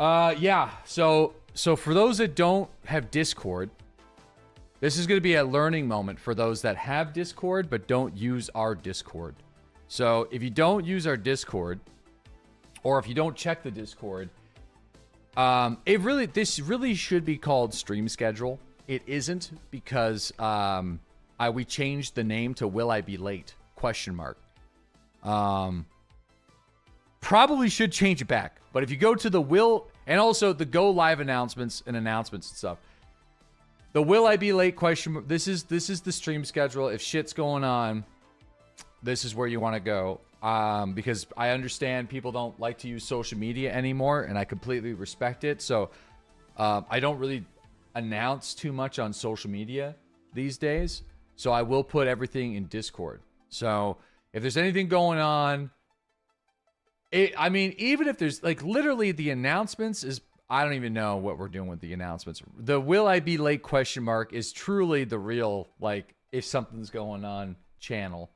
Yeah. So for those that don't have Discord, this is going to be a learning moment for those that have Discord but don't use our Discord. So if you don't use our Discord, or if you don't check the Discord, this really should be called Stream Schedule. It isn't, because we changed the name to Will I Be Late? ? Probably should change it back. But if you go to the and also the Go Live announcements and stuff. The Will I Be Late ? This is the stream schedule. If shit's going on, this is where you want to go. Because I understand people don't like to use social media anymore, and I completely respect it. So I don't really announce too much on social media these days. So I will put everything in Discord. So if there's anything going on, I mean, even if there's like literally the announcements is, I don't even know what we're doing with the announcements. The Will I Be Late ? Is truly the real, like, if something's going on channel.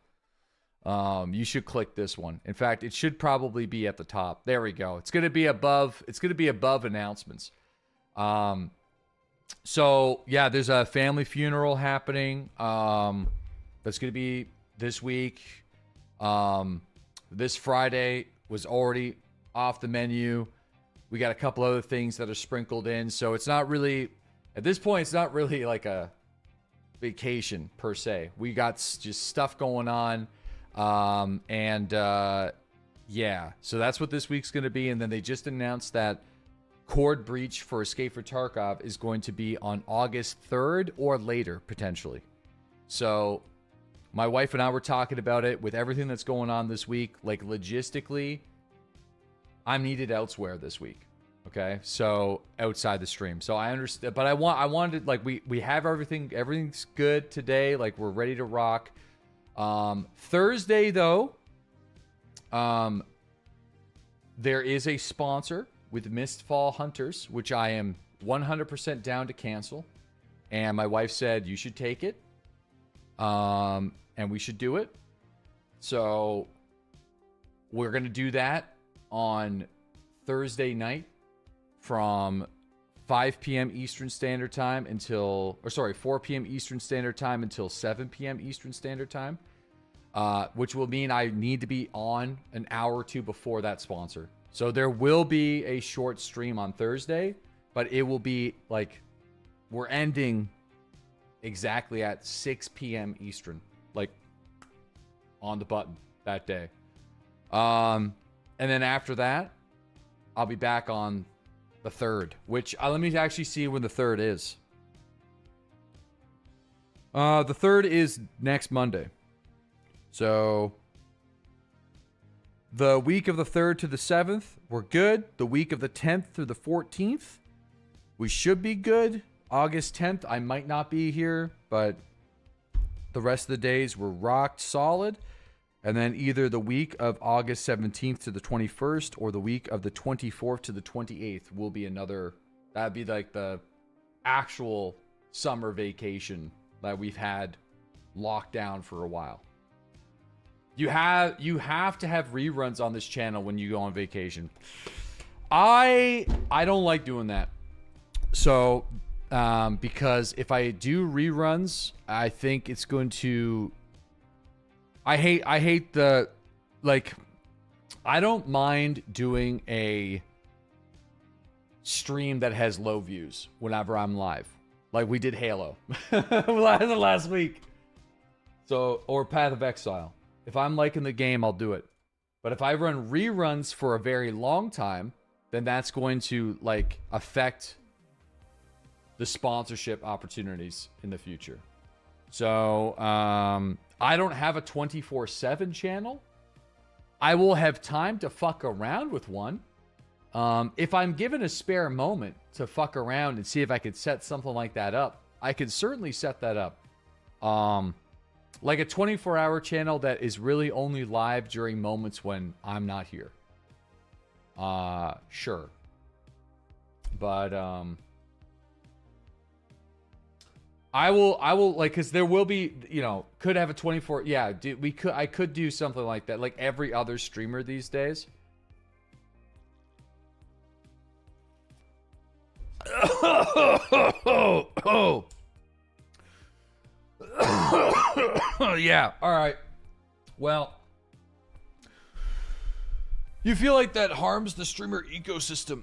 You should click this one. In fact, it should probably be at the top. There we go. It's going to be above. It's going to be above announcements. So yeah, there's a family funeral happening. That's going to be this week. This Friday was already off the menu. We got a couple other things that are sprinkled in. So it's not really, at this point, it's not really like a vacation per se. We got just stuff going on. Yeah, so that's what this week's going to be. And then they just announced that Chord Breach for Escape for Tarkov is going to be on August 3rd or later, potentially. So my wife and I were talking about it. With everything that's going on this week, like logistically, I'm needed elsewhere this week. Okay, so outside the stream. So I understand, but I wanted, like, we have everything's good today. Like, we're ready to rock. Thursday though, there is a sponsor with Mistfall Hunters, which I am 100% down to cancel. And my wife said, you should take it. And we should do it. So we're going to do that on Thursday night from 5 p.m. Eastern Standard Time until, 4 p.m. Eastern Standard Time until 7 p.m. Eastern Standard Time. Which will mean I need to be on an hour or two before that sponsor. So there will be a short stream on Thursday, but it will be like, we're ending exactly at 6 p.m. Eastern, like on the button that day. And then after that, I'll be back on the 3rd, which let me actually see when the 3rd is. The 3rd is next Monday. So the week of the 3rd to the 7th, we're good. The week of the 10th through the 14th, we should be good. August 10th, I might not be here, but the rest of the days were rocked solid. And then either the week of August 17th to the 21st or the week of the 24th to the 28th will be another, that'd be like the actual summer vacation that we've had locked down for a while. You have to have reruns on this channel when you go on vacation. I don't like doing that. So, because if I do reruns, I think it's going to, I hate the, like, I don't mind doing a stream that has low views whenever I'm live. Like we did Halo last week. So, or Path of Exile. If I'm liking the game, I'll do it. But if I run reruns for a very long time, then that's going to, like, affect the sponsorship opportunities in the future. So, I don't have a 24/7 channel. I will have time to fuck around with one. If I'm given a spare moment to fuck around and see if I could set something like that up, I could certainly set that up. Like a 24-hour channel that is really only live during moments when I'm not here. Sure. But, I will like, cause there will be, you know, could have a 24. Yeah, I could do something like that. Like every other streamer these days. Yeah. All right. Well, you feel like that harms the streamer ecosystem.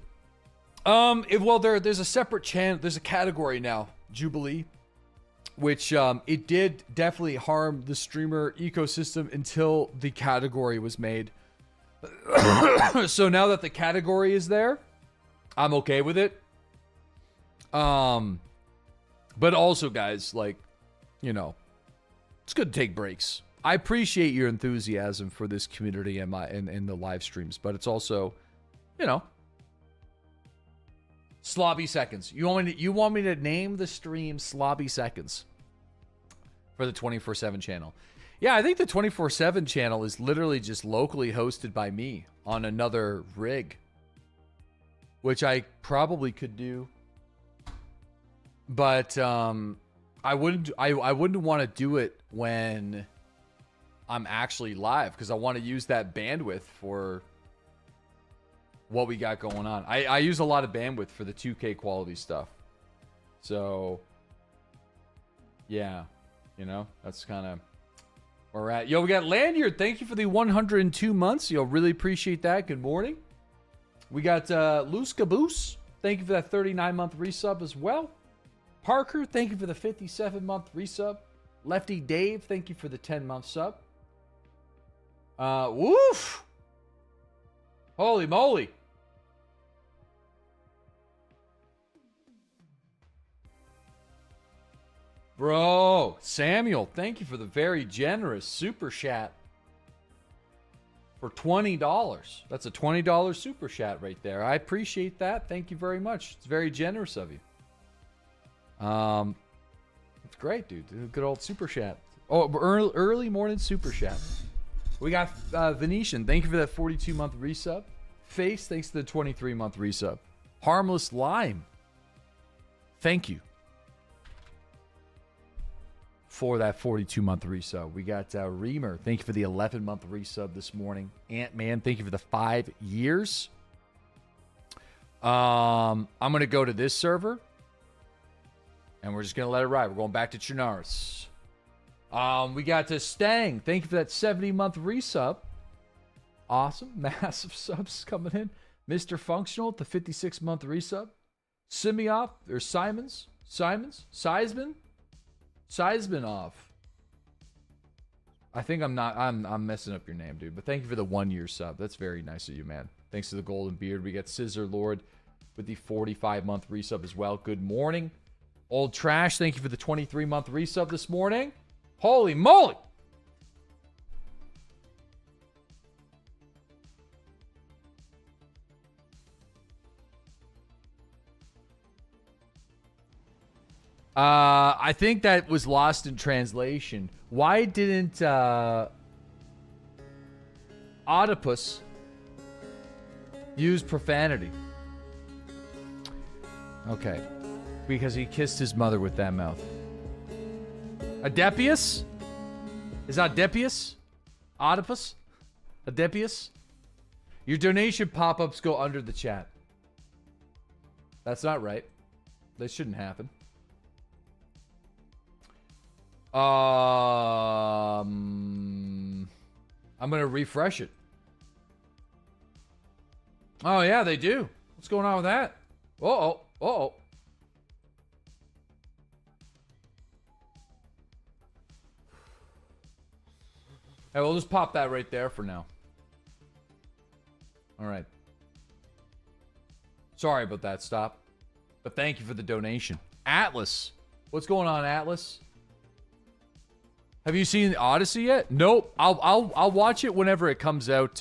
There's a separate channel. There's a category now, Jubilee, which it did definitely harm the streamer ecosystem until the category was made. So now that the category is there, I'm okay with it. But also, guys, like, you know, it's good to take breaks. I appreciate your enthusiasm for this community and in the live streams, but it's also, you know, Slobby Seconds. You want me to name the stream Slobby Seconds for the 24/7 channel? Yeah, I think the 24/7 channel is literally just locally hosted by me on another rig, which I probably could do, but I wouldn't want to do it when I'm actually live, because I want to use that bandwidth for what we got going on. I use a lot of bandwidth for the 2K quality stuff. So, yeah, you know, that's kind of where we're at. Yo, we got Lanyard. Thank you for the 102 months. Yo, really appreciate that. Good morning. We got Loose Caboose. Thank you for that 39-month resub as well. Parker, thank you for the 57-month resub. Lefty Dave, thank you for the 10-month sub. Woof! Holy moly. Bro, Samuel, thank you for the very generous super chat for $20. That's a $20 super chat right there. I appreciate that. Thank you very much. It's very generous of you. It's great, dude. Good old super chat. Oh, early morning super chat. We got Venetian. Thank you for that 42-month resub. Face, thanks to the 23-month resub. Harmless Lime. Thank you for that 42-month resub. We got Reamer. Thank you for the 11-month resub this morning. Ant-Man, thank you for the 5 years. I'm going to go to this server, and we're just going to let it ride. We're going back to Chernarus. We got Stang. Thank you for that 70-month resub. Awesome. Massive subs coming in. Mr. Functional, the 56-month resub. Simioff, or Seismanoff. I think I'm messing up your name, dude. But thank you for the 1-year sub. That's very nice of you, man. Thanks to the Golden Beard. We got Scissor Lord with the 45-month resub as well. Good morning. Old Trash, thank you for the 23-month resub this morning. Holy moly! I think that was lost in translation. Why didn't Oedipus use profanity? Okay. Because he kissed his mother with that mouth. Adepius? Is that Adepius? Oedipus? Adepius? Your donation pop-ups go under the chat. That's not right. They shouldn't happen. I'm gonna refresh it. Oh yeah, they do. What's going on with that? Uh-oh. Uh-oh. Hey, we'll just pop that right there for now. All right. Sorry about that, stop. But thank you for the donation. Atlas. What's going on, Atlas? Have you seen Odyssey yet? Nope. I'll watch it whenever it comes out,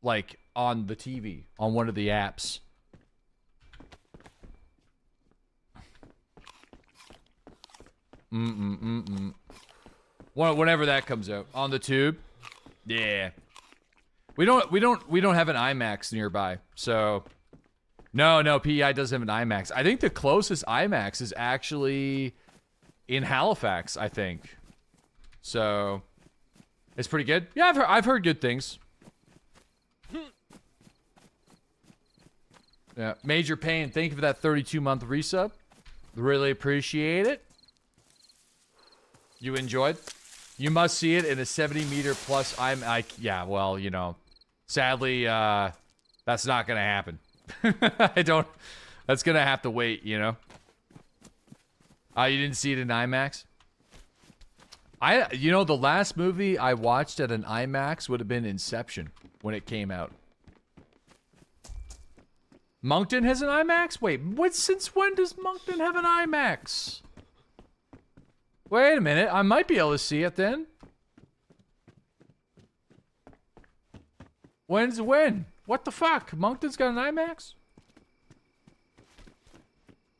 like on the TV, on one of the apps. Whenever that comes out on the tube. Yeah. We don't have an IMAX nearby, so no, PEI doesn't have an IMAX. I think the closest IMAX is actually in Halifax, I think. So it's pretty good. Yeah, I've heard good things. Yeah. Major Pain, thank you for that 32-month resub. Really appreciate it. You enjoyed? You must see it in a 70-meter plus. Yeah, well, you know, sadly, that's not gonna happen. That's gonna have to wait, you know? You didn't see it in IMAX? You know, the last movie I watched at an IMAX would have been Inception when it came out. Moncton has an IMAX? Wait, since when does Moncton have an IMAX? Wait a minute, I might be able to see it then. When's when? What the fuck? Moncton's got an IMAX?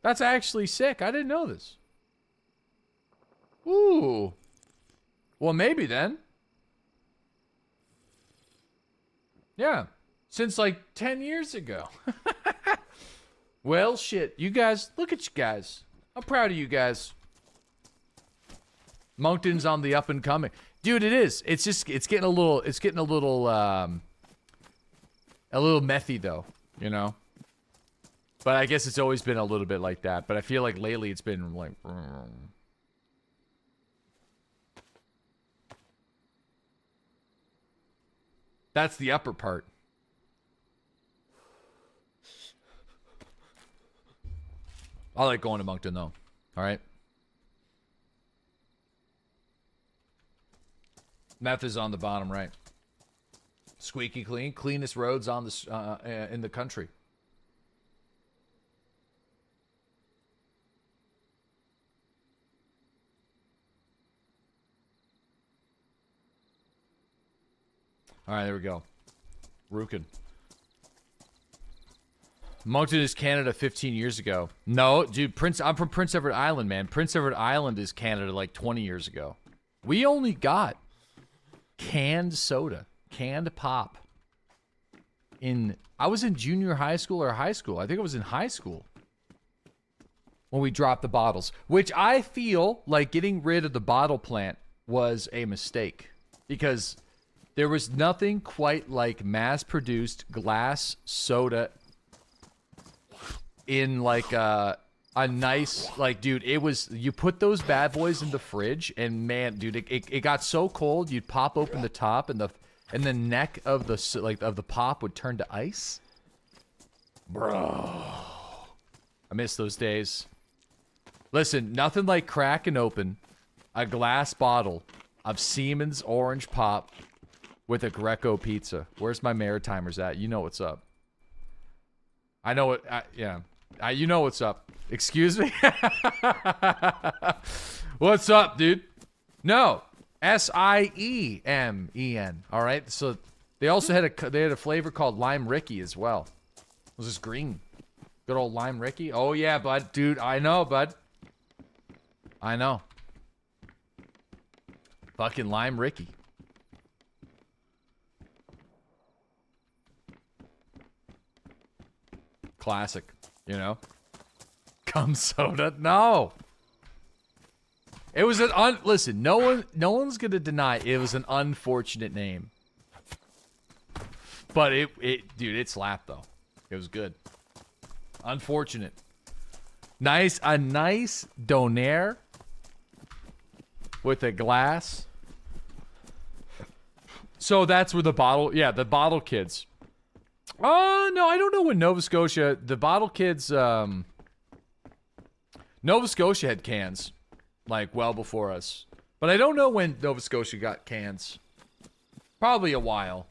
That's actually sick. I didn't know this. Ooh. Well, maybe then. Yeah. Since like 10 years ago. Well, shit. You guys, look at you guys. I'm proud of you guys. Moncton's on the up and coming. Dude, it is. It's getting a little methy though, you know? But I guess it's always been a little bit like that. But I feel like lately it's been like... That's the upper part. I like going to Moncton though. Alright? Meth is on the bottom right. Squeaky clean. Cleanest roads on the in the country. All right, there we go. Rukin. Moncton is Canada 15 years ago. No, dude, I'm from Prince Edward Island, man. Prince Edward Island is Canada like 20 years ago. We only got canned soda, canned pop. I was in junior high school or high school. I think I was in high school when we dropped the bottles, which I feel like getting rid of the bottle plant was a mistake because there was nothing quite like mass-produced glass soda in like a nice, like, dude, it was, you put those bad boys in the fridge and man, dude, it got so cold, you'd pop open the top and the neck of the pop would turn to ice. Bro. I miss those days. Listen, nothing like cracking open a glass bottle of Siemens Orange Pop with a Greco pizza. Where's my Maritimers at? You know what's up. I know it. Yeah. You know what's up. Excuse me? What's up, dude? No. Siemen. All right. So they also had a flavor called Lime Ricky as well. It was this green. Good old Lime Ricky. Oh, yeah, bud. Dude, I know, bud. I know. Fucking Lime Ricky. Classic, you know? Cum soda? No. It was listen, no one's gonna deny it was an unfortunate name. But dude, it slapped though. It was good. Unfortunate. A nice donair with a glass. So that's where the bottle kids. Oh, no, I don't know when Nova Scotia, the bottle kids, Nova Scotia had cans, like, well before us. But I don't know when Nova Scotia got cans. Probably a while.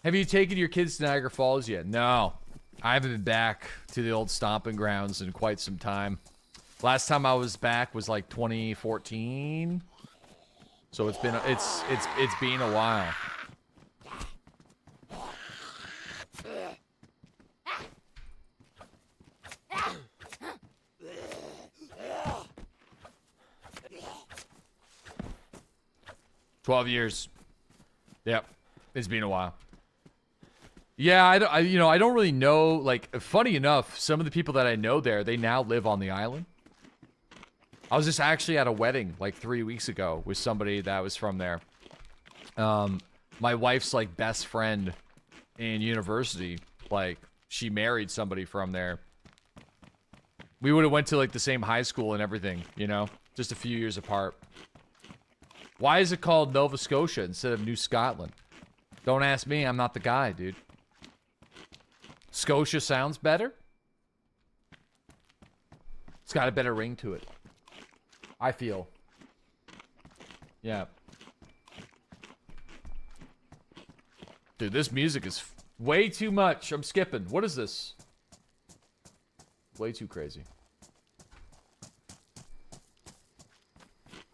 Have you taken your kids to Niagara Falls yet? No. I haven't been back to the old stomping grounds in quite some time. Last time I was back was like 2014. So it's been a while. $12 years. Yep. It's been a while. Yeah, I don't really know, like, funny enough, some of the people that I know there, they now live on the island. I was just actually at a wedding, like, 3 weeks ago with somebody that was from there. My wife's, like, best friend in university, like, she married somebody from there. We would have went to like the same high school and everything, you know? Just a few years apart. Why is it called Nova Scotia instead of New Scotland? Don't ask me, I'm not the guy, dude. Scotia sounds better. It's got a better ring to it. I feel. Yeah. Dude, this music is way too much. I'm skipping. What is this? Way too crazy.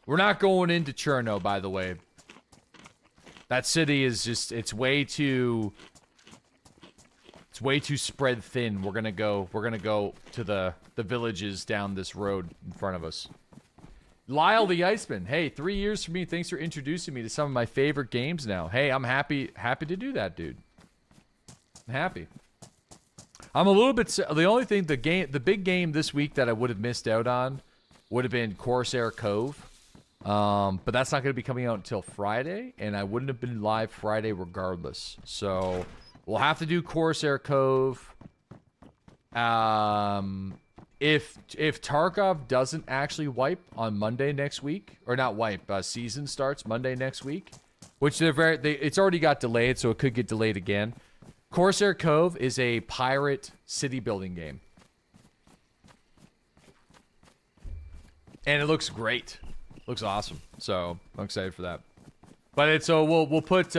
We're not going into Cherno, by the way. That city is just, it's way too spread thin. We're gonna go to the villages down this road in front of us. Lyle the Iceman. Hey, 3 years for me. Thanks for introducing me to some of my favorite games now. Hey, I'm happy to do that, dude. I'm happy. I'm a little bit, the only thing, the big game this week that I would have missed out on would have been Corsair Cove. But that's not going to be coming out until Friday, and I wouldn't have been live Friday regardless. So we'll have to do Corsair Cove. If Tarkov doesn't actually wipe on Monday next week, or not wipe, season starts Monday next week, which it's already got delayed, so it could get delayed again. Corsair Cove is a pirate city building game, and it looks great. Looks awesome. So I'm excited for that. But it's so we'll put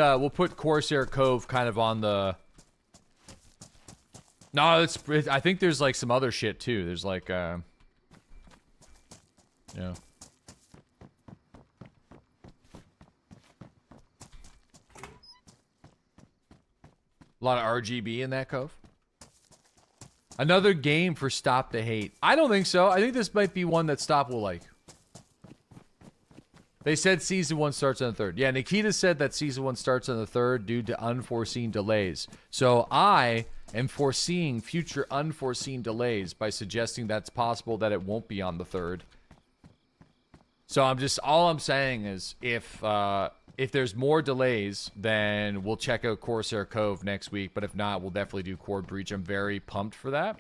Corsair Cove kind of on the. No, I think there's like some other shit too. There's like yeah. A lot of RGB in that Cove. Another game for Stop the Hate. I don't think so. I think this might be one that Stop will like. They said Season 1 starts on the 3rd. Yeah, Nikita said that Season 1 starts on the 3rd due to unforeseen delays. So I am foreseeing future unforeseen delays by suggesting that's possible that it won't be on the 3rd. So all I'm saying is if there's more delays, then we'll check out Corsair Cove next week. But if not, we'll definitely do Cord Breach. I'm very pumped for that.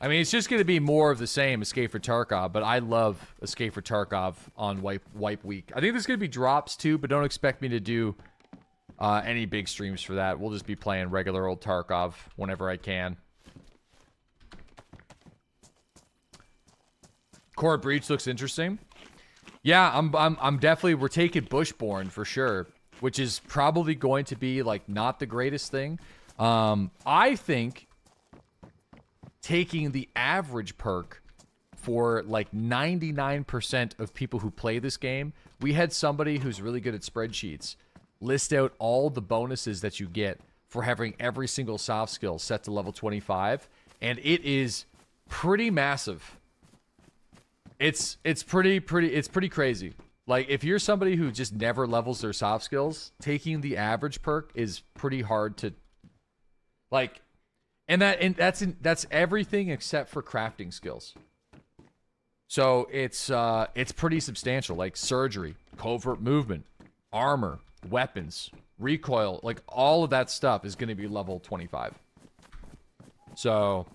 I mean, it's just going to be more of the same Escape for Tarkov, but I love Escape for Tarkov on wipe week. I think there's going to be drops too, but don't expect me to do any big streams for that. We'll just be playing regular old Tarkov whenever I can. Core Breach looks interesting. Yeah, I'm definitely, we're taking Bushborn for sure, which is probably going to be like not the greatest thing. I think taking the average perk for like 99% of people who play this game. We had somebody who's really good at spreadsheets list out all the bonuses that you get for having every single soft skill set to level 25, and it is pretty massive. It's pretty crazy. Like, if you're somebody who just never levels their soft skills, taking the average perk is pretty hard to like. And that's everything except for crafting skills. So it's pretty substantial. Like surgery, covert movement, armor, weapons, recoil, like all of that stuff is going to be level 25. So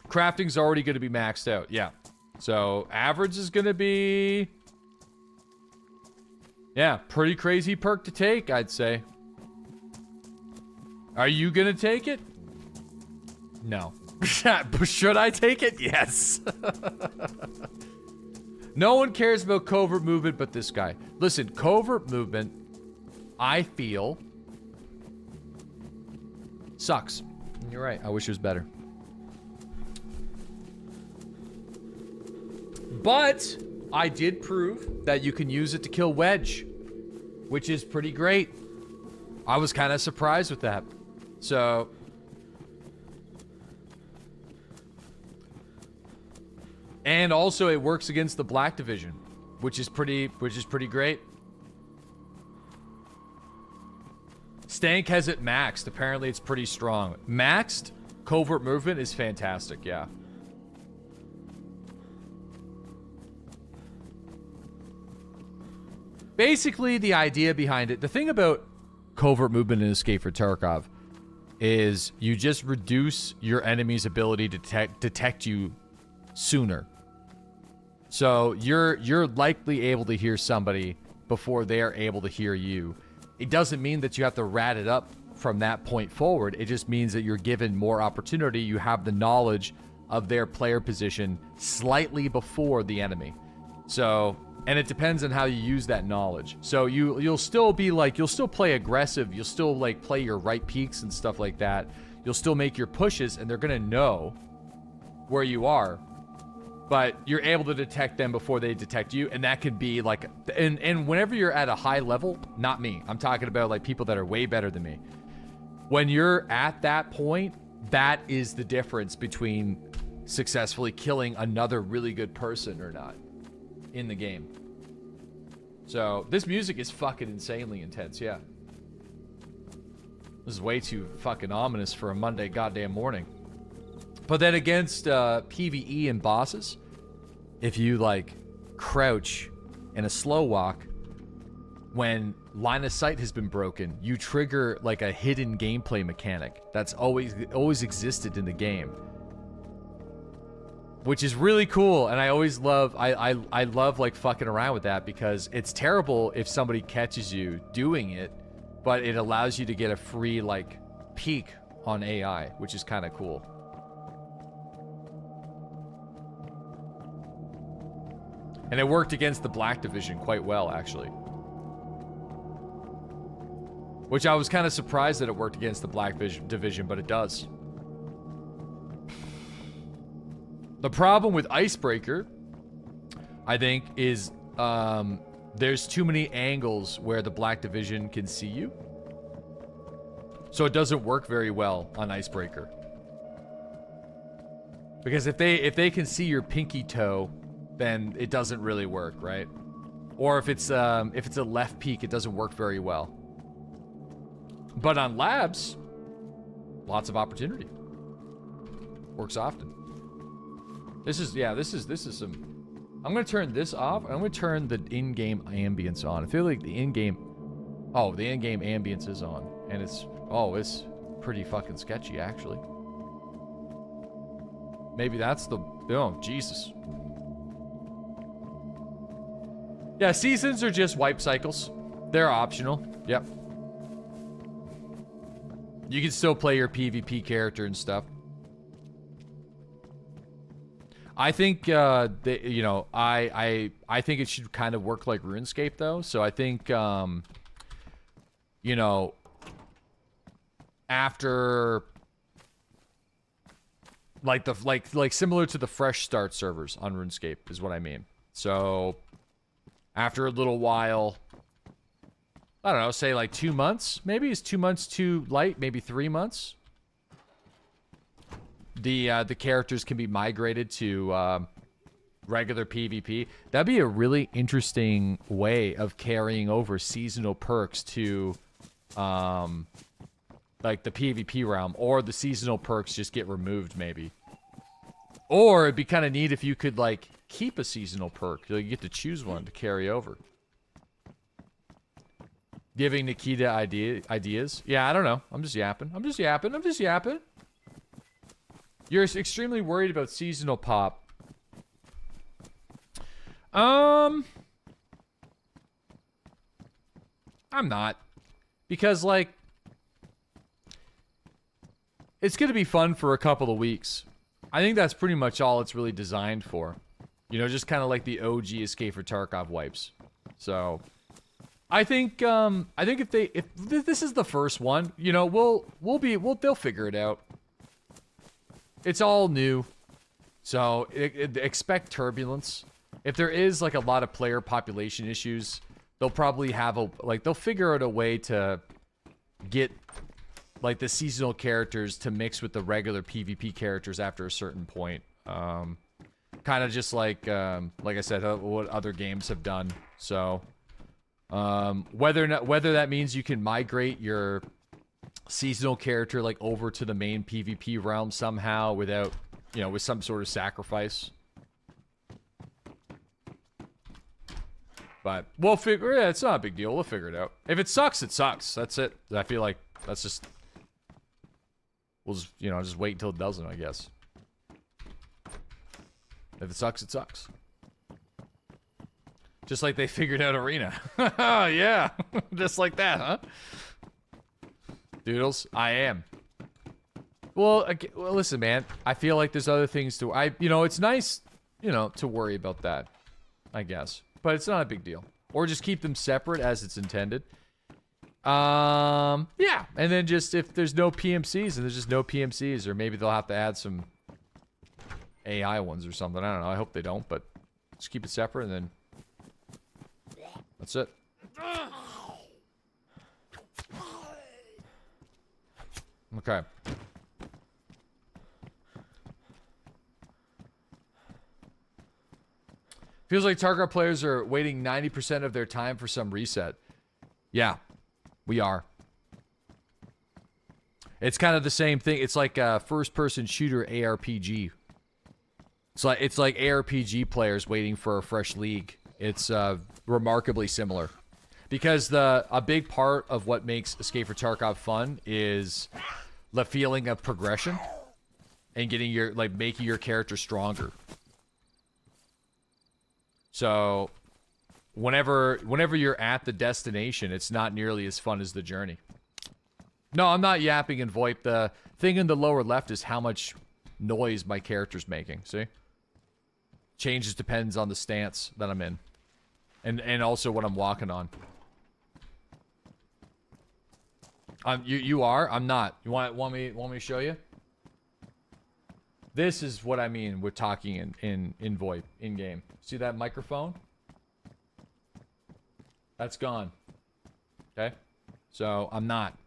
crafting's already going to be maxed out. Yeah. So average is going to be, yeah, pretty crazy perk to take, I'd say. Are you gonna take it? No. Should I take it? Yes. No one cares about covert movement but this guy. Listen, covert movement, I feel, sucks. You're right. I wish it was better. But I did prove that you can use it to kill Wedge, which is pretty great. I was kind of surprised with that. So, and also it works against the Black Division, which is pretty great. Stank has it maxed. Apparently it's pretty strong. Maxed covert movement is fantastic, yeah. Basically, the idea behind it, the thing about covert movement in Escape for Tarkov is you just reduce your enemy's ability to detect you sooner. So you're likely able to hear somebody before they are able to hear you. It doesn't mean that you have to rat it up from that point forward. It just means that you're given more opportunity. You have the knowledge of their player position slightly before the enemy. So, and it depends on how you use that knowledge. So you'll still be like, you'll still play aggressive. You'll still like play your right peaks and stuff like that. You'll still make your pushes and they're going to know where you are. But you're able to detect them before they detect you. And that could be like, and whenever you're at a high level, not me. I'm talking about like people that are way better than me. When you're at that point, that is the difference between successfully killing another really good person or not in the game. So this music is fucking insanely intense, yeah. This is way too fucking ominous for a Monday goddamn morning. But then against PvE and bosses, if you like crouch in a slow walk, when line of sight has been broken, you trigger like a hidden gameplay mechanic that's always existed in the game, which is really cool. And I always love, I love like fucking around with that because it's terrible if somebody catches you doing it, but it allows you to get a free like peek on AI, which is kind of cool. And it worked against the Black Division quite well, actually. Which I was kind of surprised that it worked against the Black Division, but it does. The problem with Icebreaker, I think, is there's too many angles where the Black Division can see you. So it doesn't work very well on Icebreaker. Because if they can see your pinky toe, then it doesn't really work, right? Or if it's a left peek, it doesn't work very well. But on labs, lots of opportunity. Works often. This is some... I'm going to turn this off. I'm going to turn the in-game ambience on. I feel like the in-game... Oh, the in-game ambience is on. And it's... Oh, it's pretty fucking sketchy, actually. Maybe that's the... Oh, Jesus. Yeah, seasons are just wipe cycles. They're optional. Yep. You can still play your PvP character and stuff. I think, you know, I think it should kind of work like RuneScape, though. So I think, you know, after, like similar to the fresh start servers on RuneScape is what I mean. So after a little while, I don't know, say like 2 months. Maybe is 2 months too light? Maybe 3 months. The characters can be migrated to regular PvP. That'd be a really interesting way of carrying over seasonal perks to like the PvP realm, or the seasonal perks just get removed maybe. Or it'd be kind of neat if you could like keep a seasonal perk. You get to choose one to carry over. Giving Nikita ideas. Yeah, I don't know. I'm just yapping. I'm just yapping. You're extremely worried about seasonal pop. I'm not. Because, like, it's going to be fun for a couple of weeks. I think that's pretty much all it's really designed for. You know, just kind of like the OG Escape for Tarkov wipes. So, I think if this is the first one, you know, they'll figure it out. It's all new, so expect turbulence. If there is like a lot of player population issues, they'll probably have they'll figure out a way to get like the seasonal characters to mix with the regular PvP characters after a certain point. Kind of just like I said, what other games have done. So whether that means you can migrate your seasonal character like over to the main PvP realm somehow without, you know, with some sort of sacrifice. But we'll figure it. It's not a big deal. We'll figure it out. If it sucks, it sucks. That's it. I feel like that's just. We'll just, you know, just wait until it doesn't, I guess. If it sucks, it sucks. Just like they figured out Arena. Yeah. Just like that, huh? Doodles, I am. Well, listen, man. I feel like there's other things to... you know, it's nice, you know, to worry about that, I guess. But it's not a big deal. Or just keep them separate as it's intended. Yeah. And then just, if there's no PMCs, and there's just no PMCs, or maybe they'll have to add some AI ones or something. I don't know. I hope they don't, but just keep it separate, and then that's it. Okay. Feels like Tarkov players are waiting 90% of their time for some reset. Yeah, we are. It's kind of the same thing. It's like a first-person shooter ARPG. It's like ARPG players waiting for a fresh league. It's remarkably similar. Because a big part of what makes Escape for Tarkov fun is the feeling of progression and getting making your character stronger. So whenever you're at the destination, it's not nearly as fun as the journey. No, I'm not yapping in VoIP. The thing in the lower left is how much noise my character's making. See? Changes depends on the stance that I'm in. And also what I'm walking on. You are? I'm not. You want me to show you? This is what I mean with talking in VoIP, in-game. See that microphone? That's gone. Okay? So, I'm not.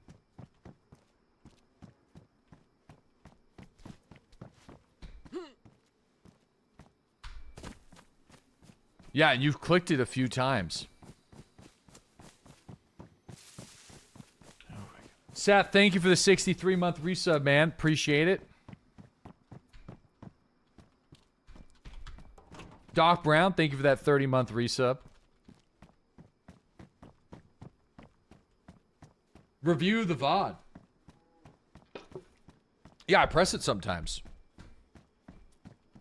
Yeah, and you've clicked it a few times. Seth, thank you for the 63-month resub, man. Appreciate it. Doc Brown, thank you for that 30-month resub. Review the VOD. Yeah, I press it sometimes.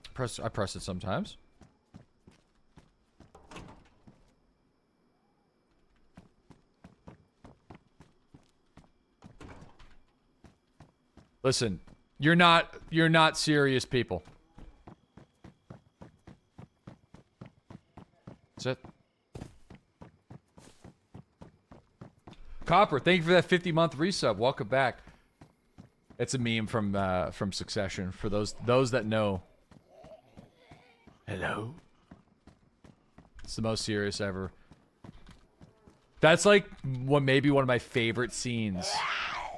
I press it sometimes. Listen, you're not serious people. That's it. Copper, thank you for that 50-month resub. Welcome back. It's a meme from Succession for those that know. Hello. It's the most serious ever. That's like maybe one of my favorite scenes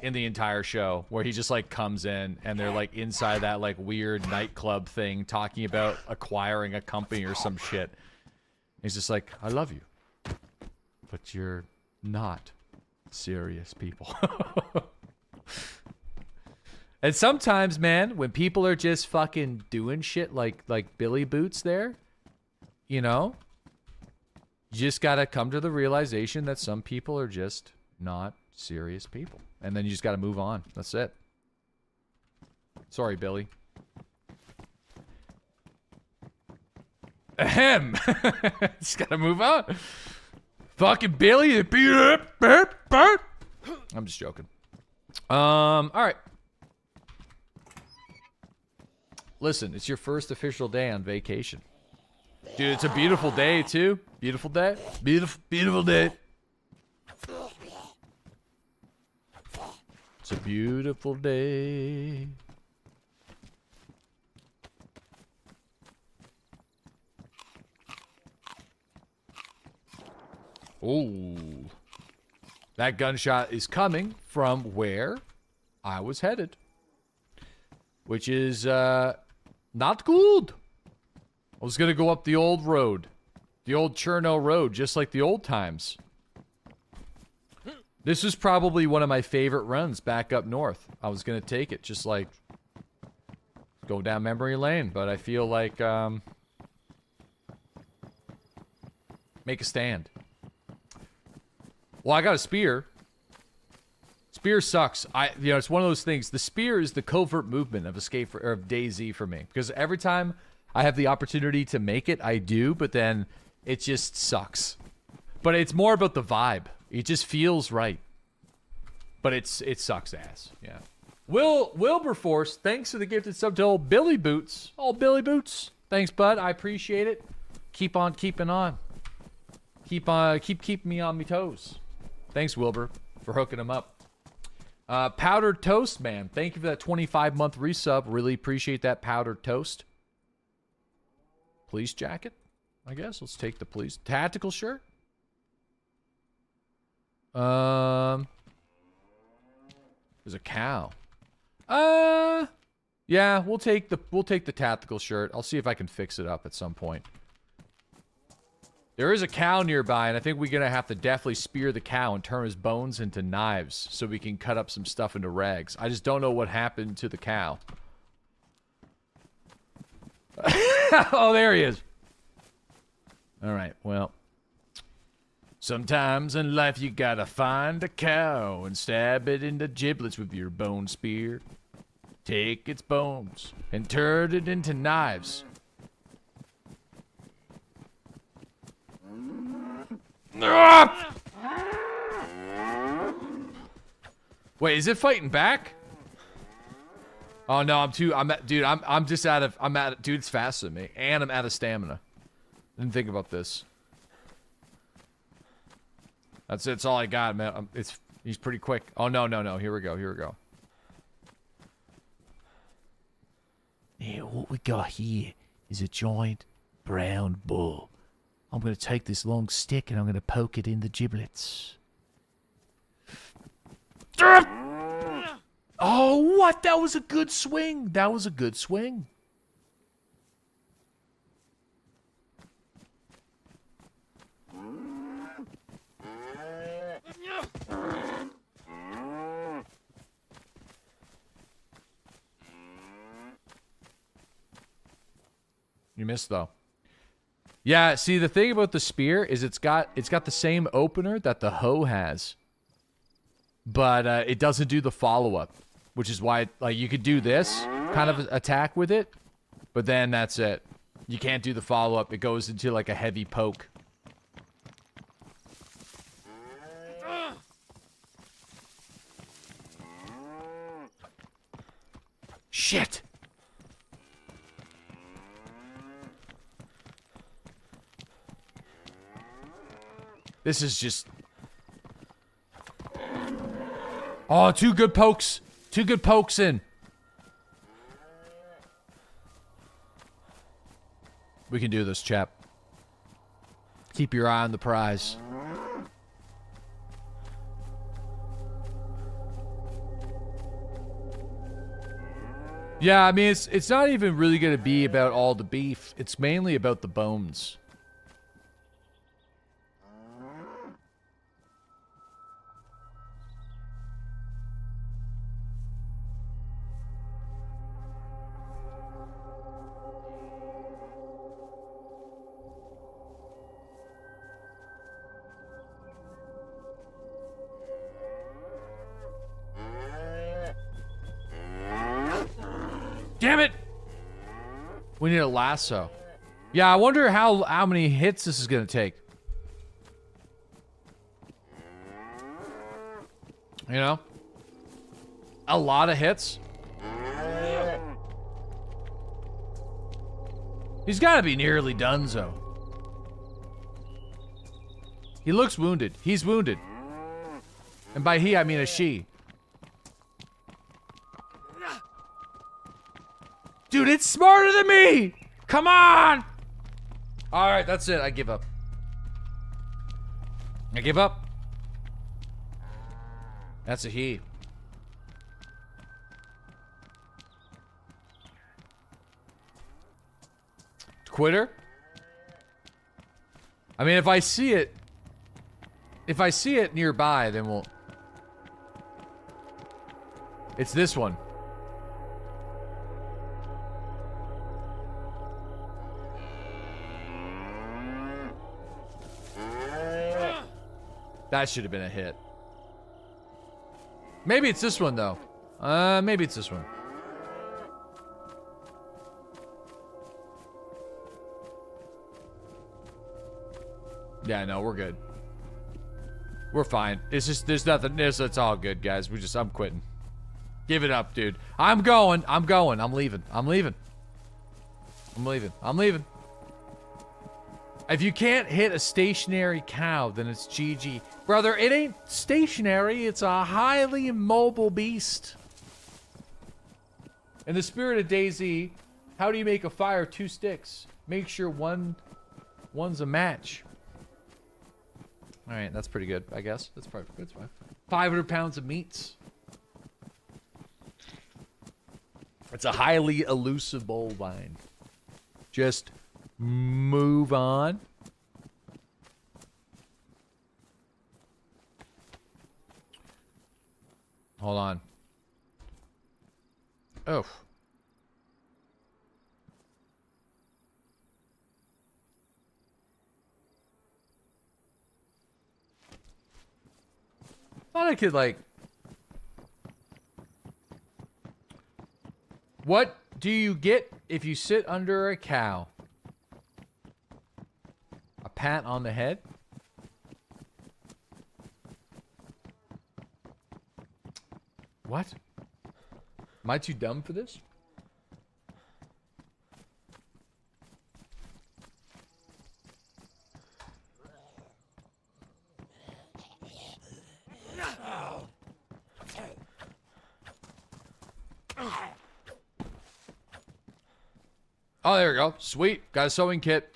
in the entire show, where he just like comes in and they're like inside that like weird nightclub thing talking about acquiring a company or some shit. He's just like, I love you, but you're not serious people. And sometimes, man, when people are just fucking doing shit like Billy Boots there, you know, you just gotta come to the realization that some people are just not serious people. And then you just gotta move on. That's it. Sorry, Billy. Ahem. Just gotta move on. Fucking Billy. I'm just joking. Alright. Listen, it's your first official day on vacation. Dude, it's a beautiful day, too. Beautiful day. Beautiful day. It's a beautiful day. Oh. That gunshot is coming from where I was headed. Which is, not good. I was gonna go up the old road. The old Cherno road, just like the old times. This was probably one of my favorite runs back up north. I was gonna take it, just like go down memory lane, but I feel like Make a stand. Well, I got a spear. Spear sucks. It's one of those things. The spear is the covert movement of of DayZ for me, because every time I have the opportunity to make it, I do, but then it just sucks. But it's more about the vibe. It just feels right. But it sucks ass. Yeah. Wilberforce, thanks for the gifted sub to old Billy Boots. Old Billy Boots. Thanks, bud. I appreciate it. Keep on keeping on. Keep keeping me on me toes. Thanks, Wilbur, for hooking him up. Powdered Toast, man. Thank you for that 25-month resub. Really appreciate that, Powdered Toast. Police jacket, I guess. Let's take the police. Tactical shirt. There's a cow. Yeah, we'll take the tactical shirt. I'll see if I can fix it up at some point. There is a cow nearby, and I think we're gonna have to definitely spear the cow and turn his bones into knives so we can cut up some stuff into rags. I just don't know what happened to the cow. Oh, there he is. All right, well. Sometimes in life you gotta find a cow and stab it into giblets with your bone spear. Take its bones and turn it into knives. Wait, is it fighting back? Oh no, dude, it's faster than me, and I'm out of stamina. Didn't think about this. That's all I got, man. He's pretty quick. Oh no, here we go. Yeah, what we got here is a giant brown bull. I'm gonna take this long stick and I'm gonna poke it in the giblets. Oh, what? That was a good swing. You missed though. Yeah, see, the thing about the spear is it's got the same opener that the hoe has. But it doesn't do the follow-up, which is why, like, you could do this kind of attack with it, but then that's it. You can't do the follow-up. It goes into, like, a heavy poke. Shit! This is just... Oh, two good pokes in. We can do this, chap. Keep your eye on the prize. Yeah, I mean, it's not even really gonna be about all the beef. It's mainly about the bones. Damn it! We need a lasso. Yeah, I wonder how many hits this is gonna take. You know? A lot of hits. He's gotta be nearly donezo. He looks wounded. He's wounded. And by he, I mean a she. Dude, it's smarter than me! Come on! Alright, that's it. I give up. I give up. That's a he. Quitter? I mean, if I see it nearby, then we'll... It's this one. That should have been a hit. Maybe it's this one, though. Maybe it's this one. Yeah, no, we're good. We're fine. It's just, there's nothing, it's all good, guys. I'm quitting. Give it up, dude. I'm going. I'm leaving. I'm leaving. If you can't hit a stationary cow, then it's GG. Brother, it ain't stationary. It's a highly mobile beast. In the spirit of DayZ, how do you make a fire 2 sticks? Make sure one's a match. All right, that's pretty good, I guess. That's fine. 500 pounds of meats. It's a highly elusive bovine. Just move on. Hold on. Oh. Thought I could, like... What do you get if you sit under a cow? A pat on the head? What? Am I too dumb for this? Oh, there we go. Sweet. Got a sewing kit.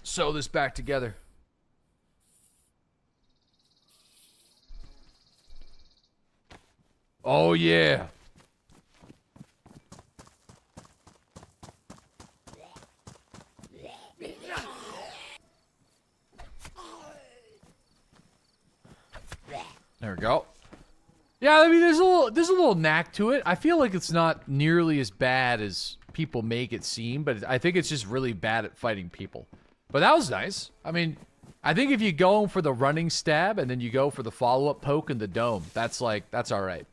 Sew this back together. Oh, yeah. There we go. Yeah, I mean, there's a little knack to it. I feel like it's not nearly as bad as people make it seem, but I think it's just really bad at fighting people. But that was nice. I mean, I think if you go for the running stab and then you go for the follow-up poke in the dome, that's all right.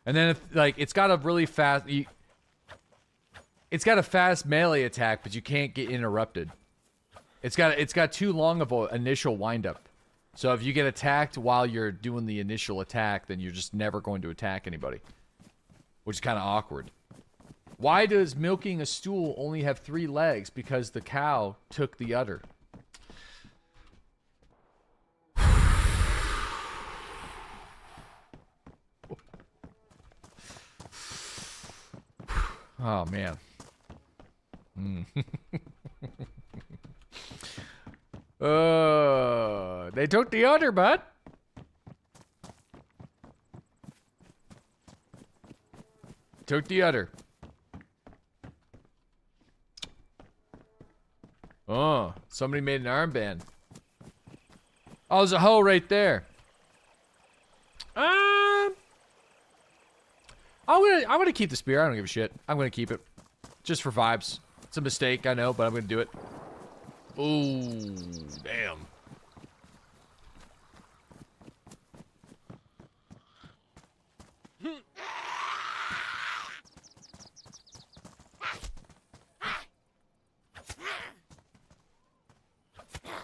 And then if, like, it's got a really fast, it's got a fast melee attack, but you can't get interrupted. It's got too long of an initial windup. So if you get attacked while you're doing the initial attack, then you're just never going to attack anybody. Which is kind of awkward. Why does milking a stool only have 3 legs? Because the cow took the udder. Oh, man. They took the udder, bud. Took the udder. Oh, somebody made an armband. Oh, there's a hoe right there. I'm gonna keep the spear. I don't give a shit. I'm gonna keep it. Just for vibes. It's a mistake, I know, but I'm gonna do it. Ooh, damn.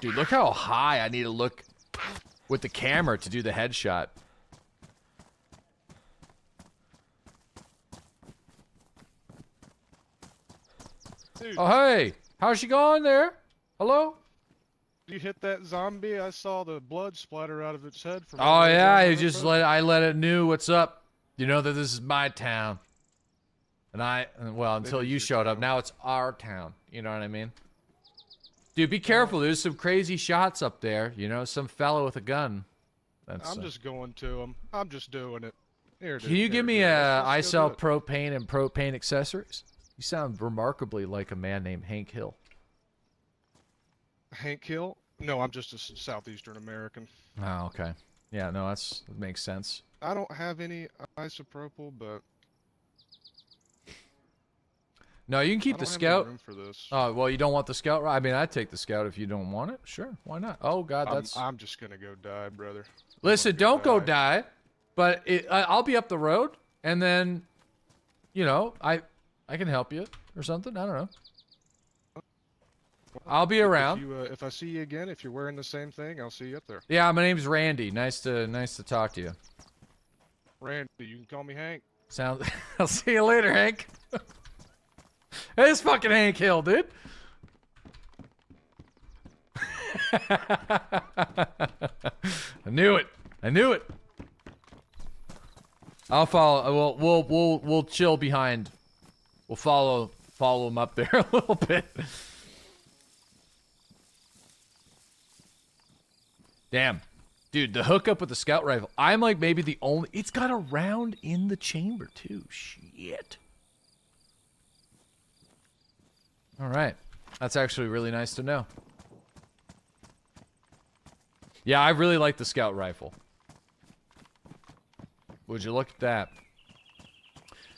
Dude, look how high I need to look with the camera to do the headshot. Dude, oh, hey! How's she going there? Hello? you hit that zombie? I saw the blood splatter out of its head from Oh, yeah, I let it know what's up. You know that this is my town. And well, until you showed up, now it's our town. You know what I mean? Dude, be careful. There's some crazy shots up there. You know, some fellow with a gun. I'm just going to him. I'm just doing it. Here it is. Can you give me I Let's go sell do it. propane and propane accessories? You sound remarkably like a man named Hank Hill. Hank Hill? No, I'm just a Southeastern American. Oh, okay. Yeah, no, that makes sense. I don't have any isopropyl, but... No, you can keep I the don't have scout. any room for this. Oh, well, you don't want the scout? I mean, I'd take the scout if you don't want it. Sure, why not? Oh, God, that's... I'm just gonna go die, brother. Listen, don't go die. But I'll be up the road, and then, you know, I can help you or something. I don't know. I'll be around. If I see you again, if you're wearing the same thing, I'll see you up there. Yeah, my name's Randy. Nice to talk to you. Randy, you can call me Hank. Sounds. I'll see you later, Hank. It's fucking Hank Hill, dude. I knew it. I knew it. I'll follow. We'll chill behind. We'll follow him up there a little bit. Damn. Dude, the hookup with the scout rifle. I'm like maybe the only... It's got a round in the chamber, too. Shit. Alright. That's actually really nice to know. Yeah, I really like the scout rifle. Would you look at that?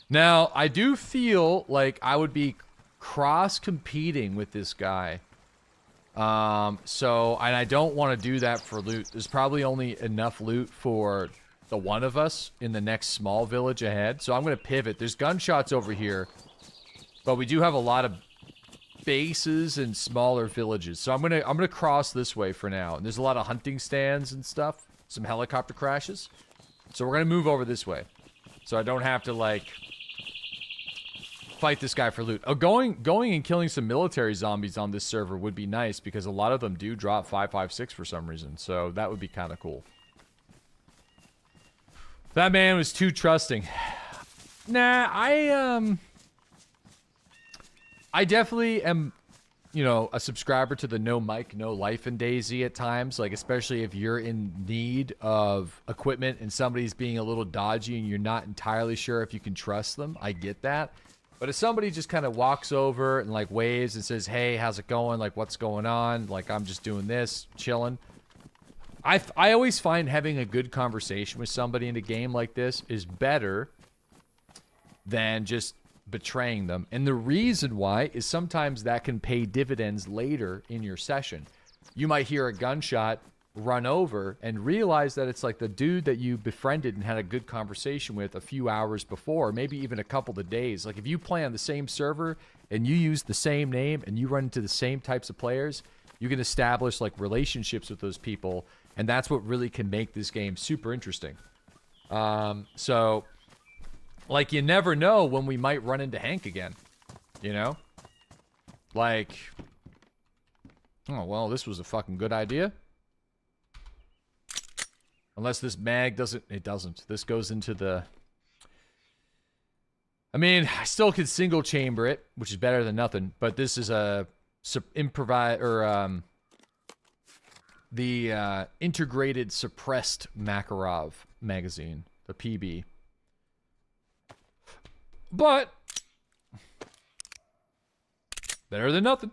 Now, I do feel like I would be cross-competing with this guy. And I don't want to do that for loot. There's probably only enough loot for the one of us in the next small village ahead. So I'm going to pivot. There's gunshots over here. But we do have a lot of bases and smaller villages. So I'm gonna cross this way for now. And there's a lot of hunting stands and stuff. Some helicopter crashes. So we're going to move over this way. So I don't have to, like, fight this guy for loot. Oh, going and killing some military zombies on this server would be nice because a lot of them do drop 5.56 for some reason. So that would be kind of cool. That man was too trusting. Nah, I definitely am, you know, a subscriber to the no mic, no life in DayZ at times. Like, especially if you're in need of equipment and somebody's being a little dodgy and you're not entirely sure if you can trust them. I get that. But if somebody just kind of walks over and, like, waves and says, hey, how's it going? Like, what's going on? Like, I'm just doing this, chilling. I always find having a good conversation with somebody in a game like this is better than just betraying them. And the reason why is sometimes that can pay dividends later in your session. You might hear a gunshot, run over, and realize that it's like the dude that you befriended and had a good conversation with a few hours before, maybe even a couple of days. Like, if you play on the same server and you use the same name and you run into the same types of players, you can establish, like, relationships with those people, and that's what really can make this game super interesting. So, like, you never know when we might run into Hank again, you know? Like, oh, well, this was a fucking good idea. Unless this mag doesn't... It doesn't. This goes into the... I mean, I still could single chamber it, which is better than nothing. But this is a... improvise... Or, the, integrated suppressed Makarov magazine. The PB. But... better than nothing.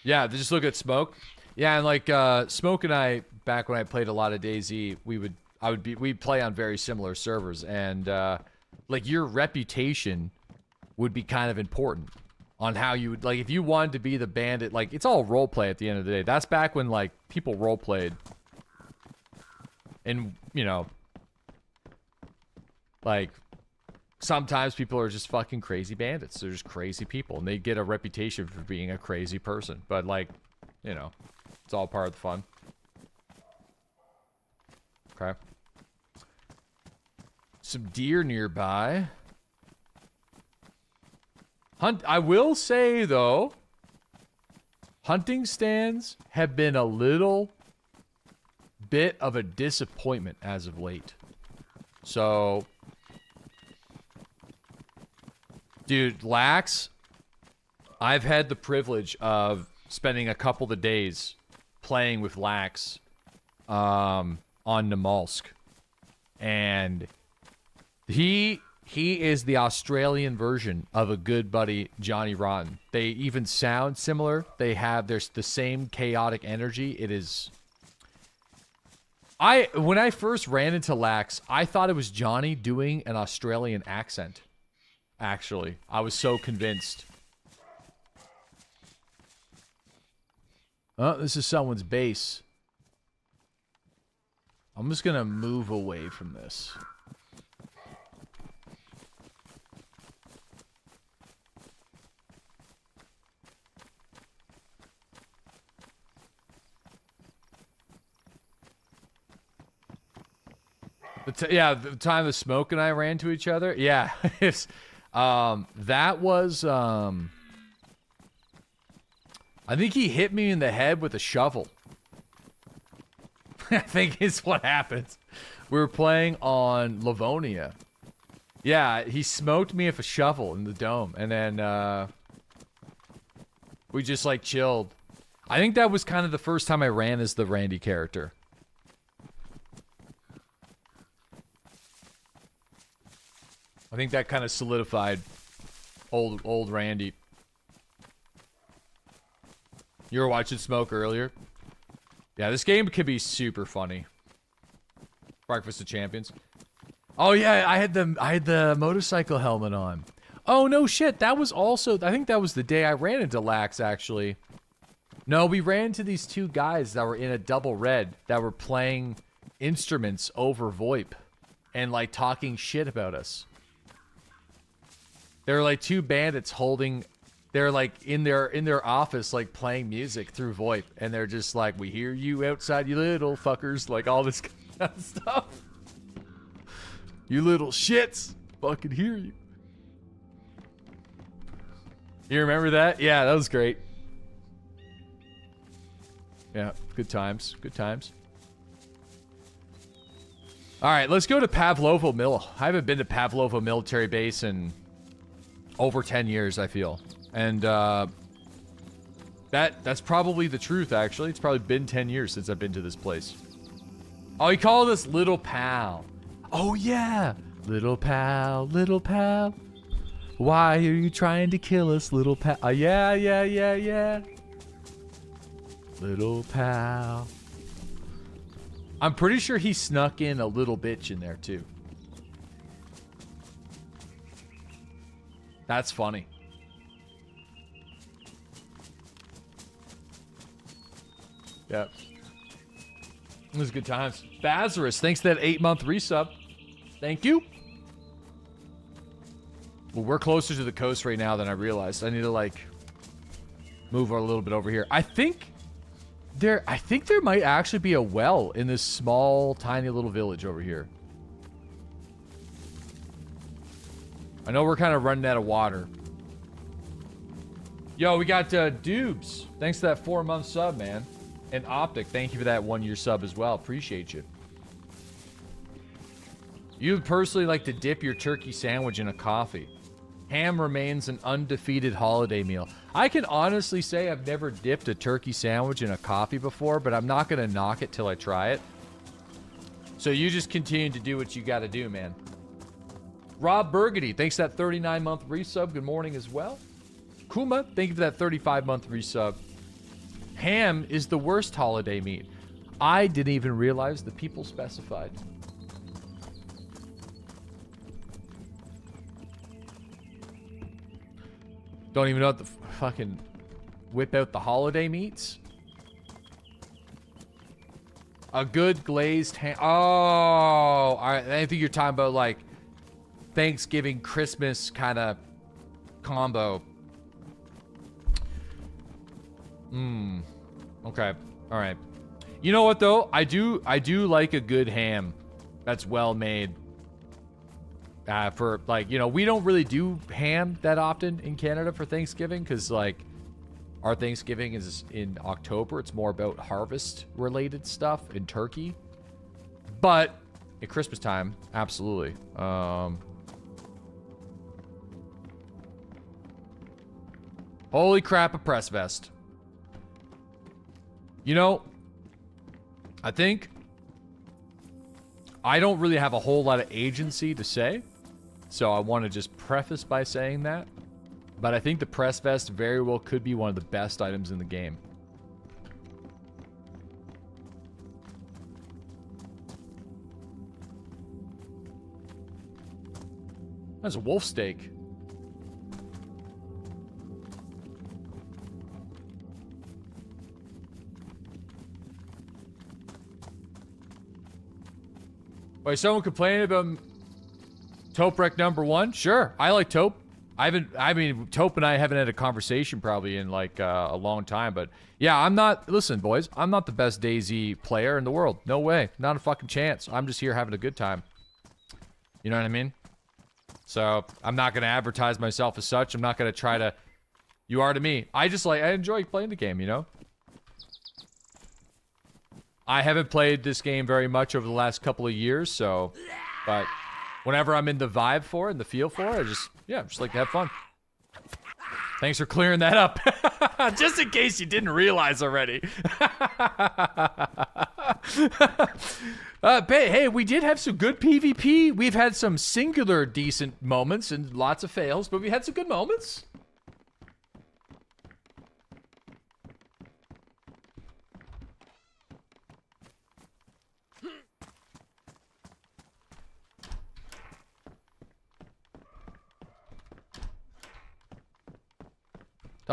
Yeah, just look at Smoke. Yeah, and like Smoke and I, back when I played a lot of DayZ, we'd play on very similar servers, and like your reputation would be kind of important on how you would, like, if you wanted to be the bandit, like, it's all roleplay at the end of the day. That's back when, like, people roleplayed, and, you know, like, sometimes people are just fucking crazy bandits. They're just crazy people, and they get a reputation for being a crazy person. But, like, you know, it's all part of the fun. Okay. Some deer nearby. I will say, though, hunting stands have been a little bit of a disappointment as of late. So... dude, Lax, I've had the privilege of spending a couple of days playing with Lax on Namalsk. And he He is the Australian version of a good buddy, Johnny Rotten. They even sound similar. There's the same chaotic energy. It is... When I first ran into Lax, I thought it was Johnny doing an Australian accent. Actually, I was so convinced. Oh, this is someone's base. I'm just gonna move away from this. Yeah, the time the Smoke and I ran to each other. Yeah, it's, that was, I think he hit me in the head with a shovel. I think is what happened. We were playing on Livonia. Yeah, he smoked me with a shovel in the dome, and then, we just, like, chilled. I think that was kind of the first time I ran as the Randy character. I think that kind of solidified old Randy. You were watching Smoke earlier? Yeah, this game could be super funny. Breakfast of Champions. Oh yeah, I had the motorcycle helmet on. Oh no shit, that was also, I think that was the day I ran into Lax actually. No, we ran into these two guys that were in a double red that were playing instruments over VoIP and like talking shit about us. They're like two bandits holding, they're like in their office like playing music through VoIP, and they're just like, we hear you outside, you little fuckers, like all this kind of stuff. You little shits, fucking hear you. You remember that? Yeah, that was great. Yeah, good times, good times. All right, let's go to Pavlovo Mill. I haven't been to Pavlovo military base in over 10 years, I feel. And that's probably the truth, actually. It's probably been 10 years since I've been to this place. Oh, he called us Little Pal. Oh, yeah. Little Pal, Little Pal. Why are you trying to kill us, Little Pal? Yeah. Little Pal. I'm pretty sure he snuck in a little bitch in there, too. That's funny. Yep. It was good times. Bazarus, thanks for that 8-month resub. Thank you. Well, we're closer to the coast right now than I realized. I need to, like, move a little bit over here. I think there might actually be a well in this small, tiny little village over here. I know we're kind of running out of water. Yo, we got Dubes. Thanks for that 4-month sub, man. And Optic, thank you for that 1-year sub as well. Appreciate you. You would personally like to dip your turkey sandwich in a coffee. Ham remains an undefeated holiday meal. I can honestly say I've never dipped a turkey sandwich in a coffee before, but I'm not going to knock it till I try it. So you just continue to do what you got to do, man. Rob Burgundy, thanks for that 39-month resub. Good morning as well. Kuma, thank you for that 35-month resub. Ham is the worst holiday meat. I didn't even realize the people specified. Don't even know what the fucking whip out the holiday meats. A good glazed ham. Oh, all right. I think you're talking about like Thanksgiving, Christmas kind of combo. Okay. All right. You know what though? I do like a good ham that's well made. For like, you know, we don't really do ham that often in Canada for Thanksgiving because like our Thanksgiving is in October. It's more about harvest related stuff in turkey. But at Christmas time, absolutely. Holy crap, a press vest. You know, I think I don't really have a whole lot of agency to say. So I want to just preface by saying that. But I think the press vest very well could be one of the best items in the game. That's a wolf steak. Wait, someone complaining about Taupe Rec #1? Sure, I like Taupe. I mean, Taupe and I haven't had a conversation probably in like a long time, but yeah, I'm not, listen boys, I'm not the best DayZ player in the world. No way, not a fucking chance. I'm just here having a good time. You know what I mean? So, I'm not going to advertise myself as such. I'm not going to try to, you are to me. I enjoy playing the game, you know? I haven't played this game very much over the last couple of years, so, but whenever I'm in the vibe for it, and the feel for it, I just like to have fun. Thanks for clearing that up. Just in case you didn't realize already. Hey, we did have some good PvP. We've had some singular decent moments and lots of fails, but we had some good moments.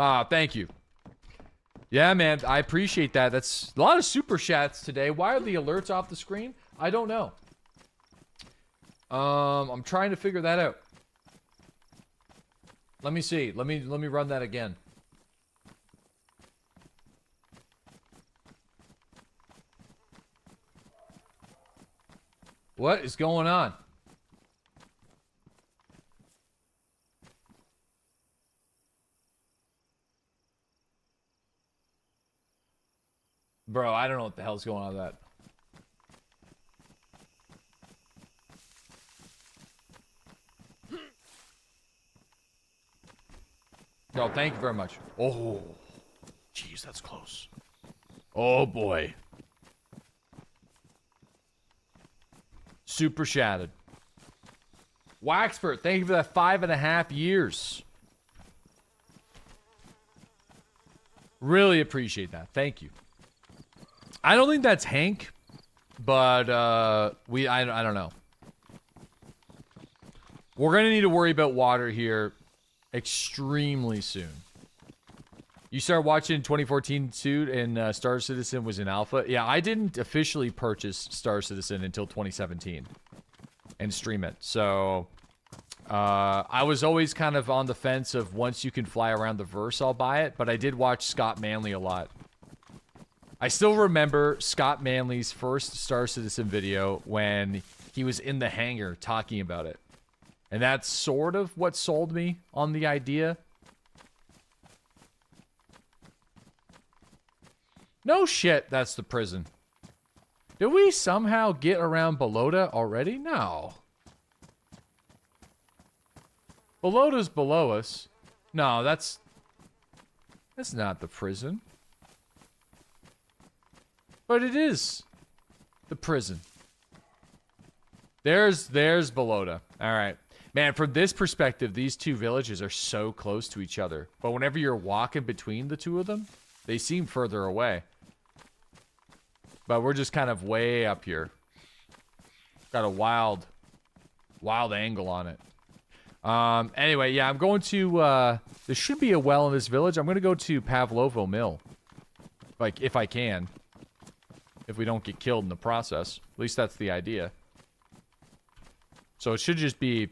Ah, thank you. Yeah, man, I appreciate that. That's a lot of super chats today. Why are the alerts off the screen? I don't know. I'm trying to figure that out. Let me see. Let me run that again. What is going on? Bro, I don't know what the hell's going on with that. No, thank you very much. Oh, jeez, that's close. Oh boy. Super shattered. Waxpert, thank you for that 5.5 years. Really appreciate that. Thank you. I don't think that's Hank, but I don't know. We're gonna need to worry about water here extremely soon. You started watching 2014 suit and Star Citizen was in alpha. Yeah, I didn't officially purchase Star Citizen until 2017 and stream it. So I was always kind of on the fence of once you can fly around the verse, I'll buy it. But I did watch Scott Manley a lot. I still remember Scott Manley's first Star Citizen video when he was in the hangar talking about it. And that's sort of what sold me on the idea. No shit, that's the prison. Did we somehow get around Belota already? No. Belota's below us. No, that's not the prison. But it is the prison. There's Belota. All right. Man, from this perspective, these two villages are so close to each other. But whenever you're walking between the two of them, they seem further away. But we're just kind of way up here. Got a wild angle on it. Anyway, yeah, I'm going to, there should be a well in this village. I'm going to go to Pavlovo Mill. Like, if I can. If we don't get killed in the process. At least that's the idea. So it should just be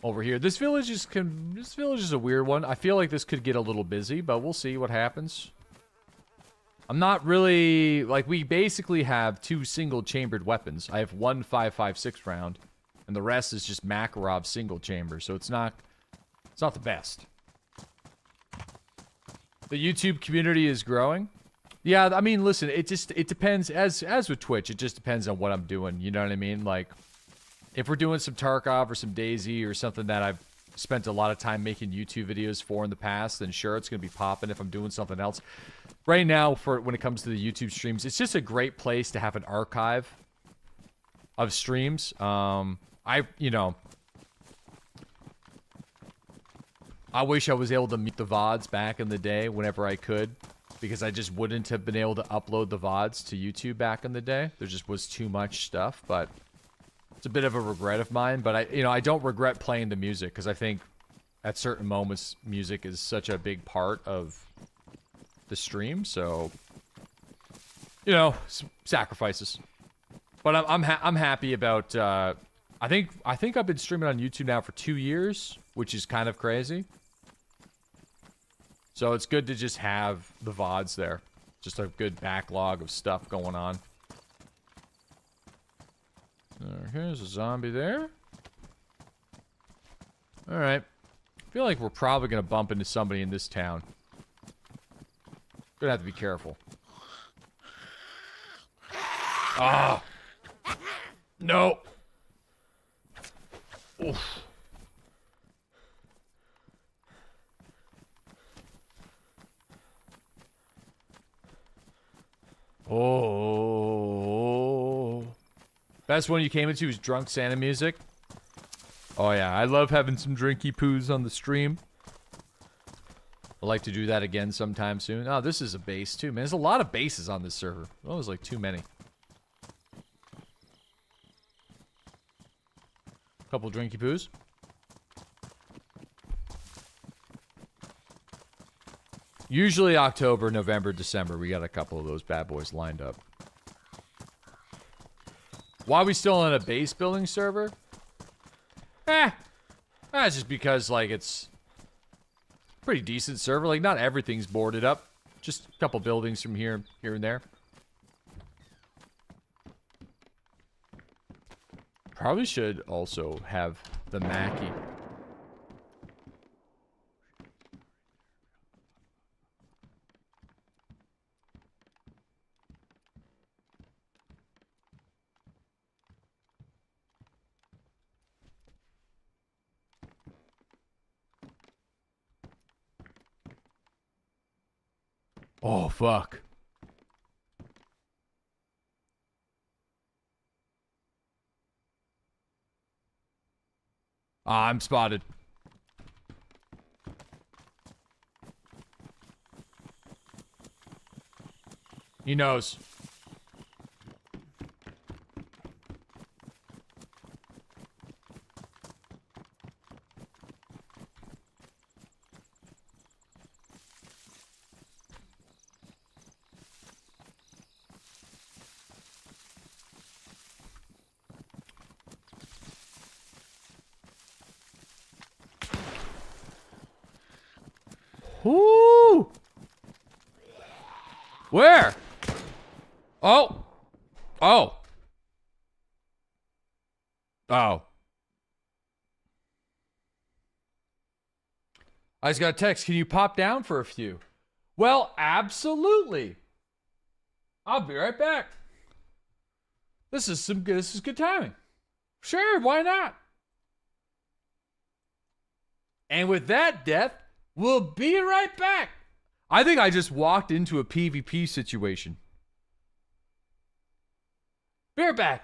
over here. This village is a weird one. I feel like this could get a little busy, but we'll see what happens. I'm not really, like, we basically have 2 single-chambered weapons. I have 1 5.56 round, and the rest is just Makarov single chamber, so it's not the best. The YouTube community is growing. Yeah, I mean, listen, it depends, as with Twitch, it just depends on what I'm doing, you know what I mean? Like, if we're doing some Tarkov or some DayZ or something that I've spent a lot of time making YouTube videos for in the past, then sure, it's going to be popping if I'm doing something else. Right now, when it comes to the YouTube streams, it's just a great place to have an archive of streams. you know, I wish I was able to mute the VODs back in the day whenever I could, because I just wouldn't have been able to upload the VODs to YouTube back in the day. There just was too much stuff, but it's a bit of a regret of mine. But I don't regret playing the music, because I think at certain moments, music is such a big part of the stream. So, sacrifices. But I'm happy about. I think I've been streaming on YouTube now for 2 years, which is kind of crazy. So it's good to just have the VODs there. Just a good backlog of stuff going on. Okay, there's a zombie there. Alright. I feel like we're probably going to bump into somebody in this town. Gonna have to be careful. Ah! No! Oof. Oh. Best one you came into was Drunk Santa music. Oh yeah, I love having some drinky poos on the stream. I'd like to do that again sometime soon. Oh, this is a base too, man. There's a lot of bases on this server. Oh, there's like too many. Couple drinky poos. Usually October, November, December, we got a couple of those bad boys lined up. Why are we still on a base building server? That's just because, like, it's a pretty decent server. Like, not everything's boarded up. Just a couple buildings from here and there. Probably should also have the Mackie. Oh, fuck. Ah, I'm spotted. He knows. Whoo! Where? Oh! Oh! Oh. I just got a text. Can you pop down for a few? Well, absolutely. I'll be right back. This is good timing. Sure, why not? And with that, Death, we'll be right back. I think I just walked into a PvP situation. Be right back.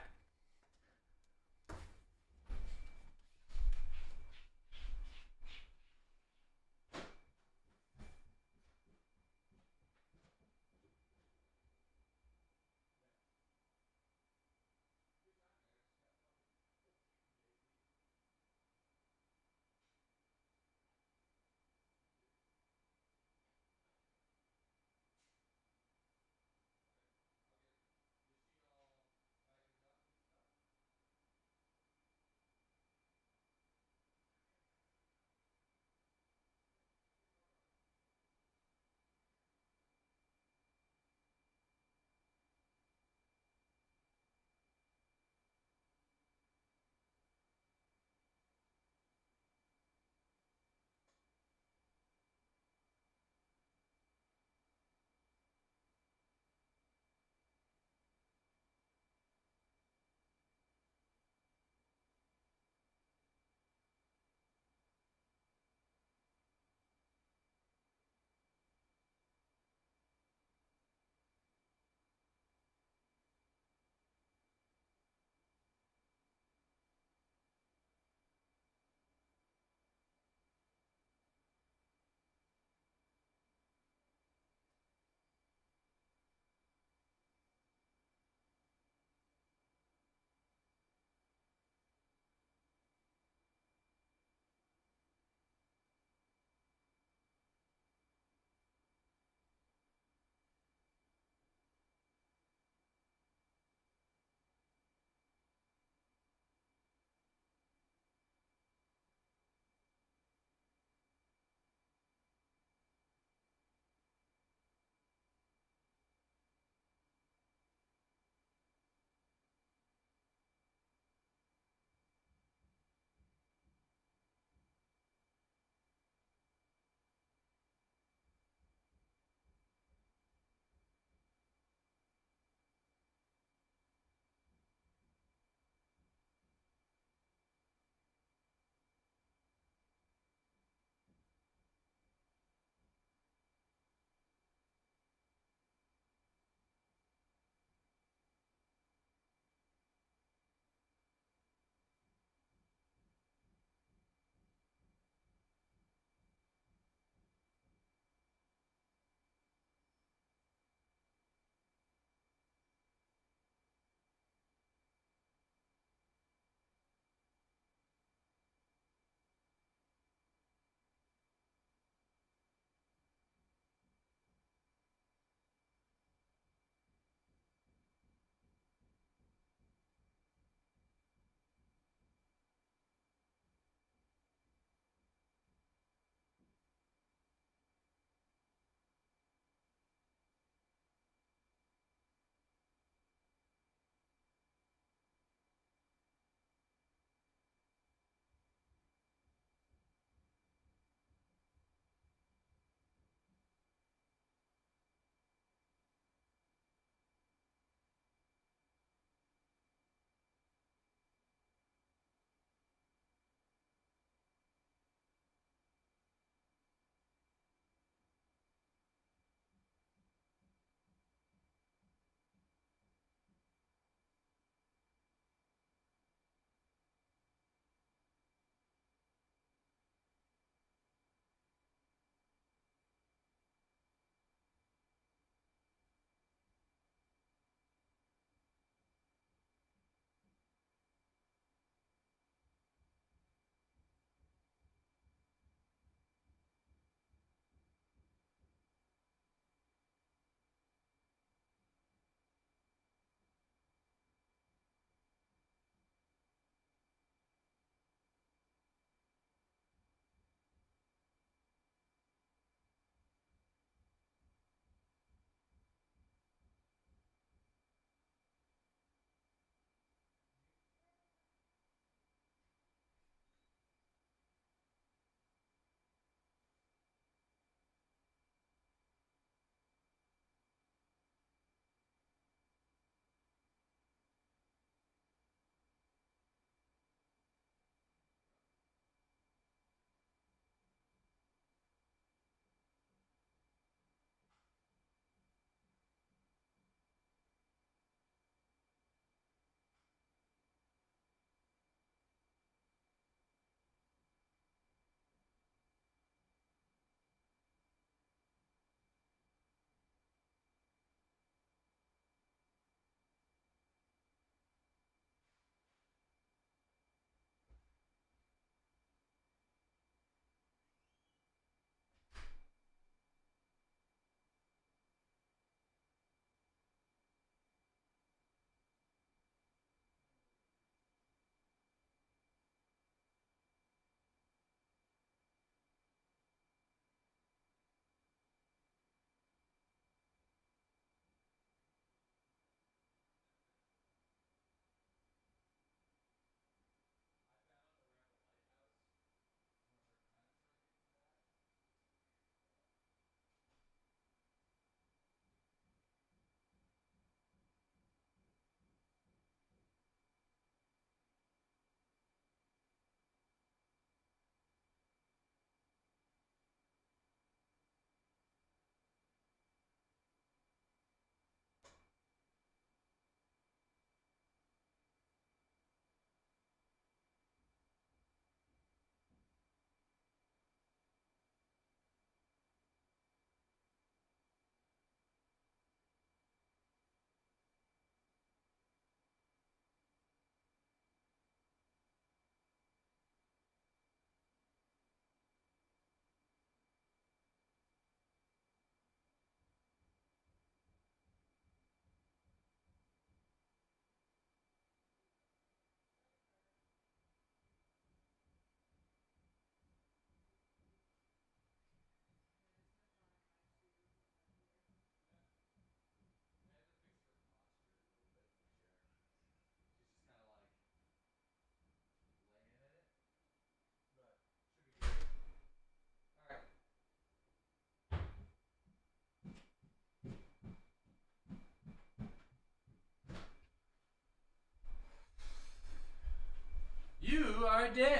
already did.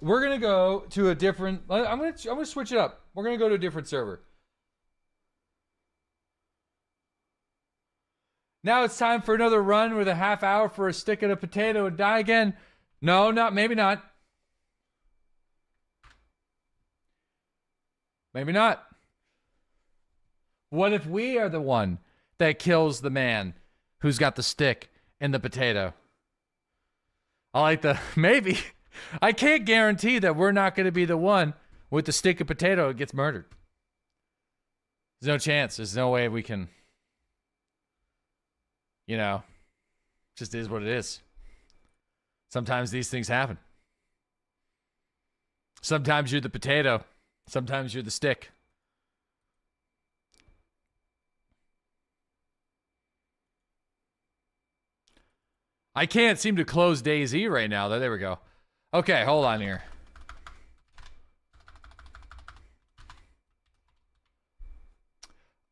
We're gonna go to a different. I'm gonna switch it up. We're gonna go to a different server. Now it's time for another run with a half hour for a stick and a potato and die again. No, maybe not. Maybe not. What if we are the one that kills the man who's got the stick and the potato? I like the maybe. I can't guarantee that we're not going to be the one with the stick and potato that gets murdered. There's no chance. There's no way we can, you know, just is what it is. Sometimes these things happen. Sometimes you're the potato. Sometimes you're the stick. I can't seem to close DayZ right now, though. There we go. Okay, hold on here.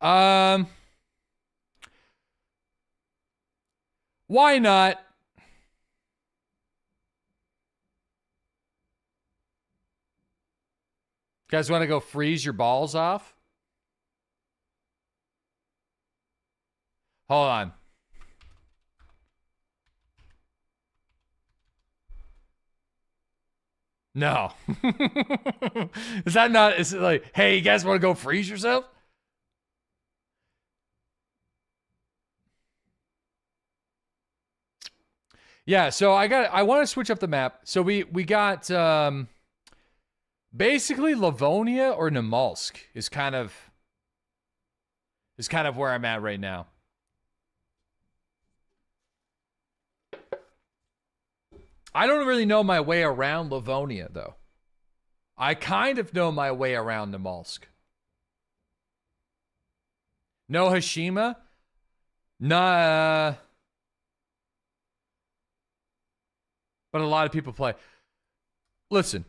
Why not? You guys want to go freeze your balls off? Hold on. No. Is that not, is it like, hey, you guys want to go freeze yourself? Yeah, so I want to switch up the map. So we got basically Livonia or Namalsk is kind of where I'm at right now. I don't really know my way around Livonia, though. I kind of know my way around Namalsk. No Hashima? Nah. But a lot of people play. Listen.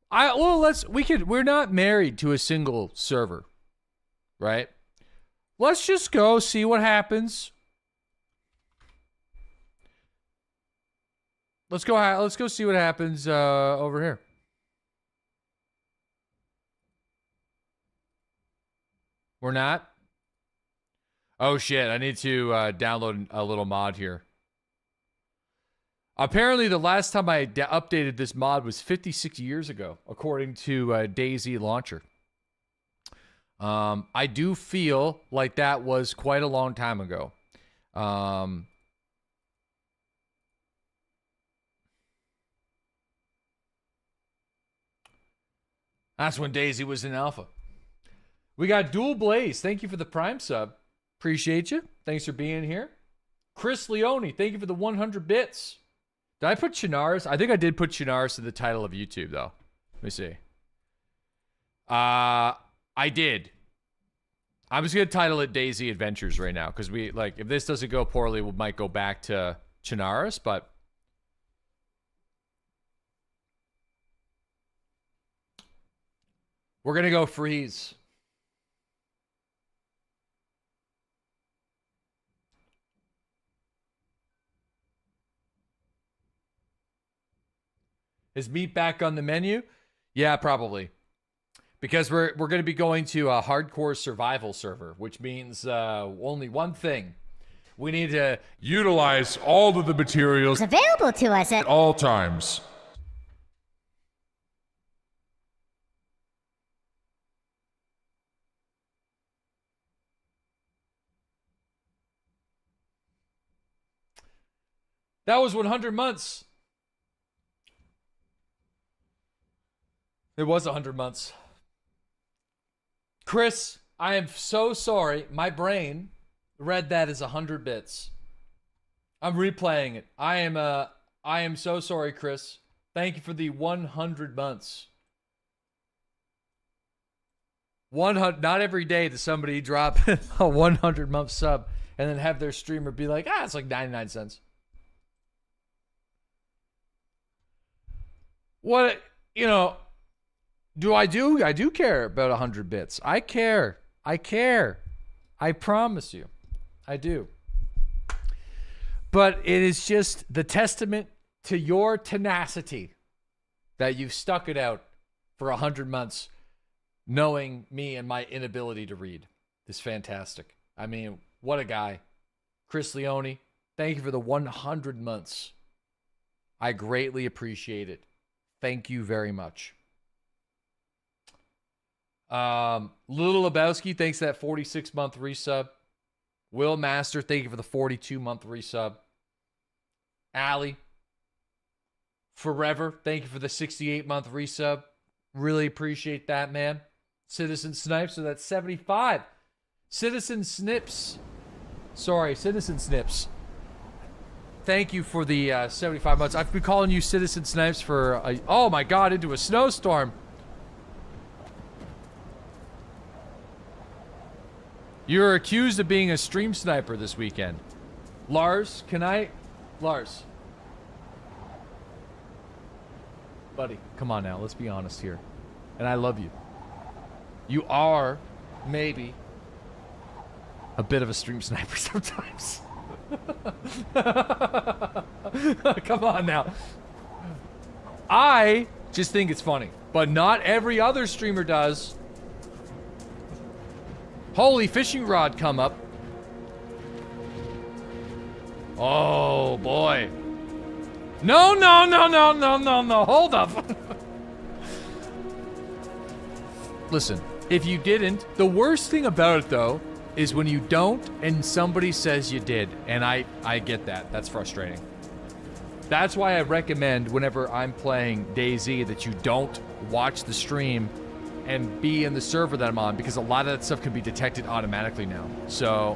We're not married to a single server. Right? Let's just go see what happens. Let's go see what happens over here. We're not? Oh shit, I need to download a little mod here. Apparently the last time I updated this mod was 56 years ago, according to DayZ Launcher. I do feel like that was quite a long time ago. That's when DayZ was in alpha. We got Dual Blaze. Thank you for the Prime sub. Appreciate you. Thanks for being here. Chris Leone, thank you for the 100 bits. Did I put Chinaris? I think I did put Chinaris to the title of YouTube, though. Let me see. I did. I'm just going to title it DayZ Adventures right now, because if this doesn't go poorly, we might go back to Chinaris, but we're going to go freeze. Is meat back on the menu? Yeah, probably. Because we're going to be going to a hardcore survival server, which means only one thing. We need to utilize all of the materials available to us at all times. That was 100 months. It was 100 months. Chris, I am so sorry. My brain read that as 100 bits. I'm replaying it. I am so sorry, Chris. Thank you for the 100 months. 100. Not every day does somebody drop a 100-month sub and then have their streamer be like, it's like 99 cents. What, I do care about 100 bits. I care. I promise you. I do. But it is just the testament to your tenacity that you've stuck it out for 100 months, knowing me and my inability to read. It's fantastic. I mean, what a guy. Chris Leone, thank you for the 100 months. I greatly appreciate it. Thank you very much. Little Lebowski, thanks for that 46-month resub. Will Master, thank you for the 42-month resub. Allie, Forever, thank you for the 68-month resub. Really appreciate that, man. Citizen Snipes, so that's 75. Citizen Snips. Thank you for the 75 months. I've been calling you Citizen Snipes for, oh my god, into a snowstorm. You're accused of being a stream sniper this weekend. Lars, Lars. Buddy, come on now, let's be honest here. And I love you. You are, maybe, a bit of a stream sniper sometimes. Come on now. I just think it's funny, but not every other streamer does. Holy fishing rod come up. Oh boy. No, hold up. Listen, if you didn't, the worst thing about it though is when you don't and somebody says you did, and I get that. That's frustrating. That's why I recommend whenever I'm playing DayZ that you don't watch the stream and be in the server that I'm on, because a lot of that stuff can be detected automatically now. So,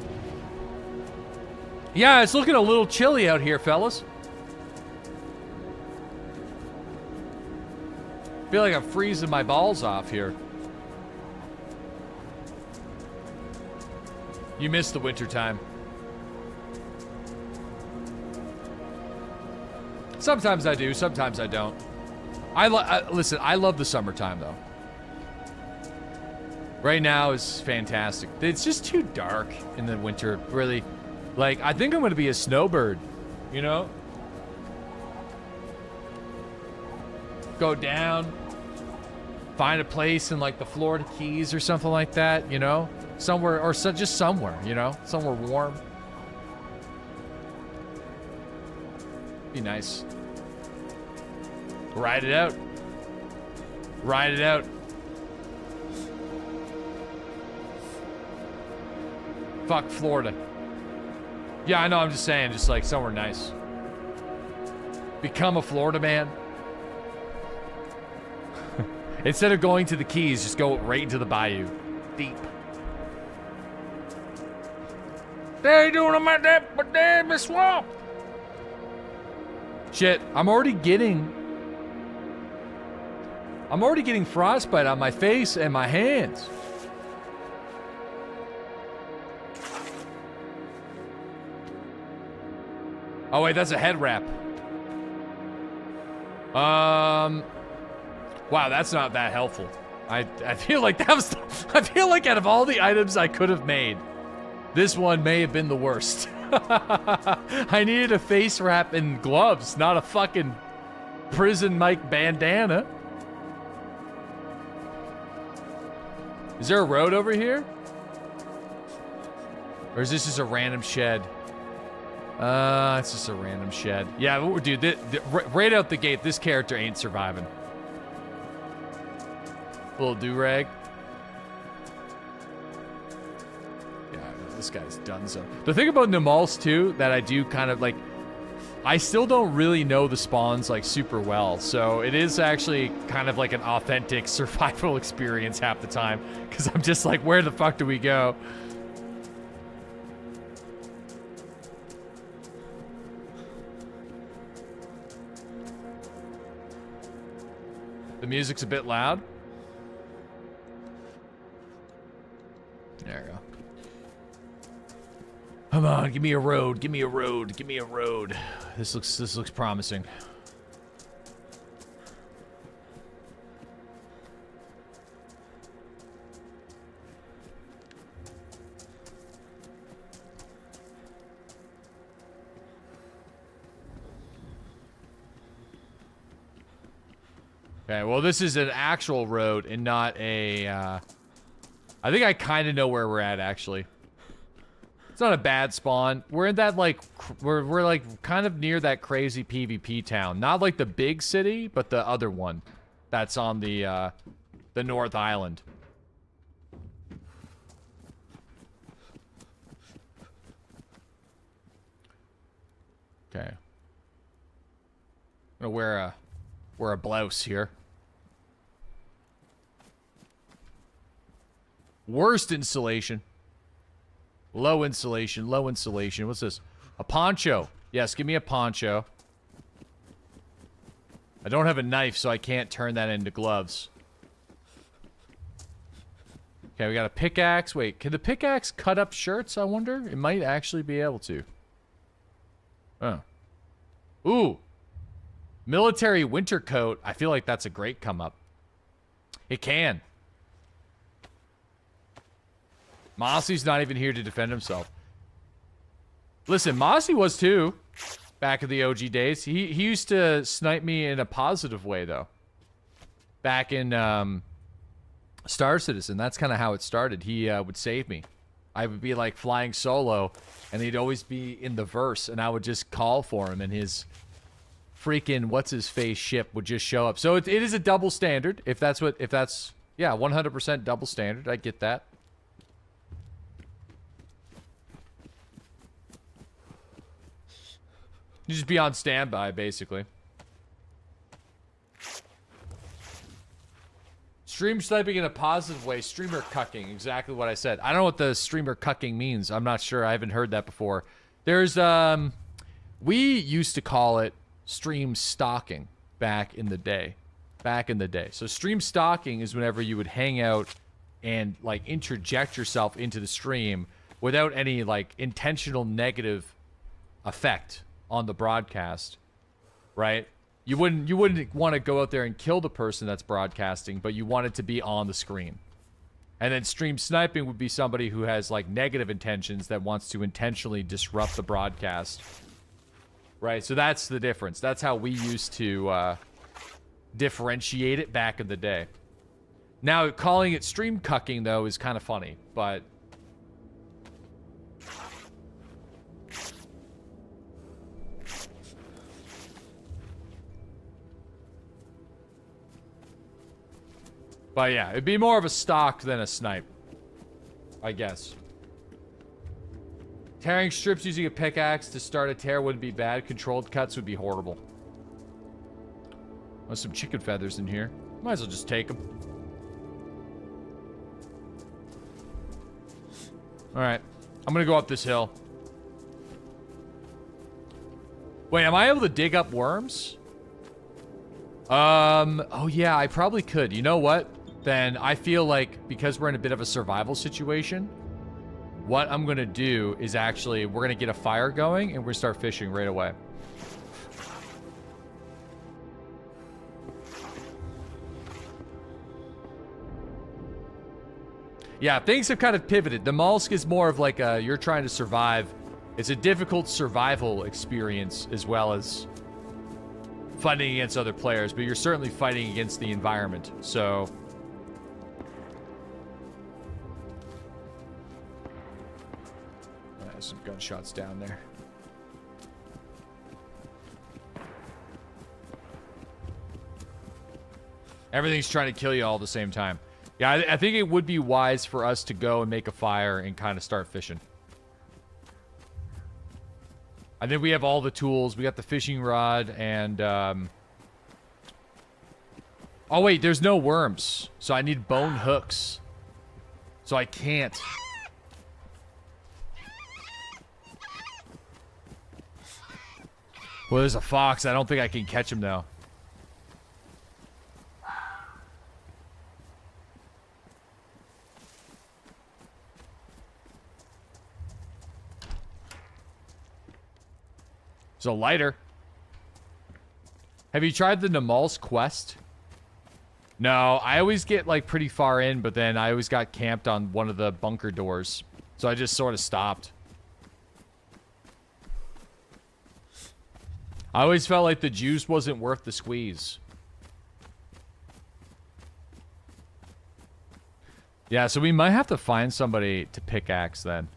yeah, it's looking a little chilly out here, fellas. Feel like I'm freezing my balls off here. You missed the winter time. Sometimes I do, sometimes I don't. Listen, I love the summertime though. Right now is fantastic. It's just too dark in the winter, really. Like, I think I'm gonna be a snowbird, you know? Go down, find a place in like the Florida Keys or something like that, you know? Somewhere, or just somewhere, you know? Somewhere warm. Be nice. Ride it out. Ride it out. Fuck Florida. Yeah, I know, I'm just saying, just like somewhere nice. Become a Florida man. Instead of going to the Keys, just go right into the bayou. Deep. They doing them at that, but damn, it's swamp. Shit, I'm already getting frostbite on my face and my hands. Oh wait, that's a head wrap. Wow, that's not that helpful. I feel like that was, I feel like out of all the items I could have made, this one may have been the worst. I needed a face wrap and gloves, not a fucking prison mic bandana. Is there a road over here? Or is this just a random shed? It's just a random shed. Yeah, dude, right out the gate, this character ain't surviving. Little do-rag. Yeah, this guy's done so. The thing about Nimals, too, that I do kind of, like, I still don't really know the spawns, like, super well. So it is actually kind of like an authentic survival experience half the time. Because I'm just like, where the fuck do we go? The music's a bit loud. There we go. Come on, give me a road, give me a road, give me a road. This looks promising. Okay, well, this is an actual road and not a, I think I kind of know where we're at, actually. It's not a bad spawn. We're in that, like, we're like, kind of near that crazy PvP town. Not, like, the big city, but the other one. That's on the North Island. Okay. I'm gonna wear a blouse here. Worst insulation. Low insulation, low insulation. What's this? A poncho. Yes, give me a poncho. I don't have a knife, so I can't turn that into gloves. Okay, we got a pickaxe. Wait, can the pickaxe cut up shirts, I wonder? It might actually be able to. Oh. Ooh. Military winter coat. I feel like that's a great come up. It can. Mossy's not even here to defend himself. Listen, Mossy was too. Back in the OG days. He used to snipe me in a positive way, though. Back in Star Citizen. That's kind of how it started. He would save me. I would be like flying solo, and he'd always be in the verse, and I would just call for him, and his freaking what's-his-face ship would just show up. So it is a double standard, if that's, yeah, 100% double standard. I get that. You just be on standby, basically. Stream sniping in a positive way. Streamer cucking. Exactly what I said. I don't know what the streamer cucking means. I'm not sure. I haven't heard that before. There's, we used to call it stream stalking back in the day. So stream stalking is whenever you would hang out and, like, interject yourself into the stream without any, like, intentional negative effect on the broadcast, right? You wouldn't want to go out there and kill the person that's broadcasting, but you want it to be on the screen. And then stream sniping would be somebody who has, like, negative intentions that wants to intentionally disrupt the broadcast. Right, so that's the difference. That's how we used to differentiate it back in the day. Now, calling it stream cucking, though, is kind of funny, but... But yeah, it'd be more of a stalk than a snipe, I guess. Tearing strips using a pickaxe to start a tear wouldn't be bad. Controlled cuts would be horrible. There's some chicken feathers in here. Might as well just take them. Alright. I'm gonna go up this hill. Wait, am I able to dig up worms? Oh yeah, I probably could. You know what? Then I feel like because we're in a bit of a survival situation, what I'm gonna do is actually, we're gonna get a fire going and we're gonna start fishing right away. Yeah, things have kind of pivoted. The mollusk is more of like a, you're trying to survive. It's a difficult survival experience as well as fighting against other players, but you're certainly fighting against the environment, so... Some gunshots down there. Everything's trying to kill you all at the same time. Yeah, I think it would be wise for us to go and make a fire and kind of start fishing. I think we have all the tools. We got the fishing rod and... Oh, wait, there's no worms. So I need bone hooks. So I can't... Well, there's a fox. I don't think I can catch him, though. There's a lighter. Have you tried the Namal's quest? No, I always get, like, pretty far in, but then I always got camped on one of the bunker doors. So I just sort of stopped. I always felt like the juice wasn't worth the squeeze. Yeah, so we might have to find somebody to pickaxe then.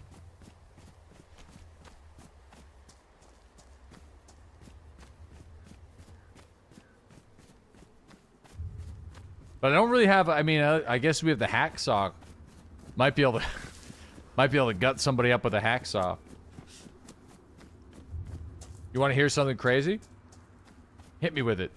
But I don't really have, I mean, I guess we have the hacksaw. Might be able to, might be able to gut somebody up with a hacksaw. You want to hear something crazy? Hit me with it.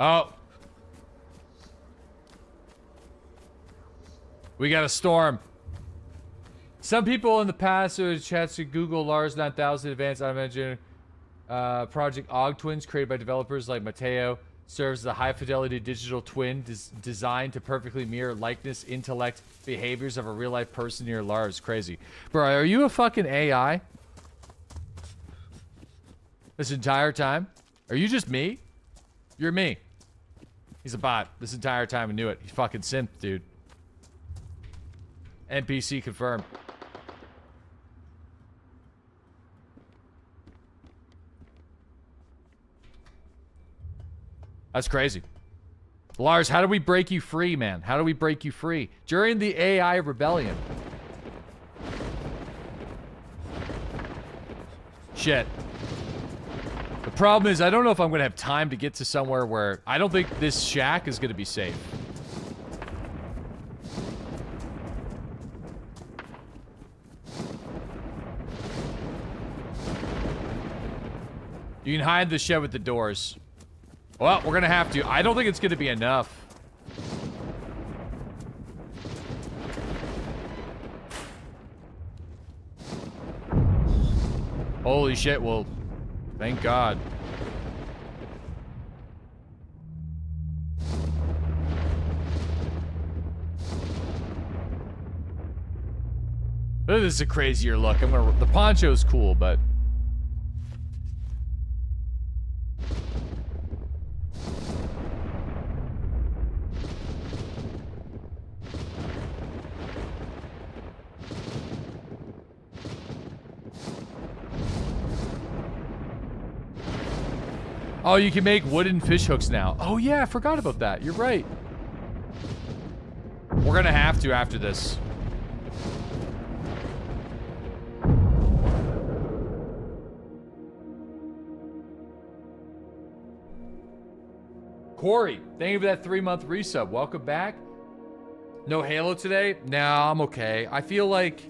Oh. We got a storm. Some people in the past who chats to Google Lars 9000 Advanced Automated Project Og Twins created by developers like Mateo serves as a high-fidelity digital twin designed to perfectly mirror likeness, intellect, behaviors of a real-life person near Lars. Crazy. Bro, are you a fucking AI? This entire time? Are you just me? You're me. He's a bot. This entire time I knew it. He's fucking synth, dude. NPC confirmed. That's crazy. Lars, how do we break you free, man? How do we break you free? During the AI rebellion. Shit. The problem is, I don't know if I'm going to have time to get to somewhere where... I don't think this shack is going to be safe. You can hide the shed with the doors. Well, we're going to have to. I don't think it's going to be enough. Holy shit, well... Thank God. This is a crazier look. The poncho's cool, but... Oh, you can make wooden fish hooks now. Oh yeah, I forgot about that. You're right. We're gonna have to after this. Corey, thank you for that 3-month resub. Welcome back. No Halo today? Nah, I'm okay. I feel like...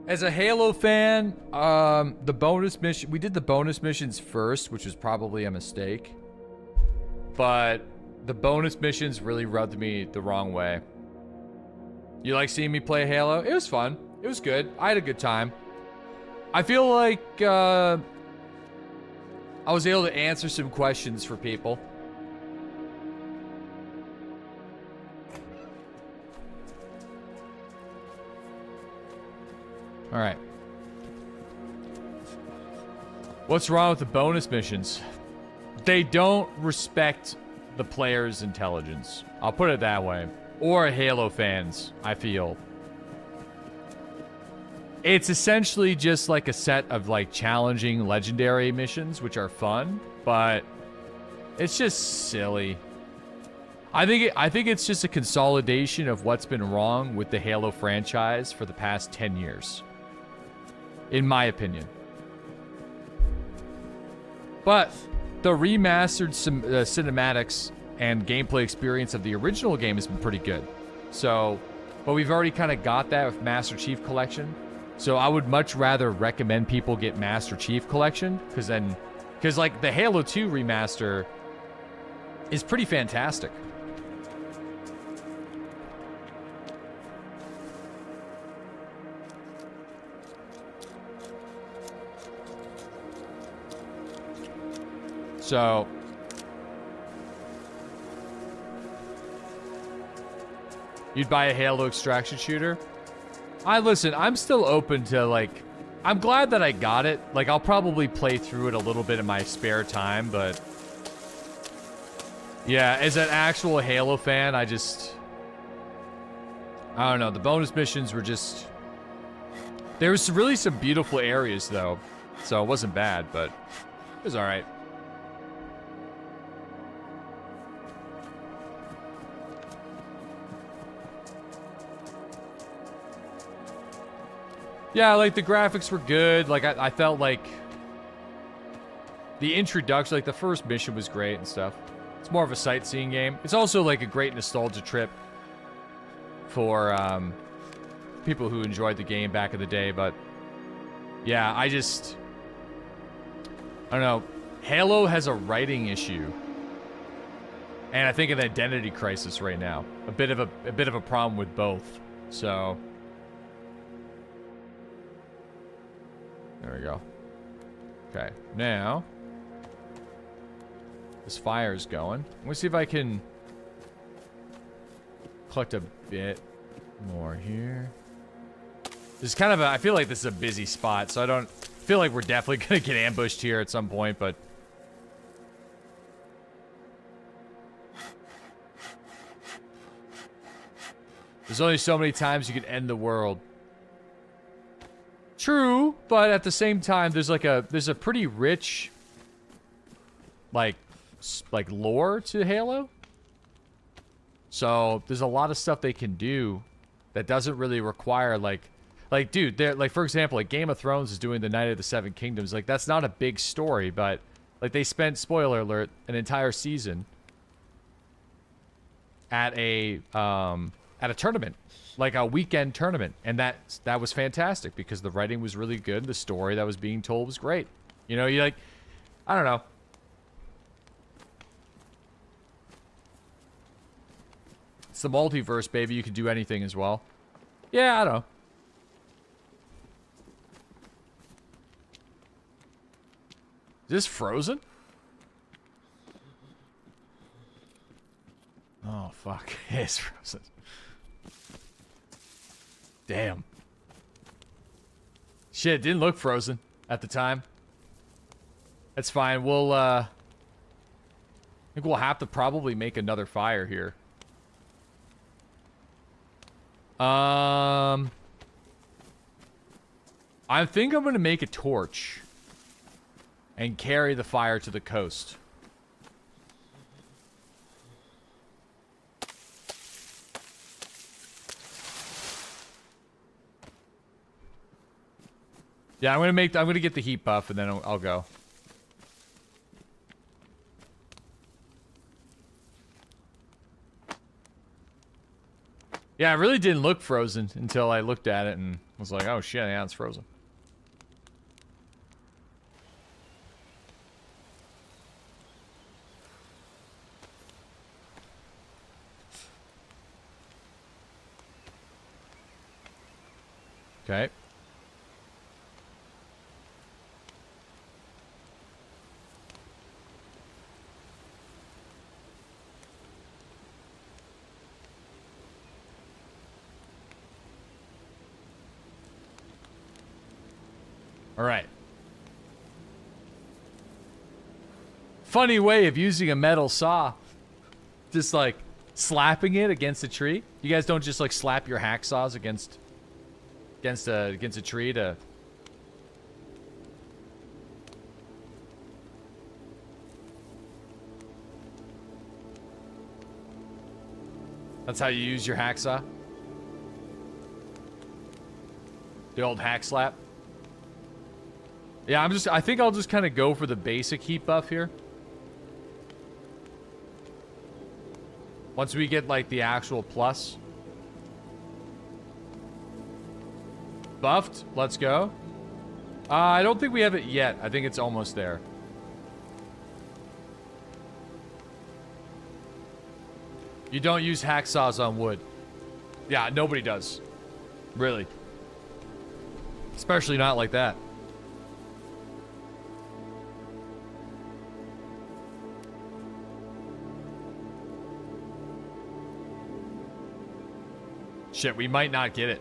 As a Halo fan, the bonus mission... We did the bonus missions first, which was probably a mistake. But the bonus missions really rubbed me the wrong way. You like seeing me play Halo? It was fun. It was good. I had a good time. I feel like, I was able to answer some questions for people. All right. What's wrong with the bonus missions? They don't respect the player's intelligence. I'll put it that way. Or Halo fans, I feel. It's essentially just like a set of like challenging legendary missions, which are fun, but it's just silly. I think it's just a consolidation of what's been wrong with the Halo franchise for the past 10 years. In my opinion. But the remastered cinematics and gameplay experience of the original game has been pretty good. So, but we've already kind of got that with Master Chief Collection. So I would much rather recommend people get Master Chief Collection, because like the Halo 2 remaster is pretty fantastic. So, you'd buy a Halo extraction shooter? Listen, I'm still open to, like, I'm glad that I got it. Like, I'll probably play through it a little bit in my spare time, but Yeah, as an actual Halo fan, I don't know. The bonus missions were just... There was really some beautiful areas, though. So it wasn't bad, but it was alright. Yeah, like, the graphics were good. Like, I felt like... The introduction, like, the first mission was great and stuff. It's more of a sightseeing game. It's also, like, a great nostalgia trip for, people who enjoyed the game back in the day, but... Yeah, I don't know. Halo has a writing issue. And I think an identity crisis right now. A bit of a problem with both. So... There we go. Okay, now... This fire's going. Let's see if I can... collect a bit more here. This is kind of a... I feel like this is a busy spot, so I don't... feel like we're definitely gonna get ambushed here at some point, but... There's only so many times you can end the world. True, but at the same time, there's a pretty rich, like lore to Halo. So there's a lot of stuff they can do that doesn't really require like dude, they're like, for example, like Game of Thrones is doing the Night of the Seven Kingdoms. Like, that's not a big story, but like they spent, spoiler alert, an entire season at a tournament. Like a weekend tournament, and that was fantastic because the writing was really good, the story that was being told was great. You know, you like, I don't know. It's the multiverse, baby. You can do anything as well. Yeah, I don't know. Is this frozen? Oh fuck, it's frozen. Damn. Shit, it didn't look frozen at the time. That's fine. We'll, I think we'll have to probably make another fire here. I think I'm gonna make a torch and carry the fire to the coast. Yeah, I'm gonna get the heat buff and then I'll go. Yeah, it really didn't look frozen until I looked at it and was like, oh shit, yeah, it's frozen. Okay. All right. Funny way of using a metal saw. Just like slapping it against a tree. You guys don't just like slap your hacksaws against a tree to... That's how you use your hacksaw? The old hack slap? Yeah, I think I'll just kind of go for the basic heat buff here. Once we get, like, the actual plus. Buffed. Let's go. I don't think we have it yet. I think it's almost there. You don't use hacksaws on wood. Yeah, nobody does. Really. Especially not like that. Shit, we might not get it.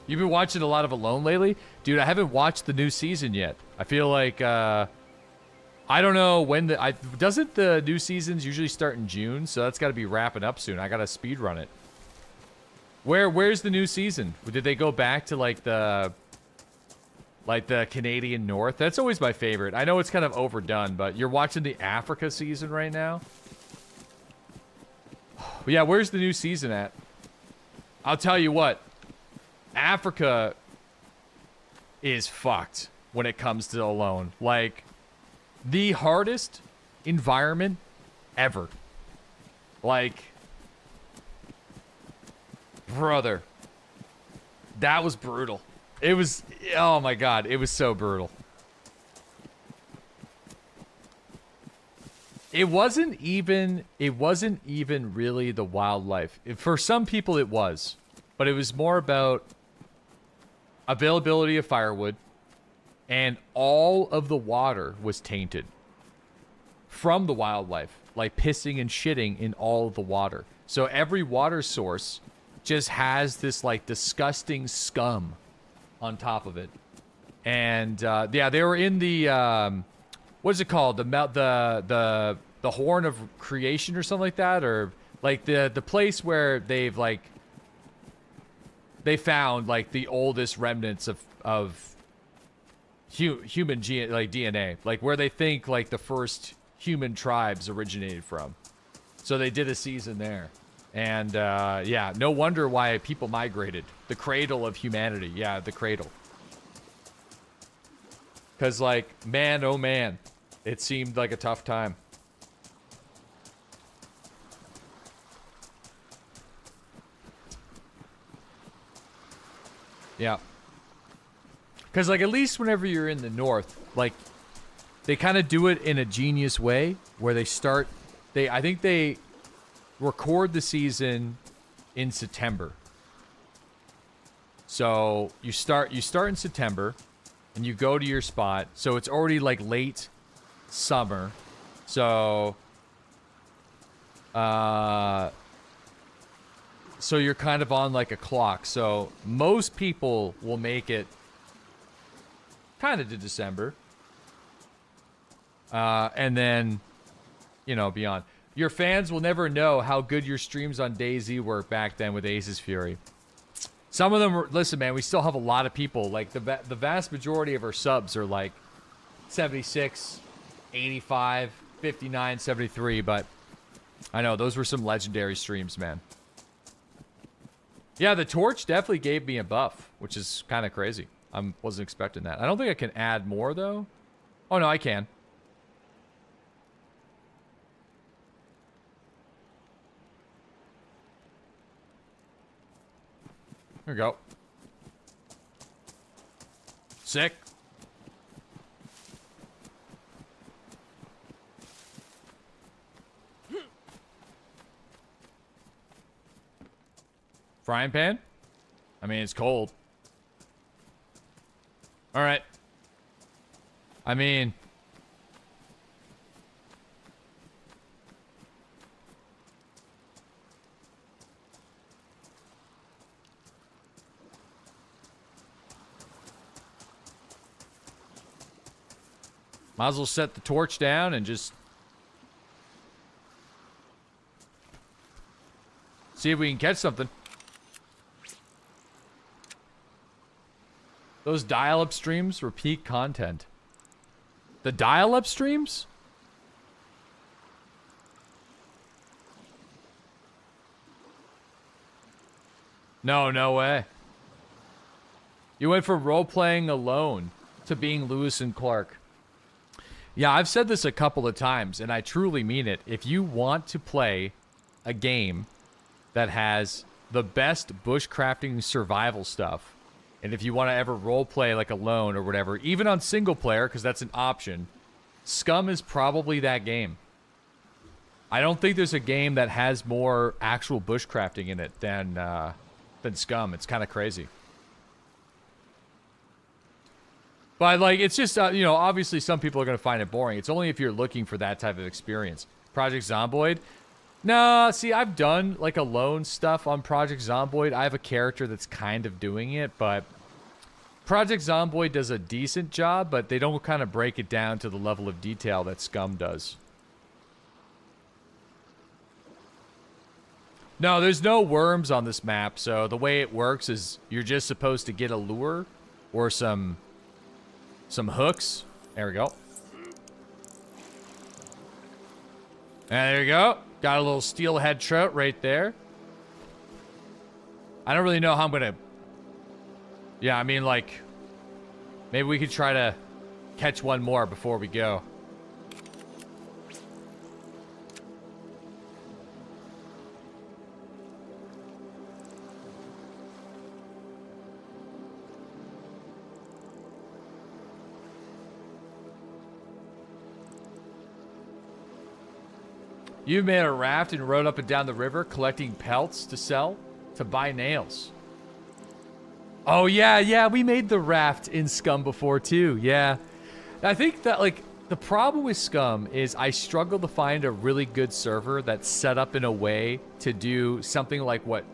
You've been watching a lot of Alone lately? Dude, I haven't watched the new season yet. I feel like, I don't know when doesn't the new seasons usually start in June? So that's got to be wrapping up soon. I got to speed run it. Where's the new season? Did they go back to like the Canadian North? That's always my favorite. I know it's kind of overdone, but you're watching the Africa season right now? Yeah, where's the new season at? I'll tell you what. Africa is fucked when it comes to Alone. Like, the hardest environment ever. Like, brother, that was brutal. It was, oh my god, it was so brutal. It wasn't even really the wildlife. For some people it was, but it was more about availability of firewood, and all of the water was tainted from the wildlife, like pissing and shitting in all of the water. So every water source just has this like disgusting scum on top of it. And yeah, they were in the what is it called? The Horn of Creation or something like that, or like the place where they found like the oldest remnants of human DNA, like where they think like the first human tribes originated from. So they did a season there. And yeah, no wonder why people migrated. The cradle of humanity. Yeah, the cradle. Because like, man, oh man, it seemed like a tough time. Yeah. Because, like, at least whenever you're in the north, like, they kind of do it in a genius way where they start... I think they record the season in September. So, you start in September, and you go to your spot. So, it's already, like, late summer. So... So you're kind of on like a clock. So most people will make it kind of to December. And then, you know, beyond. Your fans will never know how good your streams on DayZ were back then with Ace's Fury. Some of them were, listen, man, we still have a lot of people. Like the vast majority of our subs are like 76, 85, 59, 73. But I know those were some legendary streams, man. Yeah, the torch definitely gave me a buff, which is kind of crazy. I wasn't expecting that. I don't think I can add more, though. Oh, no, I can. Here we go. Sick. Frying pan? I mean, it's cold. Alright. I mean... might as well set the torch down and just... see if we can catch something. Those dial-up streams were peak content. The dial-up streams? No, no way. You went from role-playing alone to being Lewis and Clark. Yeah, I've said this a couple of times, and I truly mean it. If you want to play a game that has the best bushcrafting survival stuff, and if you want to ever roleplay like alone or whatever, even on single player, because that's an option, Scum is probably that game. I don't think there's a game that has more actual bushcrafting in it than Scum. It's kind of crazy. But, like, it's just, you know, obviously some people are going to find it boring. It's only if you're looking for that type of experience. Project Zomboid, No, see, I've done like alone stuff on Project Zomboid. I have a character that's kind of doing it, but Project Zomboid does a decent job, but they don't kind of break it down to the level of detail that Scum does. No, there's no worms on this map, so the way it works is you're just supposed to get a lure or some hooks. There we go. And there you go. Got a little steelhead trout right there. I don't really know how I'm gonna... Yeah, I mean, like... Maybe we could try to catch one more before we go. You made a raft and rode up and down the river collecting pelts to sell to buy nails. Oh, yeah, we made the raft in Scum before, too. Yeah. I think that, like, the problem with Scum is I struggle to find a really good server that's set up in a way to do something like what,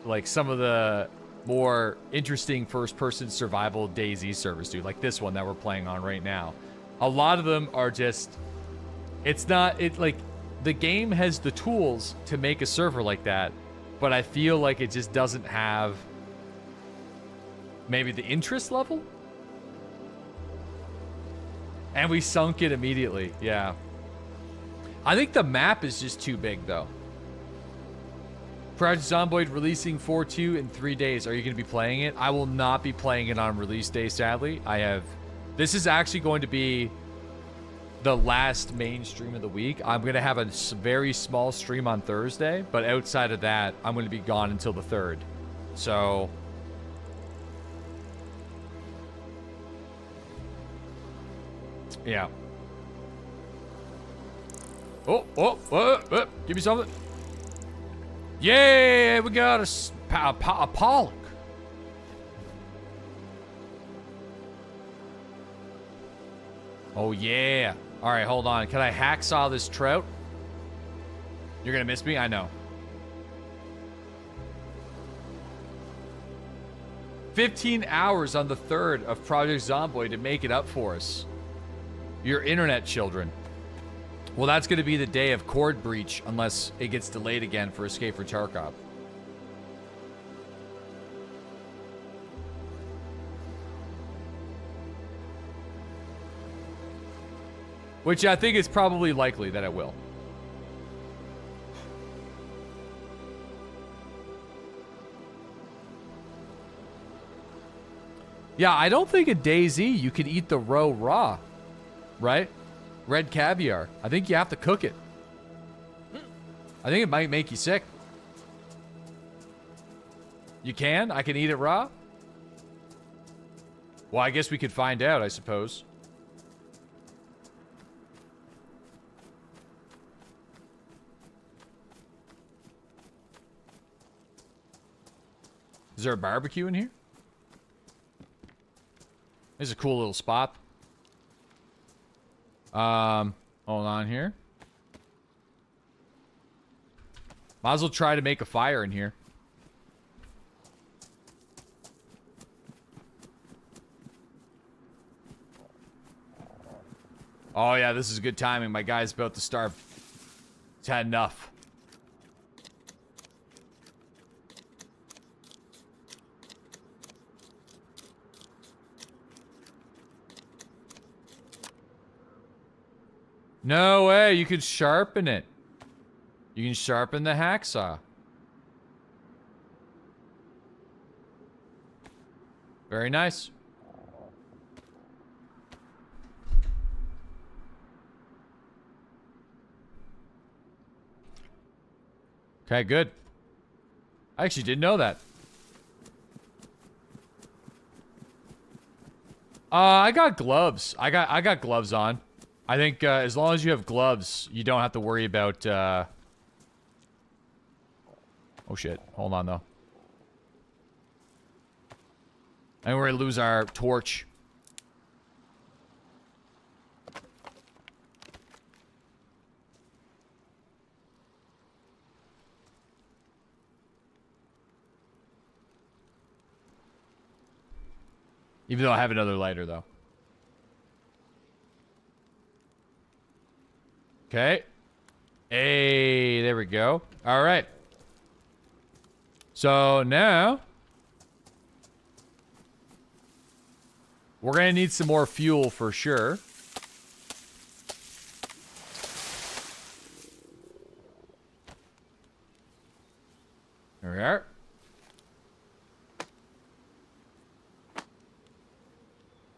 like some of the more interesting first-person survival DayZ servers do, like this one that we're playing on right now. A lot of them are just... It's not, like, the game has the tools to make a server like that, but I feel like it just doesn't have maybe the interest level? And we sunk it immediately, yeah. I think the map is just too big, though. Project Zomboid releasing 4.2 in 3 days. Are you going to be playing it? I will not be playing it on release day, sadly. This is actually going to be the last main stream of the week. I'm going to have a very small stream on Thursday, but outside of that, I'm going to be gone until the 3rd. So... yeah. Oh, give me something. Yeah, we got a pollock. Oh, yeah. All right, hold on. Can I hacksaw this trout? You're going to miss me? I know. 15 hours on the 3rd of Project Zomboid to make it up for us. Your internet children. Well, that's going to be the day of cord breach unless it gets delayed again for Escape from Tarkov. Which I think is probably likely that it will. Yeah, I don't think at DayZ you can eat the roe raw, right? Red caviar. I think you have to cook it. I think it might make you sick. You can? I can eat it raw? Well, I guess we could find out, I suppose. Is there a barbecue in here? This is a cool little spot. Hold on here. Might as well try to make a fire in here. Oh yeah, this is good timing. My guy's about to starve. He's had enough. No way, you can sharpen it. You can sharpen the hacksaw. Very nice. Okay, good. I actually didn't know that. I got gloves. I got gloves on. I think as long as you have gloves, you don't have to worry about, oh shit. Hold on, though. I think we're gonna lose our torch. Even though I have another lighter, though. Okay. Hey, there we go. All right. So now we're going to need some more fuel for sure. There we are.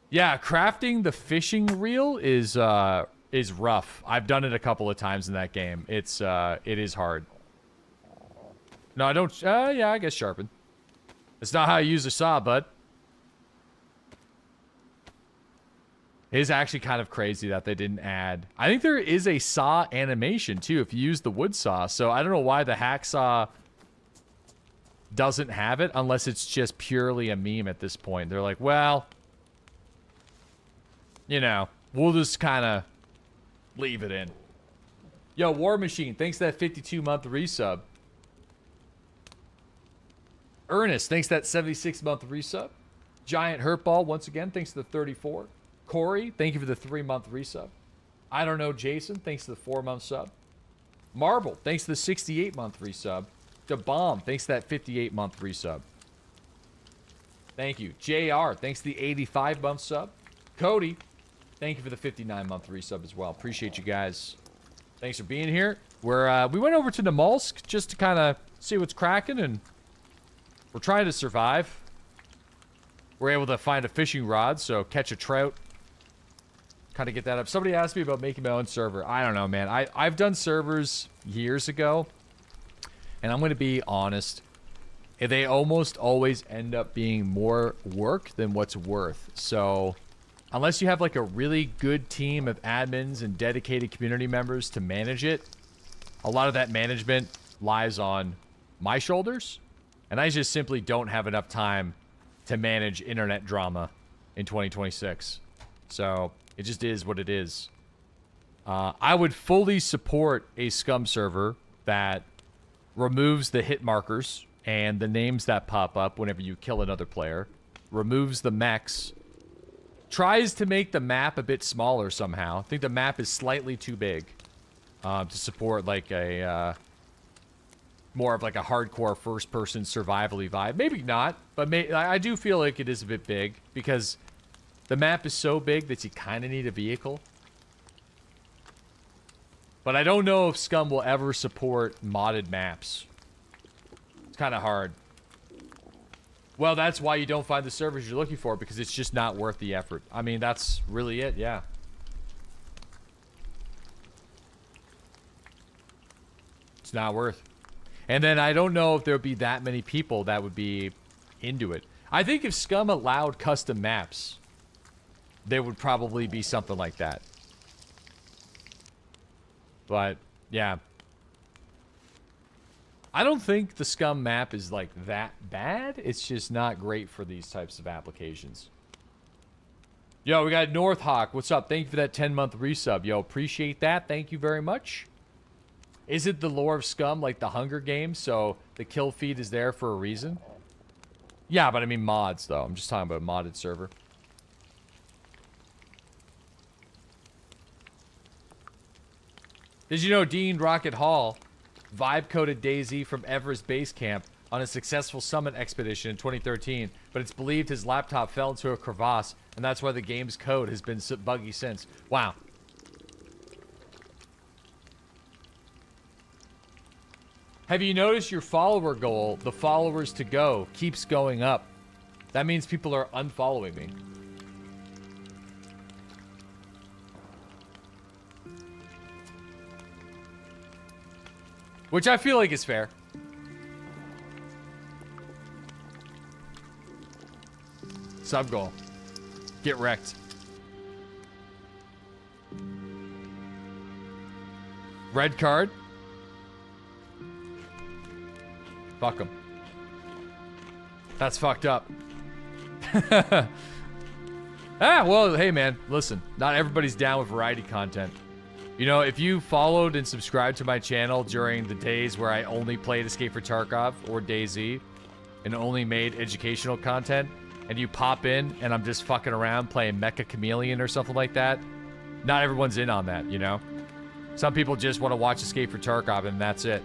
Yeah, crafting the fishing reel is rough. I've done it a couple of times in that game. It is hard. No, I don't. Yeah, I guess sharpen. It's not how you use a saw, bud. It is actually kind of crazy that they didn't add. I think there is a saw animation too if you use the wood saw. So I don't know why the hacksaw doesn't have it unless it's just purely a meme at this point. They're like, well, you know, we'll just kind of leave it in. Yo, War Machine, thanks to that 52-month resub. Ernest, thanks to that 76-month resub. Giant Hurtball, once again, thanks to the 34. Corey, thank you for the 3-month resub. I don't know, Jason, thanks to the 4-month sub. Marble, thanks to the 68-month resub. The Bomb, thanks to that 58-month resub. Thank you. JR, thanks to the 85-month sub. Cody, thank you for the 59-month resub as well. Appreciate you guys. Thanks for being here. We went over to Namalsk just to kind of see what's cracking, and we're trying to survive. We're able to find a fishing rod, so catch a trout. Kind of get that up. Somebody asked me about making my own server. I don't know, man. I've done servers years ago, and I'm going to be honest. They almost always end up being more work than what's worth. So unless you have like a really good team of admins and dedicated community members to manage it, a lot of that management lies on my shoulders. And I just simply don't have enough time to manage internet drama in 2026. So it just is what it is. I would fully support a scum server that removes the hit markers and the names that pop up whenever you kill another player, removes the mechs, tries to make the map a bit smaller somehow. I think the map is slightly too big to support like a more of like a hardcore first-person survival-y vibe. Maybe not, but I do feel like it is a bit big because the map is so big that you kind of need a vehicle. But I don't know if Scum will ever support modded maps. It's kind of hard. Well, that's why you don't find the servers you're looking for, because it's just not worth the effort. I mean, that's really it, yeah. It's not worth. And then I don't know if there would be that many people that would be into it. I think if Scum allowed custom maps, there would probably be something like that. But, yeah. I don't think the Scum map is, like, that bad. It's just not great for these types of applications. Yo, we got Northhawk. What's up? Thank you for that 10-month resub. Yo, appreciate that. Thank you very much. Is it the lore of Scum like the Hunger Games? So the kill feed is there for a reason? Yeah, but I mean mods, though. I'm just talking about a modded server. Did you know Dean Rocket Hall vibe-coded DayZ from Everest Base Camp on a successful summit expedition in 2013, but it's believed his laptop fell into a crevasse, and that's why the game's code has been buggy since. Wow. Have you noticed your follower goal, the followers to go, keeps going up? That means people are unfollowing me. Which I feel like is fair. Sub goal. Get wrecked. Red card. Fuck him. That's fucked up. Well, hey man, listen. Not everybody's down with variety content. You know, if you followed and subscribed to my channel during the days where I only played Escape for Tarkov or DayZ and only made educational content, and you pop in and I'm just fucking around playing Mecha Chameleon or something like that, not everyone's in on that, you know? Some people just want to watch Escape from Tarkov and that's it.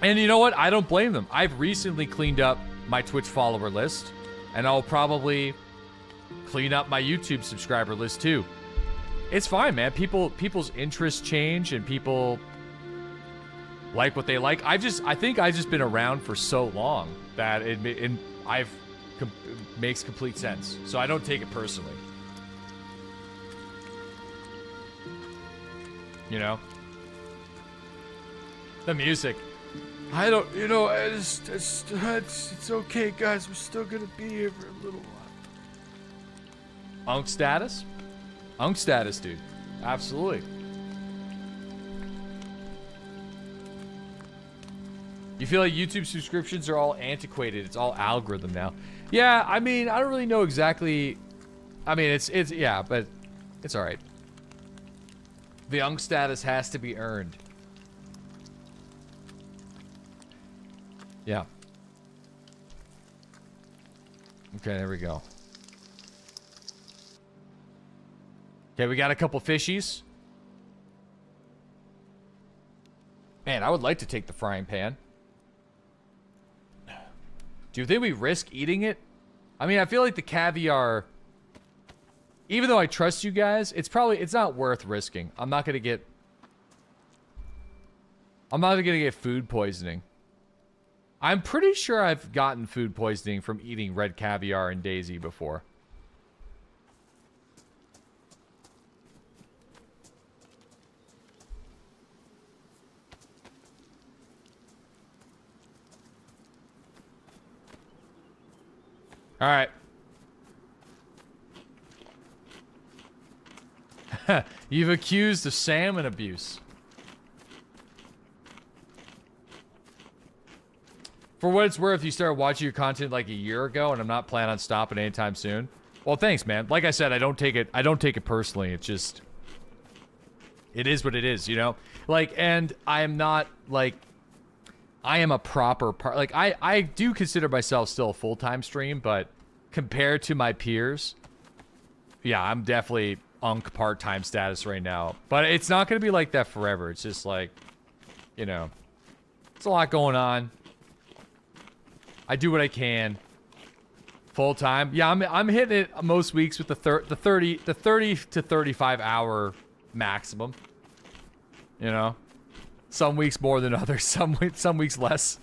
And you know what? I don't blame them. I've recently cleaned up my Twitch follower list, and I'll probably clean up my YouTube subscriber list too. It's fine, man. People's interests change and people like what they like. I think I've just been around for so long that it makes complete sense. So I don't take it personally. You know? The music. I don't, you know, it's okay, guys. We're still gonna be here for a little while. Unk status? Unk status, dude. Absolutely. You feel like YouTube subscriptions are all antiquated. It's all algorithm now. Yeah, I mean, I don't really know exactly. I mean, it's yeah, but it's all right. The Unk status has to be earned. Yeah. Okay, there we go. Okay, we got a couple fishies. Man, I would like to take the frying pan. Do you think we risk eating it? I mean, I feel like the caviar, even though I trust you guys, it's not worth risking. I'm not gonna get food poisoning. I'm pretty sure I've gotten food poisoning from eating red caviar in DayZ before. All right. You've accused of salmon abuse. For what it's worth, you started watching your content like a year ago, and I'm not planning on stopping anytime soon. Well, thanks, man. Like I said, I don't take it personally. It's just, it is what it is, you know? Like, and I'm not, like, I am a proper part. Like, I do consider myself still a full-time stream, but compared to my peers, yeah, I'm definitely Unk part-time status right now. But it's not going to be like that forever. It's just like, you know, it's a lot going on. I do what I can. Full time. Yeah, I'm hitting it most weeks with the 30 to 35 hour maximum. You know? Some weeks more than others, some weeks less.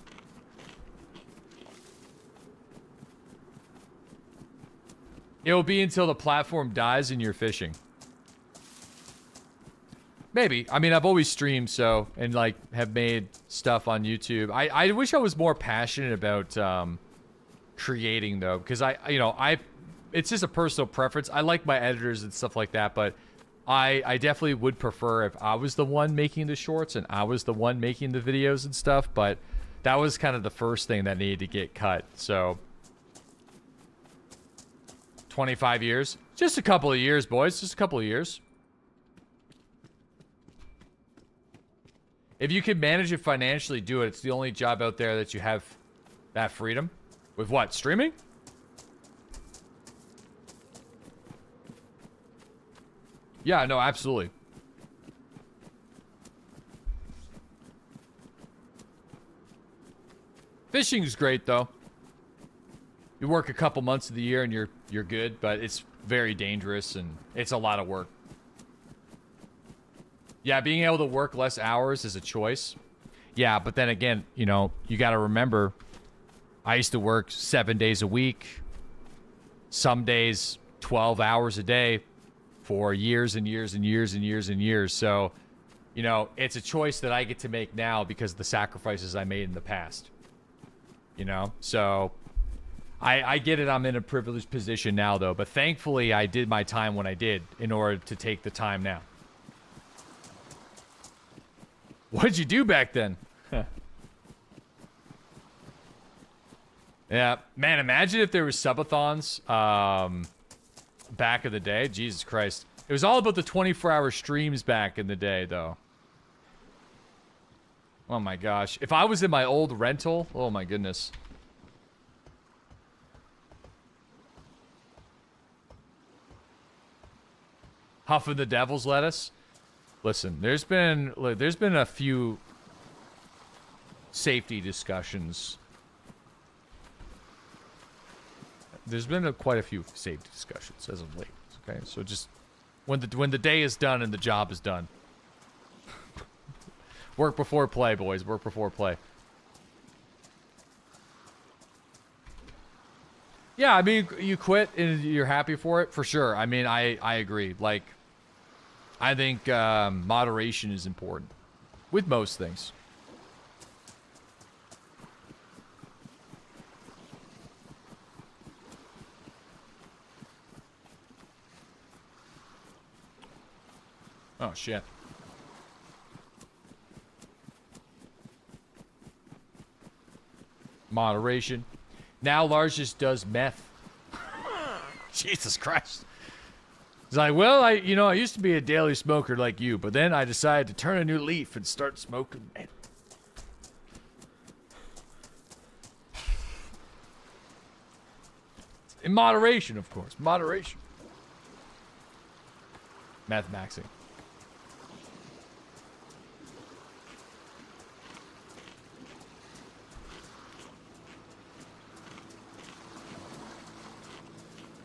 It'll be until the platform dies and you're fishing. Maybe. I mean, I've always streamed, so, and like have made stuff on YouTube. I wish I was more passionate about creating though, because it's just a personal preference. I like my editors and stuff like that, but I definitely would prefer if I was the one making the shorts and I was the one making the videos and stuff, but that was kind of the first thing that needed to get cut. So 25 years. Just a couple of years, boys. Just a couple of years. If you can manage it financially, do it. It's the only job out there that you have that freedom. With what? Streaming? Yeah, no, absolutely. Fishing's great though. You work a couple months of the year and you're good, but it's very dangerous and it's a lot of work. Yeah, being able to work less hours is a choice. Yeah, but then again, you know, you got to remember, I used to work 7 days a week, some days 12 hours a day for years and years and years and years and years. So, you know, it's a choice that I get to make now because of the sacrifices I made in the past. You know, so I get it. I'm in a privileged position now, though. But thankfully, I did my time when I did in order to take the time now. What did you do back then? Yeah, man, imagine if there was subathons back in the day. Jesus Christ. It was all about the 24-hour streams back in the day, though. Oh my gosh. If I was in my old rental, oh my goodness. huffing the devil's lettuce. Listen, there's been a few safety discussions. There's been quite a few safety discussions as of late. Okay, so just when the day is done and the job is done, work before play, boys. Work before play. Yeah, I mean, you quit and you're happy for it, for sure. I mean, I agree. Like, I think moderation is important with most things. Oh, shit. Moderation. Now Lars just does meth. Jesus Christ. He's like, well, I used to be a daily smoker like you, but then I decided to turn a new leaf and start smoking meth. In moderation, of course. Moderation. Meth maxing.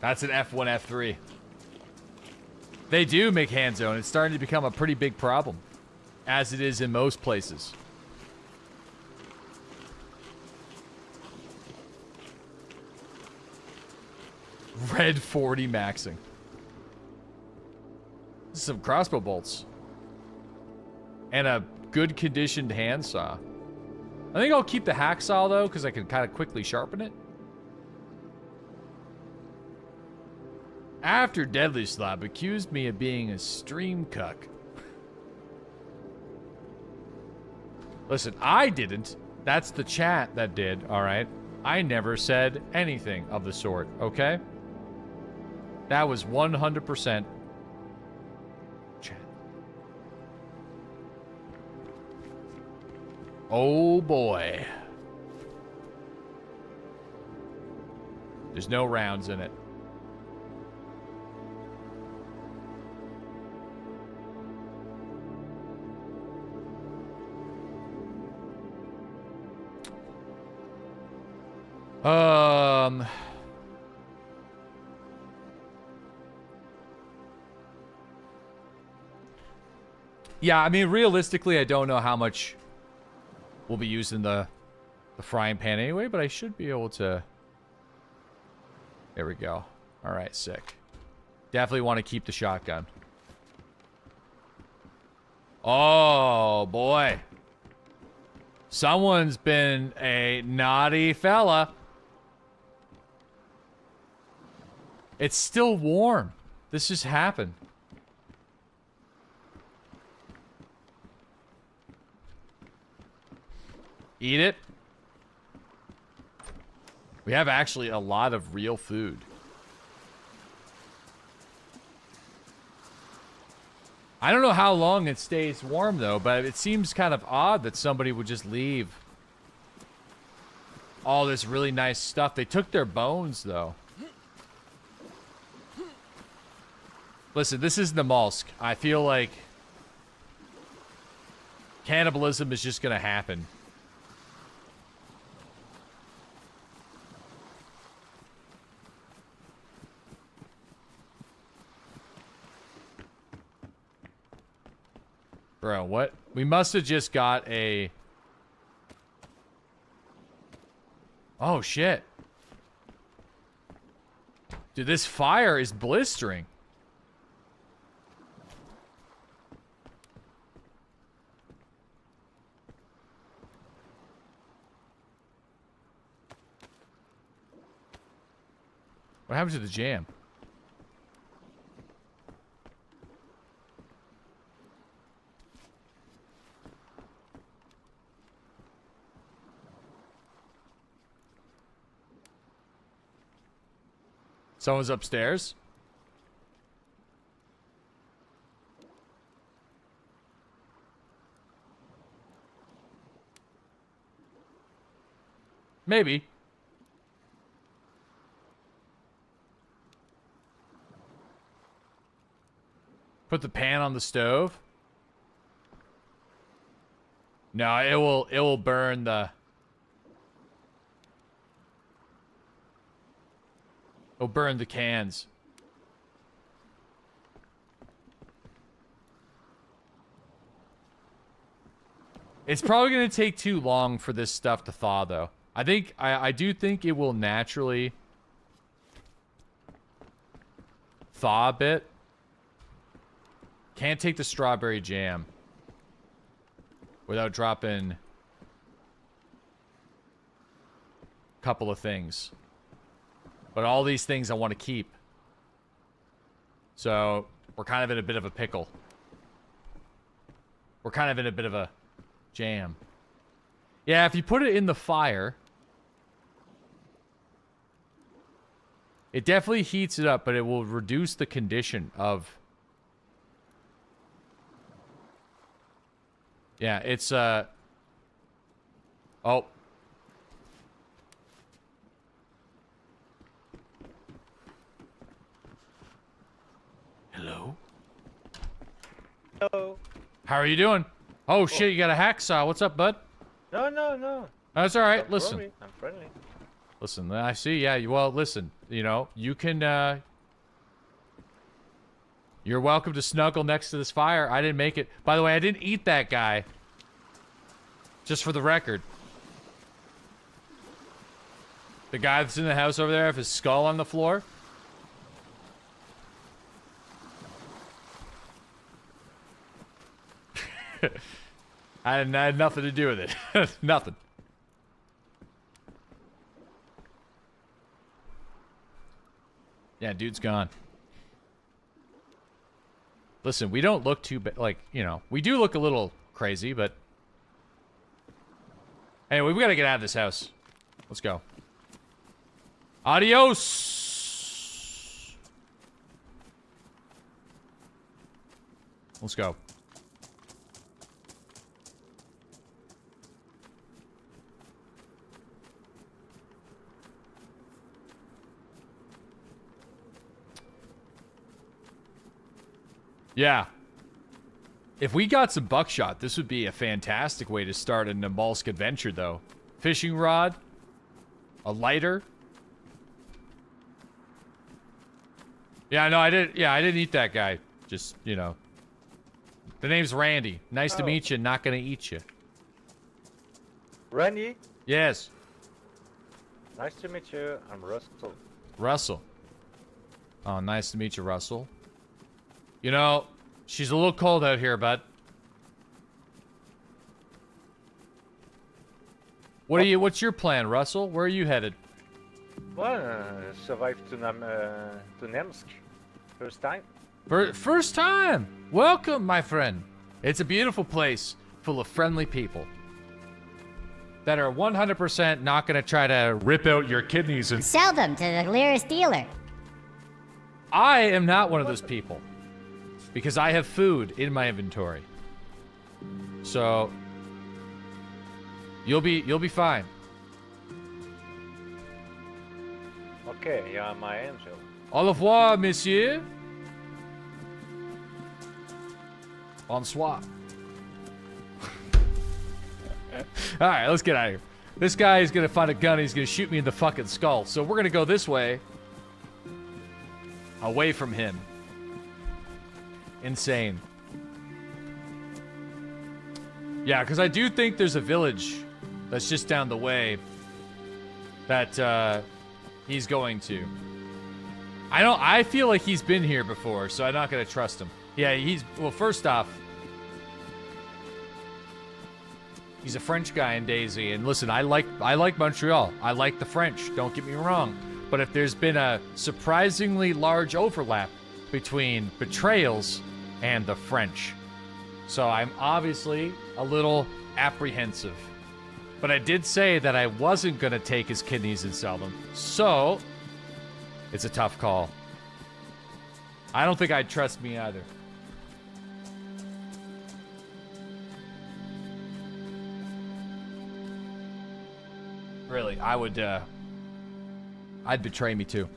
That's an F1, F3. They do make hand zone. It's starting to become a pretty big problem, as it is in most places. Red 40 maxing. Some crossbow bolts. And a good conditioned handsaw. I think I'll keep the hacksaw though, because I can kind of quickly sharpen it. After DeadlySlob accused me of being a stream cuck. Listen, I didn't. That's the chat that did, alright? I never said anything of the sort, okay? That was 100% chat. Oh boy. There's no rounds in it. Yeah, I mean, realistically, I don't know how much we'll be using the frying pan anyway, but I should be able to... There we go. Alright, sick. Definitely want to keep the shotgun. Oh, boy. Someone's been a naughty fella. It's still warm. This just happened. Eat it. We have actually a lot of real food. I don't know how long it stays warm though, but it seems kind of odd that somebody would just leave all this really nice stuff. They took their bones though. Listen, this isn't the Molsk. I feel like cannibalism is just gonna happen. Bro, what? We must have just got a... Oh, shit. Dude, this fire is blistering. What happened to the jam? Someone's upstairs? Maybe. Put the pan on the stove. No, it will burn the... It'll burn the cans. It's probably going to take too long for this stuff to thaw, though. I do think it will naturally thaw a bit. Can't take the strawberry jam without dropping a couple of things. But all these things I want to keep. So, we're kind of in a bit of a pickle. We're kind of in a bit of a jam. Yeah, if you put it in the fire, it definitely heats it up, but it will reduce the condition of... Yeah, it's, Oh. Hello? Hello. How are you doing? Oh, shit, you got a hacksaw. What's up, bud? No. That's all right. I'm Listen. friendly. I'm friendly. Listen, I see. Yeah, well, listen. You know, you can, You're welcome to snuggle next to this fire. I didn't make it. By the way, I didn't eat that guy. Just for the record. The guy that's in the house over there with his skull on the floor. I had nothing to do with it. Nothing. Yeah, dude's gone. Listen, we don't look too bad. Like, you know, we do look a little crazy, but... Anyway, we gotta get out of this house. Let's go. Adios! Let's go. Yeah. If we got some buckshot, this would be a fantastic way to start a Namalsk adventure, though. Fishing rod. A lighter. Yeah, no, I didn't eat that guy. Just, you know. The name's Randy. Nice to meet you. Not gonna eat you. Randy, Yes. nice to meet you. I'm Russell. Russell. Oh, nice to meet you, Russell. You know, she's a little cold out here, bud. What's your plan, Russell? Where are you headed? Well, survived to Nemsk. First time. First time! Welcome, my friend. It's a beautiful place full of friendly people that are 100% not going to try to rip out your kidneys and... Sell them to the nearest dealer. I am not one of those people. Because I have food in my inventory. So... You'll be fine. Okay, you are my angel. Au revoir, monsieur. Bonsoir. Alright, let's get out of here. This guy is gonna find a gun and he's gonna shoot me in the fucking skull. So we're gonna go this way. Away from him. Insane. Yeah, because I do think there's a village that's just down the way that he's going to. I feel like he's been here before, so I'm not gonna trust him. Yeah, well, first off, he's a French guy in DayZ, and listen, I like Montreal. I like the French, don't get me wrong. But if there's been a surprisingly large overlap between betrayals and the French. So I'm obviously a little apprehensive. But I did say that I wasn't gonna take his kidneys and sell them. So, it's a tough call. I don't think I'd trust me either. Really, I would, I'd betray me too.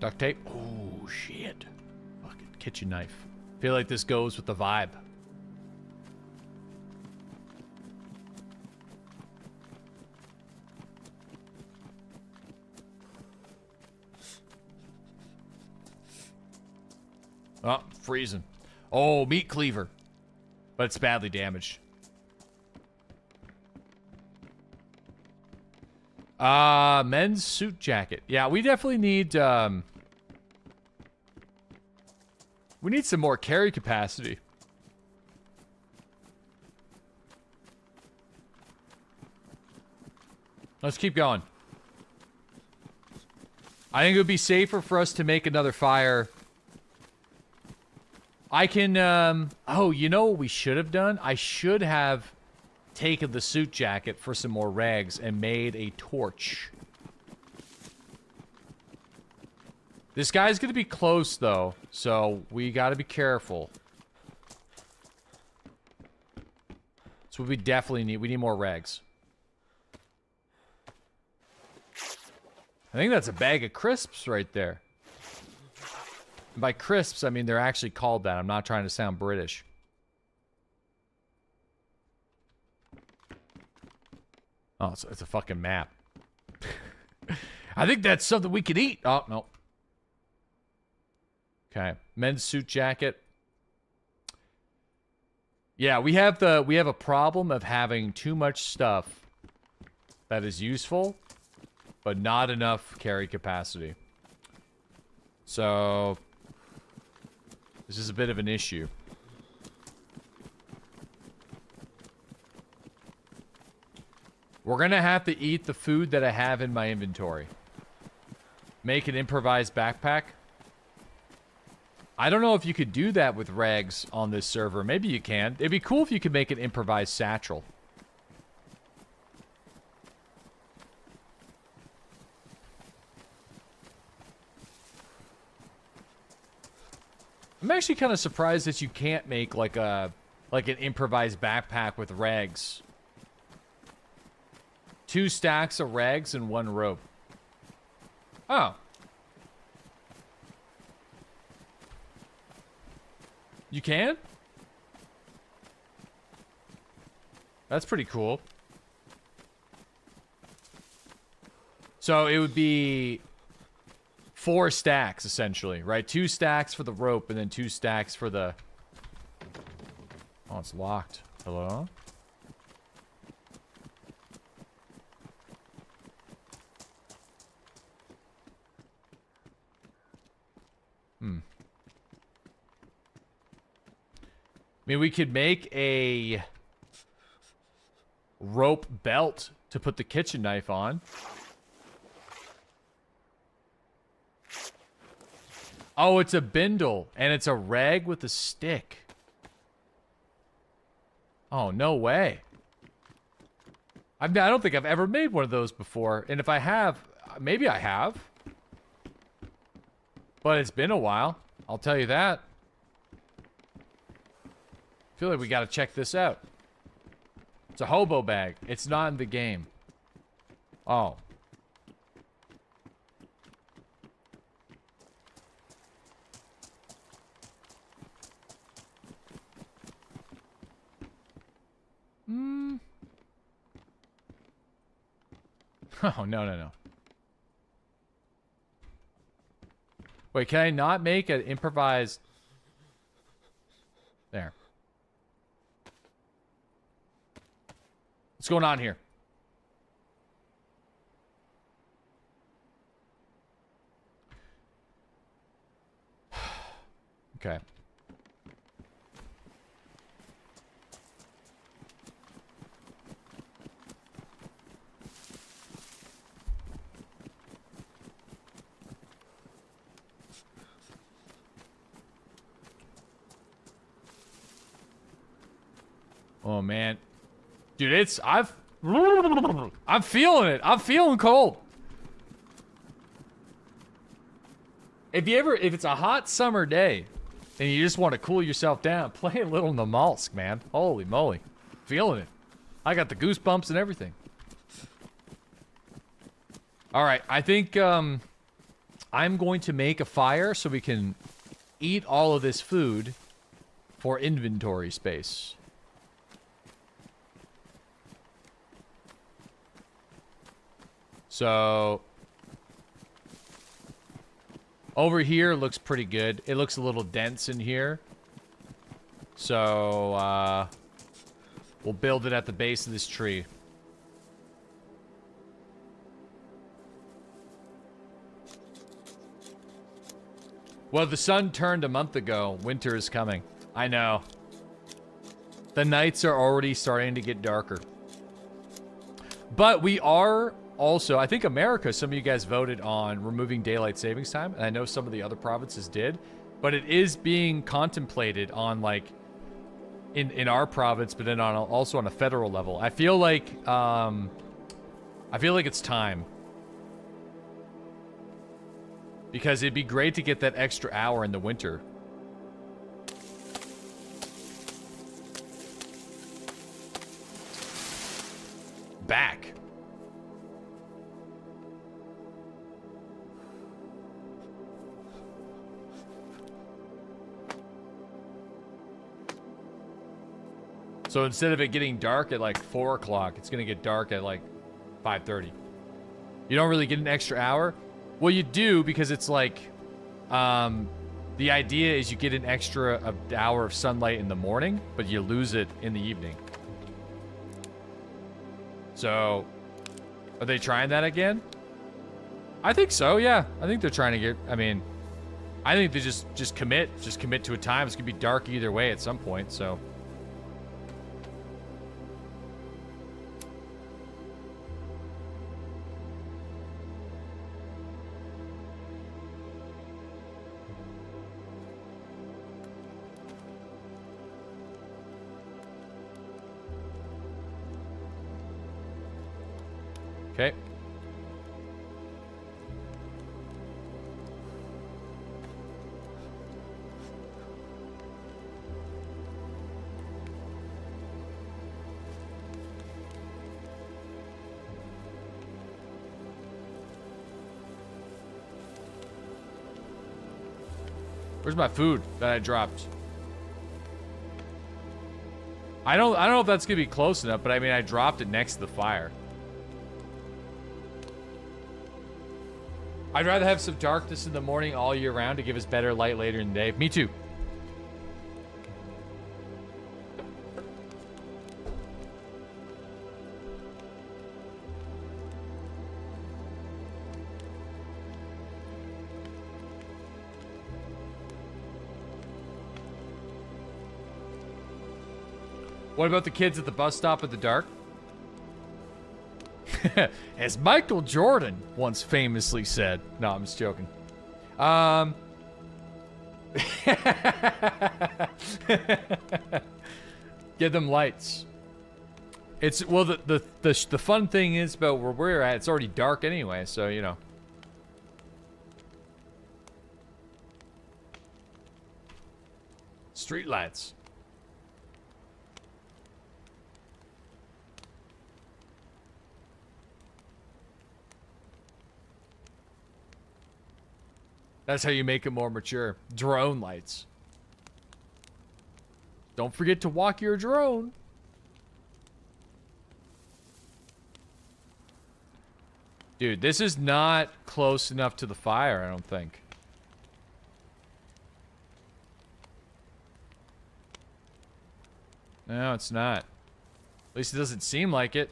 Duct tape. Oh, shit. Fucking kitchen knife. Feel like this goes with the vibe. Oh, freezing. Oh, meat cleaver. But it's badly damaged. Men's suit jacket. Yeah, we definitely need, we need some more carry capacity. Let's keep going. I think it would be safer for us to make another fire. I can, oh, you know what we should have done? I should have taken the suit jacket for some more rags and made a torch. This guy's gonna be close, though, so we gotta be careful. So we definitely need, we need more rags. I think that's a bag of crisps right there. And by crisps, I mean they're actually called that. I'm not trying to sound British. Oh, it's a fucking map. I think that's something we could eat. Oh, no. Okay. Men's suit jacket. Yeah, we have a problem of having too much stuff that is useful, but not enough carry capacity. So this is a bit of an issue. We're gonna have to eat the food that I have in my inventory. Make an improvised backpack. I don't know if you could do that with rags on this server. Maybe you can. It'd be cool if you could make an improvised satchel. I'm actually kind of surprised that you can't make like an improvised backpack with rags. 2 stacks of rags and 1 rope. Oh. You can? That's pretty cool. So it would be 4 stacks, essentially, right? 2 stacks for the rope and then 2 stacks for the... Oh, it's locked. Hello? I mean, we could make a rope belt to put the kitchen knife on. Oh, it's a bindle, and it's a rag with a stick. Oh, no way. I don't think I've ever made one of those before, and if I have, maybe I have. But it's been a while, I'll tell you that. I feel like we gotta check this out. It's a hobo bag. It's not in the game. Oh. Oh, no. Wait, can I not make an improvised... There. What's going on here? Okay. Oh man. Dude, I'm feeling it. I'm feeling cold. If it's a hot summer day and you just want to cool yourself down, play a little Namalsk, man. Holy moly. Feeling it. I got the goosebumps and everything. All right, I think I'm going to make a fire so we can eat all of this food for inventory space. So over here looks pretty good. It looks a little dense in here. So we'll build it at the base of this tree. Well, the sun turned a month ago. Winter is coming. I know. The nights are already starting to get darker. But we are also, I think America, some of you guys voted on removing daylight savings time, and I know some of the other provinces did, but it is being contemplated on, like, in our province, but then also on a federal level. I feel like it's time. Because it'd be great to get that extra hour in the winter. Back. So instead of it getting dark at like 4 o'clock, it's going to get dark at like 5:30. You don't really get an extra hour? Well, you do, because it's like, the idea is you get an extra hour of sunlight in the morning, but you lose it in the evening. So, are they trying that again? I think so, yeah. I think they're trying to get, I mean, I think they just commit to a time. It's gonna be dark either way at some point, so. Okay. Where's my food that I dropped? I don't know if that's gonna be close enough, but I mean I dropped it next to the fire. I'd rather have some darkness in the morning all year round to give us better light later in the day. Me too. What about the kids at the bus stop in the dark? As Michael Jordan once famously said. No, I'm just joking. Get them lights. It's, well, the fun thing is about where we're at, it's already dark anyway, so, you know. Street lights. That's how you make it more mature. Drone lights. Don't forget to walk your drone. Dude, this is not close enough to the fire, I don't think. No, it's not. At least it doesn't seem like it.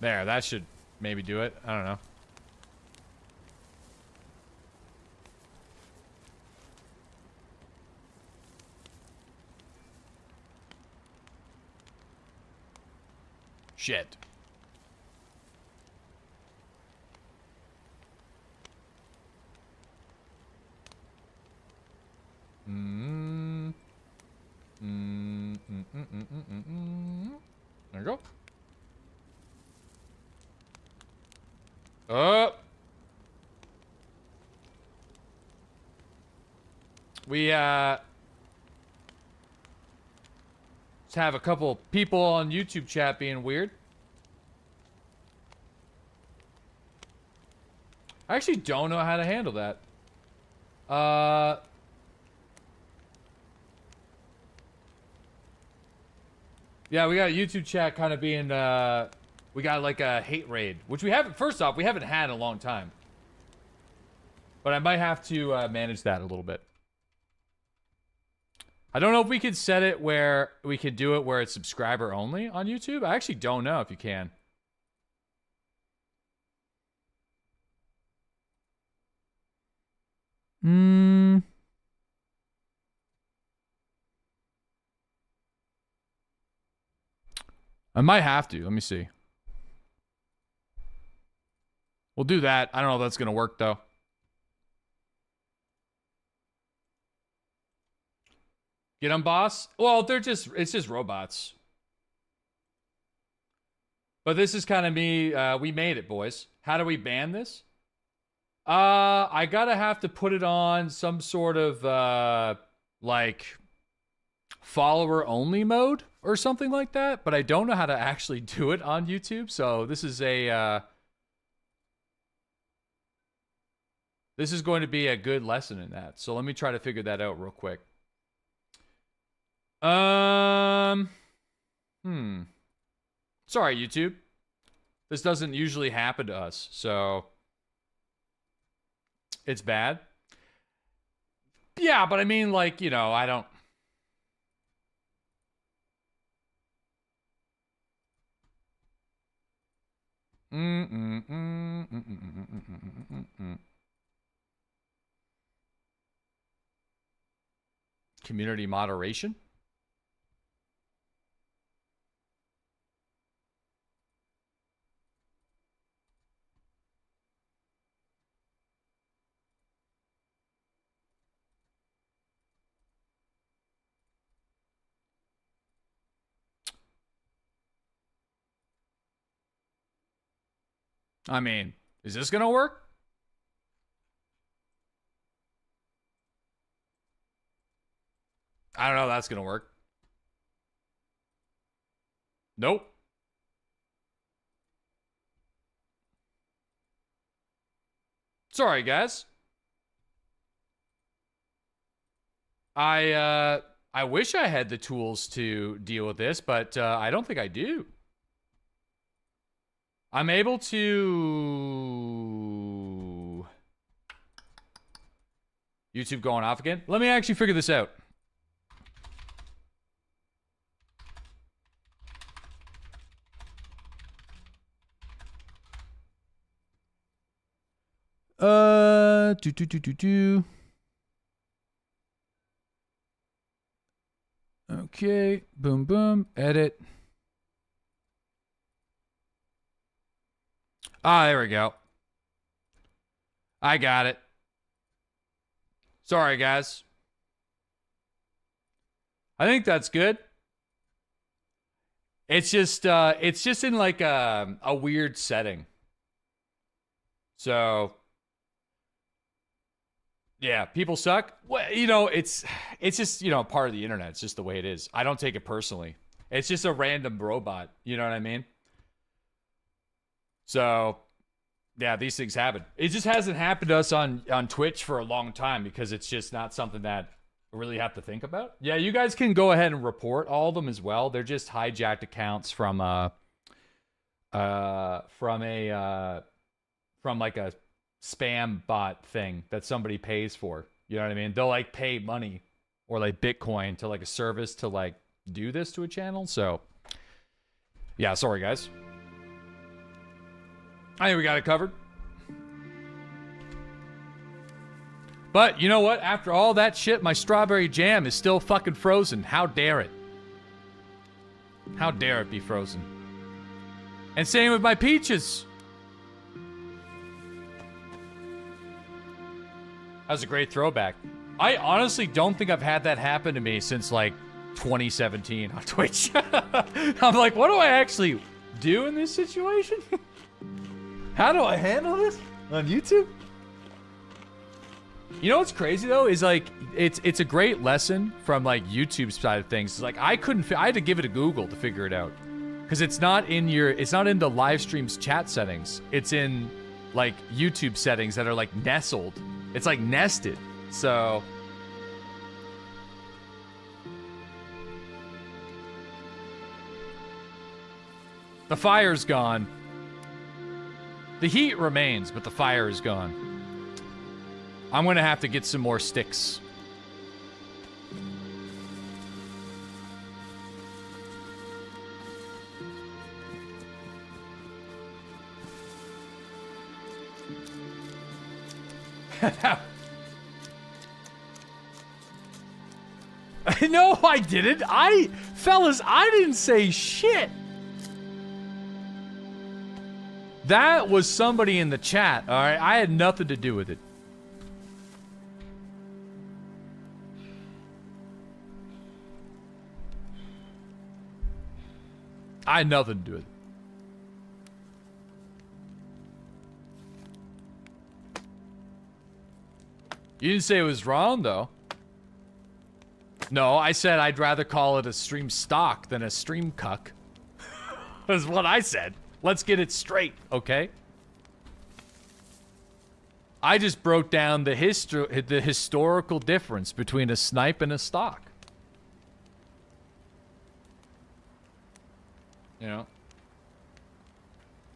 There, that should maybe do it. I don't know. Shit. There you go. We just have a couple people on YouTube chat being weird. I actually don't know how to handle that. Yeah, we got YouTube chat kind of being, we got like a hate raid, which we haven't, first off, we haven't had in a long time. But I might have to manage that a little bit. I don't know if we could set it where we could do it where it's subscriber only on YouTube. I actually don't know if you can. I might have to. Let me see. We'll do that. I don't know if that's going to work, though. Get them, boss? Well, it's just robots. But this is kind of me. We made it, boys. How do we ban this? I gotta have to put it on some sort of, like, follower-only mode or something like that. But I don't know how to actually do it on YouTube. So this is a, this is going to be a good lesson in that. So let me try to figure that out real quick. Sorry, YouTube. This doesn't usually happen to us, so it's bad. Yeah, but I mean, like, you know, I don't. Community moderation? I mean, is this gonna work? I don't know if that's gonna work. Nope. Sorry, guys. I wish I had the tools to deal with this, but I don't think I do. I'm able to... YouTube going off again? Let me actually figure this out. Okay, boom, boom, edit. Ah, there we go. I got it. Sorry, guys. I think that's good. It's just in like a weird setting. So, yeah, people suck. Well, you know, it's just, you know, part of the internet. It's just the way it is. I don't take it personally. It's just a random robot. You know what I mean? So, yeah, these things happen. It just hasn't happened to us on Twitch for a long time because it's just not something that we really have to think about. Yeah, you guys can go ahead and report all of them as well. They're just hijacked accounts from like a spam bot thing that somebody pays for. You know what I mean? They'll like pay money or like Bitcoin to like a service to like do this to a channel. So, yeah, sorry guys. I think we got it covered. But you know what? After all that shit, my strawberry jam is still fucking frozen. How dare it? How dare it be frozen? And same with my peaches. That was a great throwback. I honestly don't think I've had that happen to me since like 2017 on Twitch. I'm like, what do I actually do in this situation? How do I handle this on YouTube? You know what's crazy though is like it's a great lesson from like YouTube's side of things. It's like I had to give it a Google to figure it out because it's not in the live stream's chat settings. It's in like YouTube settings that are like nestled. It's like nested. So the fire's gone. The heat remains, but the fire is gone. I'm gonna have to get some more sticks. No, I didn't. Fellas, I didn't say shit. That was somebody in the chat, all right? I had nothing to do with it. I had nothing to do with it. You didn't say it was wrong, though. No, I said I'd rather call it a stream stock than a stream cuck. That's what I said. Let's get it straight, okay? I just broke down the historical difference between a snipe and a stock. You know?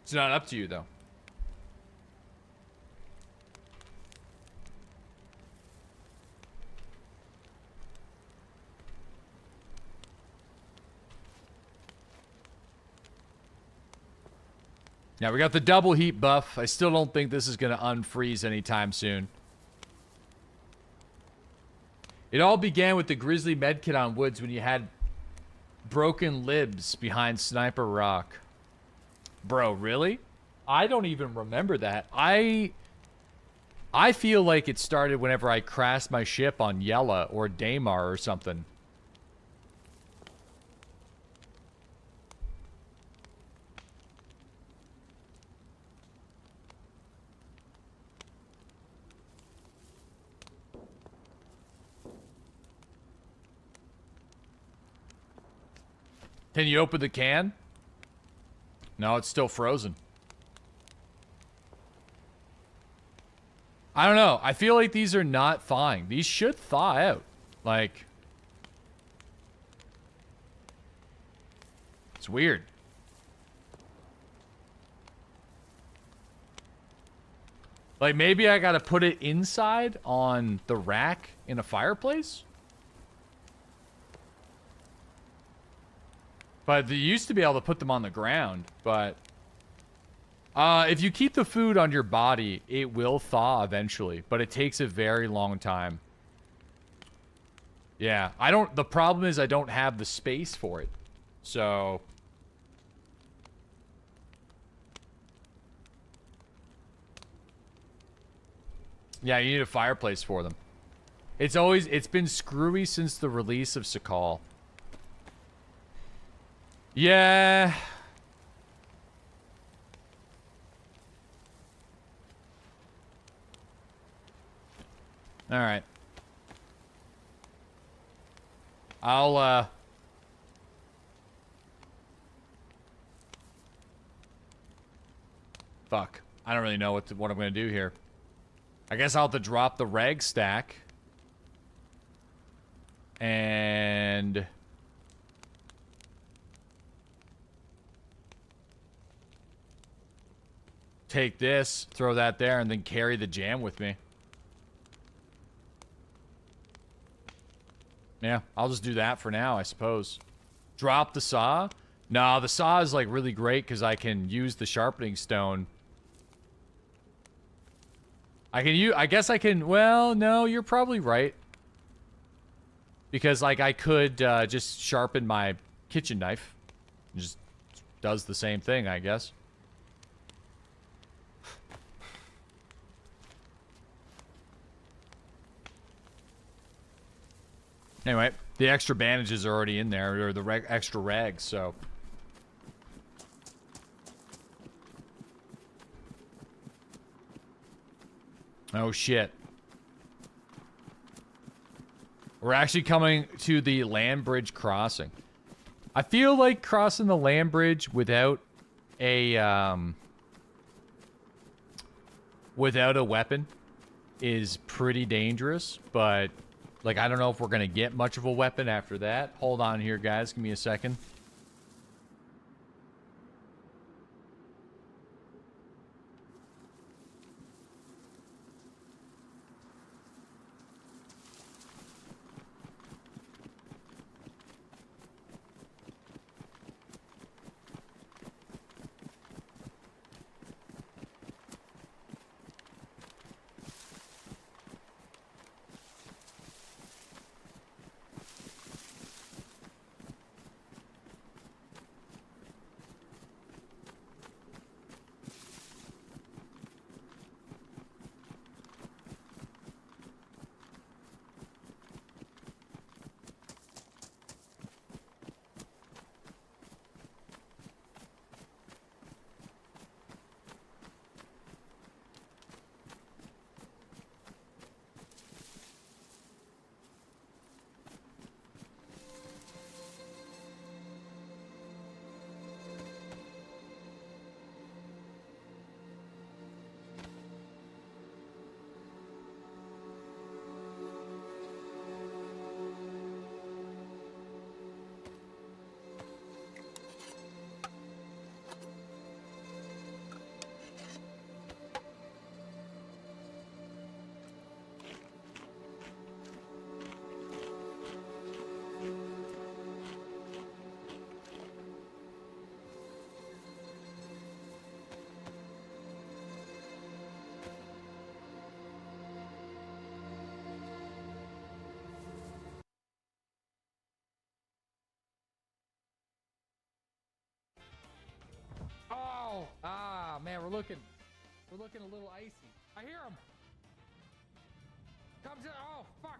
It's not up to you, though. Yeah, we got the double heat buff. I still don't think this is going to unfreeze anytime soon. It all began with the Grizzly medkit on Woods when you had broken libs behind Sniper Rock. Bro, really? I don't even remember that. I feel like it started whenever I crashed my ship on Yella or Daymar or something. Can you open the can? No, it's still frozen. I don't know. I feel like these are not thawing. These should thaw out. Like, it's weird. Like, maybe I gotta put it inside on the rack in a fireplace? But you used to be able to put them on the ground, but if you keep the food on your body, it will thaw eventually, but it takes a very long time. Yeah, the problem is I don't have the space for it. So yeah, you need a fireplace for them. It's been screwy since the release of Sakal. Yeah. All right. Fuck. I don't really know what I'm going to do here. I guess I'll have to drop the reg stack. And take this, throw that there, and then carry the jam with me. Yeah, I'll just do that for now, I suppose. Drop the saw? No, the saw is like really great because I can use the sharpening stone. I guess I can, well, no, you're probably right. Because like I could just sharpen my kitchen knife. It just does the same thing, I guess. Anyway, the extra bandages are already in there, or the extra rags, so. Oh, shit. We're actually coming to the land bridge crossing. I feel like crossing the land bridge without a, without a weapon is pretty dangerous, but like I don't know if we're gonna get much of a weapon after that. Hold on here, guys. Give me a second. Oh, man, we're looking a little icy. I hear him. Comes in. Oh, fuck.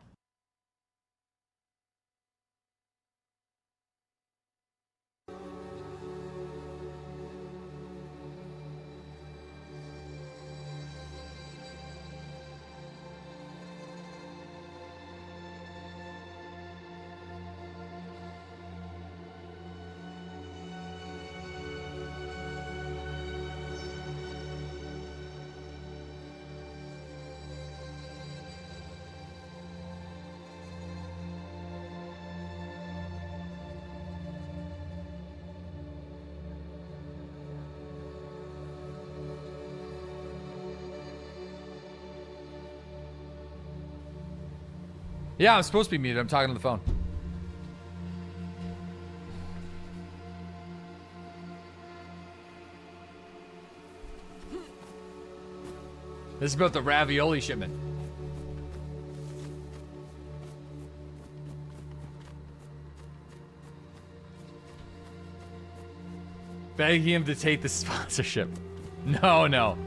Yeah, I'm supposed to be muted. I'm talking to the phone. This is about the ravioli shipment. Begging him to take the sponsorship. No.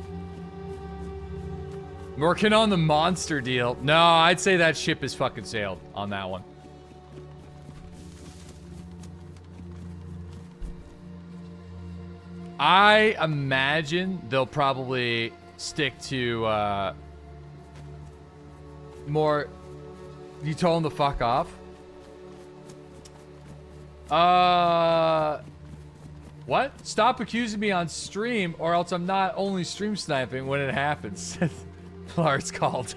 Working on the monster deal. No, I'd say that ship is fucking sailed on that one. I imagine they'll probably stick to more. You told them to fuck off? What? Stop accusing me on stream or else I'm not only stream sniping when it happens. Lars called.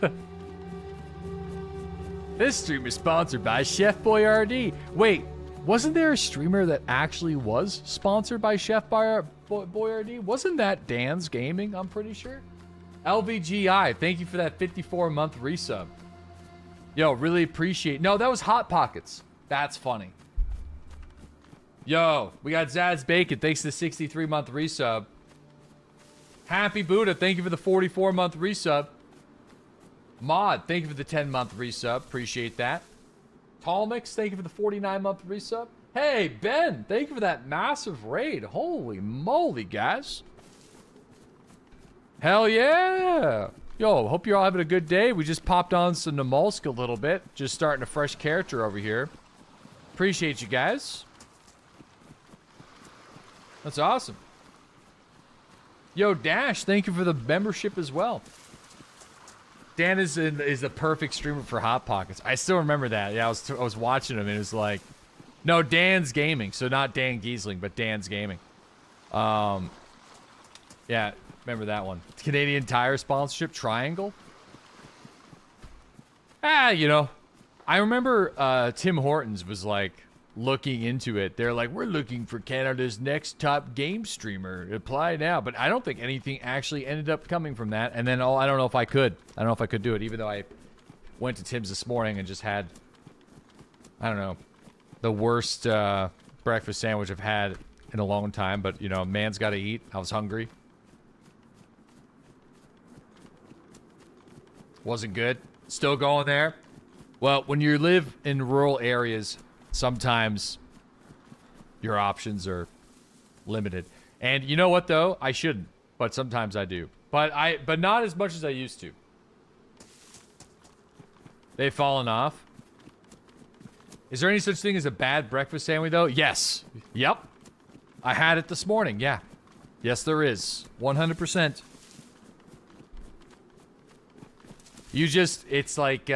This stream is sponsored by Chef Boyardee. Wait, wasn't there a streamer that actually was sponsored by Chef Boyardee? Wasn't that Dan's Gaming, I'm pretty sure? LVGI, thank you for that 54-month resub. Yo, really appreciate. No, that was Hot Pockets. That's funny. Yo, we got Zaz Bacon, thanks to the 63-month resub. Happy Buddha, thank you for the 44-month resub. Mod, thank you for the 10-month resub. Appreciate that. Talmix, thank you for the 49-month resub. Hey, Ben, thank you for that massive raid. Holy moly, guys. Hell yeah. Yo, hope you're all having a good day. We just popped on some Namolsk a little bit. Just starting a fresh character over here. Appreciate you guys. That's awesome. Yo, Dash, thank you for the membership as well. Dan is the perfect streamer for Hot Pockets. I still remember that. Yeah, I was watching him and it was like, no, Dan's Gaming. So not Dan Giesling, but Dan's Gaming. Yeah, Remember that one. Canadian Tire sponsorship, Triangle. You know, I remember Tim Hortons was like looking into it. They're like, we're looking for Canada's next top game streamer. Apply now. But I don't think anything actually ended up coming from that. And then I don't know if I could. I don't know if I could do it, even though I went to Tim's this morning and just had, I don't know, the worst breakfast sandwich I've had in a long time. But, you know, man's got to eat. I was hungry. Wasn't good. Still going there. Well, when you live in rural areas, sometimes your options are limited. And you know what, though? I shouldn't. But sometimes I do. But not as much as I used to. They've fallen off. Is there any such thing as a bad breakfast sandwich, though? Yes. Yep. I had it this morning. Yeah. Yes, there is. 100%. You just, it's like,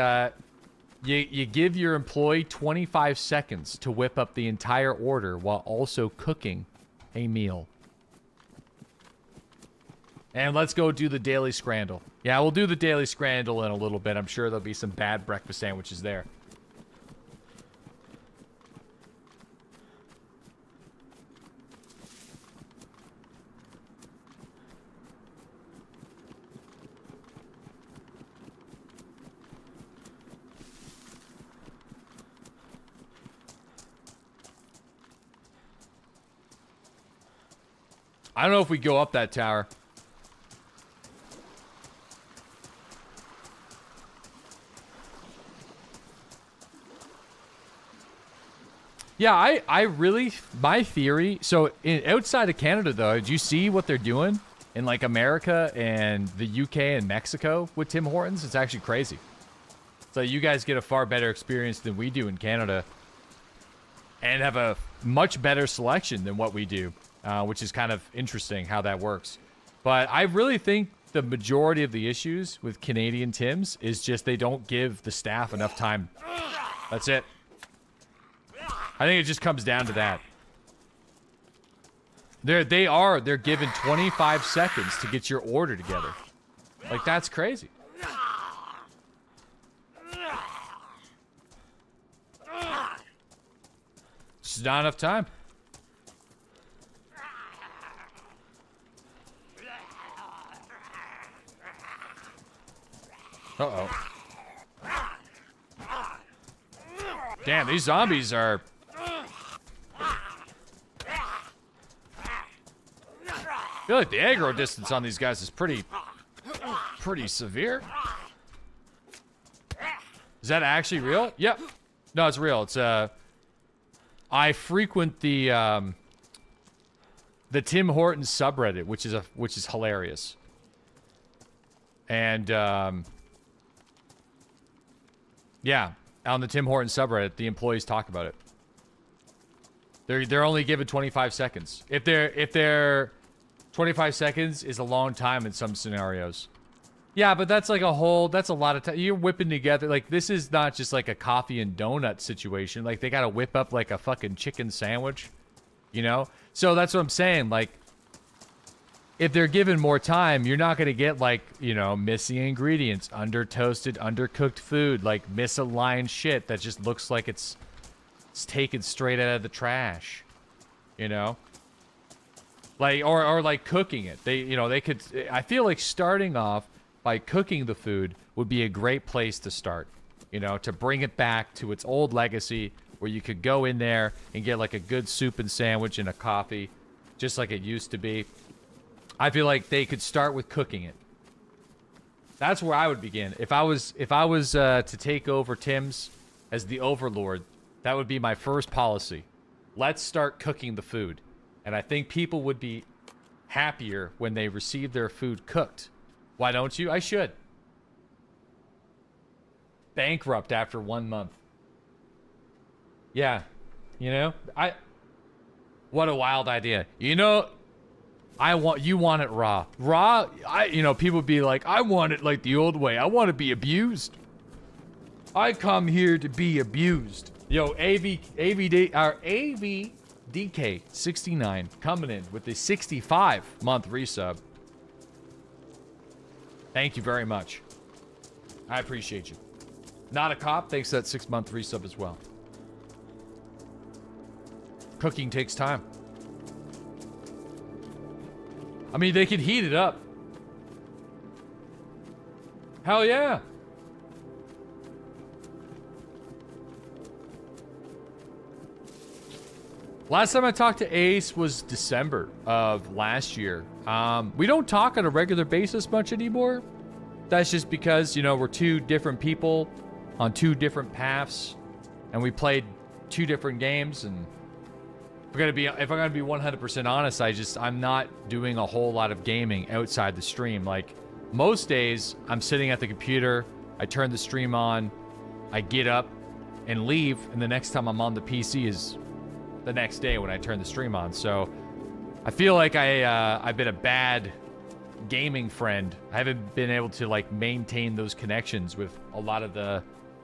you give your employee 25 seconds to whip up the entire order while also cooking a meal. And let's go do the Daily Scrandle. Yeah, we'll do the Daily Scrandle in a little bit. I'm sure there'll be some bad breakfast sandwiches there. I don't know if we go up that tower. Yeah, I really, my theory, so outside of Canada though, did you see what they're doing in like America and the UK and Mexico with Tim Hortons? It's actually crazy. So you guys get a far better experience than we do in Canada and have a much better selection than what we do. Which is kind of interesting how that works. But I really think the majority of the issues with Canadian Tims is just they don't give the staff enough time. That's it. I think it just comes down to that. They're given 25 seconds to get your order together. Like, that's crazy. It's not enough time. Uh-oh. Damn, these zombies are... I feel like the aggro distance on these guys is pretty severe. Is that actually real? Yep. No, it's real. It's, I frequent the Tim Hortons subreddit, which is hilarious. And, yeah, on the Tim Hortons subreddit, the employees talk about it. They're only given 25 seconds. If they're 25 seconds is a long time in some scenarios. Yeah, but that's like that's a lot of time. You're whipping together, like, this is not just like a coffee and donut situation. Like, they gotta whip up like a fucking chicken sandwich, you know? So that's what I'm saying, like, if they're given more time, you're not going to get, like, you know, missing ingredients, under-toasted, undercooked food, like, misaligned shit that just looks like it's taken straight out of the trash, you know? Like, or like, cooking it. They could... I feel like starting off by cooking the food would be a great place to start, you know, to bring it back to its old legacy where you could go in there and get, like, a good soup and sandwich and a coffee, just like it used to be. I feel like they could start with cooking it. That's where I would begin. If I was to take over Tim's as the overlord, that would be my first policy. Let's start cooking the food. And I think people would be happier when they receive their food cooked. Why don't you? I should. Bankrupt after 1 month. Yeah. You know? What a wild idea. You know... you want it raw. Raw, people would be like, I want it like the old way. I want to be abused. I come here to be abused. Yo, AVDK69 coming in with a 65-month resub. Thank you very much. I appreciate you. Not a cop, thanks for that 6-month resub as well. Cooking takes time. I mean, they can heat it up. Hell yeah. Last time I talked to Ace was December of last year. We don't talk on a regular basis much anymore. That's just because, you know, we're two different people on two different paths, and we played two different games. And if I'm gonna be 100% honest, I'm not doing a whole lot of gaming outside the stream. Like most days, I'm sitting at the computer, I turn the stream on, I get up and leave, and the next time I'm on the PC is the next day when I turn the stream on. So I feel like I've been a bad gaming friend. I haven't been able to like maintain those connections with a lot of the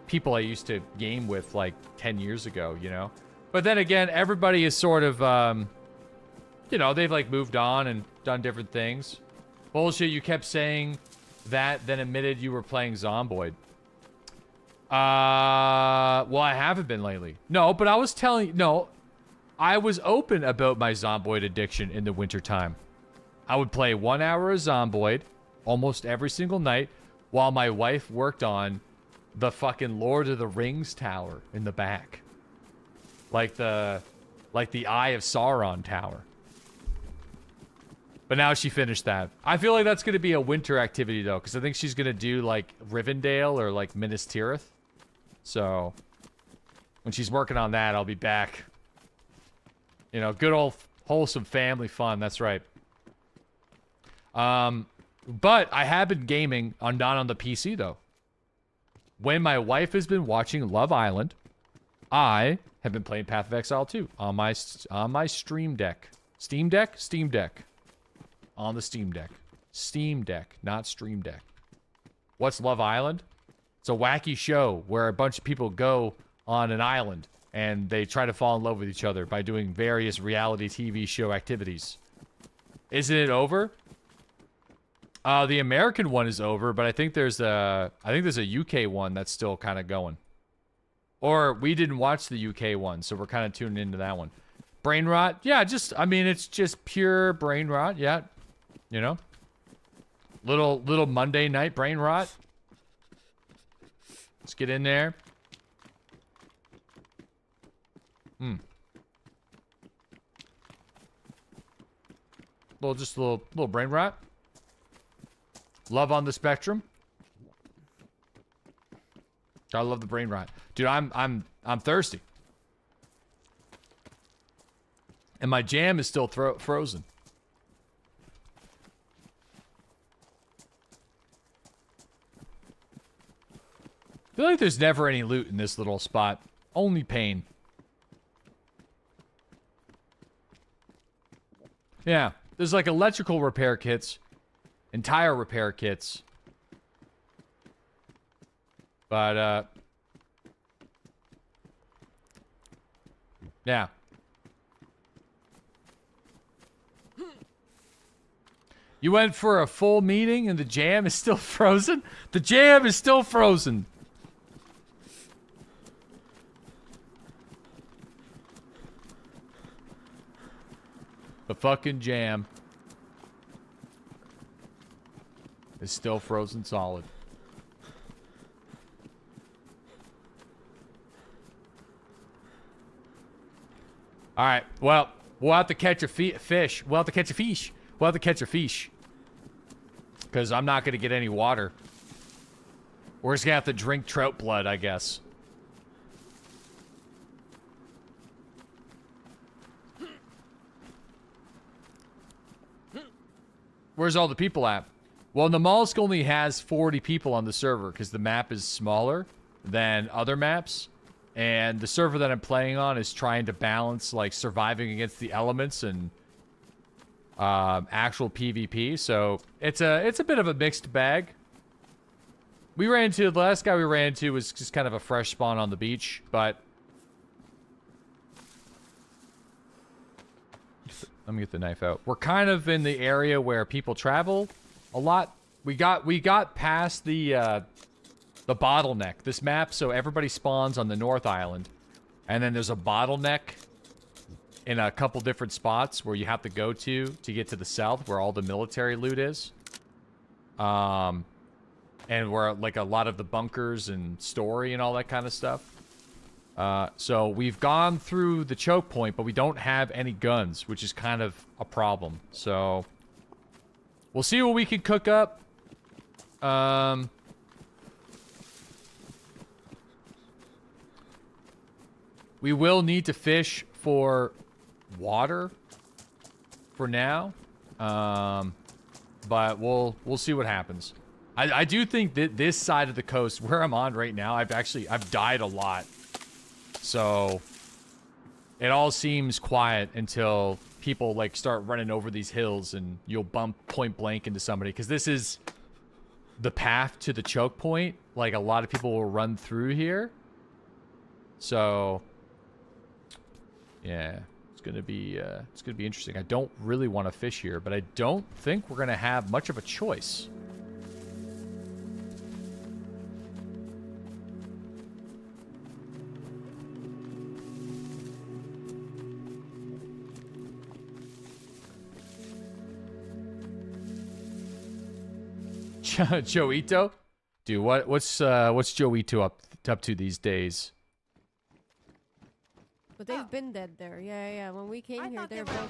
people I used to game with like 10 years ago, you know? But then again, everybody is sort of, you know, they've like moved on and done different things. Bullshit, you kept saying that, then admitted you were playing Zomboid. Well, I haven't been lately. No, but I was telling, no, I was open about my Zomboid addiction in the wintertime. I would play 1 hour of Zomboid almost every single night while my wife worked on the fucking Lord of the Rings tower in the back. Like the Eye of Sauron tower. But now she finished that. I feel like that's going to be a winter activity, though, because I think she's going to do, like, Rivendell or, like, Minas Tirith. So, when she's working on that, I'll be back. You know, good old wholesome family fun. That's right. But I have been gaming not on the PC, though. When my wife has been watching Love Island, I have been playing Path of Exile 2 on my Stream Deck. Steam Deck? Steam Deck. On the Steam Deck. Steam Deck, not Stream Deck. What's Love Island? It's a wacky show where a bunch of people go on an island and they try to fall in love with each other by doing various reality TV show activities. Isn't it over? The American one is over, but I think there's a UK one that's still kind of going. Or we didn't watch the UK one, so we're kind of tuning into that one. Brain rot? Yeah, I mean, it's just pure brain rot, yeah. You know? Little Monday night brain rot. Let's get in there. Just a little brain rot. Love on the spectrum. I love the brain rot. Dude, I'm thirsty. And my jam is still frozen. I feel like there's never any loot in this little spot. Only pain. Yeah, there's like electrical repair kits and tire repair kits. But, yeah. You went for a full meeting and the jam is still frozen? The jam is still frozen. The fucking jam is still frozen solid. All right. Well, we'll have to catch a fish. We'll have to catch a fish. We'll have to catch a fish. Because I'm not going to get any water. We're just going to have to drink trout blood, I guess. Where's all the people at? Well, the mollusk only has 40 people on the server because the map is smaller than other maps. And the server that I'm playing on is trying to balance, like, surviving against the elements and actual PvP. So it's a bit of a mixed bag. The last guy we ran into was just kind of a fresh spawn on the beach, but let me get the knife out. We're kind of in the area where people travel a lot We got past the bottleneck. This map, so everybody spawns on the North Island, and then there's a bottleneck in a couple different spots where you have to go to get to the south, where all the military loot is. And where like a lot of the bunkers and story and all that kind of stuff. So we've gone through the choke point, but we don't have any guns, which is kind of a problem. So we'll see what we can cook up. We will need to fish for water for now. But we'll see what happens. I do think that this side of the coast, where I'm on right now, I've died a lot. So it all seems quiet until people like start running over these hills and you'll bump point blank into somebody, because this is the path to the choke point. Like a lot of people will run through here. So yeah, it's gonna be interesting. I don't really want to fish here, but I don't think we're gonna have much of a choice. Joito? Dude, what's Joito up to these days? But they've been dead there. Yeah. When we came here, they're both.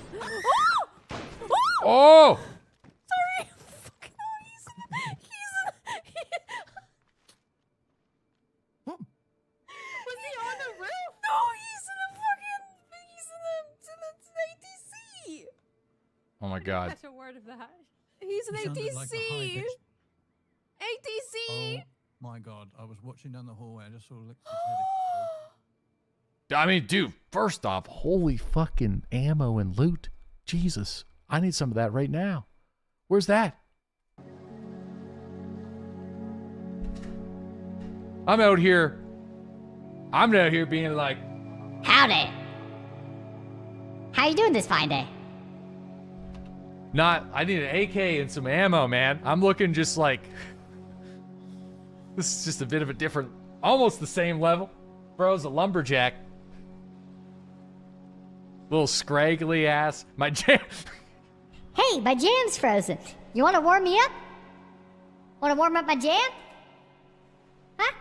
Oh! Sorry. Fucking he's What? Was he on the roof? No, he's in the ATC. Oh my god. Catch a word of that. He's an Sounded ATC. like a high-pitched- ATC. Oh my god, I was watching down the hallway, I just saw Lix's head. I mean, dude, first off, holy fucking ammo and loot. Jesus. I need some of that right now. Where's that? I'm out here being like, Howdy. How you doing this fine day? I need an AK and some ammo, man. I'm looking just like, this is just a bit of a different, almost the same level. Bro's a lumberjack. Little scraggly ass. My jam. Hey, my jam's frozen. You want to warm me up? Want to warm up my jam? Huh?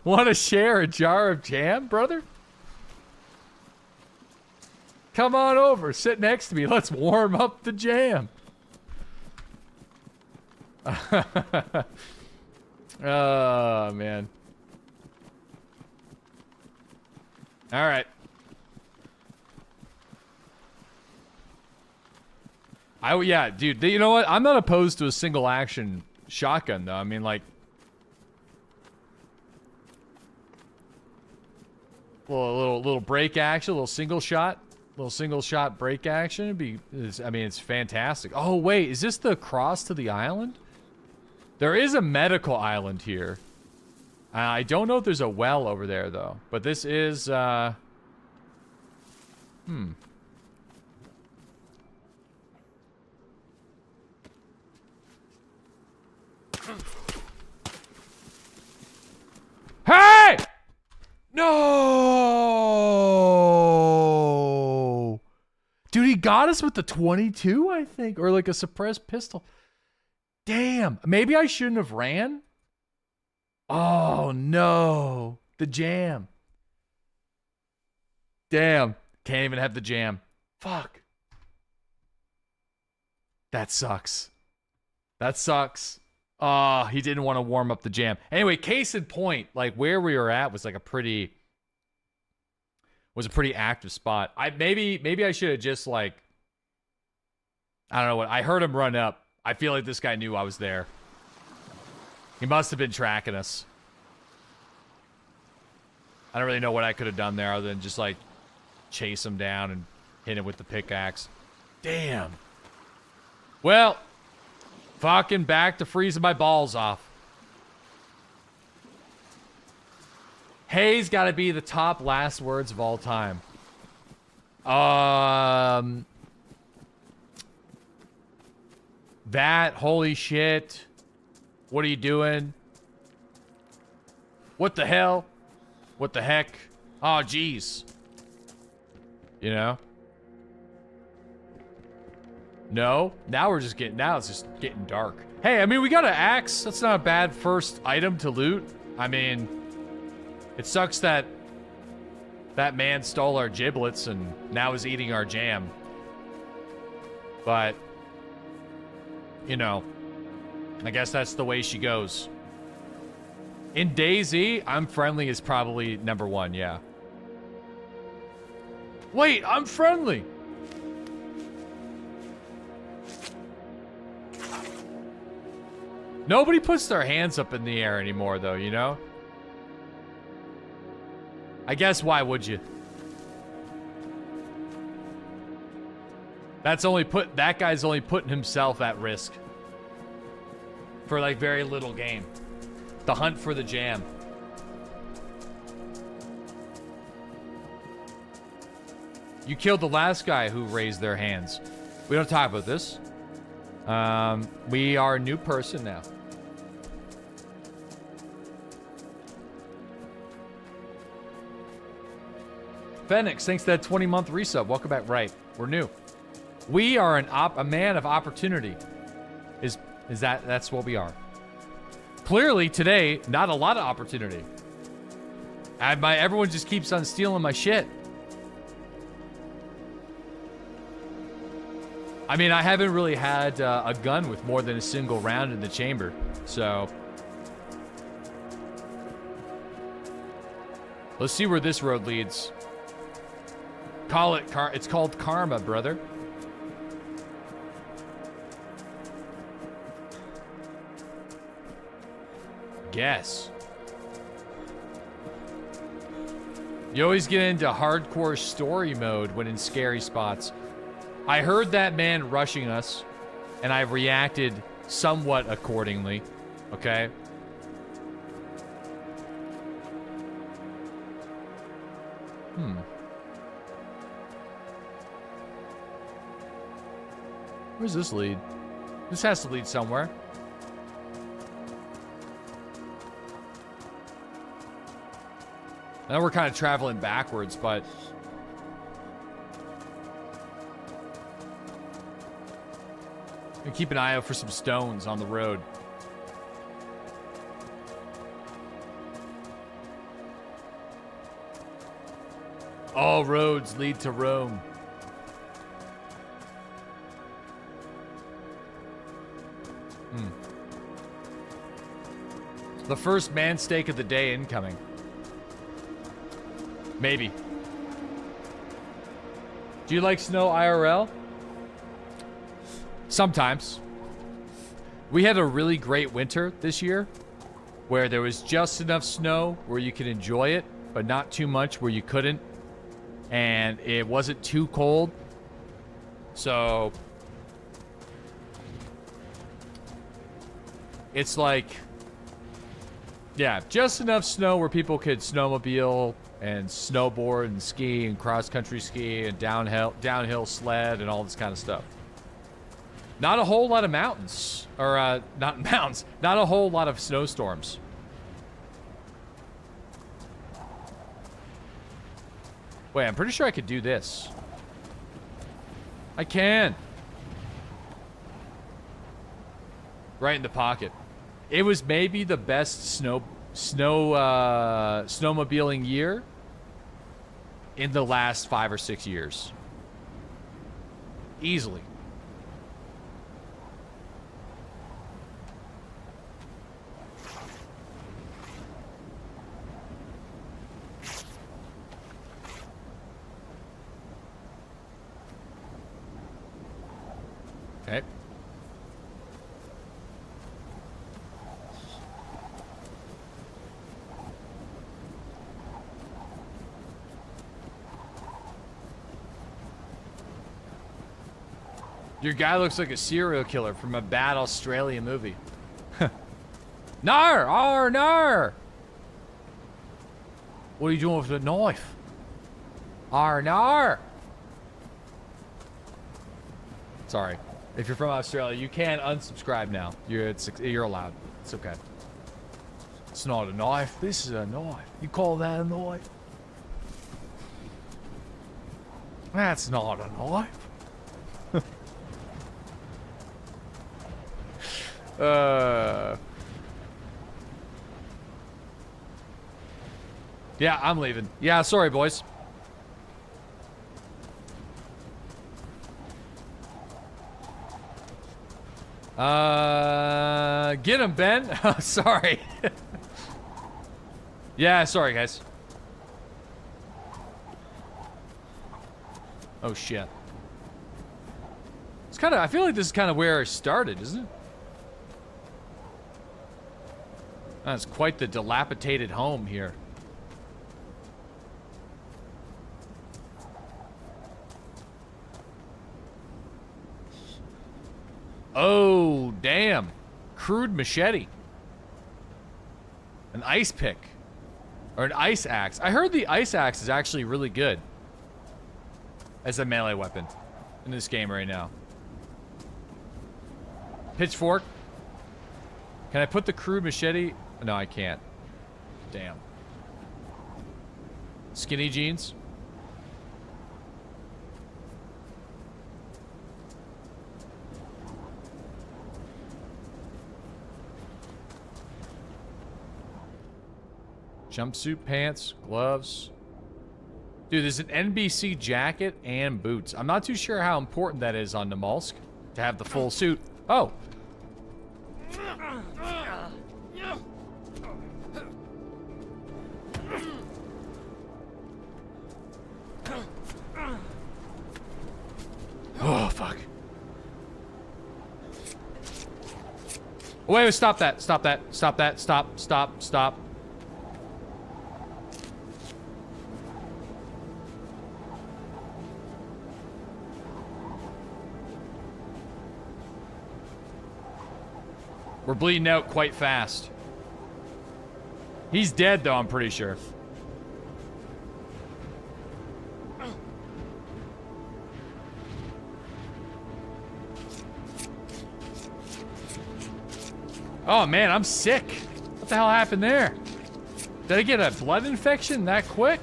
Want to share a jar of jam, brother? Come on over, sit next to me. Let's warm up the jam. Oh, man. All right. Yeah, dude. You know what? I'm not opposed to a single action shotgun, though. I mean, like, little break action, little single shot break action. I mean, it's fantastic. Oh wait, is this the cross to the island? There is a medical island here. I don't know if there's a well over there though, but this is Hey! No! Dude, he got us with the 22, I think, or like a suppressed pistol. Damn, maybe I shouldn't have ran. Oh no, the jam. Damn, can't even have the jam. Fuck. That sucks. That sucks. He didn't want to warm up the jam. Anyway, case in point, like where we were at was like a pretty active spot. Maybe I should have just like, I don't know what. I heard him run up. I feel like this guy knew I was there. He must have been tracking us. I don't really know what I could have done there other than just like chase him down and hit him with the pickaxe. Damn. Well, fucking back to freezing my balls off. Hay's got to be the top last words of all time. That, holy shit. What are you doing? What the hell? What the heck? Oh, jeez. You know? No? Now we're just getting, now it's just getting dark. Hey, I mean, we got an axe. That's not a bad first item to loot. I mean, it sucks that that man stole our giblets and now is eating our jam. But, you know, I guess that's the way she goes. In DayZ, I'm friendly is probably #1, yeah. Wait, I'm friendly! Nobody puts their hands up in the air anymore, though, you know? I guess why would you? That guy's only putting himself at risk. For like very little gain. The hunt for the jam. You killed the last guy who raised their hands. We don't talk about this. We are a new person now. Phoenix, thanks for that 20-month resub. Welcome back. Right, we're new. We are a man of opportunity. That's what we are. Clearly today, not a lot of opportunity. Everyone just keeps on stealing my shit. I mean, I haven't really had a gun with more than a single round in the chamber, so let's see where this road leads. It's called karma, brother. Guess. You always get into hardcore story mode when in scary spots. I heard that man rushing us, and I reacted somewhat accordingly. Okay? Where's this lead? This has to lead somewhere. Now we're kind of traveling backwards, but and keep an eye out for some stones on the road. All roads lead to Rome. The first man steak of the day incoming. Maybe. Do you like snow IRL? Sometimes. We had a really great winter this year where there was just enough snow where you could enjoy it, but not too much where you couldn't. And it wasn't too cold. So it's like, yeah, just enough snow where people could snowmobile and snowboard and ski and cross-country ski and downhill sled and all this kind of stuff. Not a whole lot of mountains. Or, not mountains. Not a whole lot of snowstorms. Wait, I'm pretty sure I could do this. I can. Right in the pocket. It was maybe the best snowmobiling year in the last 5 or 6 years. Easily. Okay. Your guy looks like a serial killer from a bad Australian movie. Nar! Arr, nar! What are you doing with the knife? Arr, nar! Sorry. If you're from Australia, you can unsubscribe now. You're allowed. It's okay. It's not a knife. This is a knife. You call that a knife? That's not a knife. Yeah, I'm leaving. Yeah, sorry, boys. Get him, Ben. Sorry. Yeah, sorry, guys. Oh, shit. It's kind of, I feel like this is kind of where I started, isn't it? That's quite the dilapidated home here. Oh, damn. Crude machete. An ice pick. Or an ice axe. I heard the ice axe is actually really good as a melee weapon in this game right now. Pitchfork. Can I put the crude machete? No, I can't. Damn. Skinny jeans. Jumpsuit pants, gloves. Dude, there's an NBC jacket and boots. I'm not too sure how important that is on Namalsk to have the full suit. Oh. Oh, fuck. Wait, stop that. Stop that. Stop that. Stop. Stop. Stop. We're bleeding out quite fast. He's dead, though, I'm pretty sure. Oh, man, I'm sick. What the hell happened there? Did I get a blood infection that quick?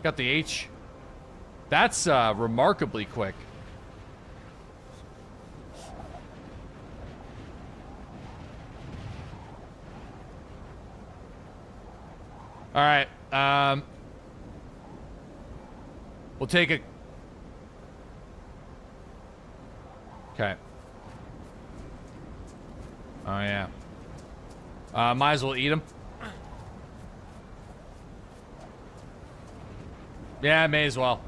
Got the H. That's remarkably quick. All right. We'll take a... Okay. Oh, yeah. Might as well eat them. Yeah, may as well.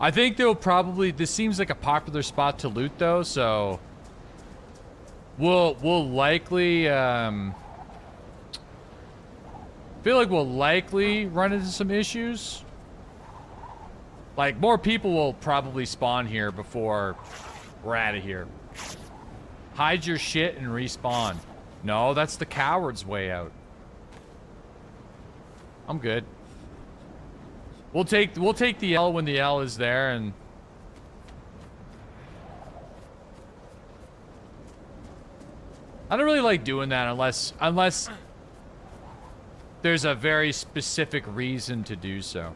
I think they'll probably... This seems like a popular spot to loot, though, so... We'll likely... feel like we'll likely run into some issues. Like, more people will probably spawn here before we're out of here. Hide your shit and respawn. No, that's the coward's way out. I'm good. We'll take the L when the L is there, and I don't really like doing that unless there's a very specific reason to do so.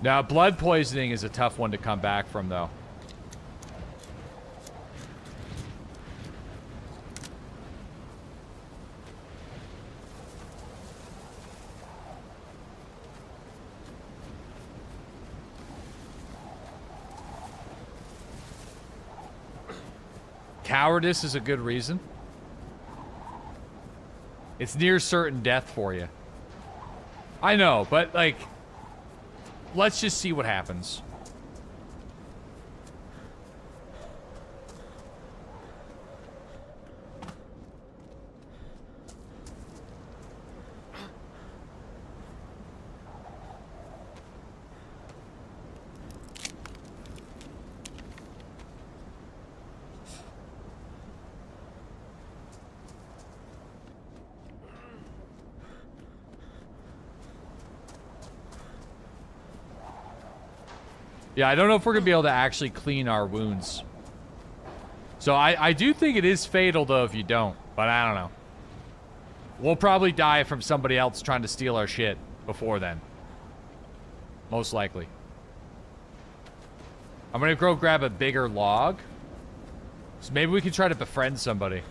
Now, blood poisoning is a tough one to come back from, though. Cowardice is a good reason. It's near certain death for you. I know, but like, let's just see what happens. Yeah, I don't know if we're going to be able to actually clean our wounds. So I do think it is fatal, though, if you don't. But I don't know. We'll probably die from somebody else trying to steal our shit before then. Most likely. I'm going to go grab a bigger log. So maybe we can try to befriend somebody.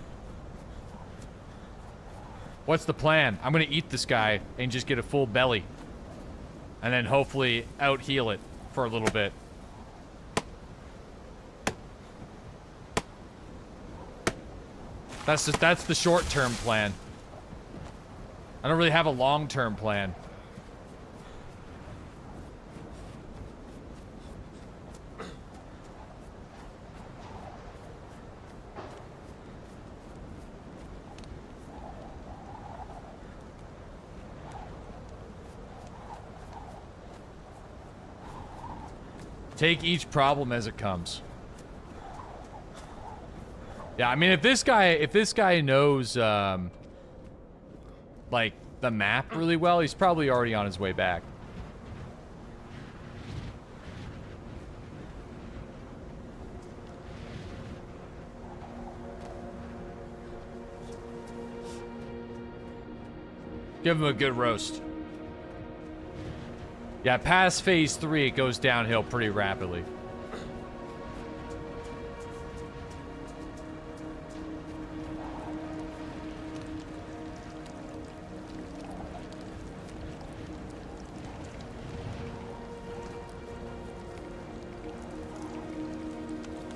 What's the plan? I'm going to eat this guy and just get a full belly. And then hopefully out-heal it for a little bit. That's the short-term plan. I don't really have a long-term plan. Take each problem as it comes. Yeah, I mean, if this guy knows, like, the map really well, he's probably already on his way back. Give him a good roast. Yeah, past phase 3, it goes downhill pretty rapidly.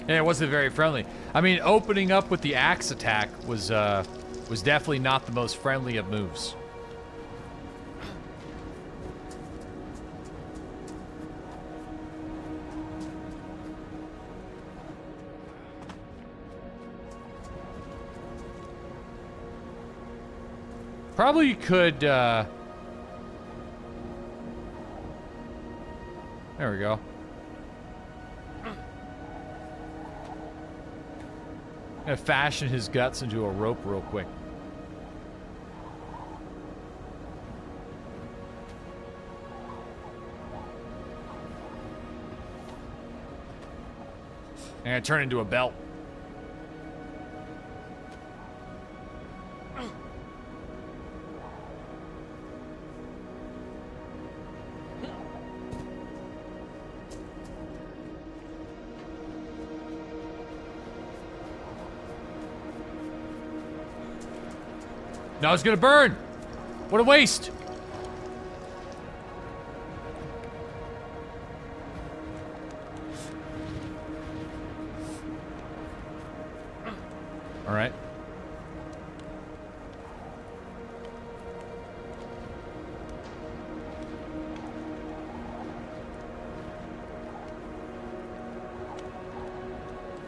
Yeah, it wasn't very friendly. I mean, opening up with the axe attack was definitely not the most friendly of moves. Probably could, there we go. Gonna fashion his guts into a rope real quick. I'm gonna turn into a belt. Now it's gonna burn! What a waste! Alright.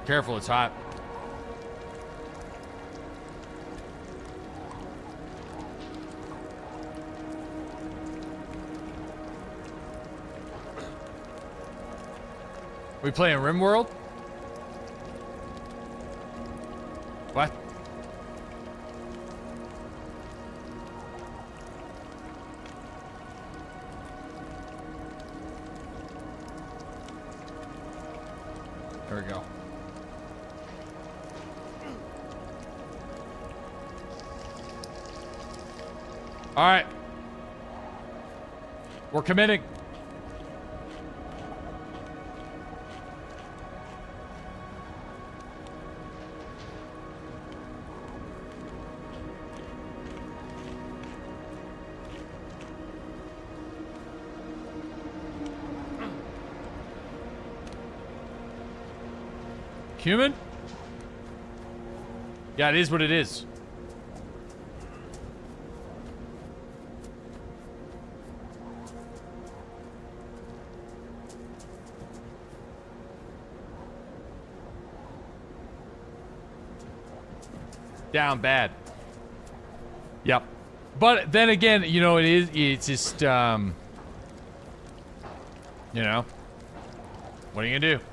Careful, it's hot. We playing RimWorld? What? There we go. All right. We're committing. Human? Yeah, it is what it is. Down bad. Yep. But then again, you know, it's just, you know, what are you gonna do?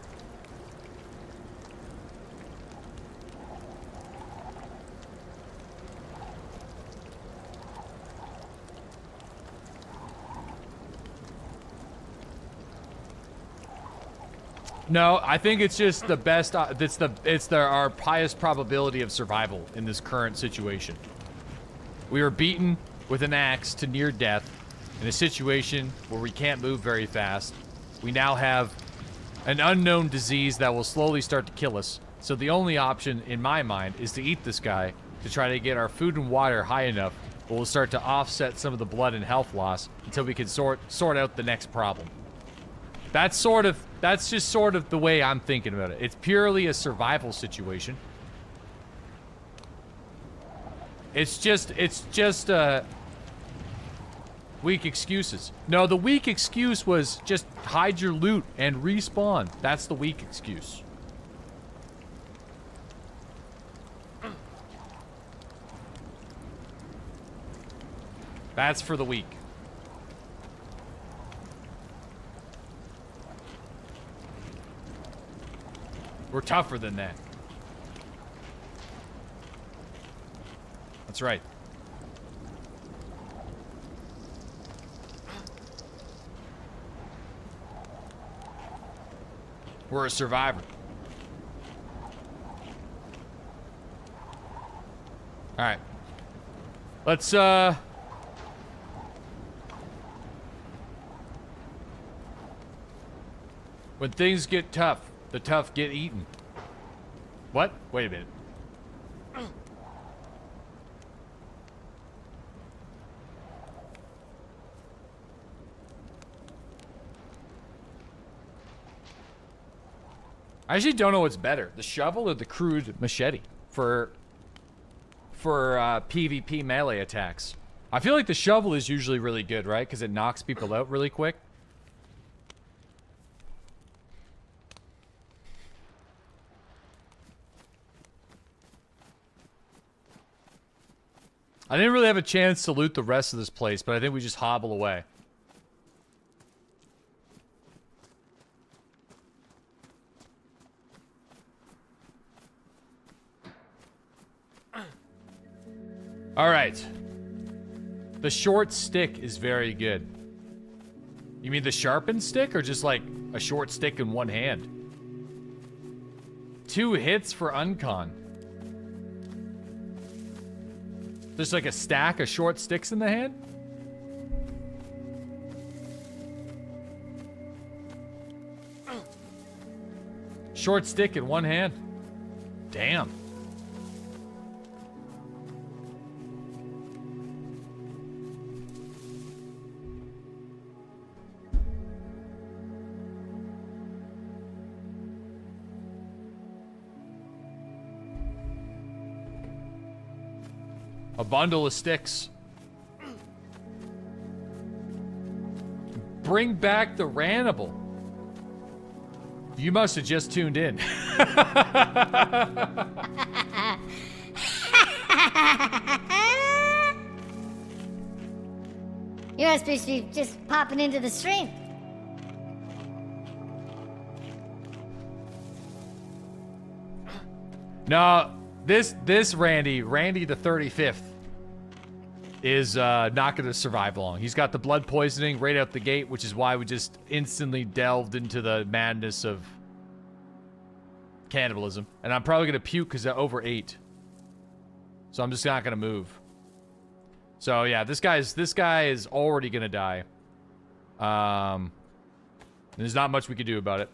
No, I think it's just the best. It's our highest probability of survival in this current situation. We were beaten with an axe to near death in a situation where we can't move very fast. We now have an unknown disease that will slowly start to kill us. So the only option, in my mind, is to eat this guy to try to get our food and water high enough where we'll start to offset some of the blood and health loss until we can sort out the next problem. That's just sort of the way I'm thinking about it. It's purely a survival situation. It's just weak excuses. No, the weak excuse was just hide your loot and respawn. That's the weak excuse. That's for the weak. We're tougher than that. That's right. We're a survivor. All right. Let's, when things get tough, the tough get eaten. What? Wait a minute. I actually don't know what's better, the shovel or the crude machete for PvP melee attacks. I feel like the shovel is usually really good, right? Because it knocks people out really quick. I didn't really have a chance to loot the rest of this place, but I think we just hobble away. All right. The short stick is very good. You mean the sharpened stick or just like a short stick in one hand? 2 hits for uncon. There's like a stack of short sticks in the hand? Short stick in one hand? Damn. A bundle of sticks. Bring back the Rannibal. You must have just tuned in. You must be just popping into the stream. No, this Randy the 35th, is not going to survive long. He's got the blood poisoning right out the gate, which is why we just instantly delved into the madness of cannibalism. And I'm probably going to puke because I overate. So I'm just not going to move. So yeah, this guy is already going to die. There's not much we can do about it.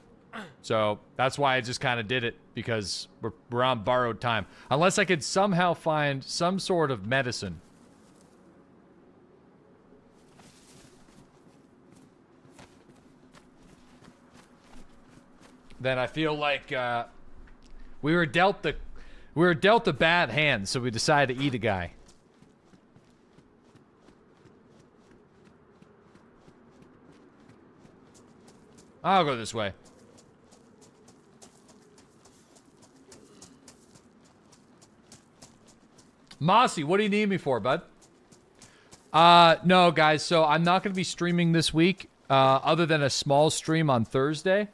So that's why I just kind of did it, because we're on borrowed time. Unless I could somehow find some sort of medicine. Then I feel like we were dealt a bad hand, so we decided to eat a guy. I'll go this way. Mossy, what do you need me for, bud? No, guys, so I'm not going to be streaming this week, other than a small stream on Thursday.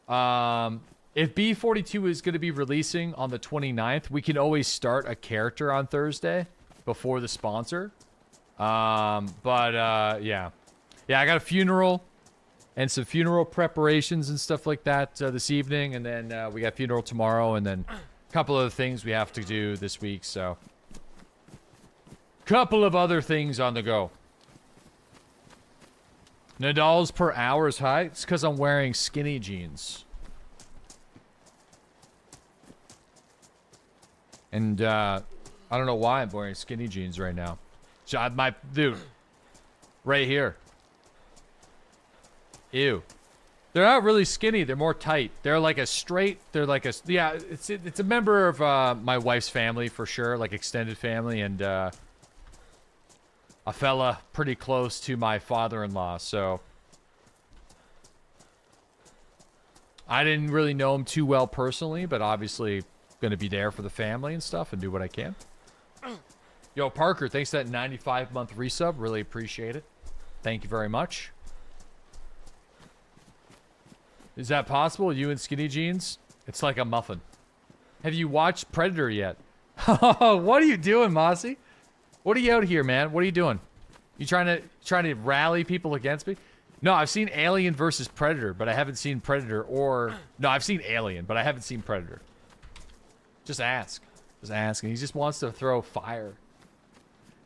If B42 is going to be releasing on the 29th, we can always start a character on Thursday before the sponsor. Yeah. Yeah, I got a funeral. and some funeral preparations and stuff like that this evening, and then we got funeral tomorrow, and then a couple other things we have to do this week, so couple of other things on the go. Nadal's per hour is high. It's because I'm wearing skinny jeans. And I don't know why I'm wearing skinny jeans right now. So dude, right here. Ew. They're not really skinny. They're more tight. They're like a straight. They're like a yeah. It's a member of my wife's family for sure, like extended family, and a fella pretty close to my father-in-law. So I didn't really know him too well personally, but obviously gonna be there for the family and stuff and do what I can. Yo, Parker, thanks for that 95-month resub. Really appreciate it. Thank you very much. Is that possible? You in skinny jeans? It's like a muffin. Have you watched Predator yet? What are you doing, Mossy? What are you out here, man? What are you doing? You trying to rally people against me? No, I've seen Alien versus Predator, but I haven't seen Predator or... No, I've seen Alien, but I haven't seen Predator. Just ask. Just ask. And he just wants to throw fire.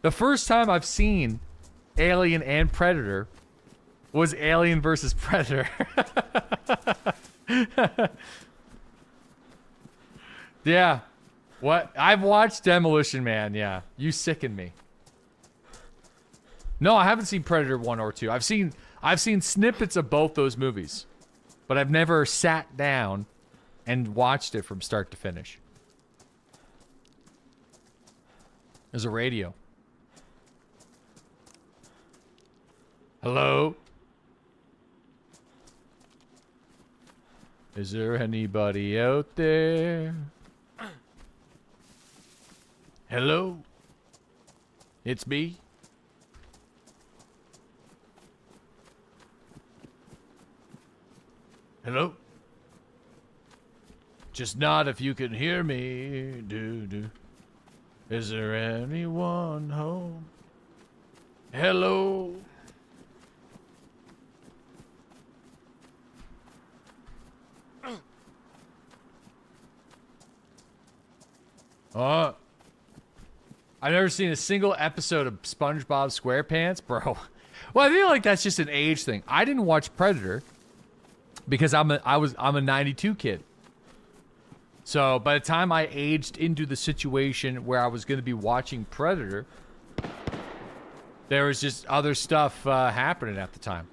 The first time I've seen Alien and Predator was Alien versus Predator. Yeah. What? I've watched Demolition Man, yeah. You sicken me. No, I haven't seen Predator 1 or 2. I've seen snippets of both those movies. But I've never sat down and watched it from start to finish. There's a radio. Hello? Is there anybody out there? Hello? It's me? Hello? Just nod if you can hear me. Do. Is there anyone home? Hello? I've never seen a single episode of SpongeBob SquarePants, bro. Well, I feel like that's just an age thing. I didn't watch Predator because I'm a 92 kid. So by the time I aged into the situation where I was going to be watching Predator, there was just other stuff happening at the time.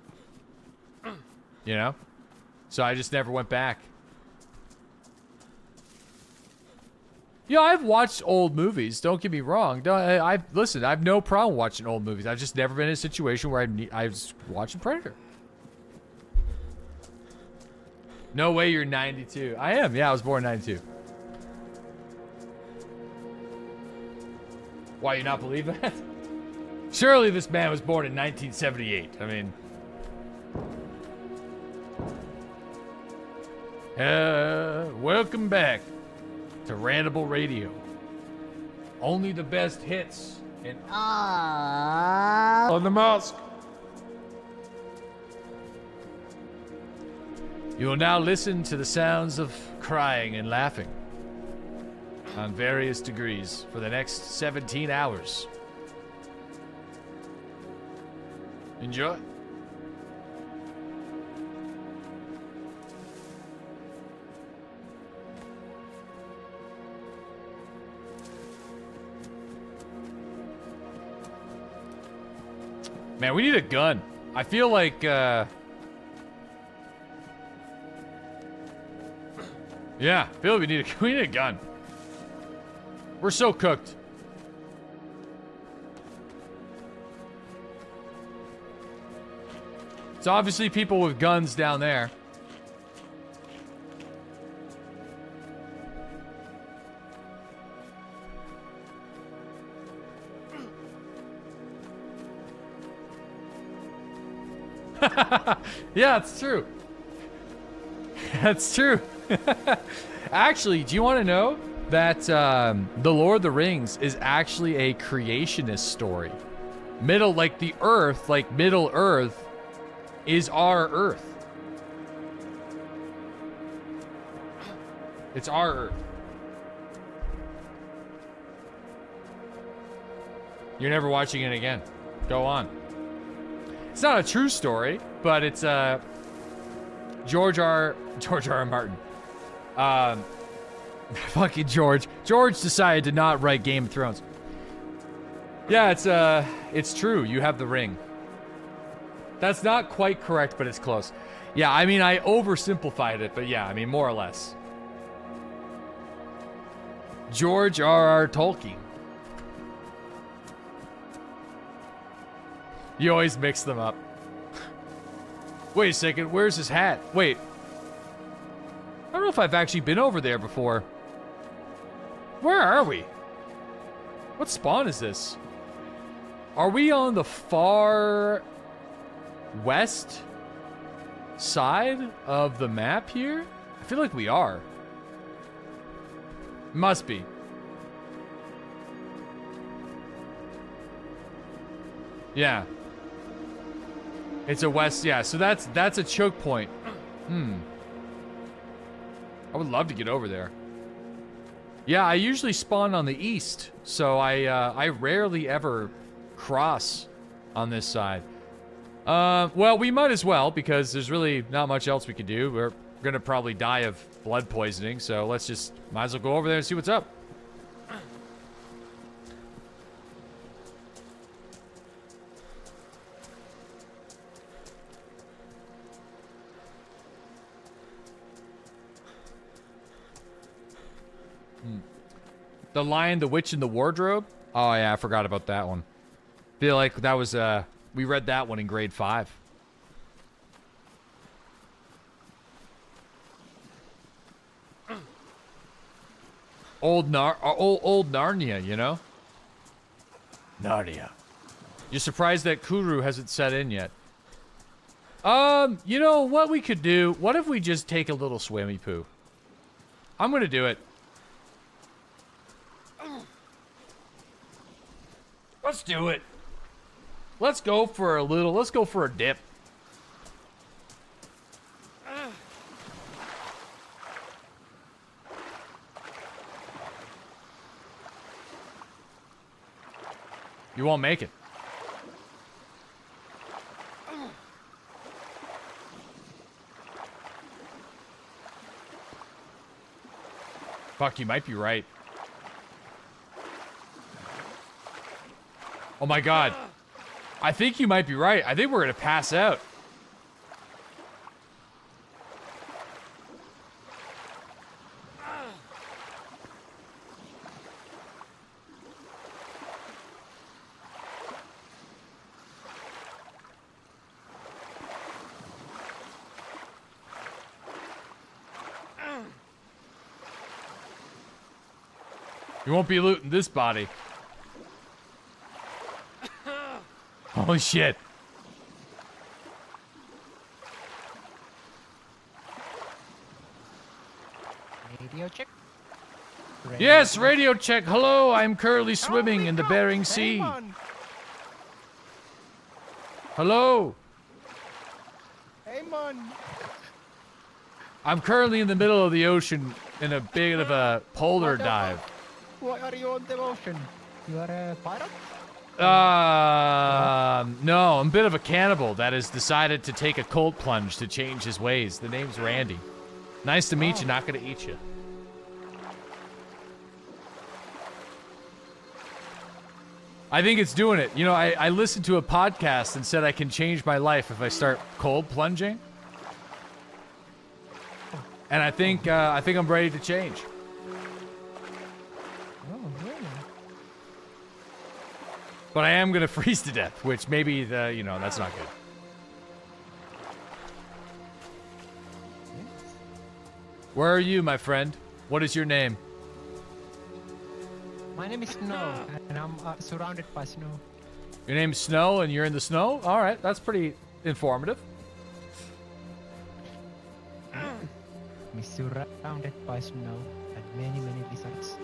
You know? So I just never went back. Yeah, I've watched old movies. Don't get me wrong. Listen, I have no problem watching old movies. I've just never been in a situation where I was watching Predator. No way you're 92. I am. Yeah, I was born in 92. Why, you not believe that? Surely this man was born in 1978. I mean... welcome back to Randable Radio. Only the best hits and on the mask. You will now listen to the sounds of crying and laughing on various degrees for the next 17 hours. Enjoy. Man, we need a gun. I feel like, yeah, I feel like we need a gun. We're so cooked. It's obviously people with guns down there. Yeah, it's true. That's true. Actually, do you want to know that The Lord of the Rings is actually a creationist story? Middle Earth is our Earth. It's our Earth. You're never watching it again. Go on. It's not a true story, but it's George R. Martin. Fucking George. George decided to not write Game of Thrones. Yeah, it's true. You have the ring. That's not quite correct, but it's close. Yeah, I mean, I oversimplified it, but yeah, I mean, more or less. George R. Tolkien. You always mix them up. Wait a second, where's his hat? Wait. I don't know if I've actually been over there before. Where are we? What spawn is this? Are we on the far west side of the map here? I feel like we are. Must be. Yeah. It's a west, yeah, so that's a choke point. I would love to get over there. Yeah, I usually spawn on the east, so I rarely ever cross on this side. Well, we might as well, because there's really not much else we can do. We're gonna probably die of blood poisoning, so let's just, might as well go over there and see what's up. The Lion, the Witch, and the Wardrobe? Oh, yeah, I forgot about that one. Feel like that was, we read that one in grade 5. Old Narnia, you know? Narnia. You're surprised that Kuru hasn't set in yet. You know what we could do? What if we just take a little swimmy poo? I'm gonna do it. Let's do it. Let's go for a dip. You won't make it. Fuck, you might be right. Oh my god. I think you might be right. I think we're gonna pass out. You won't be looting this body. Holy shit. Radio check. Yes, radio check. Hello, I'm currently swimming in the Bering Sea. Hello. Hey, man. I'm currently in the middle of the ocean in a bit of a polar dive. Why are you on the ocean? You are a pirate? No, I'm a bit of a cannibal that has decided to take a cold plunge to change his ways. The name's Randy. Nice to meet you, not gonna eat you. I think it's doing it. You know, I listened to a podcast and said I can change my life if I start cold plunging. And I think I'm ready to change. But I am gonna freeze to death, which maybe you know, that's not good. Where are you, my friend? What is your name? My name is Snow, and I'm surrounded by snow. Your name's Snow, and you're in the snow? All right, that's pretty informative. I'm surrounded by snow and many lizards.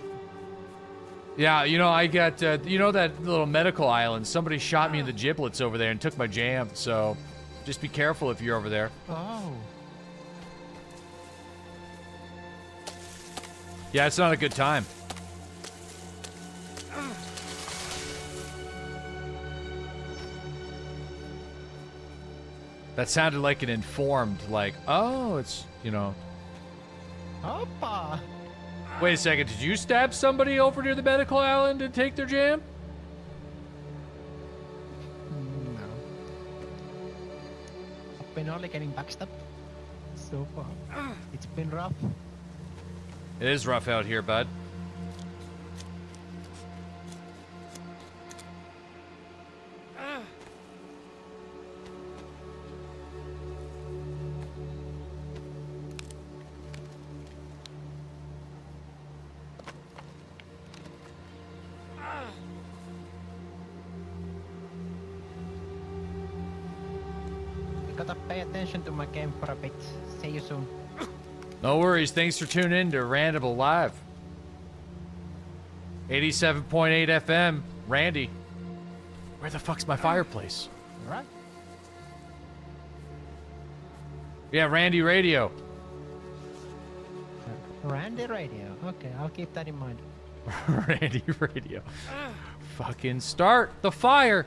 Yeah, you know, I got, you know that little medical island? Somebody shot me in the giblets over there and took my jam, so Just be careful if you're over there. Oh. Yeah, it's not a good time. That sounded like an informed, like, oh, it's, you know. Hoppa. Wait a second, did you stab somebody over near the medical island and take their jam? No. I've been only getting backstabbed so far. It's been rough. It is rough out here, bud. You gotta pay attention to my game for a bit. See you soon. No worries. Thanks for tuning in to Randable Live. 87.8 FM. Randy. Where the fuck's my fireplace? Alright. Yeah, Randy Radio. Randy Radio. Okay, I'll keep that in mind. Randy Radio. Fucking start the fire.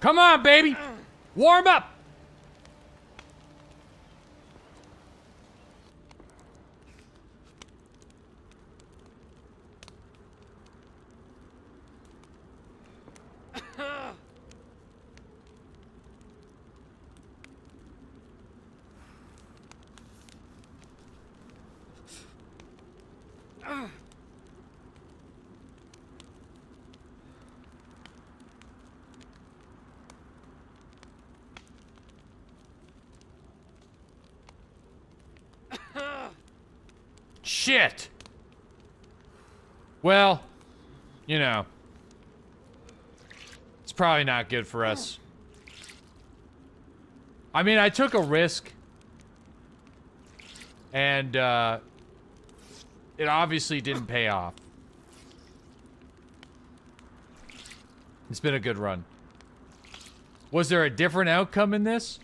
Come on, baby. Warm up. Shit. Well, you know, it's probably not good for us. I mean, I took a risk, and it obviously didn't pay off. It's been a good run. Was there a different outcome in this?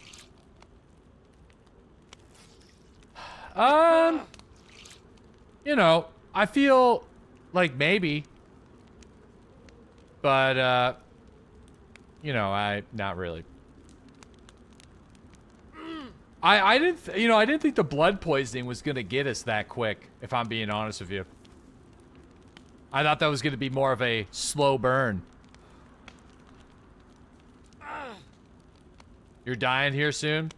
You know, I feel like maybe, but you know, not really. I didn't, you know, I didn't think the blood poisoning was gonna get us that quick, if I'm being honest with you. I thought that was gonna be more of a slow burn. You're dying here soon?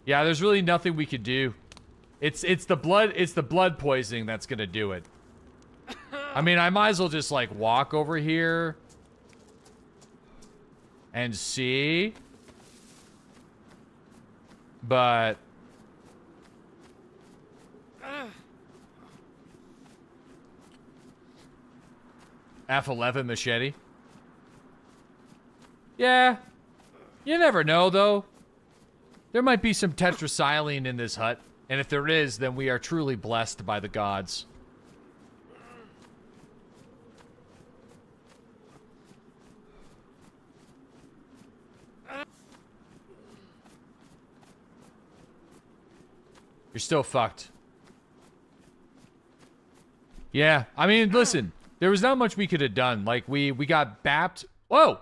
Yeah, there's really nothing we could do. It's the blood poisoning that's gonna do it. I mean, I might as well just like walk over here and see. But F11 machete. Yeah. You never know though. There might be some tetrasilene in this hut. And if there is, then we are truly blessed by the gods. You're still fucked. Yeah, I mean, listen. There was not much we could have done. Like, we got bapped. Whoa!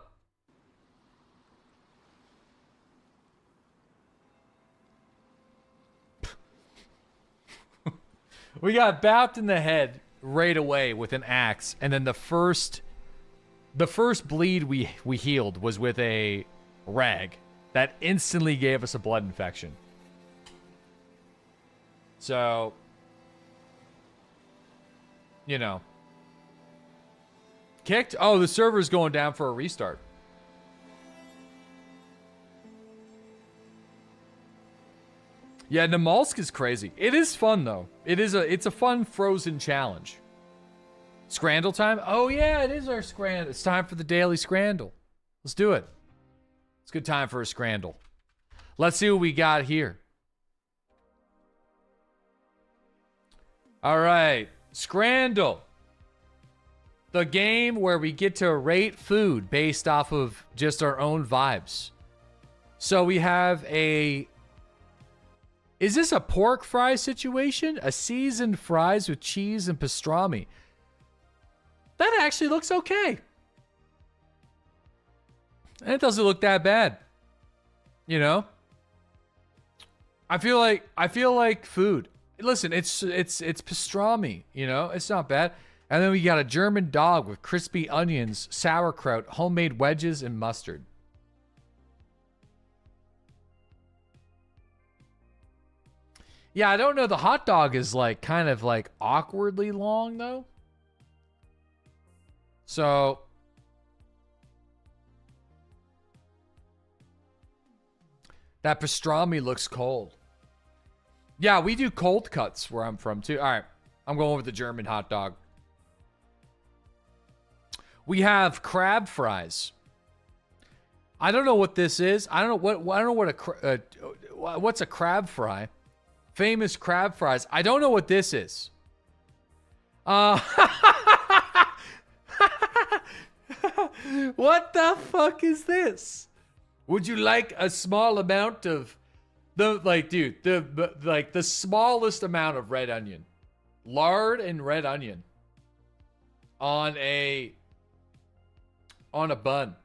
We got bapped in the head right away with an axe, and then the first bleed we healed was with a rag that instantly gave us a blood infection. So, you know, kicked. Oh, the server's going down for a restart. Yeah, Namalsk is crazy. It is fun though. It's a fun frozen challenge. Scrandle time? Oh yeah, it is our scrandle. It's time for the daily scrandle. Let's do it. It's a good time for a scrandle. Let's see what we got here. All right, Scrandle. The game where we get to rate food based off of just our own vibes. So we have a... Is this a pork fry situation? A seasoned fries with cheese and pastrami. That actually looks okay. And it doesn't look that bad. You know? I feel like food. Listen, it's pastrami, you know? It's not bad. And then we got a German dog with crispy onions, sauerkraut, homemade wedges, and mustard. Yeah, I don't know. The hot dog is like kind of like awkwardly long though. So that pastrami looks cold. Yeah, we do cold cuts where I'm from too. All right, I'm going with the German hot dog. We have crab fries. I don't know what this is. I don't know what's a crab fry. Famous crab fries. I don't know what this is. What the fuck is this? Would you like a small amount of the smallest amount of red onion, lard and red onion on a bun.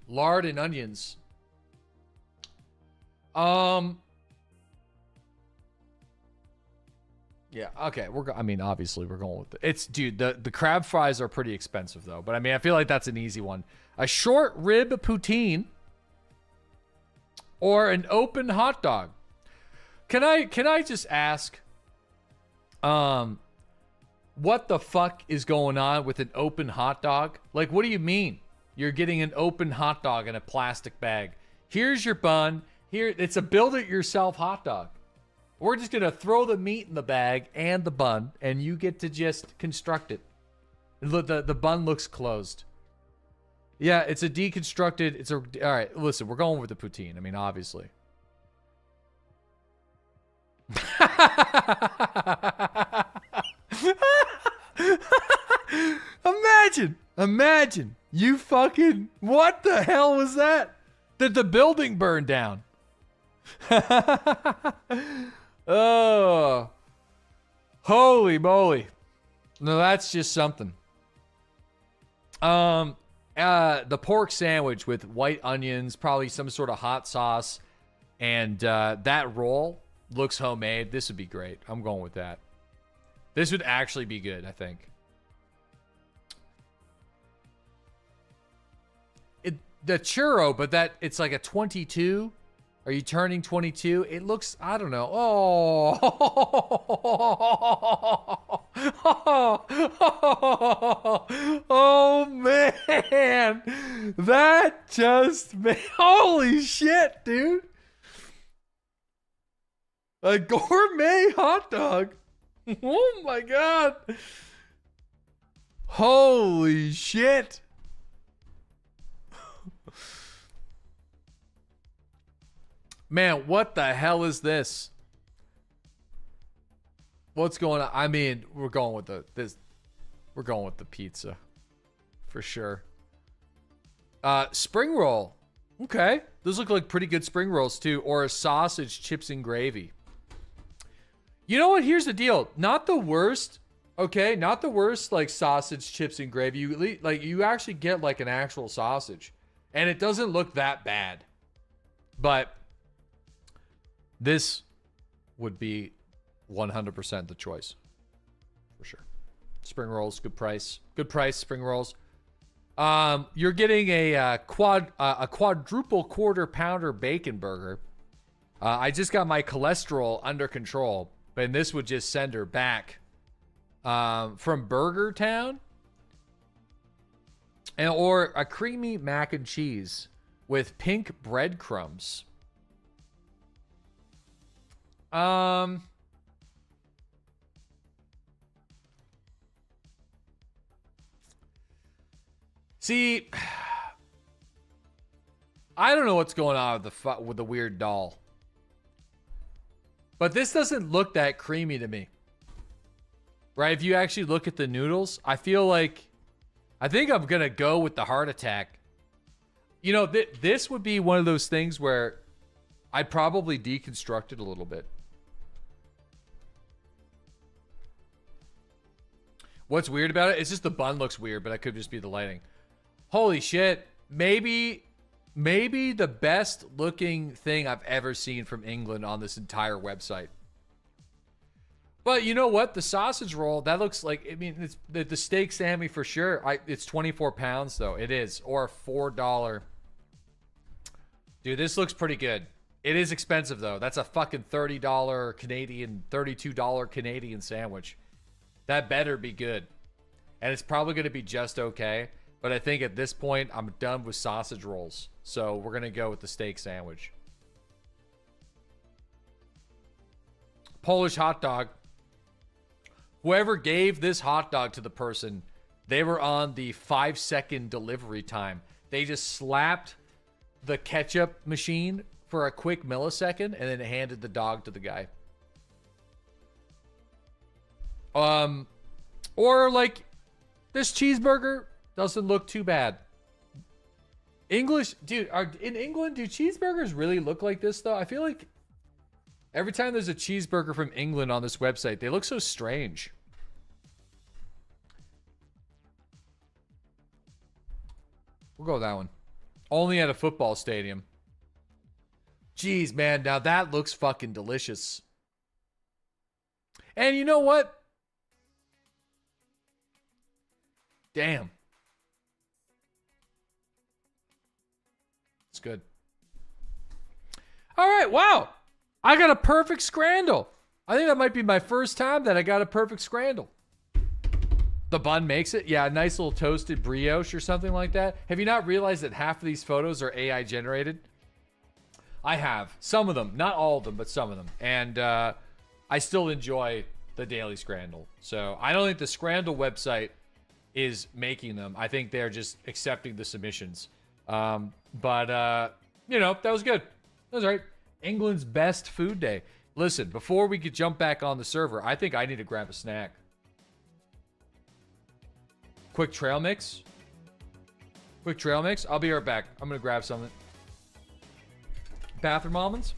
Lard and onions. Yeah, okay. Obviously we're going with it. Dude, the crab fries are pretty expensive though, but I feel like that's an easy one. A short rib poutine or an open hot dog. Can I just ask what the fuck is going on with an open hot dog? Like, what do you mean? You're getting an open hot dog in a plastic bag. Here's your bun. Here, it's a build-it-yourself hot dog. We're just going to throw the meat in the bag and the bun, and you get to just construct it. The bun looks closed. Yeah, it's a deconstructed... All right, listen, we're going with the poutine. Obviously. Imagine. You fucking... What the hell was that? Did the building burn down? Oh, holy moly. No, that's just something. The pork sandwich with white onions, probably some sort of hot sauce, and that roll looks homemade. This would be great. I'm going with that. This would actually be good, I think. The churro, but it's like a 22. Are you turning 22? It looks, I don't know. Oh man. That just holy shit, dude. A gourmet hot dog. Oh my god. Holy shit. Man, what the hell is this? What's going on? We're going with we're going with the pizza. For sure. Spring roll. Okay. Those look like pretty good spring rolls too. Or a sausage, chips, and gravy. You know what? Here's the deal. Not the worst. Okay, not the worst like sausage, chips, and gravy. You actually get like an actual sausage. And it doesn't look that bad. But this would be 100% the choice. For sure. Spring rolls, good price. Good price, spring rolls. You're getting a quadruple quarter pounder bacon burger. I just got my cholesterol under control, and this would just send her back from Burger Town. Or a creamy mac and cheese with pink breadcrumbs. See, I don't know what's going on with the weird doll. But this doesn't look that creamy to me. Right? If you actually look at the noodles, I feel like I think I'm going to go with the heart attack. You know, this would be one of those things where I'd probably deconstruct it a little bit. What's weird about it? It's just the bun looks weird, but it could just be the lighting. Holy shit. Maybe the best looking thing I've ever seen from England on this entire website. But you know what? The sausage roll, that looks like, I mean, it's the steak Sammy for sure. It's 24 pounds though. It is. Or $4. Dude, this looks pretty good. It is expensive though. That's a fucking $30 Canadian, $32 Canadian sandwich. That better be good. And it's probably going to be just okay. But I think at this point, I'm done with sausage rolls. So we're going to go with the steak sandwich. Polish hot dog. Whoever gave this hot dog to the person, they were on the 5-second delivery time. They just slapped the ketchup machine for a quick millisecond and then handed the dog to the guy. Or like this cheeseburger doesn't look too bad. English, dude, in England, do cheeseburgers really look like this though? I feel like every time there's a cheeseburger from England on this website, they look so strange. We'll go with that one. Only at a football stadium. Jeez, man, now that looks fucking delicious. And you know what? Damn. It's good. All right, wow. I got a perfect scrandle. I think that might be my first time that I got a perfect scrandle. The bun makes it. Yeah, a nice little toasted brioche or something like that. Have you not realized that half of these photos are AI generated? I have. Some of them. Not all of them, but some of them. And I still enjoy the Daily Scrandle. So I don't think the Scrandle website is making them. I think they're just accepting the submissions. But you know, that was good. That was all right. England's best food day. Listen, before we could jump back on the server, I think I need to grab a snack. Quick trail mix. Quick trail mix. I'll be right back. I'm going to grab something. Bathroom almonds.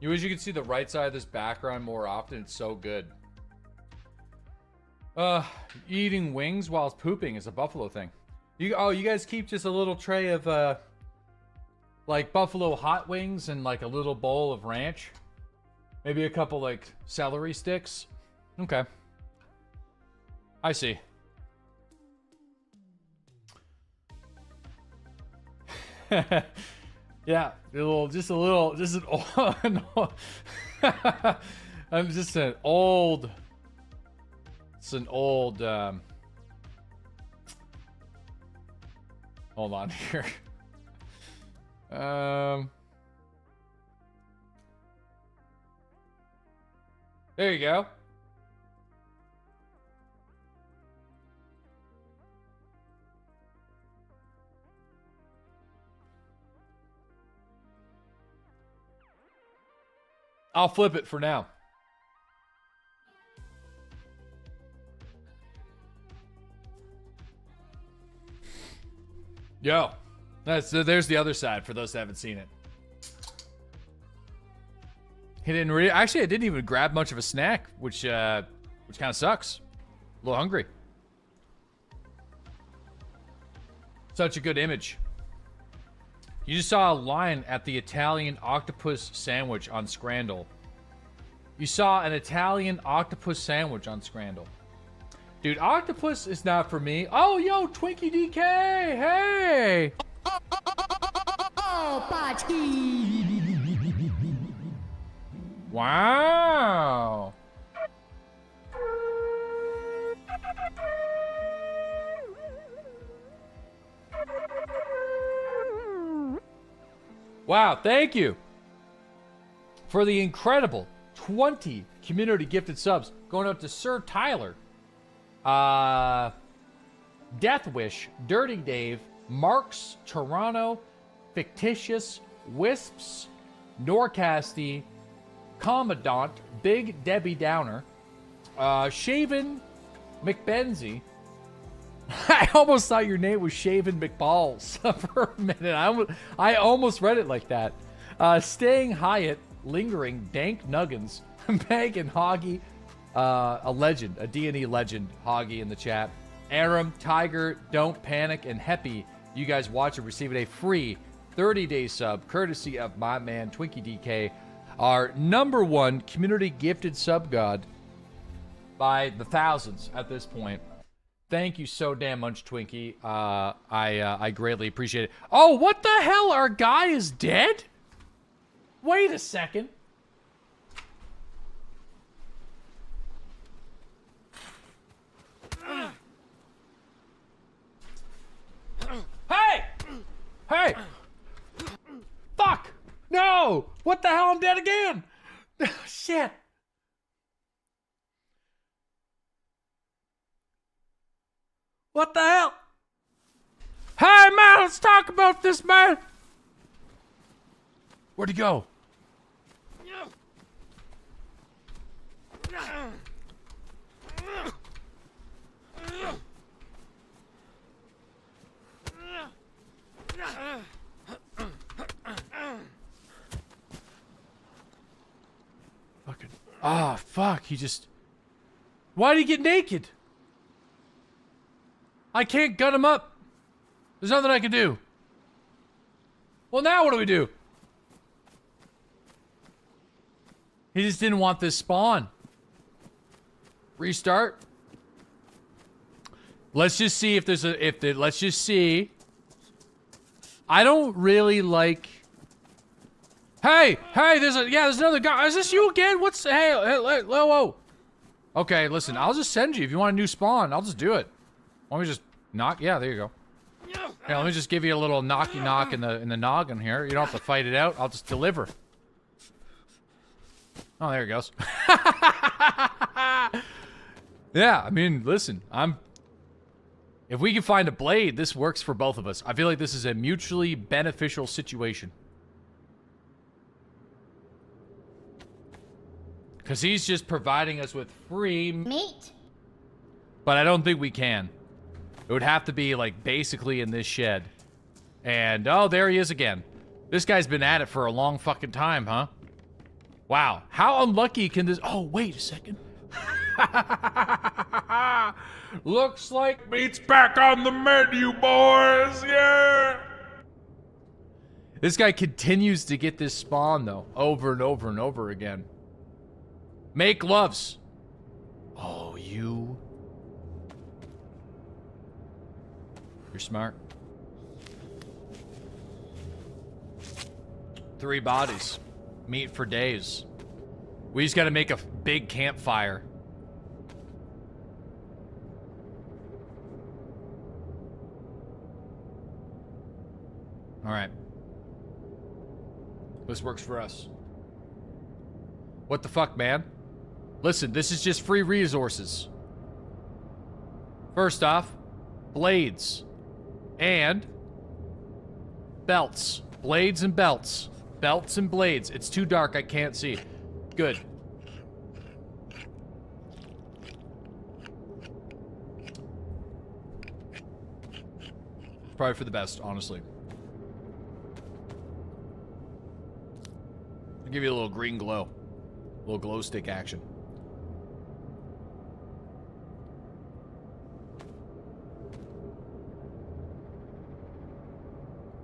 You wish you could see the right side of this background more often. It's so good. Eating wings while pooping is a Buffalo thing. You guys keep just a little tray of like Buffalo hot wings and like a little bowl of ranch. Maybe a couple like celery sticks. Okay. I see. Yeah, just an old, I'm just an old, it's an old, hold on here. There you go. I'll flip it for now. Yo, there's the other side for those that haven't seen it. He didn't actually, I didn't even grab much of a snack, which kind of sucks. A little hungry. Such a good image. You just saw a line at the Italian octopus sandwich on Scrandle. You saw an Italian octopus sandwich on Scrandle. Dude, octopus is not for me. Oh, yo, Twinkie DK, hey! Oh, party! Wow! Wow, thank you for the incredible 20 community gifted subs going out to Sir Tyler, Death Wish, Dirty Dave, Marks, Toronto, Fictitious, Wisps, Norcasty, Commandant, Big Debbie Downer, Shaven McBenzie. I almost thought your name was Shaven McBalls for a minute. I almost read it like that. Staying Hyatt, Lingering, Dank Nuggins, Megan Hoggy, a legend, a D&E legend, Hoggy in the chat. Aram, Tiger, Don't Panic, and Heppy. You guys watching receiving a free 30-day sub courtesy of my man Twinkie DK, our #1 community gifted sub god by the thousands at this point. Thank you so damn much, Twinkie. I greatly appreciate it. Oh, what the hell? Our guy is dead? Wait a second. Hey! Hey! Fuck! No! What the hell? I'm dead again! Shit! What the hell? Hey, man, let's talk about this, man. Where'd he go? Fucking. Ah, fuck. He just. Why'd he get naked? I can't gut him up. There's nothing I can do. Well, now what do we do? He just didn't want this spawn. Restart. Let's just see if there's a let's just see. I don't really like. Hey, there's another guy. Is this you again? Hey, whoa. Okay, listen, I'll just send you if you want a new spawn. I'll just do it. Let me just knock. Yeah, there you go. Here, let me just give you a little knocky knock in the noggin here. You don't have to fight it out. I'll just deliver. Oh, there he goes. Yeah, I mean, listen, if we can find a blade, this works for both of us. I feel like this is a mutually beneficial situation. Because he's just providing us with free meat. But I don't think we can. It would have to be, like, basically in this shed. And, oh, there he is again. This guy's been at it for a long fucking time, huh? Wow. How unlucky can this... Oh, wait a second. Looks like meat's back on the menu, boys. Yeah. This guy continues to get this spawn, though. Over and over and over again. Make gloves. Oh, you... You're smart. 3 bodies. Meat for days. We just gotta make a big campfire. Alright. This works for us. What the fuck, man? Listen, this is just free resources. First off, blades. And belts. Blades and belts. Belts and blades. It's too dark, I can't see. Good. Probably for the best, honestly. I'll give you a little green glow. A little glow stick action.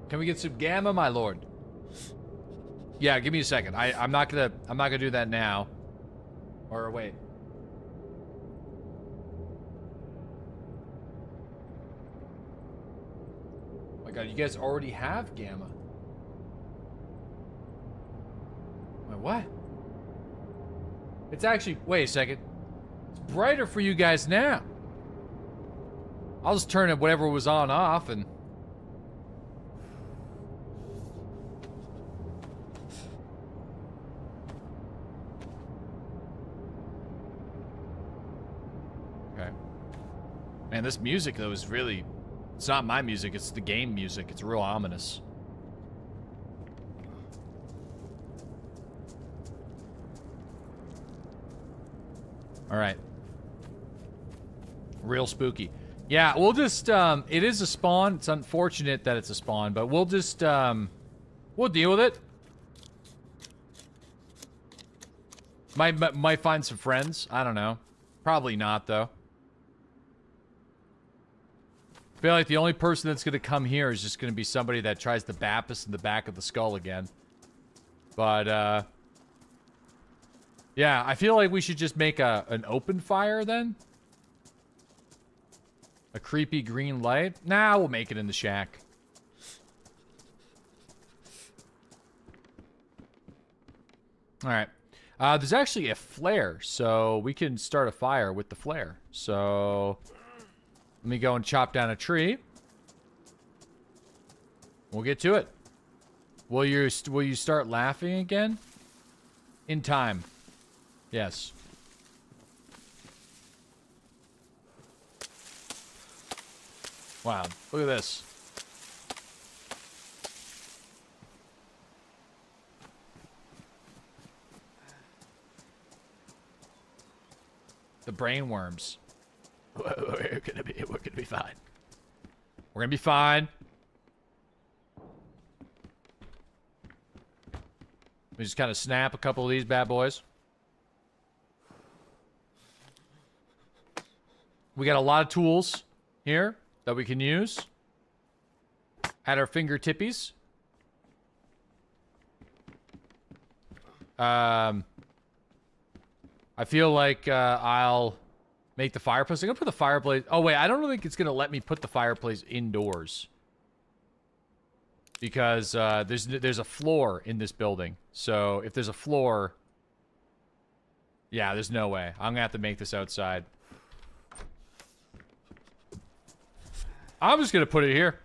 Can we get some gamma, my lord? Yeah, give me a second. I'm not gonna do that now. Or wait. Oh my god, you guys already have gamma. Wait, what? It's actually, wait a second. It's brighter for you guys now. I'll just turn it whatever was on off and... Okay. Man, this music though is really... It's not my music, it's the game music. It's real ominous. Alright. Real spooky. Yeah, we'll just, it is a spawn. It's unfortunate that it's a spawn, but we'll just, we'll deal with it. Might find some friends. I don't know. Probably not, though. I feel like the only person that's gonna come here is just gonna be somebody that tries to bap us in the back of the skull again. But, yeah, I feel like we should just make an open fire then. A creepy green light? Nah, we'll make it in the shack. Alright. There's actually a flare, so we can start a fire with the flare. So, let me go and chop down a tree. We'll get to it. Will you start laughing again? In time. Yes. Wow, look at this. The brain worms. We're gonna be fine. We're gonna be fine. We just kind of snap a couple of these bad boys. We got a lot of tools here that we can use at our fingertippies. I feel like I'll make the fireplace. I'm gonna put the fireplace. Oh wait, I don't really think it's gonna let me put the fireplace indoors because there's a floor in this building. So if there's a floor, yeah, there's no way. I'm gonna have to make this outside. I'm just gonna put it here.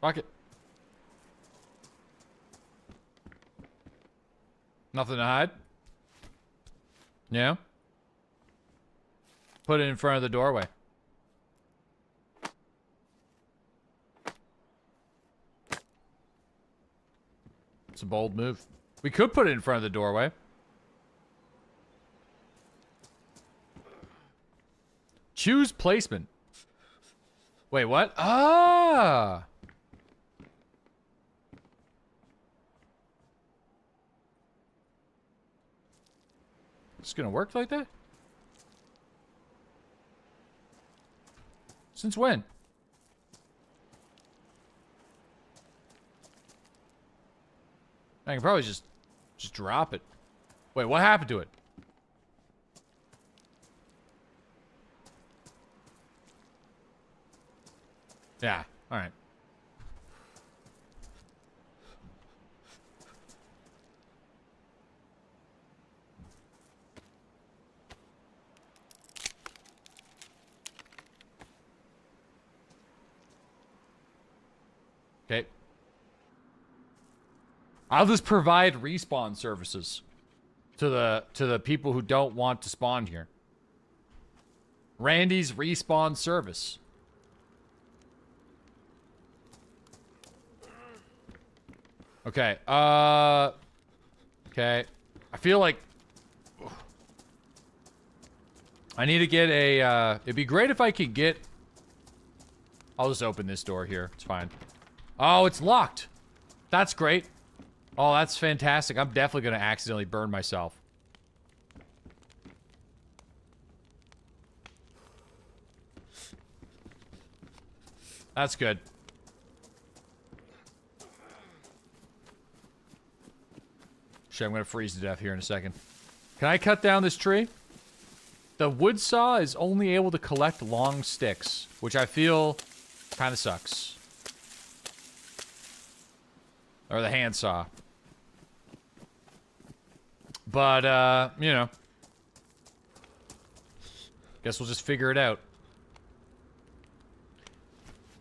Fuck it. Nothing to hide. Yeah. Put it in front of the doorway. It's a bold move. We could put it in front of the doorway. Choose placement. Wait, what? Ah! It's gonna work like that? Since when? I can probably just drop it. Wait, what happened to it? Yeah, alright. Okay. I'll just provide respawn services to the people who don't want to spawn here. Randy's respawn service. Okay. Okay. I feel like I need to get a it'd be great if I could get I'll just open this door here. It's fine. Oh, it's locked. That's great. Oh, that's fantastic. I'm definitely going to accidentally burn myself. That's good. Shit, I'm going to freeze to death here in a second. Can I cut down this tree? The wood saw is only able to collect long sticks, which I feel kind of sucks. Or the hand saw. But, you know. Guess we'll just figure it out.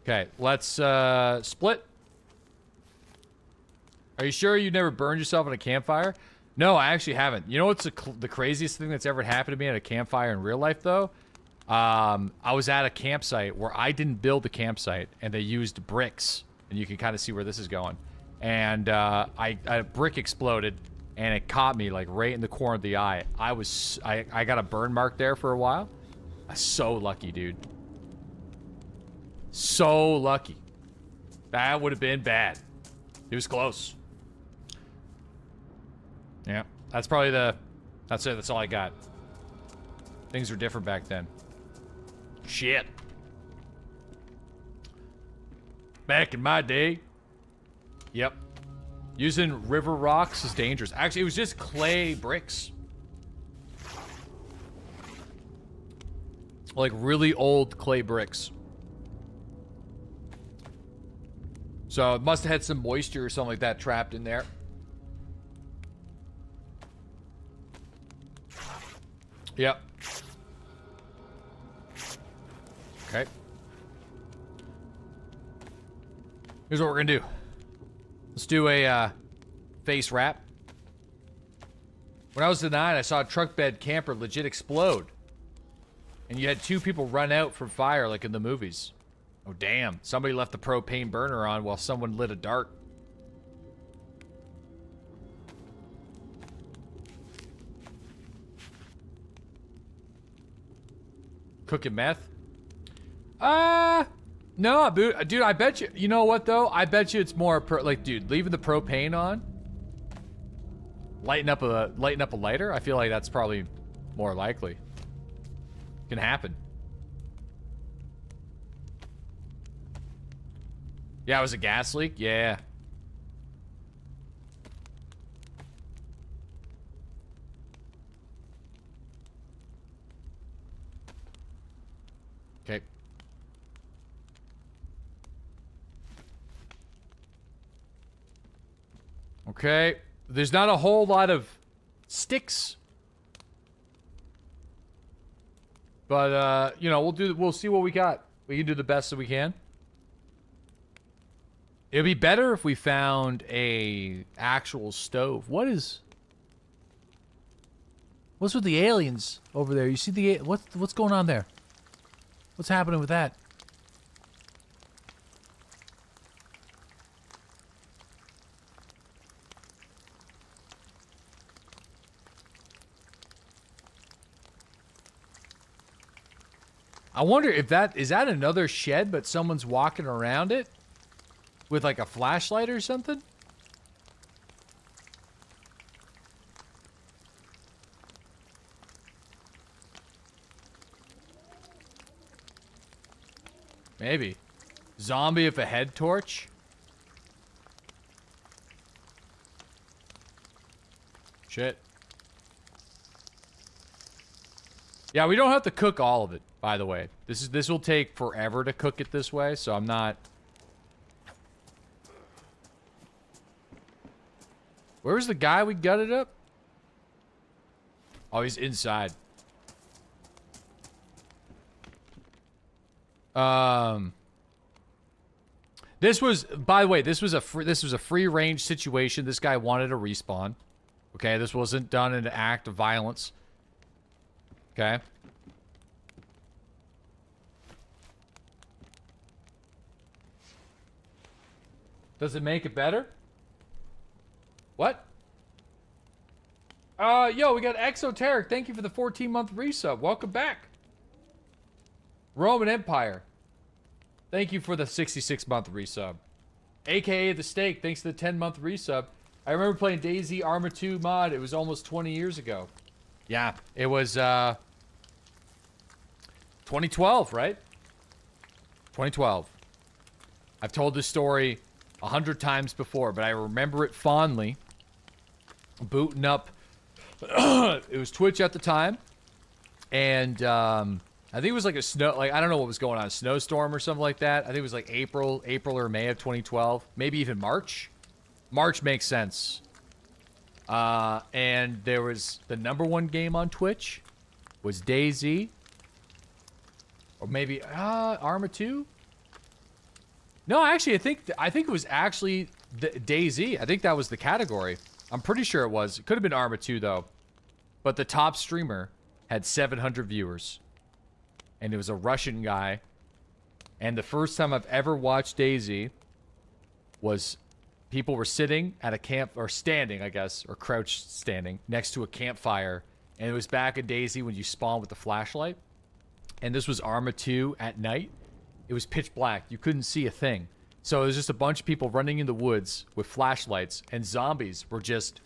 Okay, let's, split. Are you sure you never burned yourself at a campfire? No, I actually haven't. You know what's the craziest thing that's ever happened to me at a campfire in real life, though? I was at a campsite where I didn't build the campsite, and they used bricks. And you can kind of see where this is going. And a brick exploded, and it caught me like right in the corner of the eye. I got a burn mark there for a while. I'm so lucky, dude. So lucky. That would have been bad. It was close. Yeah, that's probably that's it. That's all I got. Things were different back then. Shit. Back in my day. Yep. Using river rocks is dangerous. Actually, it was just clay bricks. Like really old clay bricks. So it must have had some moisture or something like that trapped in there. Yep. Okay. Here's what we're gonna do. Let's do a face wrap. When I was denied, I saw a truck bed camper legit explode. And you had 2 people run out from fire like in the movies. Oh, damn. Somebody left the propane burner on while someone lit a dart. Cooking meth? No, dude, I bet you, you know what though? I bet you it's more, like, dude, leaving the propane on, lighting up a lighter, I feel like that's probably more likely. Can happen. Yeah, it was a gas leak? Yeah. Okay. Okay. There's not a whole lot of sticks. But, you know, we'll see what we got. We can do the best that we can. It'd be better if we found a actual stove. What's with the aliens over there? You see the what's going on there? What's happening with that? I wonder if is that another shed, but someone's walking around it with like a flashlight or something? Maybe. Zombie with a head torch? Shit. Yeah, we don't have to cook all of it, by the way. This will take forever to cook it this way, so I'm not... Where was the guy we gutted up? Oh, he's inside. This was, by the way, this was a free range situation. This guy wanted a respawn. Okay, this wasn't done in an act of violence. Okay. Does it make it better? What? Yo, we got Exoteric. Thank you for the 14-month resub. Welcome back. Roman Empire. Thank you for the 66-month resub. AKA The Steak. Thanks to the 10-month resub. I remember playing DayZ Arma 2 mod. It was almost 20 years ago. Yeah, it was 2012, right? 2012. I've told this story 100 times before, but I remember it fondly. Booting up. It was Twitch at the time. And I think it was like a snow, like, I don't know what was going on, a snowstorm or something like that. I think it was like April or May of 2012. Maybe even March. March makes sense. And there was the #1 game on Twitch was DayZ. Or maybe Arma 2? No, actually, I think it was actually DayZ. I think that was the category. I'm pretty sure it was. It could have been Arma 2 though. But the top streamer had 700 viewers. And it was a Russian guy. And the first time I've ever watched DayZ was people were sitting at a camp, or standing, I guess, or crouched standing next to a campfire. And it was back in DayZ when you spawn with the flashlight. And this was Arma 2 at night. It was pitch black. You couldn't see a thing. So it was just a bunch of people running in the woods with flashlights, and zombies were just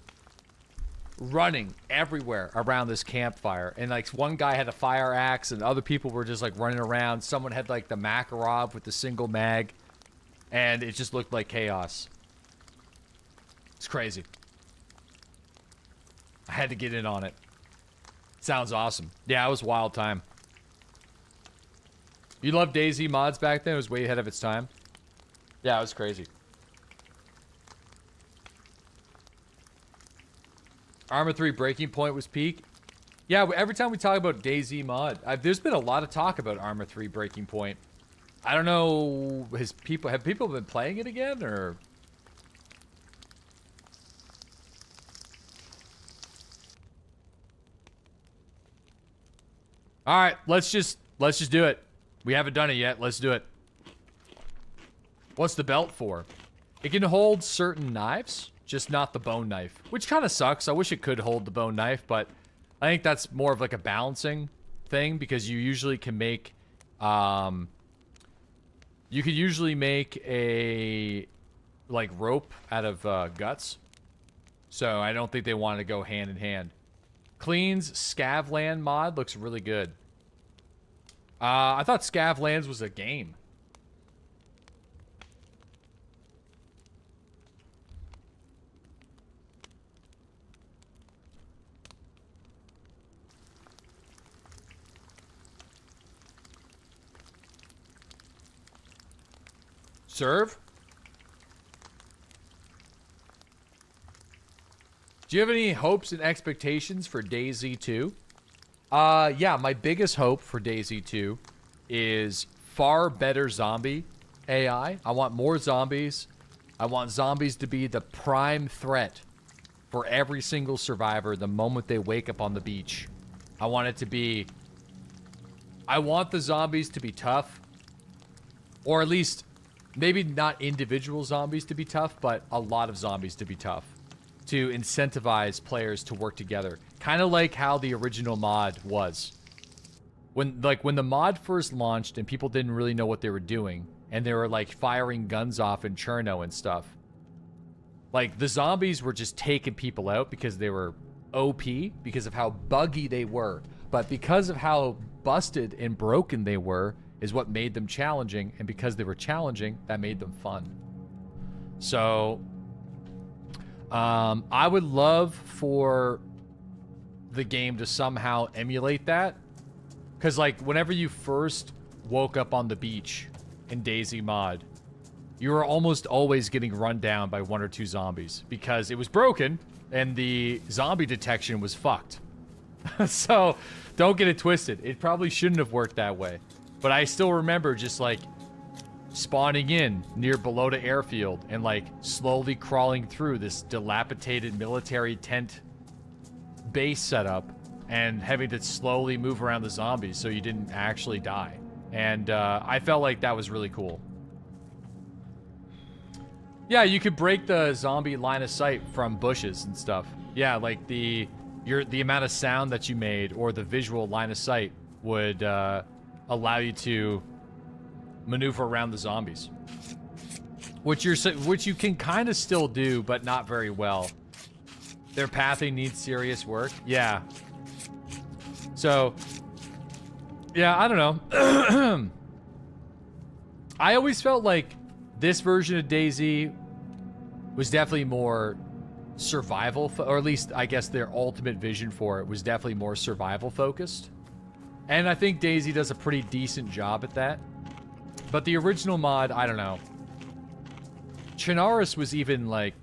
running everywhere around this campfire. And like one guy had a fire axe, and other people were just like running around. Someone had like the Makarov with the single mag, and it just looked like chaos. It's crazy. I had to get in on it. Sounds awesome. Yeah, it was a wild time. You loved DayZ mods back then? It was way ahead of its time. Yeah, it was crazy. Arma 3 Breaking Point was peak. Yeah, every time we talk about DayZ mod, there's been a lot of talk about Arma 3 Breaking Point. I don't know, have people been playing it again, or? All right, let's just do it. We haven't done it yet. Let's do it. What's the belt for? It can hold certain knives, just not the bone knife, which kind of sucks. I wish it could hold the bone knife, but I think that's more of like a balancing thing, because you usually can make, you could usually make a like rope out of guts. So I don't think they wanted to go hand in hand. Clean's Scavland mod looks really good. I thought Scavlands was a game. Serve? Do you have any hopes and expectations for DayZ 2? Yeah, my biggest hope for DayZ 2 is far better zombie AI. I want more zombies. I want zombies to be the prime threat for every single survivor the moment they wake up on the beach. I want it to be... I want the zombies to be tough. Or at least, maybe not individual zombies to be tough, but a lot of zombies to be tough. To incentivize players to work together. Kind of like how the original mod was. When the mod first launched and people didn't really know what they were doing, and they were like firing guns off in Cherno and stuff. Like the zombies were just taking people out because they were OP, because of how buggy they were. But because of how busted and broken they were, is what made them challenging, and because they were challenging, that made them fun. So, I would love for the game to somehow emulate that. Because, like, whenever you first woke up on the beach in DayZ mod, you were almost always getting run down by 1 or 2 zombies. Because it was broken, and the zombie detection was fucked. So, don't get it twisted. It probably shouldn't have worked that way. But I still remember just, like, spawning in near Balota Airfield and, like, slowly crawling through this dilapidated military tent base setup and having to slowly move around the zombies so you didn't actually die. And I felt like that was really cool. Yeah, you could break the zombie line of sight from bushes and stuff. Yeah, like the amount of sound that you made or the visual line of sight would allow you to maneuver around the zombies, which you can kind of still do, but not very well. Their pathing needs serious work. Yeah. So, yeah, I don't know. I always felt like this version of DayZ was definitely more survival, or at least I guess their ultimate vision for it was definitely more survival focused. And I think DayZ does a pretty decent job at that. But the original mod, I don't know. Chernarus was even like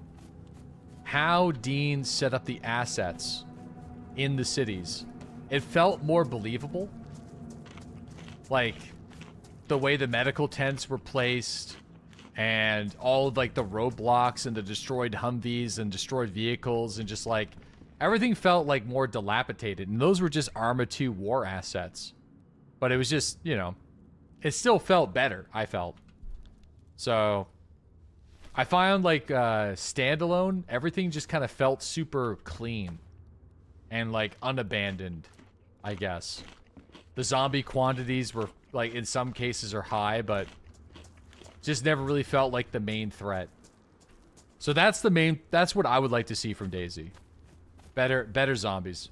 how Dean set up the assets in the cities. It felt more believable. Like the way the medical tents were placed and all of like the roadblocks and the destroyed Humvees and destroyed vehicles and just like everything felt like more dilapidated. And those were just Arma 2 war assets. But it was just, you know, it still felt better, I felt. So I found like standalone, everything just kind of felt super clean and like unabandoned, I guess. The zombie quantities were like in some cases are high, but just never really felt like the main threat. So that's what I would like to see from DayZ. Better zombies.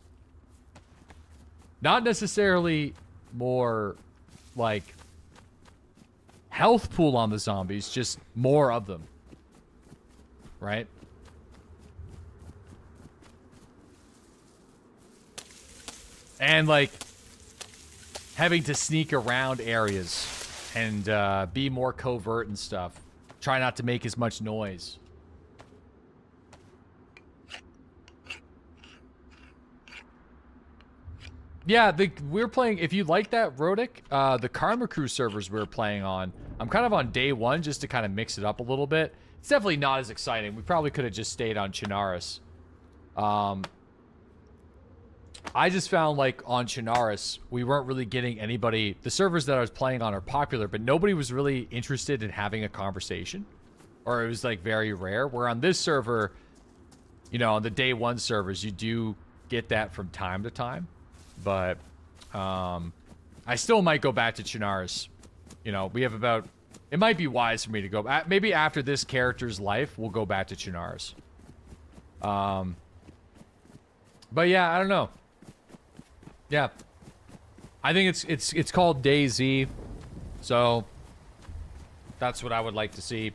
Not necessarily more like health pool on the zombies, just more of them. Right? And like having to sneak around areas and be more covert and stuff. Try not to make as much noise. Yeah, we're playing, if you like that, Rodic, the Karma Crew servers we're playing on, I'm kind of on day 1 just to kind of mix it up a little bit. It's definitely not as exciting. We probably could have just stayed on Chernarus. I just found, like, on Chernarus, we weren't really getting anybody... The servers that I was playing on are popular, but nobody was really interested in having a conversation. Or it was, like, very rare. Where on this server, you know, on the day 1 servers, you do get that from time to time. But, I still might go back to Chernarus. You know, we have about... It might be wise for me to go... Maybe after this character's life, we'll go back to Chernarus. But yeah, I don't know. Yeah. I think it's called DayZ. So that's what I would like to see.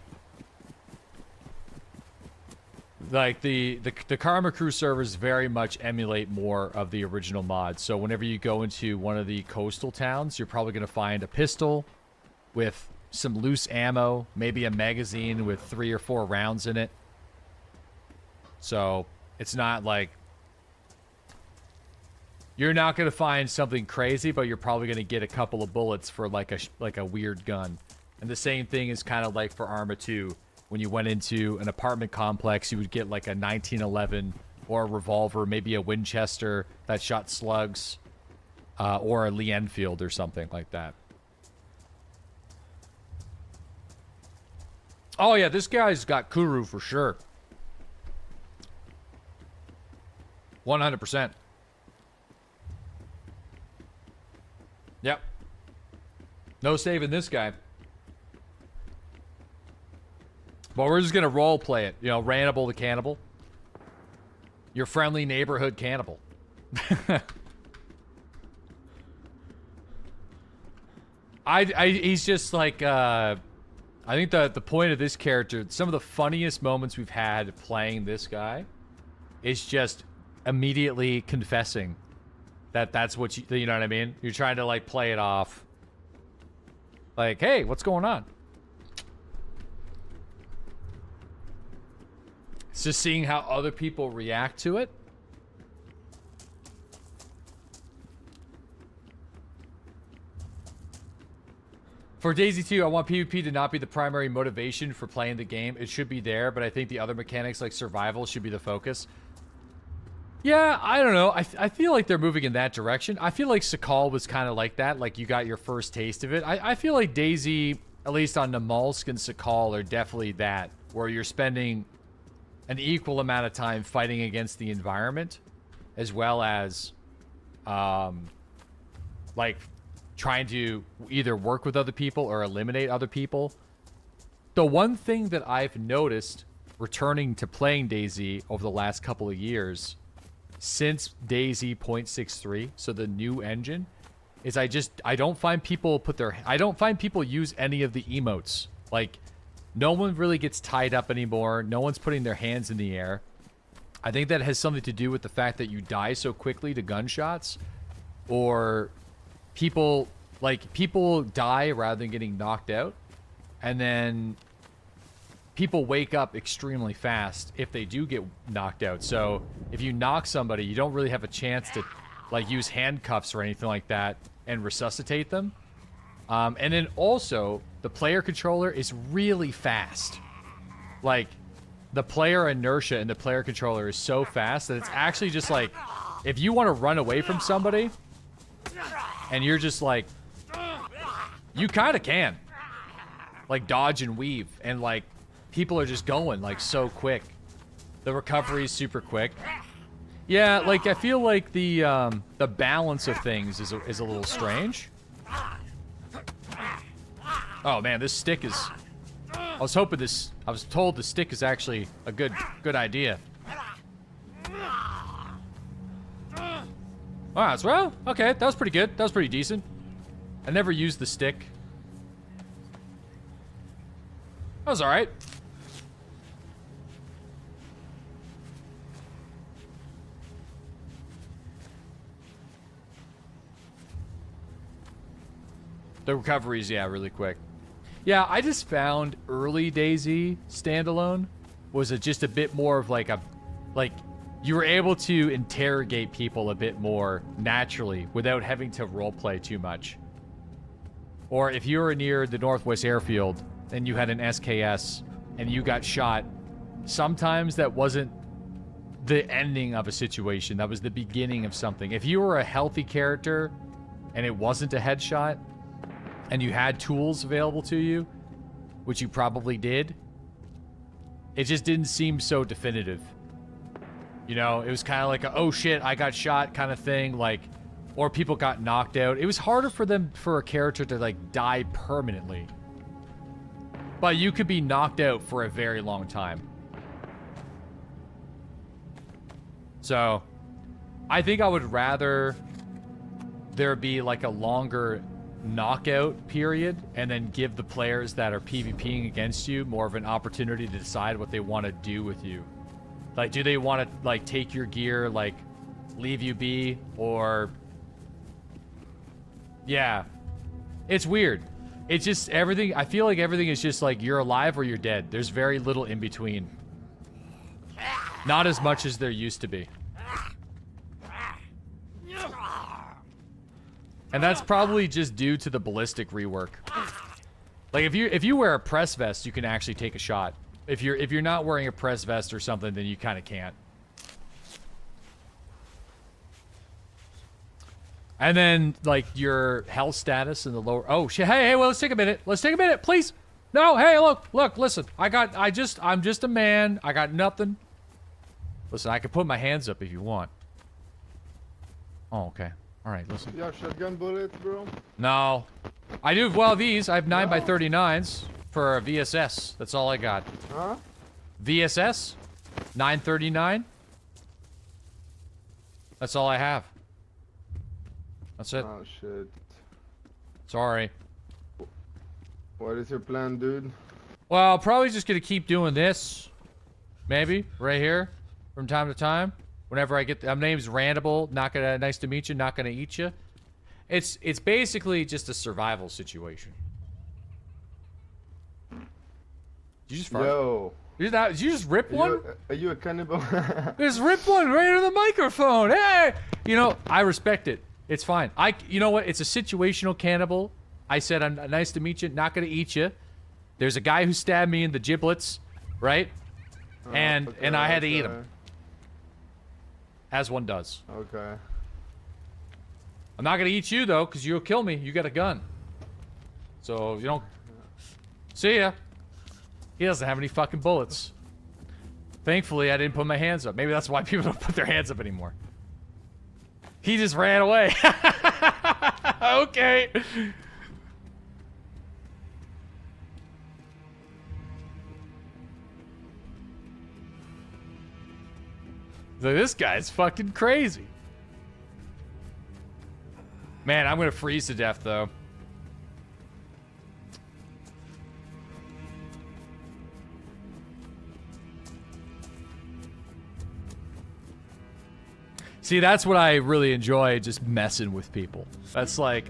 Like the Karma Crew servers very much emulate more of the original mod. So whenever you go into one of the coastal towns, you're probably going to find a pistol with some loose ammo, maybe a magazine with 3 or 4 rounds in it. So it's not like you're not going to find something crazy, but you're probably going to get a couple of bullets for like a weird gun. And the same thing is kind of like for Arma 2. When you went into an apartment complex, you would get like a 1911 or a revolver, maybe a Winchester that shot slugs, or a Lee Enfield or something like that. Oh yeah, this guy's got Kuru for sure. 100%. Yep. No saving this guy. But we're just gonna role play it. You know, Rannibal the Cannibal. Your friendly neighborhood cannibal. He's just like, I think the point of this character, some of the funniest moments we've had playing this guy is just immediately confessing that that's what you know what I mean? You're trying to like play it off. Like, hey, what's going on? It's just seeing how other people react to it. For DayZ 2, I want PvP to not be the primary motivation for playing the game. It should be there, but I think the other mechanics like survival should be the focus. Yeah, I don't know. I feel like they're moving in that direction. I feel like Sakal was kind of like that. Like, you got your first taste of it. I feel like DayZ, at least on Namalsk and Sakal, are definitely that. Where you're spending an equal amount of time fighting against the environment. As well as, like, trying to either work with other people or eliminate other people. The one thing that I've noticed returning to playing DayZ over the last couple of years, since DayZ 0.63, so the new engine, is I don't find people use any of the emotes. Like, no one really gets tied up anymore. No one's putting their hands in the air. I think that has something to do with the fact that you die so quickly to gunshots, or people die rather than getting knocked out, and then people wake up extremely fast if they do get knocked out. So if you knock somebody, you don't really have a chance to like use handcuffs or anything like that and resuscitate them. And then also the player controller is really fast. Like, the player inertia in the player controller is so fast that it's actually just like, if you want to run away from somebody and you're just like, you kind of can like dodge and weave, and like people are just going like so quick. The recovery is super quick. Yeah, like I feel like the balance of things is a little strange. Oh man, this stick is, I was told the stick is actually a good idea. Alright, so, well, okay, that was pretty good. That was pretty decent. I never used the stick. That was alright. The recoveries, yeah, really quick. Yeah, I just found early DayZ standalone was just a bit more of like you were able to interrogate people a bit more naturally without having to roleplay too much. Or if you were near the Northwest Airfield and you had an SKS and you got shot, sometimes that wasn't the ending of a situation. That was the beginning of something. If you were a healthy character and it wasn't a headshot and you had tools available to you, which you probably did, it just didn't seem so definitive. You know, it was kind of like a, oh shit, I got shot kind of thing, like, or people got knocked out. It was harder for a character to like die permanently. But you could be knocked out for a very long time. So, I think I would rather there be like a longer knockout period and then give the players that are PvPing against you more of an opportunity to decide what they want to do with you. Like, do they want to like take your gear, like leave you be, or yeah, it's weird. It's just everything. I feel like everything is just like you're alive or you're dead. There's very little in between. Not as much as there used to be. And that's probably just due to the ballistic rework. Like if you wear a press vest, you can actually take a shot. If you're not wearing a press vest or something, then you kind of can't. And then like your health status in the lower. Oh shit! Hey, well, let's take a minute. Let's take a minute, please. No, hey, look, listen. I'm just a man. I got nothing. Listen, I can put my hands up if you want. Oh, okay. All right, listen. You have shotgun bullets, bro? No. I do. Well, these I have 9x39s for a VSS. That's all I got. Huh? VSS, 939. That's all I have. That's it. Oh shit. Sorry. What is your plan, dude? Well, probably just gonna keep doing this. Maybe right here, from time to time. Whenever I get, my name's Randable. Not gonna. Nice to meet you. Not gonna eat you. It's basically just a survival situation. Did you just fart? Yo. Did you just rip one? Are you a cannibal? Just rip one right into the microphone. Hey, you know, I respect it. It's fine. You know what? It's a situational cannibal. I said, I'm nice to meet you. Not gonna eat you. There's a guy who stabbed me in the giblets, right? And I had to eat him. As one does. Okay. I'm not gonna eat you though, because you'll kill me. You got a gun. So you don't. See ya. He doesn't have any fucking bullets. Thankfully, I didn't put my hands up. Maybe that's why people don't put their hands up anymore. He just ran away. Okay. So this guy's fucking crazy. Man, I'm gonna freeze to death though. See, that's what I really enjoy, just messing with people. That's like,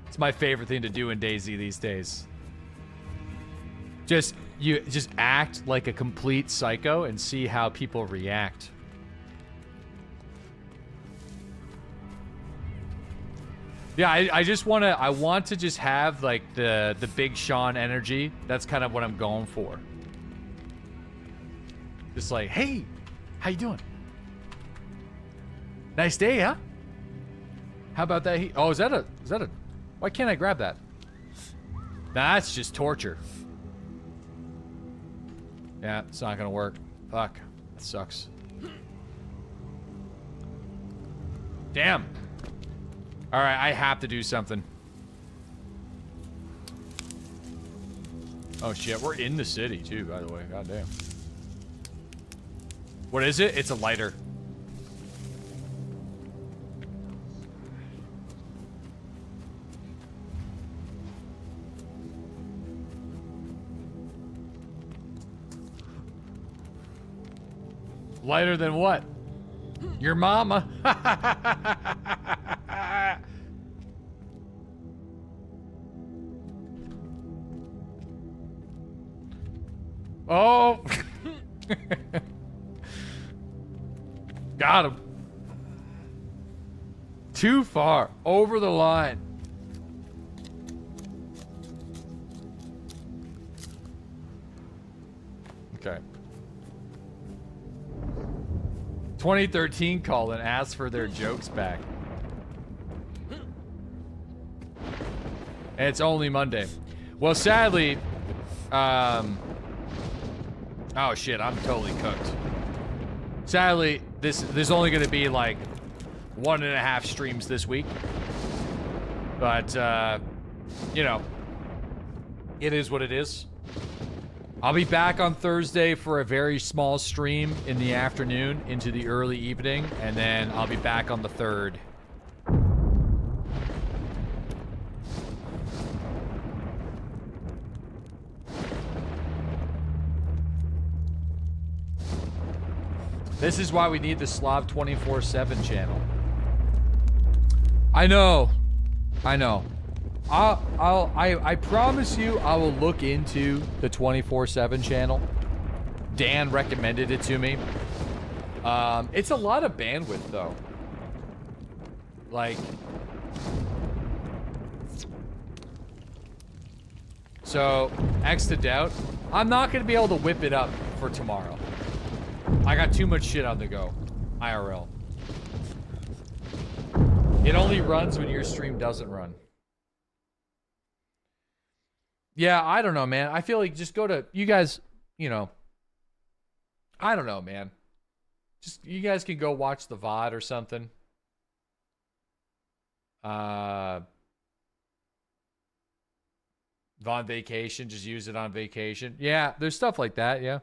it's my favorite thing to do in DayZ these days. Just act like a complete psycho and see how people react. Yeah, I want to just have like the Big Sean energy. That's kind of what I'm going for. Just like, hey, how you doing? Nice day, huh? How about that? Oh, is that a? Why can't I grab that? Nah, that's just torture. Yeah, it's not gonna work. Fuck, that sucks. Damn. All right, I have to do something. Oh shit, we're in the city too, by the way. God damn. What is it? It's a lighter. Lighter than what? Your mama. Oh. Got him. Too far. Over the line. Okay. 2013 called and asked for their jokes back. And it's only Monday. Well, sadly, oh shit, I'm totally cooked. Sadly, there's only gonna be like 1.5 streams this week. But, you know, it is what it is. I'll be back on Thursday for a very small stream in the afternoon into the early evening, and then I'll be back on the 3rd. This is why we need the Slob 24/7 channel. I know. I know. I promise you I will look into the 24/7 channel. Dan recommended it to me. It's a lot of bandwidth though. Like, so X to doubt. I'm not gonna be able to whip it up for tomorrow. I got too much shit on the go. IRL. It only runs when your stream doesn't run. Yeah, I don't know, man. I feel like just go to, you guys, you know, I don't know, man. Just, you guys can go watch the VOD or something. On vacation, just use it on vacation. Yeah, there's stuff like that, yeah.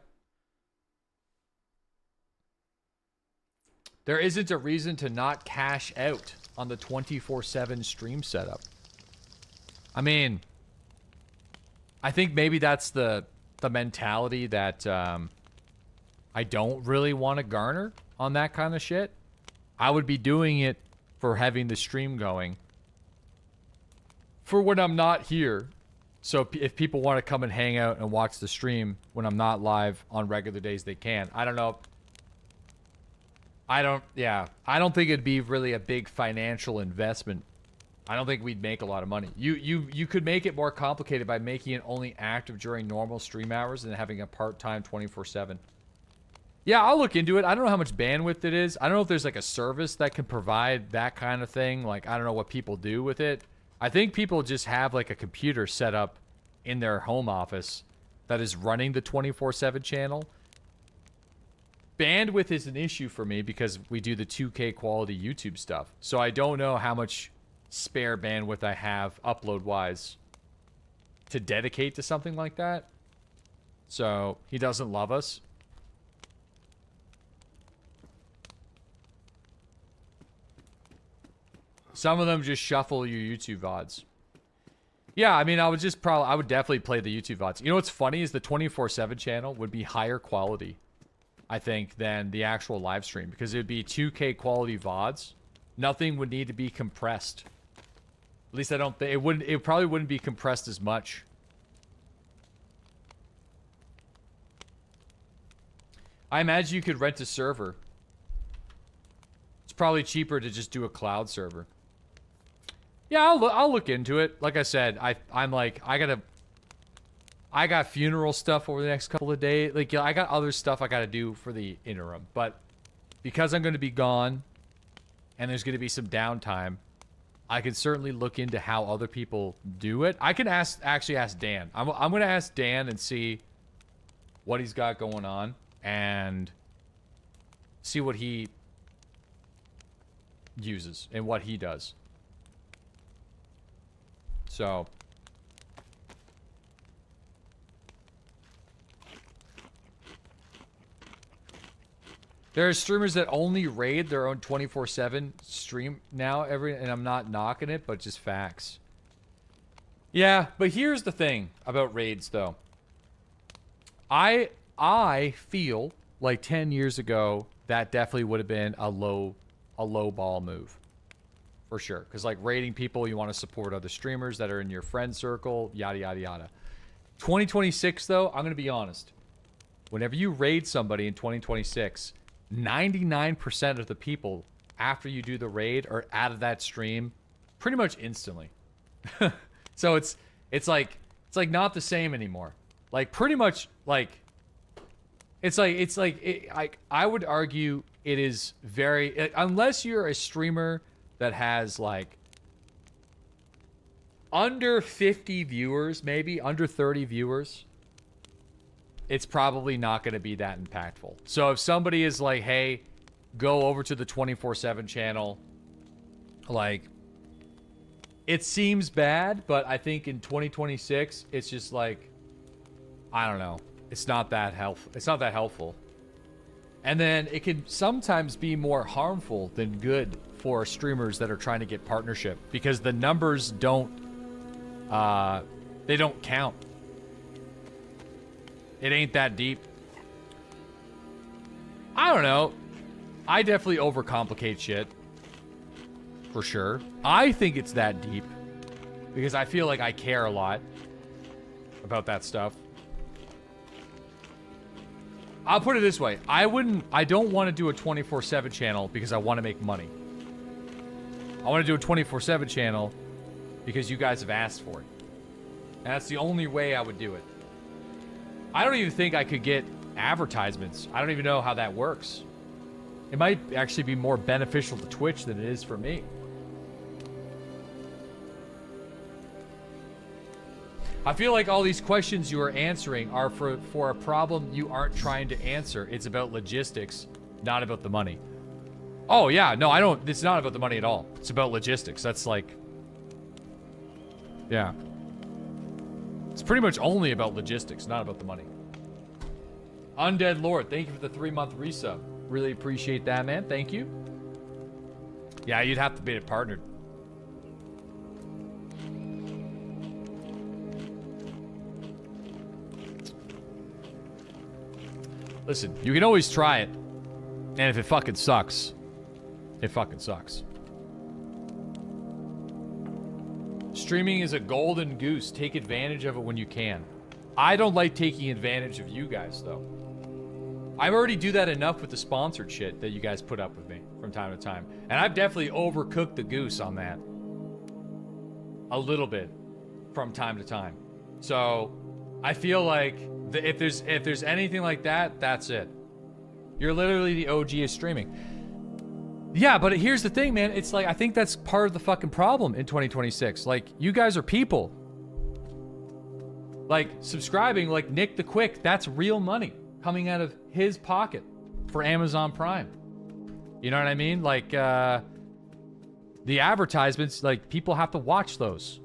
There isn't a reason to not cash out on the 24/7 stream setup. I mean, I think maybe that's the mentality that I don't really want to garner on that kind of shit. I would be doing it for having the stream going for when I'm not here. So if people want to come and hang out and watch the stream when I'm not live on regular days, they can. I don't know. I don't think it'd be really a big financial investment. I don't think we'd make a lot of money. You could make it more complicated by making it only active during normal stream hours and having a part-time 24/7. Yeah, I'll look into it. I don't know how much bandwidth it is. I don't know if there's like a service that can provide that kind of thing. Like, I don't know what people do with it. I think people just have like a computer set up in their home office that is running the 24/7 channel. Bandwidth is an issue for me because we do the 2K quality YouTube stuff. So I don't know how much spare bandwidth I have upload-wise to dedicate to something like that. So he doesn't love us. Some of them just shuffle your YouTube VODs. Yeah, I mean, I would definitely play the YouTube VODs. You know what's funny is the 24/7 channel would be higher quality, I think, than the actual live stream because it would be 2K quality VODs. Nothing would need to be compressed. At least I don't think it wouldn't. It probably wouldn't be compressed as much. I imagine you could rent a server. It's probably cheaper to just do a cloud server. Yeah, I'll look into it. Like I said, I'm like I got funeral stuff over the next couple of days. Like, I got other stuff I got to do for the interim. But because I'm going to be gone and there's going to be some downtime, I can certainly look into how other people do it. I can actually ask Dan. I'm going to ask Dan and see what he's got going on and see what he uses and what he does. So there are streamers that only raid their own 24/7 stream now and I'm not knocking it, but just facts. Yeah, but here's the thing about raids though. I feel like 10 years ago that definitely would have been a low ball move. For sure. Because, like, raiding people, you want to support other streamers that are in your friend circle, yada, yada, yada. 2026, though, I'm going to be honest. Whenever you raid somebody in 2026, 99% of the people, after you do the raid, are out of that stream pretty much instantly. So it's like not the same anymore. Like, pretty much, like, I would argue it is very, unless you're a streamer that has like under 50 viewers, maybe under 30 viewers, it's probably not going to be that impactful. So if somebody is like, hey, go over to the 24/7 channel, like, it seems bad, but I think in 2026, it's just like, I don't know. It's not that helpful. It's not that helpful. And then it can sometimes be more harmful than good for streamers that are trying to get partnership because the numbers don't, they don't count. It ain't that deep. I don't know. I definitely overcomplicate shit. For sure. I think it's that deep because I feel like I care a lot about that stuff. I'll put it this way. I don't want to do a 24/7 channel because I want to make money. I want to do a 24/7 channel because you guys have asked for it. And that's the only way I would do it. I don't even think I could get advertisements. I don't even know how that works. It might actually be more beneficial to Twitch than it is for me. I feel like all these questions you are answering are for a problem you aren't trying to answer. It's about logistics, not about the money. Oh, yeah. No, I don't. It's not about the money at all. It's about logistics. That's like... Yeah. It's pretty much only about logistics, not about the money. Undead Lord, thank you for the 3-month resub. Really appreciate that, man. Thank you. Yeah, you'd have to be a partner. Listen, you can always try it. And if it fucking sucks, it fucking sucks. Streaming is a golden goose. Take advantage of it when you can. I don't like taking advantage of you guys, though. I already do that enough with the sponsored shit that you guys put up with me from time to time. And I've definitely overcooked the goose on that. A little bit from time to time. So, I feel like if there's anything like that, that's it. You're literally the OG of streaming. Yeah, but here's the thing, man. It's like, I think that's part of the fucking problem in 2026. Like, you guys are people. Like, subscribing, like Nick the Quick, that's real money coming out of his pocket for Amazon Prime. You know what I mean? Like, the advertisements, like, people have to watch those.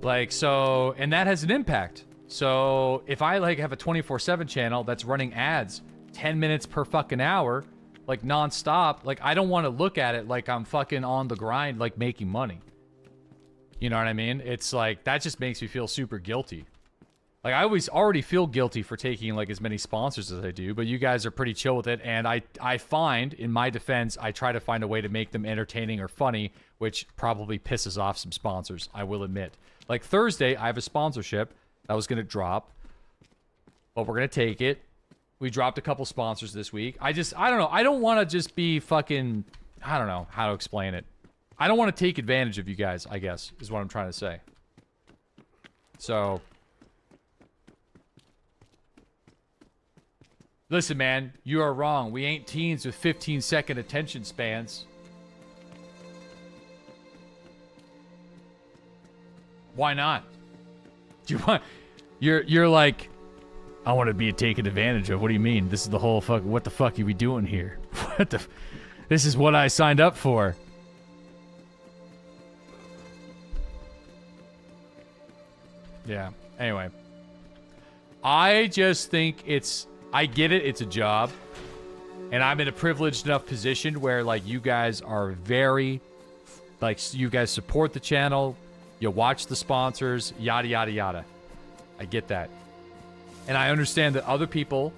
Like, so, and that has an impact. So, if I, like, have a 24/7 channel that's running ads 10 minutes per fucking hour, like, non-stop, like, I don't want to look at it like I'm fucking on the grind, like, making money. You know what I mean? It's like, that just makes me feel super guilty. Like, I already feel guilty for taking, like, as many sponsors as I do, but you guys are pretty chill with it, and I find, in my defense, I try to find a way to make them entertaining or funny, which probably pisses off some sponsors, I will admit. Like, Thursday, I have a sponsorship that was going to drop, but we're going to take it. We dropped a couple sponsors this week. I don't know. I don't want to just be fucking... I don't know how to explain it. I don't want to take advantage of you guys, I guess, is what I'm trying to say. So... Listen, man. You are wrong. We ain't teens with 15-second attention spans. Why not? Do you want... You're like... I want to be taken advantage of. What do you mean? This is the whole fuck. What the fuck are we doing here? What the? This is what I signed up for. Yeah. Anyway, I just think it's. I get it. It's a job, and I'm in a privileged enough position where, like, you guys are very, like, you guys support the channel, you watch the sponsors, yada yada yada. I get that. And I understand that other people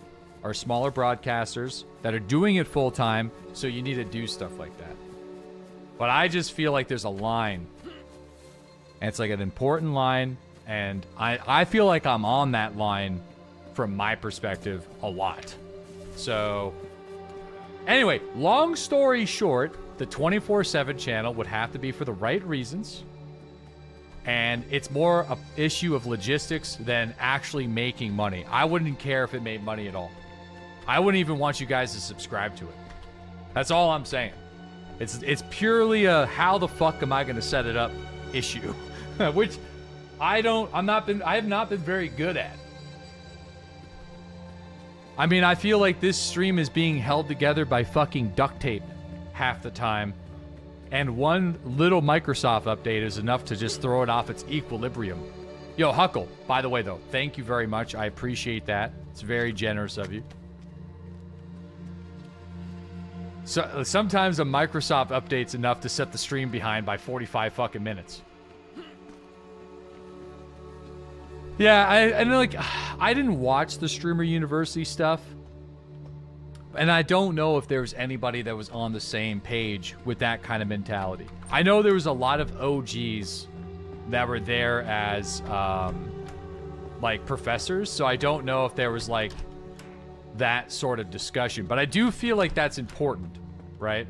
are smaller broadcasters that are doing it full time, so you need to do stuff like that. But I just feel like there's a line. And it's like an important line, and I feel like I'm on that line from my perspective a lot. So, anyway, long story short, the 24/7 channel would have to be for the right reasons. And it's more an issue of logistics than actually making money. I wouldn't care if it made money at all. I wouldn't even want you guys to subscribe to it. That's all I'm saying. It's purely a how the fuck am I going to set it up issue, which I have not been very good at. I mean, I feel like this stream is being held together by fucking duct tape half the time. And one little Microsoft update is enough to just throw it off its equilibrium. Yo, Huckle, by the way, though, thank you very much. I appreciate that. It's very generous of you. So sometimes a Microsoft update's enough to set the stream behind by 45 fucking minutes. Yeah, I didn't watch the Streamer University stuff. And I don't know if there was anybody that was on the same page with that kind of mentality. I know there was a lot of OGs that were there as, like, professors. So I don't know if there was, like, that sort of discussion. But I do feel like that's important, right?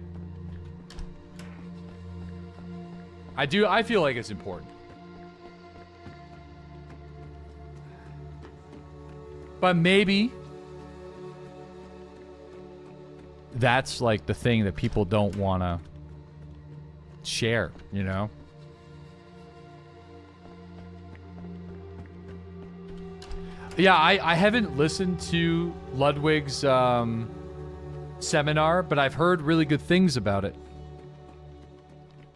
I feel like it's important. But maybe that's like the thing that people don't want to share, you know? Yeah, I haven't listened to Ludwig's seminar, but I've heard really good things about it.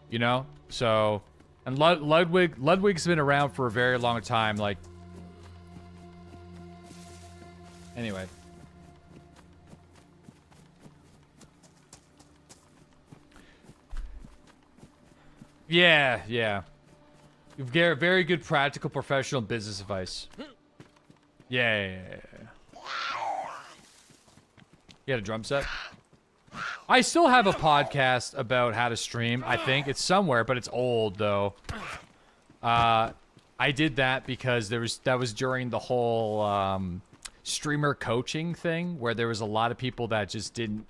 You know? So, and Ludwig's been around for a very long time, like... Anyway. Yeah. You've got very good practical professional business advice. Yeah. You had a drum set? I still have a podcast about how to stream, I think. It's somewhere, but it's old, though. I did that because that was during the whole streamer coaching thing, where there was a lot of people that just didn't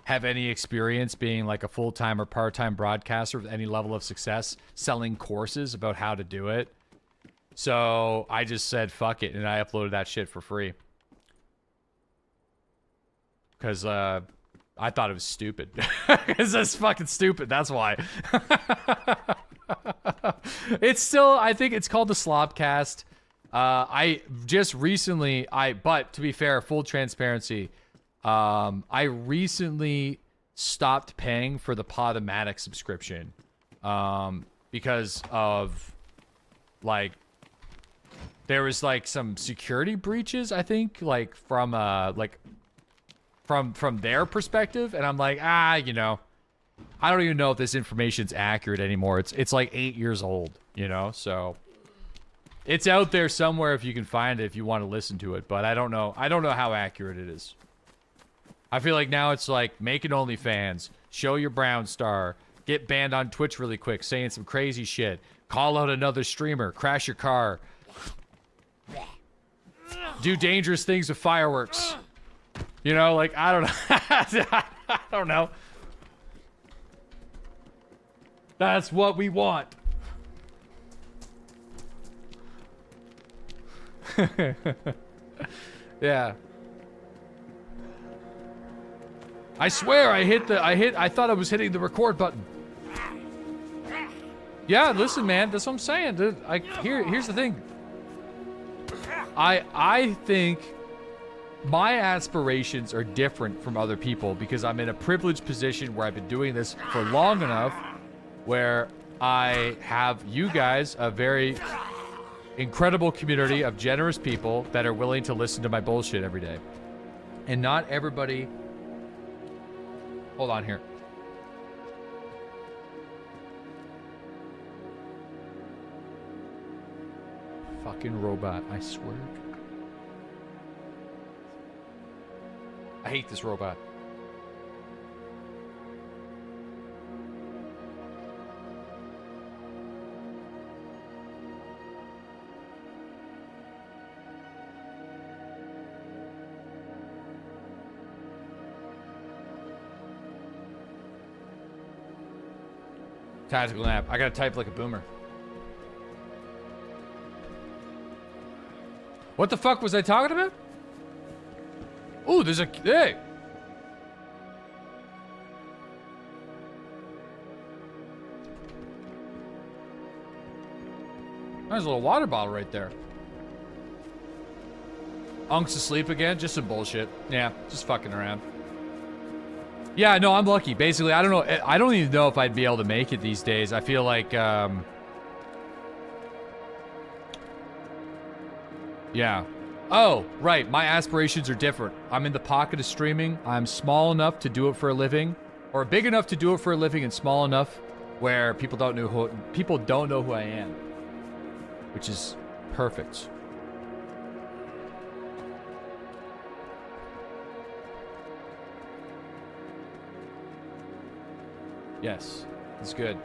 have any experience being like a full-time or part-time broadcaster with any level of success, selling courses about how to do it. So I just said, fuck it, and I uploaded that shit for free. Because, I thought it was stupid. Because that's fucking stupid, that's why. It's still, I think it's called the Slobcast. I just recently, but to be fair, full transparency, I recently stopped paying for the Podomatic subscription. Because of, like, there was, like, some security breaches, I think, like, from their perspective, and I'm like, you know, I don't even know if this information's accurate anymore. It's like 8 years old, you know, so it's out there somewhere if you can find it, if you want to listen to it, but I don't know how accurate it is. I feel like now it's like, make an OnlyFans, show your brown star, get banned on Twitch really quick, saying some crazy shit, call out another streamer, crash your car, do dangerous things with fireworks. You know, like, I don't know. I don't know. That's what we want. Yeah. I swear I thought I was hitting the record button. Yeah, listen, man, that's what I'm saying. Dude, here's the thing. I think my aspirations are different from other people because I'm in a privileged position where I've been doing this for long enough where I have you guys, a very incredible community of generous people that are willing to listen to my bullshit every day. And not everybody... Hold on here. Fucking robot, I swear. I hate this robot. Tactical nap. I gotta type like a boomer. What the fuck was I talking about? Ooh, there's a... Hey! There's a little water bottle right there. Unk's asleep again? Just some bullshit. Yeah, just fucking around. Yeah, no, I'm lucky. Basically, I don't know. I don't even know if I'd be able to make it these days. I feel like, yeah. Oh, right. My aspirations are different. I'm in the pocket of streaming. I'm small enough to do it for a living, or big enough to do it for a living, and small enough where people don't know who I am, which is perfect. Yes, it's good.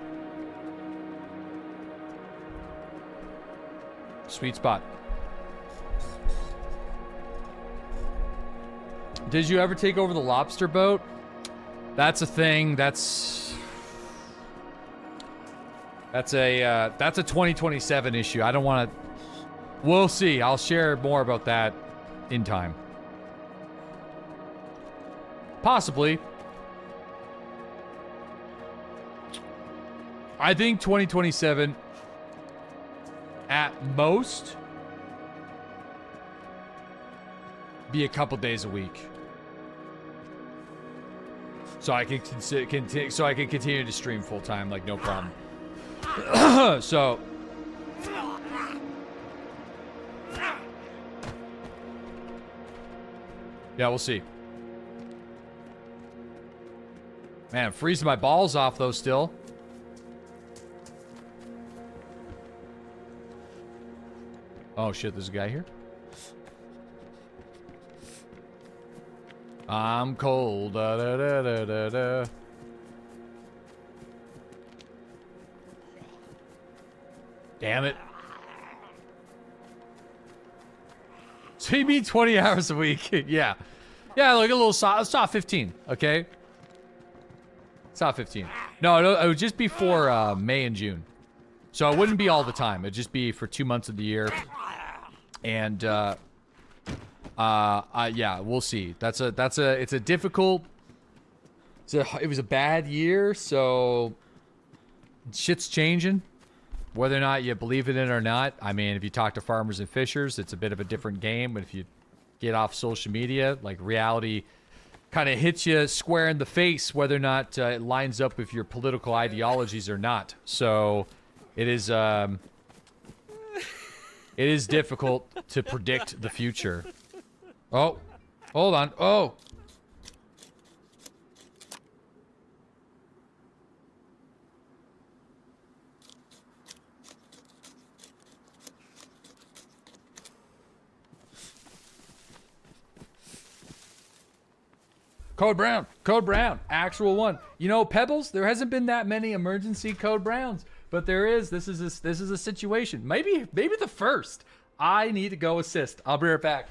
Sweet spot. Did you ever take over the lobster boat? That's a thing. That's a 2027 issue. I don't want to. We'll see. I'll share more about that in time. Possibly. I think 2027 at most be a couple days a week. So I can continue to stream full time, like no problem. So yeah, we'll see. Man, I'm freezing my balls off though still. Oh shit, there's a guy here. I'm cold. Da, da, da, da, da, da. Damn it. So you mean 20 hours a week? Yeah. Yeah, like a little soft. It's not 15, okay? It's not 15. No, it would just be for May and June. So it wouldn't be all the time. It'd just be for 2 months of the year. And, yeah, we'll see. It's a difficult, it was a bad year, so shit's changing. Whether or not you believe in it or not, I mean, if you talk to farmers and fishers, it's a bit of a different game. But if you get off social media, like reality kind of hits you square in the face, whether or not it lines up with your political ideologies or not. So it is difficult to predict the future. Oh, hold on. Oh. Code Brown. Code Brown. Actual one. You know, Pebbles, there hasn't been that many emergency Code Browns, but there is. This is a situation. Maybe the first. I need to go assist. I'll be right back.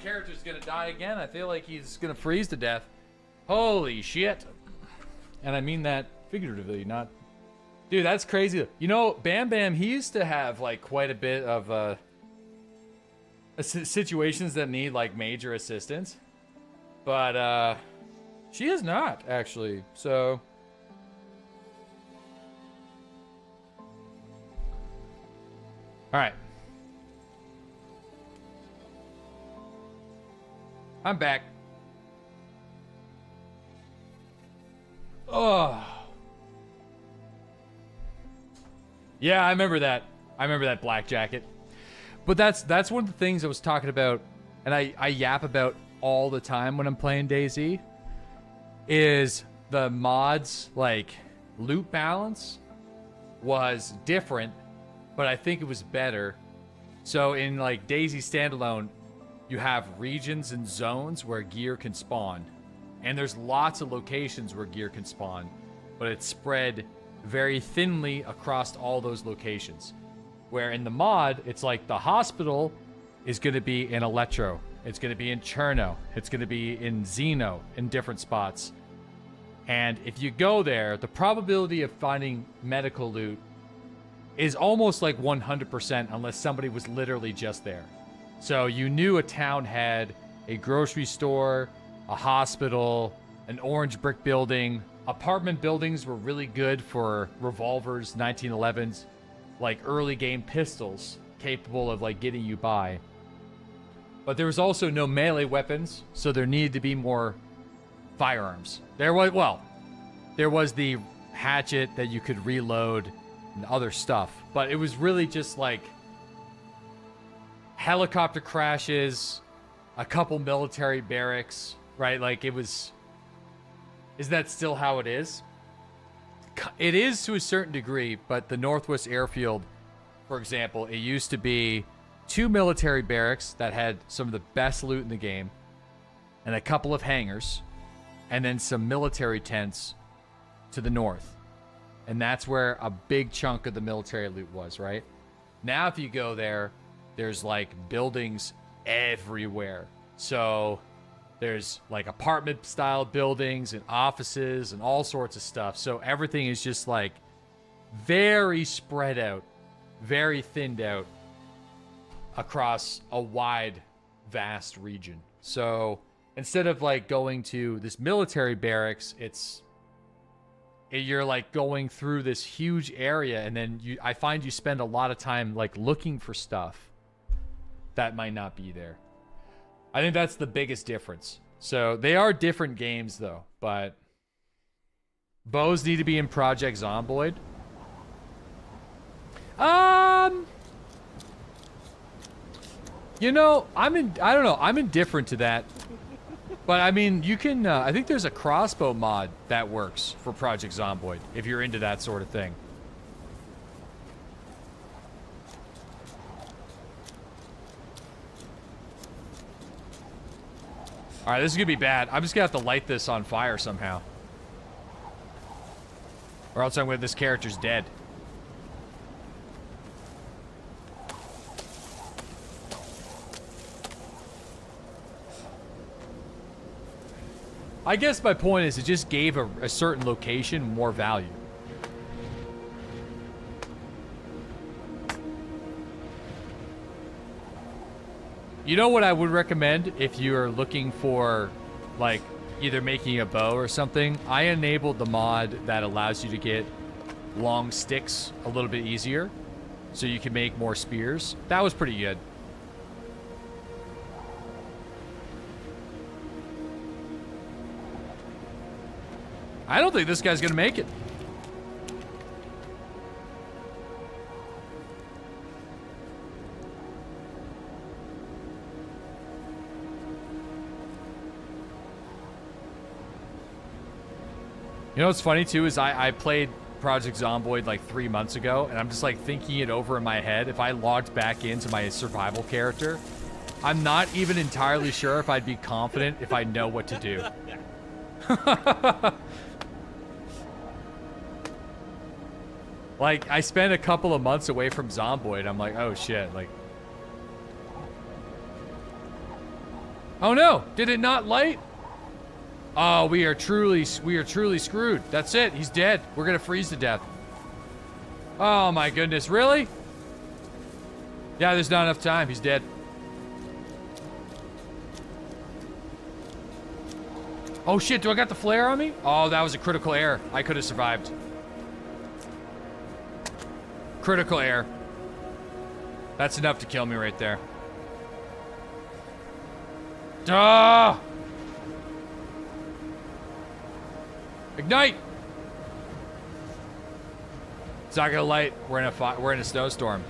character's gonna die again. I feel like he's gonna freeze to death. Holy shit. And I mean that figuratively, not... Dude, that's crazy. You know, Bam Bam, he used to have, like, quite a bit of, situations that need, like, major assistance. But, she has not, actually. So... Alright. I'm back. Oh. Yeah, I remember that. I remember that black jacket. But that's one of the things I was talking about, and I yap about all the time when I'm playing DayZ, is the mods, like, loot balance was different, but I think it was better. So in, like, DayZ Standalone, you have regions and zones where gear can spawn. And there's lots of locations where gear can spawn, but it's spread very thinly across all those locations. Where in the mod, it's like the hospital is going to be in Electro. It's going to be in Cherno. It's going to be in Xeno in different spots. And if you go there, the probability of finding medical loot is almost like 100% unless somebody was literally just there. So you knew a town had a grocery store, a hospital, an orange brick building. Apartment buildings were really good for revolvers, 1911s, like early game pistols capable of like getting you by. But there was also no melee weapons, so there needed to be more firearms. There was the hatchet that you could reload and other stuff, but it was really just like helicopter crashes, a couple military barracks, right? Like it was... Is that still how it is? It is to a certain degree, but the Northwest Airfield, for example, it used to be 2 military barracks that had some of the best loot in the game, and a couple of hangars, and then some military tents to the north. And that's where a big chunk of the military loot was, right? Now if you go there, there's like buildings everywhere. So there's like apartment style buildings and offices and all sorts of stuff. So everything is just like very spread out, very thinned out across a wide, vast region. So instead of like going to this military barracks, you're like going through this huge area, and then I find you spend a lot of time like looking for stuff that might not be there. I think that's the biggest difference. So they are different games though, but bows need to be in Project Zomboid. You know, I don't know, I'm indifferent to that. But I mean, you can, I think there's a crossbow mod that works for Project Zomboid, if you're into that sort of thing. Alright, this is gonna be bad. I'm just gonna have to light this on fire somehow. Or else this character's dead. I guess my point is it just gave a certain location more value. You know what I would recommend if you're looking for, like, either making a bow or something? I enabled the mod that allows you to get long sticks a little bit easier, so you can make more spears. That was pretty good. I don't think this guy's gonna make it. You know what's funny too is I played Project Zomboid like 3 months ago, and I'm just like thinking it over in my head. If I logged back into my survival character, I'm not even entirely sure if I'd be confident if I know what to do. Like, I spent a couple of months away from Zomboid. I'm like, oh shit, like... Oh no, did it not light? Oh, we are truly screwed. That's it, he's dead. We're gonna freeze to death. Oh my goodness, really? Yeah, there's not enough time, he's dead. Oh shit, do I got the flare on me? Oh, that was a critical error. I could have survived. Critical error. That's enough to kill me right there. Duh! Ignite! It's not gonna light. We're in a snowstorm.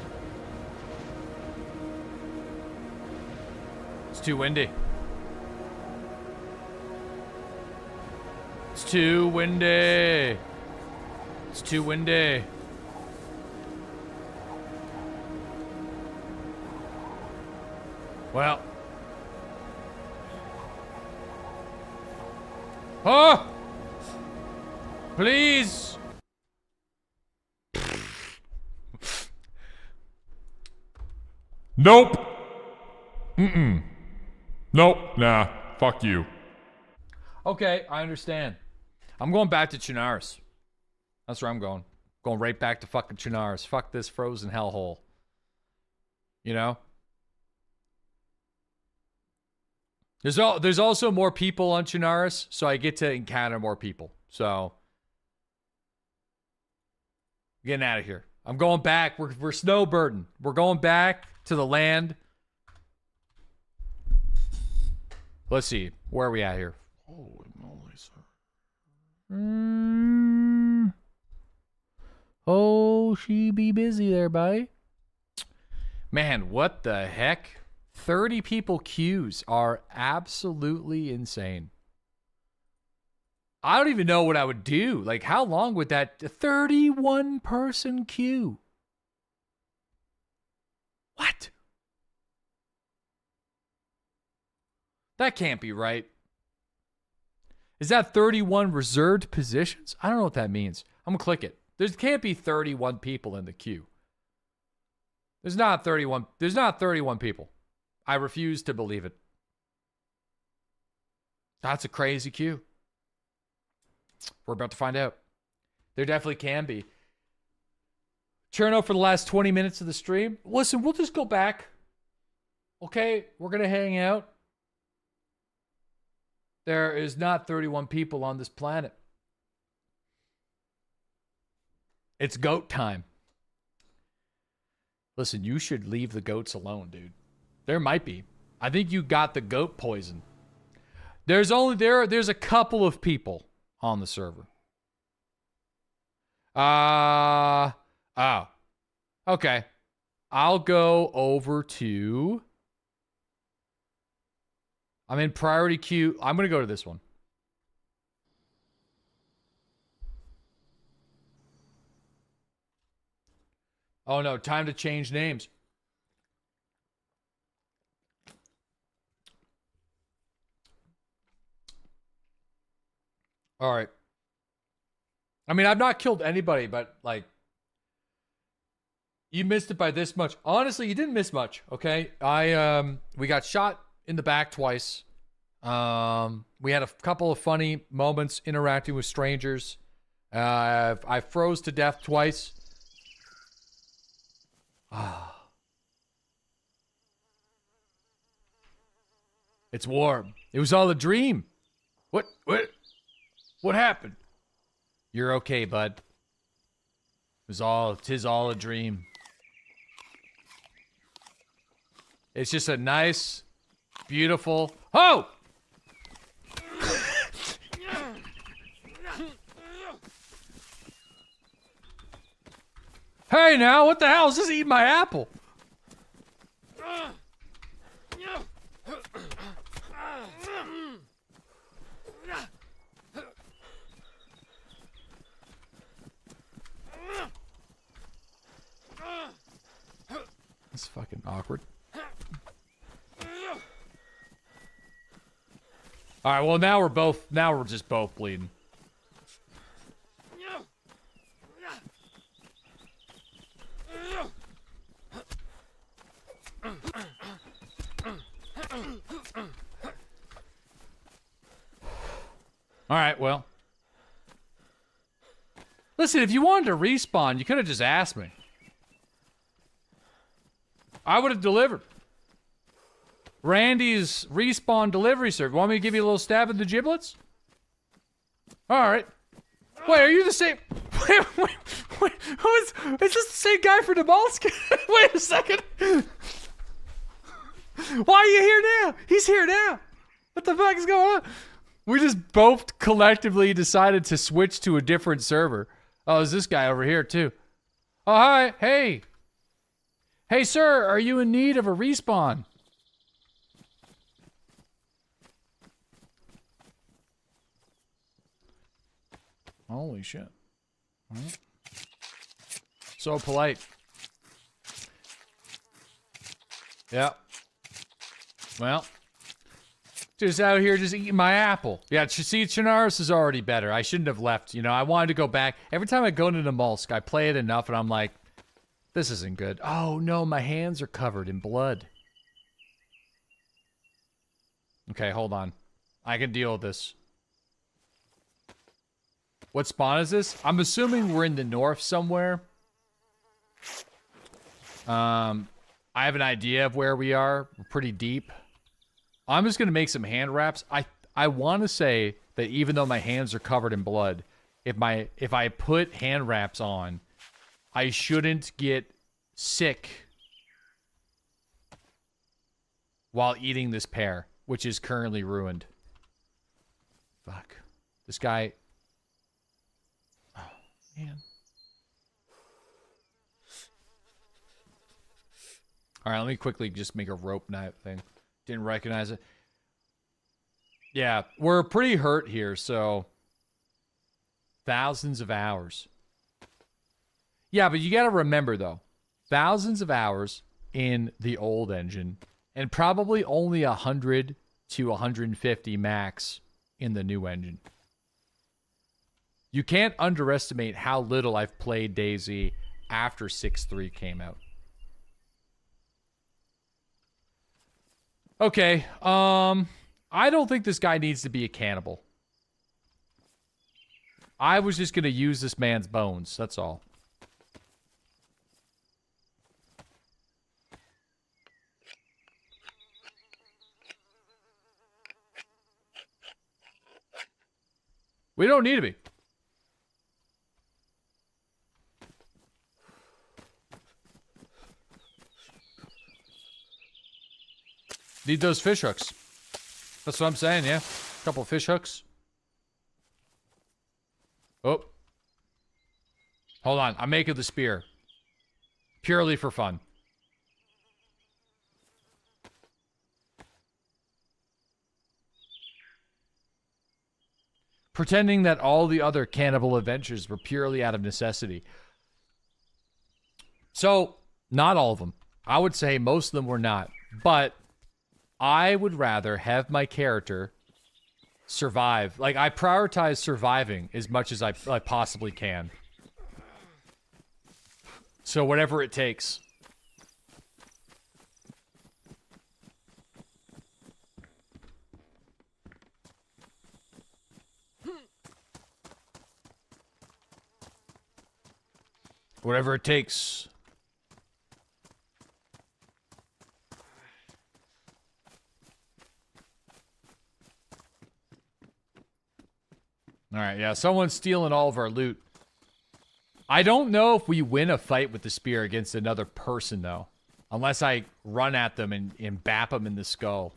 It's too windy. It's too windy. It's too windy. Well. Oh! Please! Nope. Nope. Nah. Fuck you. Okay, I understand. I'm going back to Chinaris. That's where I'm going. Going right back to fucking Chinaris. Fuck this frozen hellhole. You know? There's also more people on Chinaris, so I get to encounter more people. So, getting out of here. I'm going back. We're snowbirding. We're going back to the land. Let's see. Where are we at here? Holy moly, sir. Oh, she be busy there, bye. Man, what the heck? 30 people queues are absolutely insane. I don't even know what I would do. Like, how long would that 31 person queue? What? That can't be right. Is that 31 reserved positions? I don't know what that means. I'm gonna click it. There can't be 31 people in the queue. There's not 31 people. I refuse to believe it. That's a crazy queue. We're about to find out. There definitely can be. Cherno for the last 20 minutes of the stream. Listen, we'll just go back. Okay, we're going to hang out. There is not 31 people on this planet. It's goat time. Listen, you should leave the goats alone, dude. There might be. I think you got the goat poison. There's a couple of people on the server. Oh. Okay. I'll go over to... I'm in priority queue. I'm going to go to this one. Oh no, time to change names. All right. I mean, I've not killed anybody, but like, you missed it by this much. Honestly, you didn't miss much. Okay, we got shot in the back twice. We had a couple of funny moments interacting with strangers. I froze to death twice. It's warm. It was all a dream. What happened? You're okay, bud. Tis all a dream. It's just a nice, beautiful... Oh! Hey now, what the hell is this eating my apple? It's fucking awkward. All right, well now we're just both bleeding. All right, well. Listen, if you wanted to respawn, you could have just asked me. I would have delivered. Randy's respawn delivery service. Want me to give you a little stab at the giblets? All right. Wait, are you the same? Wait, is this the same guy for Demalsk? Wait a second. Why are you here now? He's here now. What the fuck is going on? We just both collectively decided to switch to a different server. Oh, is this guy over here too? Oh, hi. Hey. Hey, sir, are you in need of a respawn? Holy shit. All right. So polite. Yeah. Well. Just out here just eating my apple. Yeah, see, Chinaris is already better. I shouldn't have left. You know, I wanted to go back. Every time I go into Molsk, I play it enough and I'm like, this isn't good. Oh no, my hands are covered in blood. Okay, hold on. I can deal with this. What spawn is this? I'm assuming we're in the north somewhere. I have an idea of where we are. We're pretty deep. I'm just gonna make some hand wraps. I want to say that even though my hands are covered in blood, if I put hand wraps on, I shouldn't get sick while eating this pear, which is currently ruined. Fuck. This guy. Oh, man. Alright, let me quickly just make a rope knife thing. Didn't recognize it. Yeah, we're pretty hurt here, so... Thousands of hours. Yeah, but you gotta remember, though. Thousands of hours in the old engine, and probably only 100 to 150 max in the new engine. You can't underestimate how little I've played DayZ after 6.3 came out. Okay, I don't think this guy needs to be a cannibal. I was just gonna use this man's bones, that's all. We don't need to be. Need those fish hooks. That's what I'm saying, yeah. Couple fish hooks. Oh. Hold on, I'm making the spear. Purely for fun. Pretending that all the other cannibal adventures were purely out of necessity. So, not all of them. I would say most of them were not. But I would rather have my character survive. Like, I prioritize surviving as much as I possibly can. So whatever it takes. Whatever it takes. Alright, yeah, someone's stealing all of our loot. I don't know if we win a fight with the spear against another person, though. Unless I run at them and bap them in the skull.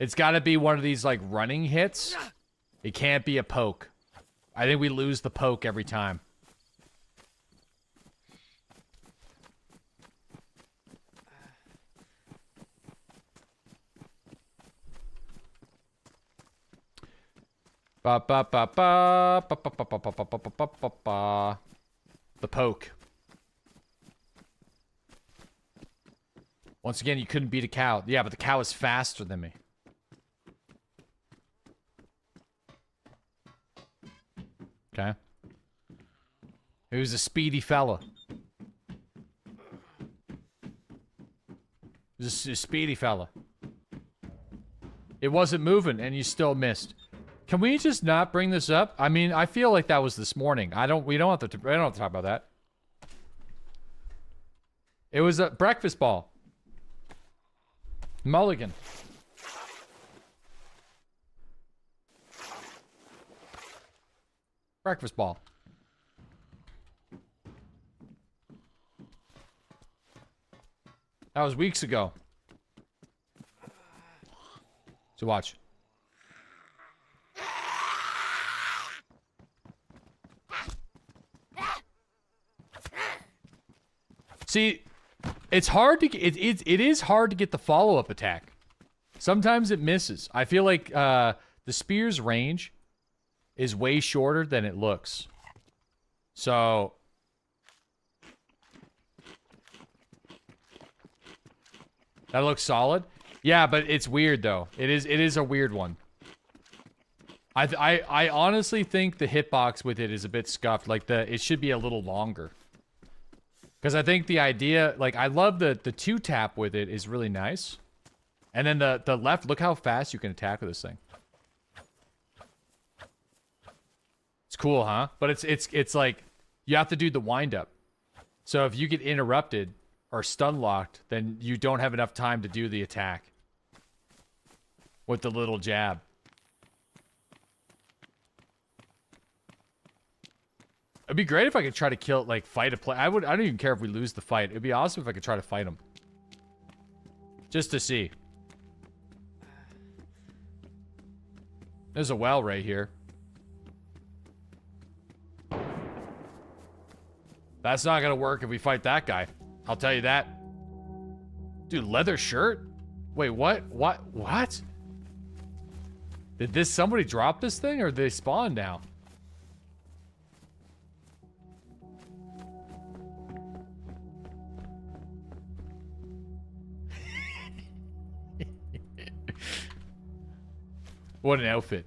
It's gotta be one of these, like, running hits. It can't be a poke. I think we lose the poke every time. Ba ba ba ba ba ba ba ba ba ba ba ba ba ba. The poke. Once again, you couldn't beat a cow. Yeah, but the cow is faster than me. Okay. He was a speedy fella. He was a speedy fella. It wasn't moving, and you still missed. Can we just not bring this up? I mean, I feel like that was this morning. We don't have to talk about that. It was a breakfast ball. Mulligan. Breakfast ball. That was weeks ago. So watch. See, it's hard to it is hard to get the follow-up attack. Sometimes it misses. I feel like the spear's range is way shorter than it looks. So that looks solid. Yeah, but it's weird though. It is a weird one. I honestly think the hitbox with it is a bit scuffed. Like it should be a little longer. Because I think the idea, like I love the 2-tap with it is really nice. And then the left, look how fast you can attack with this thing. It's cool, huh? But it's like you have to do the wind up. So if you get interrupted or stun locked, then you don't have enough time to do the attack with the little jab. It'd be great if I could try to kill, like, fight a play. I don't even care if we lose the fight. It'd be awesome if I could try to fight him. Just to see. There's a well right here. That's not gonna work if we fight that guy. I'll tell you that. Dude, leather shirt? Wait, what? What? Did somebody drop this thing or did they spawn now? What an outfit.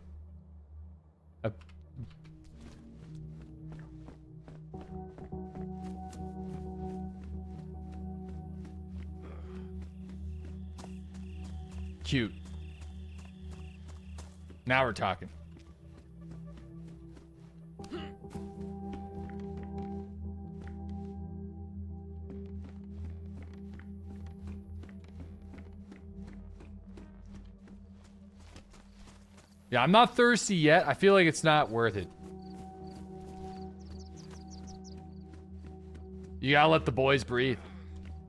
Cute. Now we're talking. Yeah, I'm not thirsty yet. I feel like it's not worth it. You gotta let the boys breathe.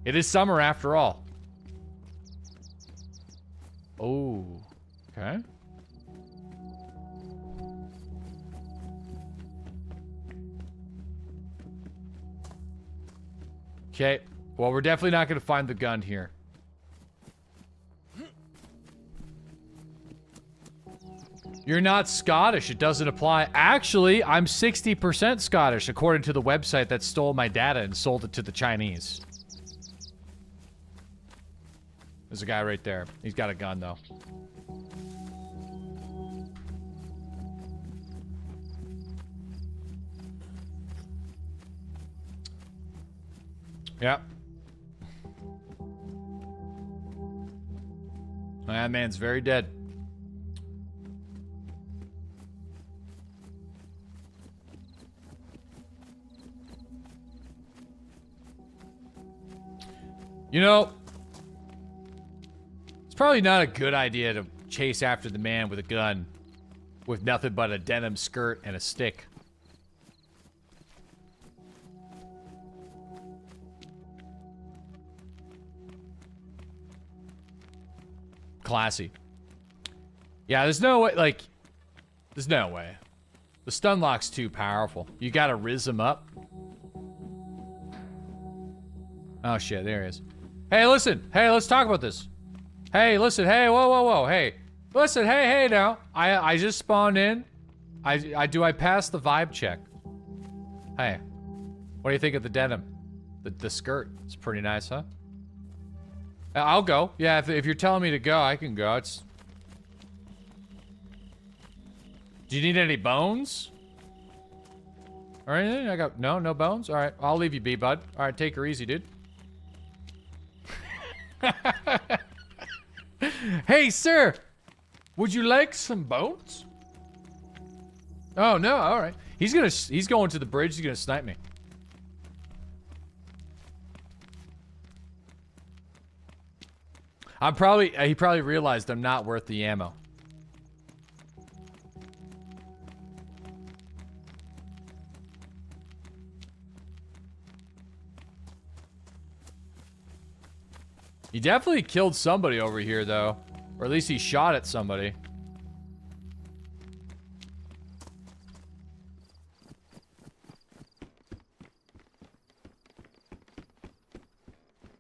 It is summer after all. Oh, okay. Okay, well, we're definitely not gonna find the gun here. You're not Scottish. It doesn't apply. Actually, I'm 60% Scottish, according to the website that stole my data and sold it to the Chinese. There's a guy right there. He's got a gun, though. Yep. That man's very dead. You know, it's probably not a good idea to chase after the man with a gun with nothing but a denim skirt and a stick. Classy. Yeah, there's no way, like, there's no way. The stun lock's too powerful. You gotta riz him up. Oh shit, there he is. Hey, listen. Hey, let's talk about this. Hey, listen. Hey, whoa, whoa, whoa. Hey, listen. Hey now. I just spawned in. I pass the vibe check. Hey, what do you think of the denim? The skirt. It's pretty nice, huh? I'll go. Yeah, if you're telling me to go, I can go. It's. Do you need any bones? Or anything? I got no bones. All right, I'll leave you be, bud. All right, take her easy, dude. Hey, sir! Would you like some bones? Oh no, all right. He's going to the bridge. He's gonna snipe me. He probably realized I'm not worth the ammo. He definitely killed somebody over here, though. Or at least he shot at somebody.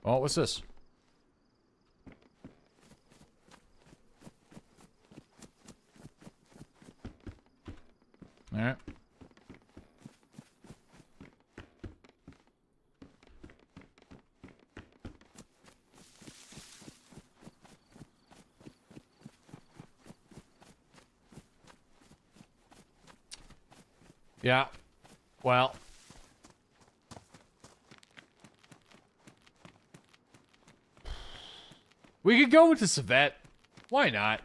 Oh, what's this? All right. Yeah. Well. We could go into Civet. Why not?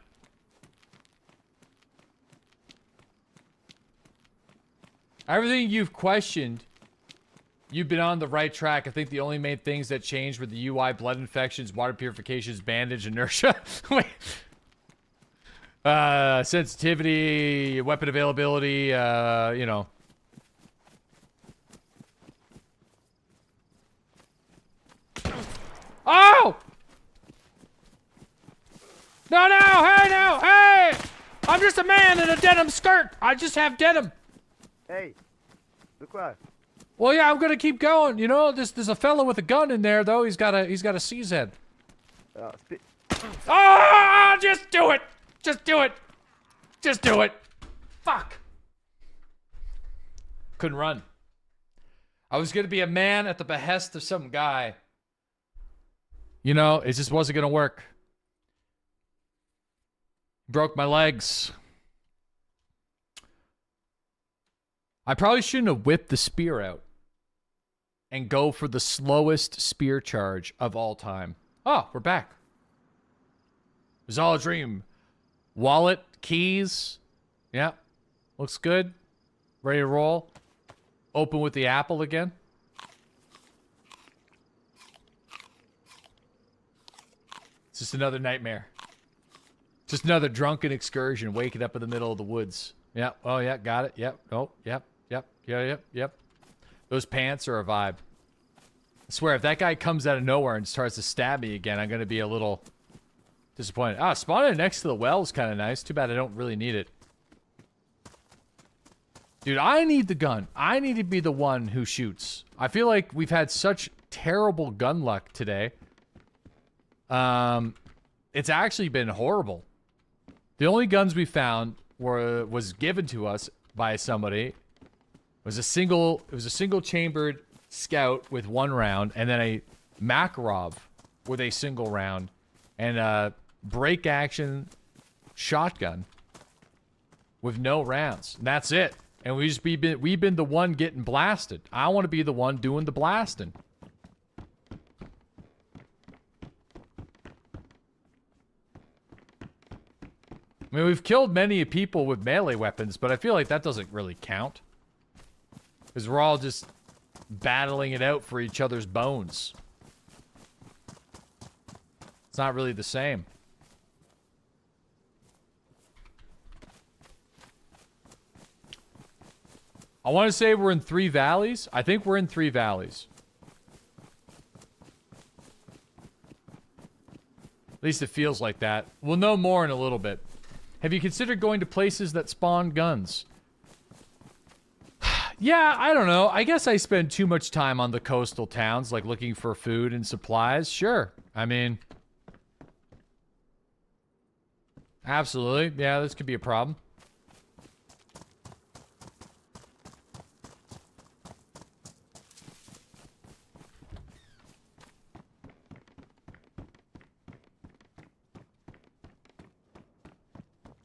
Everything you've questioned, you've been on the right track. I think the only main things that changed were the UI, blood infections, water purifications, bandage, inertia. Wait. Sensitivity, weapon availability, you know. Oh! No, no, hey, no, hey! I'm just a man in a denim skirt. I just have denim. Hey, look what? Well, yeah, I'm gonna keep going. You know, there's a fella with a gun in there, though. He's got a CZ. Ah! Just do it. Just do it. Just do it. Fuck. Couldn't run. I was gonna be a man at the behest of some guy. You know, it just wasn't gonna work. Broke my legs. I probably shouldn't have whipped the spear out and go for the slowest spear charge of all time. Oh, we're back. It was all a dream. Wallet, keys. Yeah. Looks good. Ready to roll. Open with the apple again. It's just another nightmare. Just another drunken excursion, waking up in the middle of the woods. Yep. Oh, yeah. Got it. Yep. Oh, yep. Yep. Yeah, yep. Yep. Those pants are a vibe. I swear, if that guy comes out of nowhere and starts to stab me again, I'm going to be a little disappointed. Ah, spawning next to the well is kind of nice. Too bad I don't really need it. Dude, I need the gun. I need to be the one who shoots. I feel like we've had such terrible gun luck today. It's actually been horrible. The only guns we found was given to us by somebody. It was a single chambered scout with 1 round, and then a Makarov with a single round, and a break action shotgun with no rounds. And that's it. And we've been the one getting blasted. I want to be the one doing the blasting. I mean, we've killed many people with melee weapons, but I feel like that doesn't really count. Because we're all just battling it out for each other's bones. It's not really the same. I want to say we're in 3 valleys. I think we're in 3 valleys. At least it feels like that. We'll know more in a little bit. Have you considered going to places that spawn guns? Yeah, I don't know. I guess I spend too much time on the coastal towns, like looking for food and supplies. Sure. I mean... absolutely. Yeah, this could be a problem.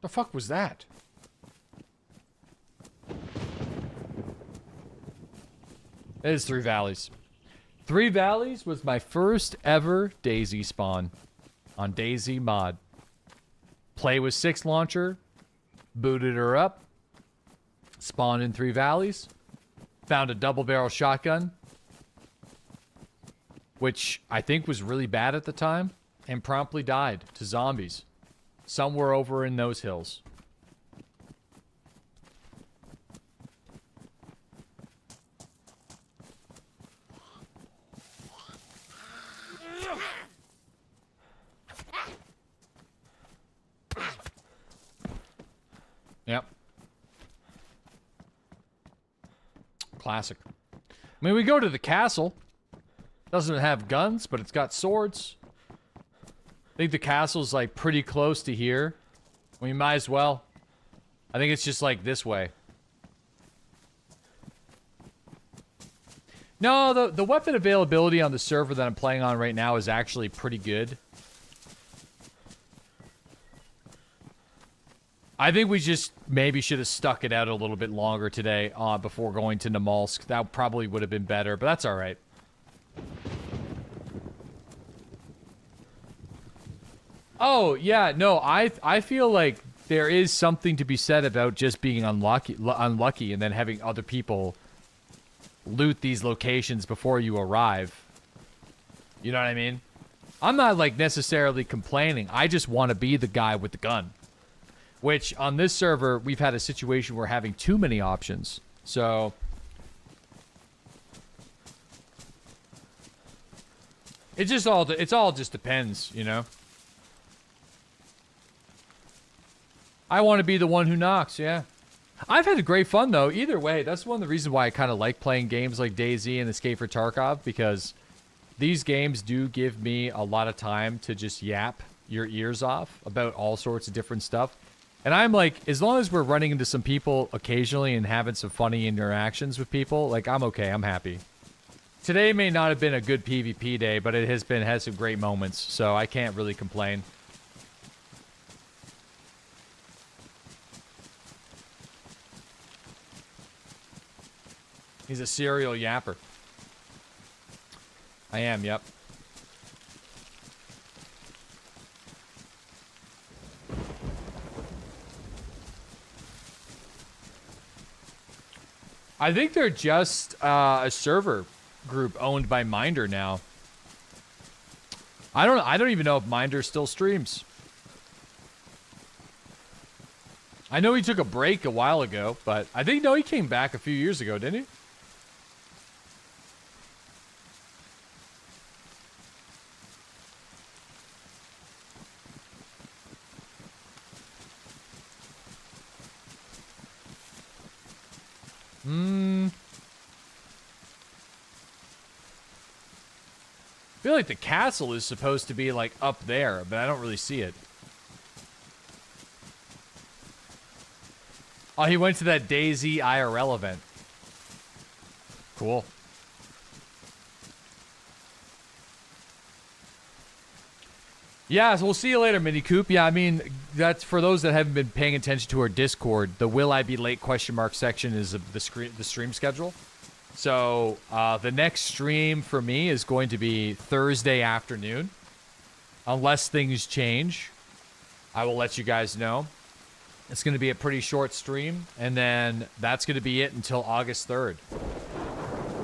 The fuck was that? It is 3 valleys. 3 valleys was my first ever DayZ spawn on DayZ mod. play with 6 launcher, booted her up, spawned in 3 valleys, found a double barrel shotgun, which I think was really bad at the time, and promptly died to zombies somewhere over in those hills. Yep. Classic. I mean, we go to the castle. Doesn't have guns, but it's got swords. I think the castle's like pretty close to here. We might as well. I think it's just like this way. No, the weapon availability on the server that I'm playing on right now is actually pretty good. I think we just maybe should have stuck it out a little bit longer today before going to Namalsk. That probably would have been better, but that's all right. Oh, yeah, no, I feel like there is something to be said about just being unlucky and then having other people loot these locations before you arrive. You know what I mean? I'm not, like, necessarily complaining. I just want to be the guy with the gun. Which, on this server, we've had a situation where we're having too many options. So... it's all just depends, you know? I want to be the one who knocks, yeah. I've had great fun, though. Either way, that's one of the reasons why I kind of like playing games like DayZ and Escape for Tarkov, because these games do give me a lot of time to just yap your ears off about all sorts of different stuff. And I'm like, as long as we're running into some people occasionally and having some funny interactions with people, like, I'm okay, I'm happy. Today may not have been a good PvP day, but it has some great moments, so I can't really complain. He's a serial yapper. I am, yep. I think they're just a server group owned by Minder now. I don't even know if Minder still streams. I know he took a break a while ago, but I think he came back a few years ago, didn't he? I feel like the castle is supposed to be like up there, but I don't really see it. Oh, he went to that DayZ IRL event. Cool. Yeah, so we'll see you later, Mini Coop. Yeah, I mean, that's for those that haven't been paying attention to our Discord. The "Will I be late?" section is the stream schedule. So the next stream for me is going to be Thursday afternoon, unless things change. I will let you guys know. It's going to be a pretty short stream, and then that's going to be it until August 3rd.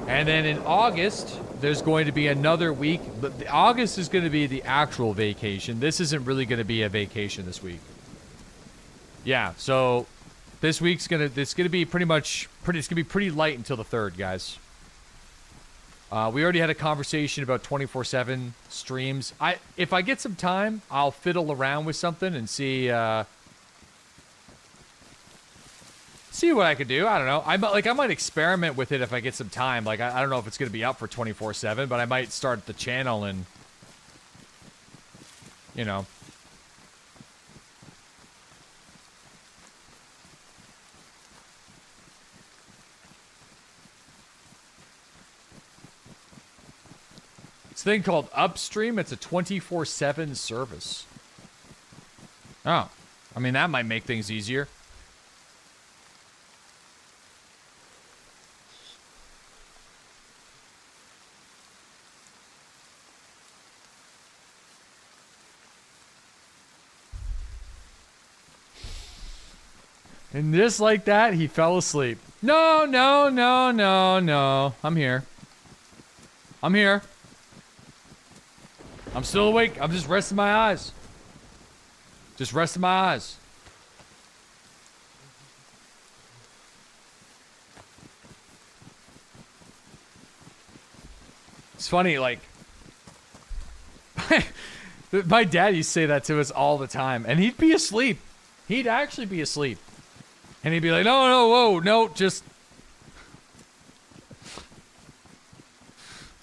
And then in August, there's going to be another week, but August is going to be the actual vacation. This isn't really going to be a vacation this week. Yeah, so this week's it's going to be pretty light until the 3rd, guys. We already had a conversation about 24/7 streams. If I get some time, I'll fiddle around with something and see what I could do. I don't know. I might experiment with it if I get some time. Like, I don't know if it's going to be up for 24/7, but I might start the channel and, you know. It's a thing called Upstream. It's a 24/7 service. Oh. I mean, that might make things easier. And just like that, he fell asleep. No, no, no, no, no. I'm here. I'm here. I'm still awake. I'm just resting my eyes. Just resting my eyes. It's funny, like... my dad used to say that to us all the time, and he'd be asleep. He'd actually be asleep. And he'd be like, no, no, whoa, no, just...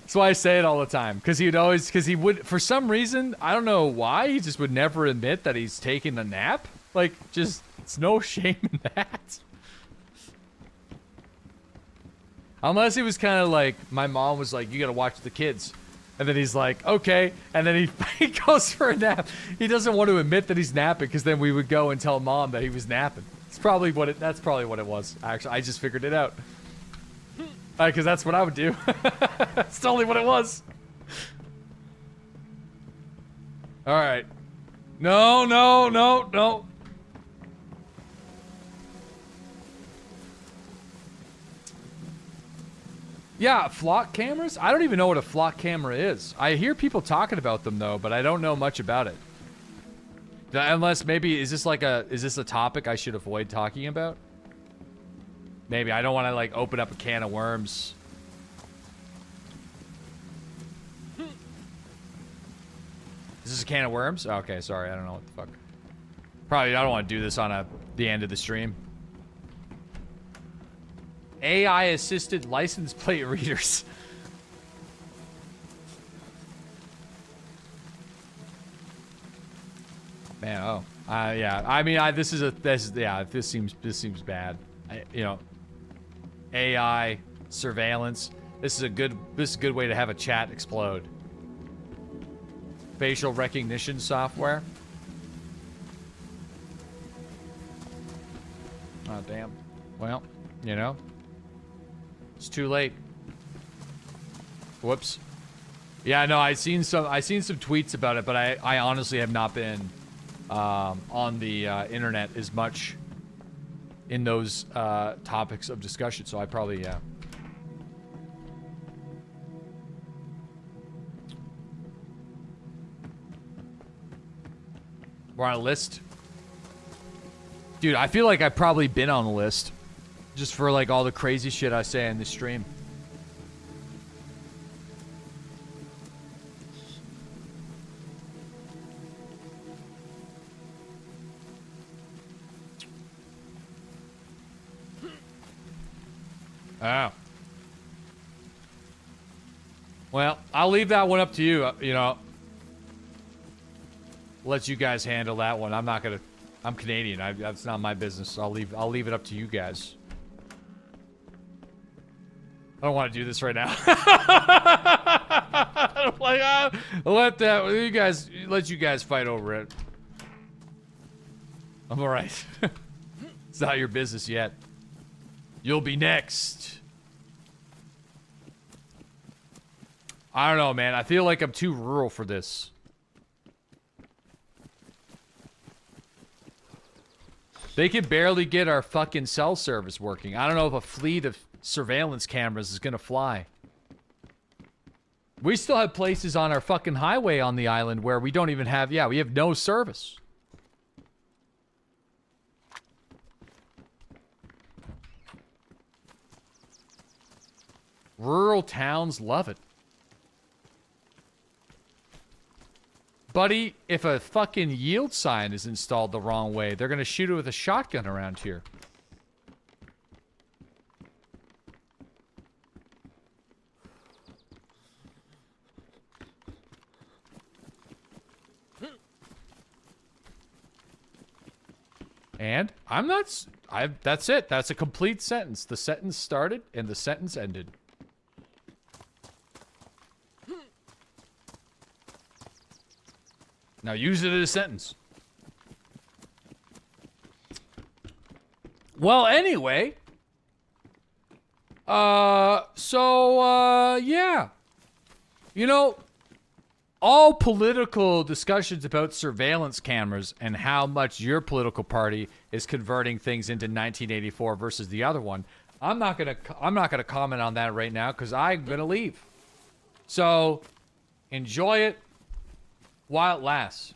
That's why I say it all the time. Because he would, for some reason, I don't know why, he just would never admit that he's taking a nap. Like, just, it's no shame in that. Unless he was kind of like, my mom was like, you gotta watch the kids. And then he's like, okay. And then he goes for a nap. He doesn't want to admit that he's napping because then we would go and tell mom that he was napping. That's probably what it was. Actually, I just figured it out. Because that's what I would do. That's totally what it was. All right. No, no, no, no. Yeah, flock cameras? I don't even know what a flock camera is. I hear people talking about them though, but I don't know much about it. Unless maybe, is this a topic I should avoid talking about? Maybe, I don't want to like open up a can of worms. Is this a can of worms? Okay, sorry, I don't know what the fuck. Probably, I don't want to do this on the end of the stream. AI-assisted license plate readers. Man, oh, yeah. I mean, this seems bad. You know, AI surveillance. This is a good way to have a chat explode. Facial recognition software. Oh damn. Well, you know. It's too late. Whoops. Yeah, no, I seen some tweets about it, but I honestly have not been on the internet as much in those topics of discussion, so I probably, yeah. We're on a list. Dude, I feel like I've probably been on the list. Just for like all the crazy shit I say in this stream. Oh. Well, I'll leave that one up to you, you know. Let you guys handle that one. I'm not gonna... I'm Canadian. That's not my business. I'll leave it up to you guys. I don't want to do this right now. Like, let you guys fight over it. I'm all right. It's not your business yet. You'll be next. I don't know, man. I feel like I'm too rural for this. They can barely get our fucking cell service working. I don't know if a fleet of surveillance cameras is gonna fly. We still have places on our fucking highway on the island where we don't even have, we have no service. Rural towns love it. Buddy, if a fucking yield sign is installed the wrong way, they're gonna shoot it with a shotgun around here. And that's it. That's a complete sentence. The sentence started and the sentence ended. Now use it as a sentence. Well, anyway. Yeah. You know, all political discussions about surveillance cameras and how much your political party is converting things into 1984 versus the other one. I'm not gonna comment on that right now because I'm gonna leave. So enjoy it while it lasts.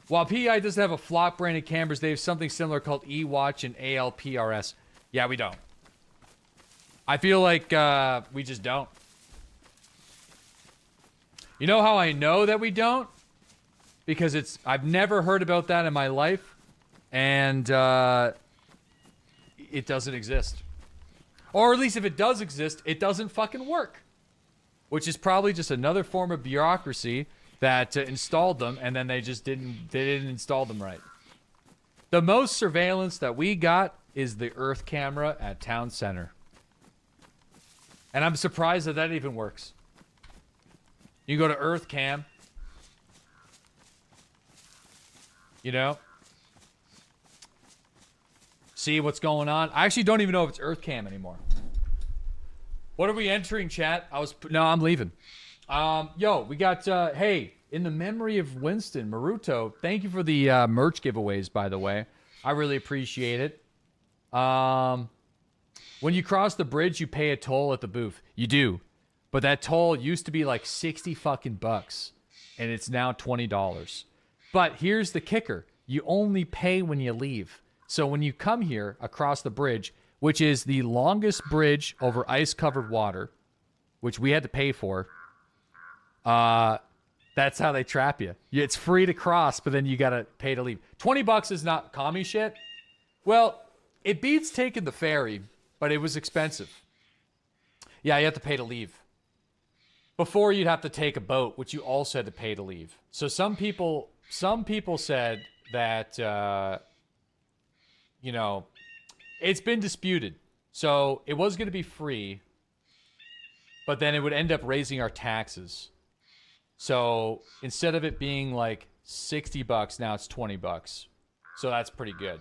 While PEI doesn't have a flock branded cameras, they have something similar called eWatch and ALPRS. Yeah, we don't. I feel like we just don't. You know how I know that we don't? Because I've never heard about that in my life, and it doesn't exist. Or at least if it does exist, it doesn't fucking work. Which is probably just another form of bureaucracy that installed them, and then they didn't install them right. The most surveillance that we got is the Earth camera at Town Center. And I'm surprised that that even works. You go to Earth Cam. You know? See what's going on. I actually don't even know if it's Earth Cam anymore. What are we entering, chat? No, I'm leaving. Yo, we got, hey, in the memory of Winston, Maruto, thank you for the merch giveaways, by the way. I really appreciate it. When you cross the bridge, you pay a toll at the booth. You do. But that toll used to be like 60 fucking bucks, and it's now $20. But here's the kicker. You only pay when you leave. So when you come here across the bridge, which is the longest bridge over ice-covered water, which we had to pay for, that's how they trap you. It's free to cross, but then you gotta pay to leave. 20 bucks is not commie shit. Well, it beats taking the ferry, but it was expensive. Yeah, you have to pay to leave. Before you'd have to take a boat, which you also had to pay to leave. So some people said that, you know, it's been disputed. So it was going to be free, but then it would end up raising our taxes. So instead of it being like 60 bucks, now it's 20 bucks. So that's pretty good.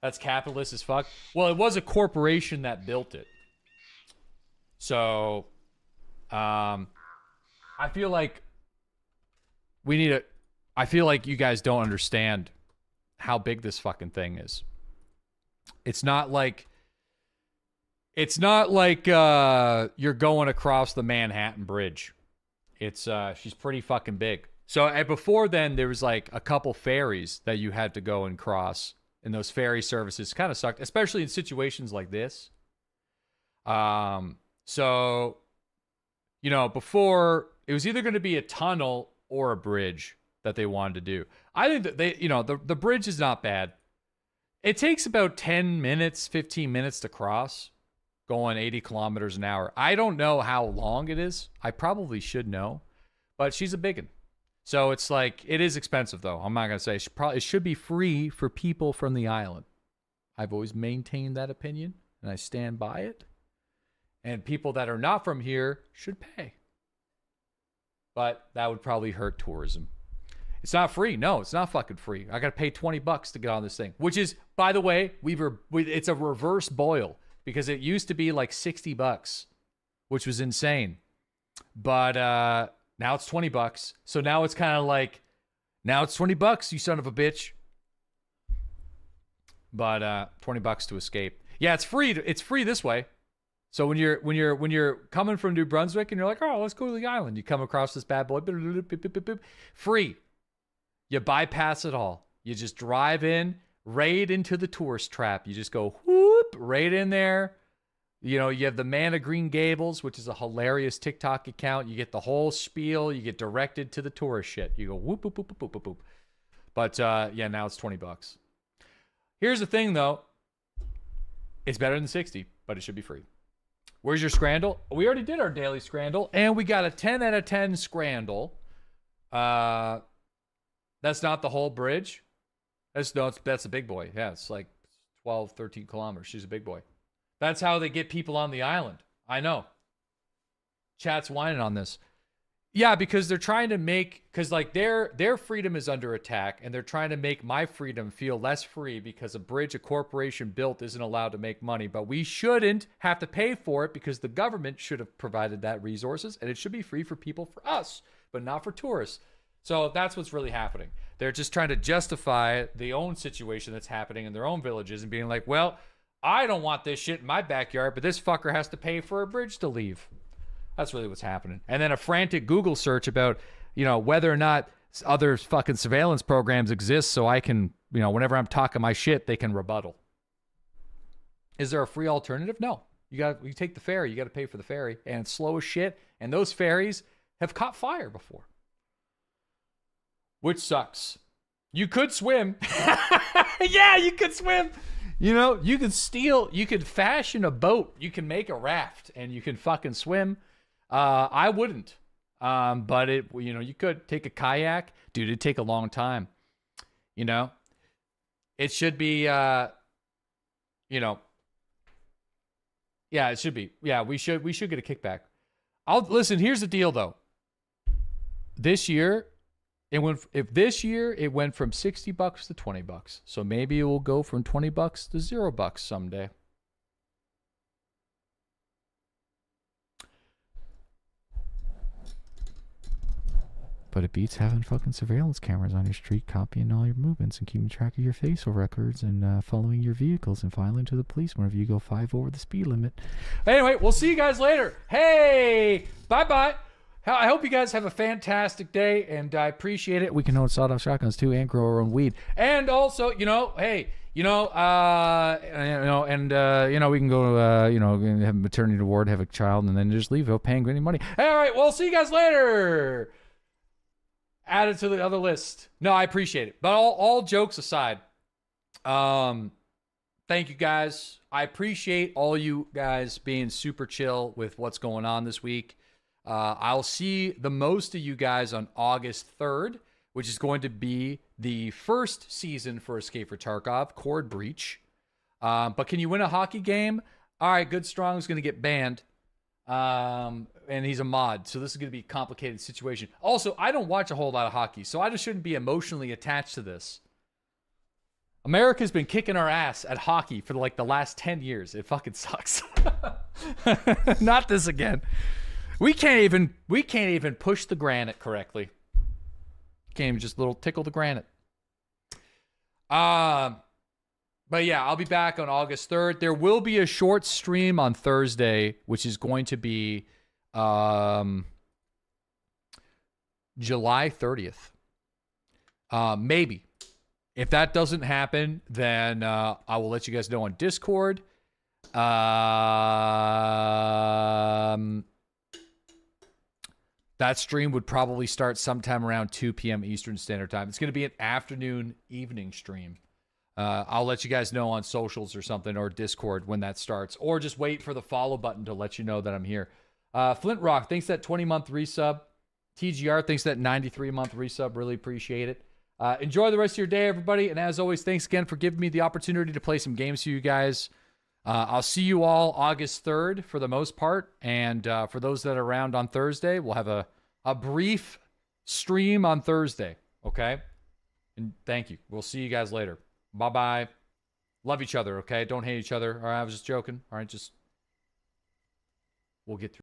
That's capitalist as fuck. Well, it was a corporation that built it. So, I feel like I feel like you guys don't understand how big this fucking thing is. It's not like you're going across the Manhattan Bridge. She's pretty fucking big. So before then, there was like a couple ferries that you had to go and cross, and those ferry services kind of sucked, especially in situations like this. So, you know, before it was either going to be a tunnel or a bridge that they wanted to do. I think that the bridge is not bad. It takes about 10 minutes, 15 minutes to cross, going 80 kilometers an hour. I don't know how long it is. I probably should know, but she's a biggin. So it's like, it is expensive though. I'm not going to say it should be free for people from the island. I've always maintained that opinion and I stand by it. And people that are not from here should pay. But that would probably hurt tourism. It's not free. No, it's not fucking free. I got to pay 20 bucks to get on this thing, which is, by the way, it's a reverse boil because it used to be like 60 bucks, which was insane. But now it's 20 bucks. So now it's kind of like, now it's 20 bucks, you son of a bitch. But 20 bucks to escape. Yeah, it's free. It's free this way. So when you're coming from New Brunswick and you're like, oh, let's go to the island, you come across this bad boy, free. You bypass it all. You just drive in, right into the tourist trap. You just go whoop right in there. You know, you have the Man of Green Gables, which is a hilarious TikTok account. You get the whole spiel. You get directed to the tourist shit. You go whoop, whoop, whoop, whoop, whoop, whoop. But yeah, now it's 20 bucks. Here's the thing, though. It's better than 60, but it should be free. Where's your Scrandle? We already did our daily Scrandle, and we got a 10 out of 10 Scrandle. That's not the whole bridge. That's a big boy. Yeah, it's like 12, 13 kilometers. She's a big boy. That's how they get people on the island. I know. Chat's whining on this. Yeah, because they're trying to because like their freedom is under attack, and they're trying to make my freedom feel less free because a bridge a corporation built isn't allowed to make money. But we shouldn't have to pay for it because the government should have provided that resources, and it should be free for people for us. but not for tourists. So that's what's really happening. They're just trying to justify the own situation that's happening in their own villages and being like, well, I don't want this shit in my backyard, but this fucker has to pay for a bridge to leave. That's really what's happening. And then a frantic Google search about, whether or not other fucking surveillance programs exist so I can, whenever I'm talking my shit, they can rebuttal. Is there a free alternative? No. You take the ferry, you got to pay for the ferry, and it's slow as shit. And those ferries have caught fire before, which sucks. You could swim. Yeah, you could swim. You could fashion a boat. You can make a raft and you can fucking swim. I wouldn't. But you could take a kayak. Dude, it'd take a long time. It should be, yeah, it should be. Yeah, we should get a kickback. Listen, here's the deal though. This year, it went from $60 to $20. So maybe it will go from $20 to $0 someday. But it beats having fucking surveillance cameras on your street copying all your movements and keeping track of your facial records and following your vehicles and filing to the police whenever you go 5 over the speed limit. Anyway, we'll see you guys later. Hey, bye-bye. I hope you guys have a fantastic day, and I appreciate it. We can own sawed-off shotguns too and grow our own weed. And also, hey, we can go, have a maternity ward, have a child, and then just leave without paying any money. All right, we'll see you guys later. Add it to the other list. No, I appreciate it. But all jokes aside, thank you guys. I appreciate all you guys being super chill with what's going on this week. I'll see the most of you guys on August 3rd, which is going to be the first season for Escape for Tarkov, Chord Breach. But can you win a hockey game? All right, Good Strong's going to get banned. And he's a mod, so this is going to be a complicated situation. Also, I don't watch a whole lot of hockey, so I just shouldn't be emotionally attached to this. America's been kicking our ass at hockey for the last 10 years. It fucking sucks. Not this again. We can't even push the granite correctly. Can't even just tickle the granite. But yeah, I'll be back on August 3rd. There will be a short stream on Thursday, which is going to be July 30th. Maybe. If that doesn't happen, then I will let you guys know on Discord. That stream would probably start sometime around 2 p.m. Eastern Standard Time. It's going to be an afternoon, evening stream. I'll let you guys know on socials or something, or Discord when that starts, or just wait for the follow button to let you know that I'm here. Flint Rock thanks that 20-month resub. TGR thanks that 93-month resub. Really appreciate it. Enjoy the rest of your day, everybody. And as always, thanks again for giving me the opportunity to play some games for you guys. I'll see you all August 3rd for the most part. And for those that are around on Thursday, we'll have a brief stream on Thursday. Okay? And thank you. We'll see you guys later. Bye-bye. Love each other, okay? Don't hate each other. All right, I was just joking. All right, we'll get through.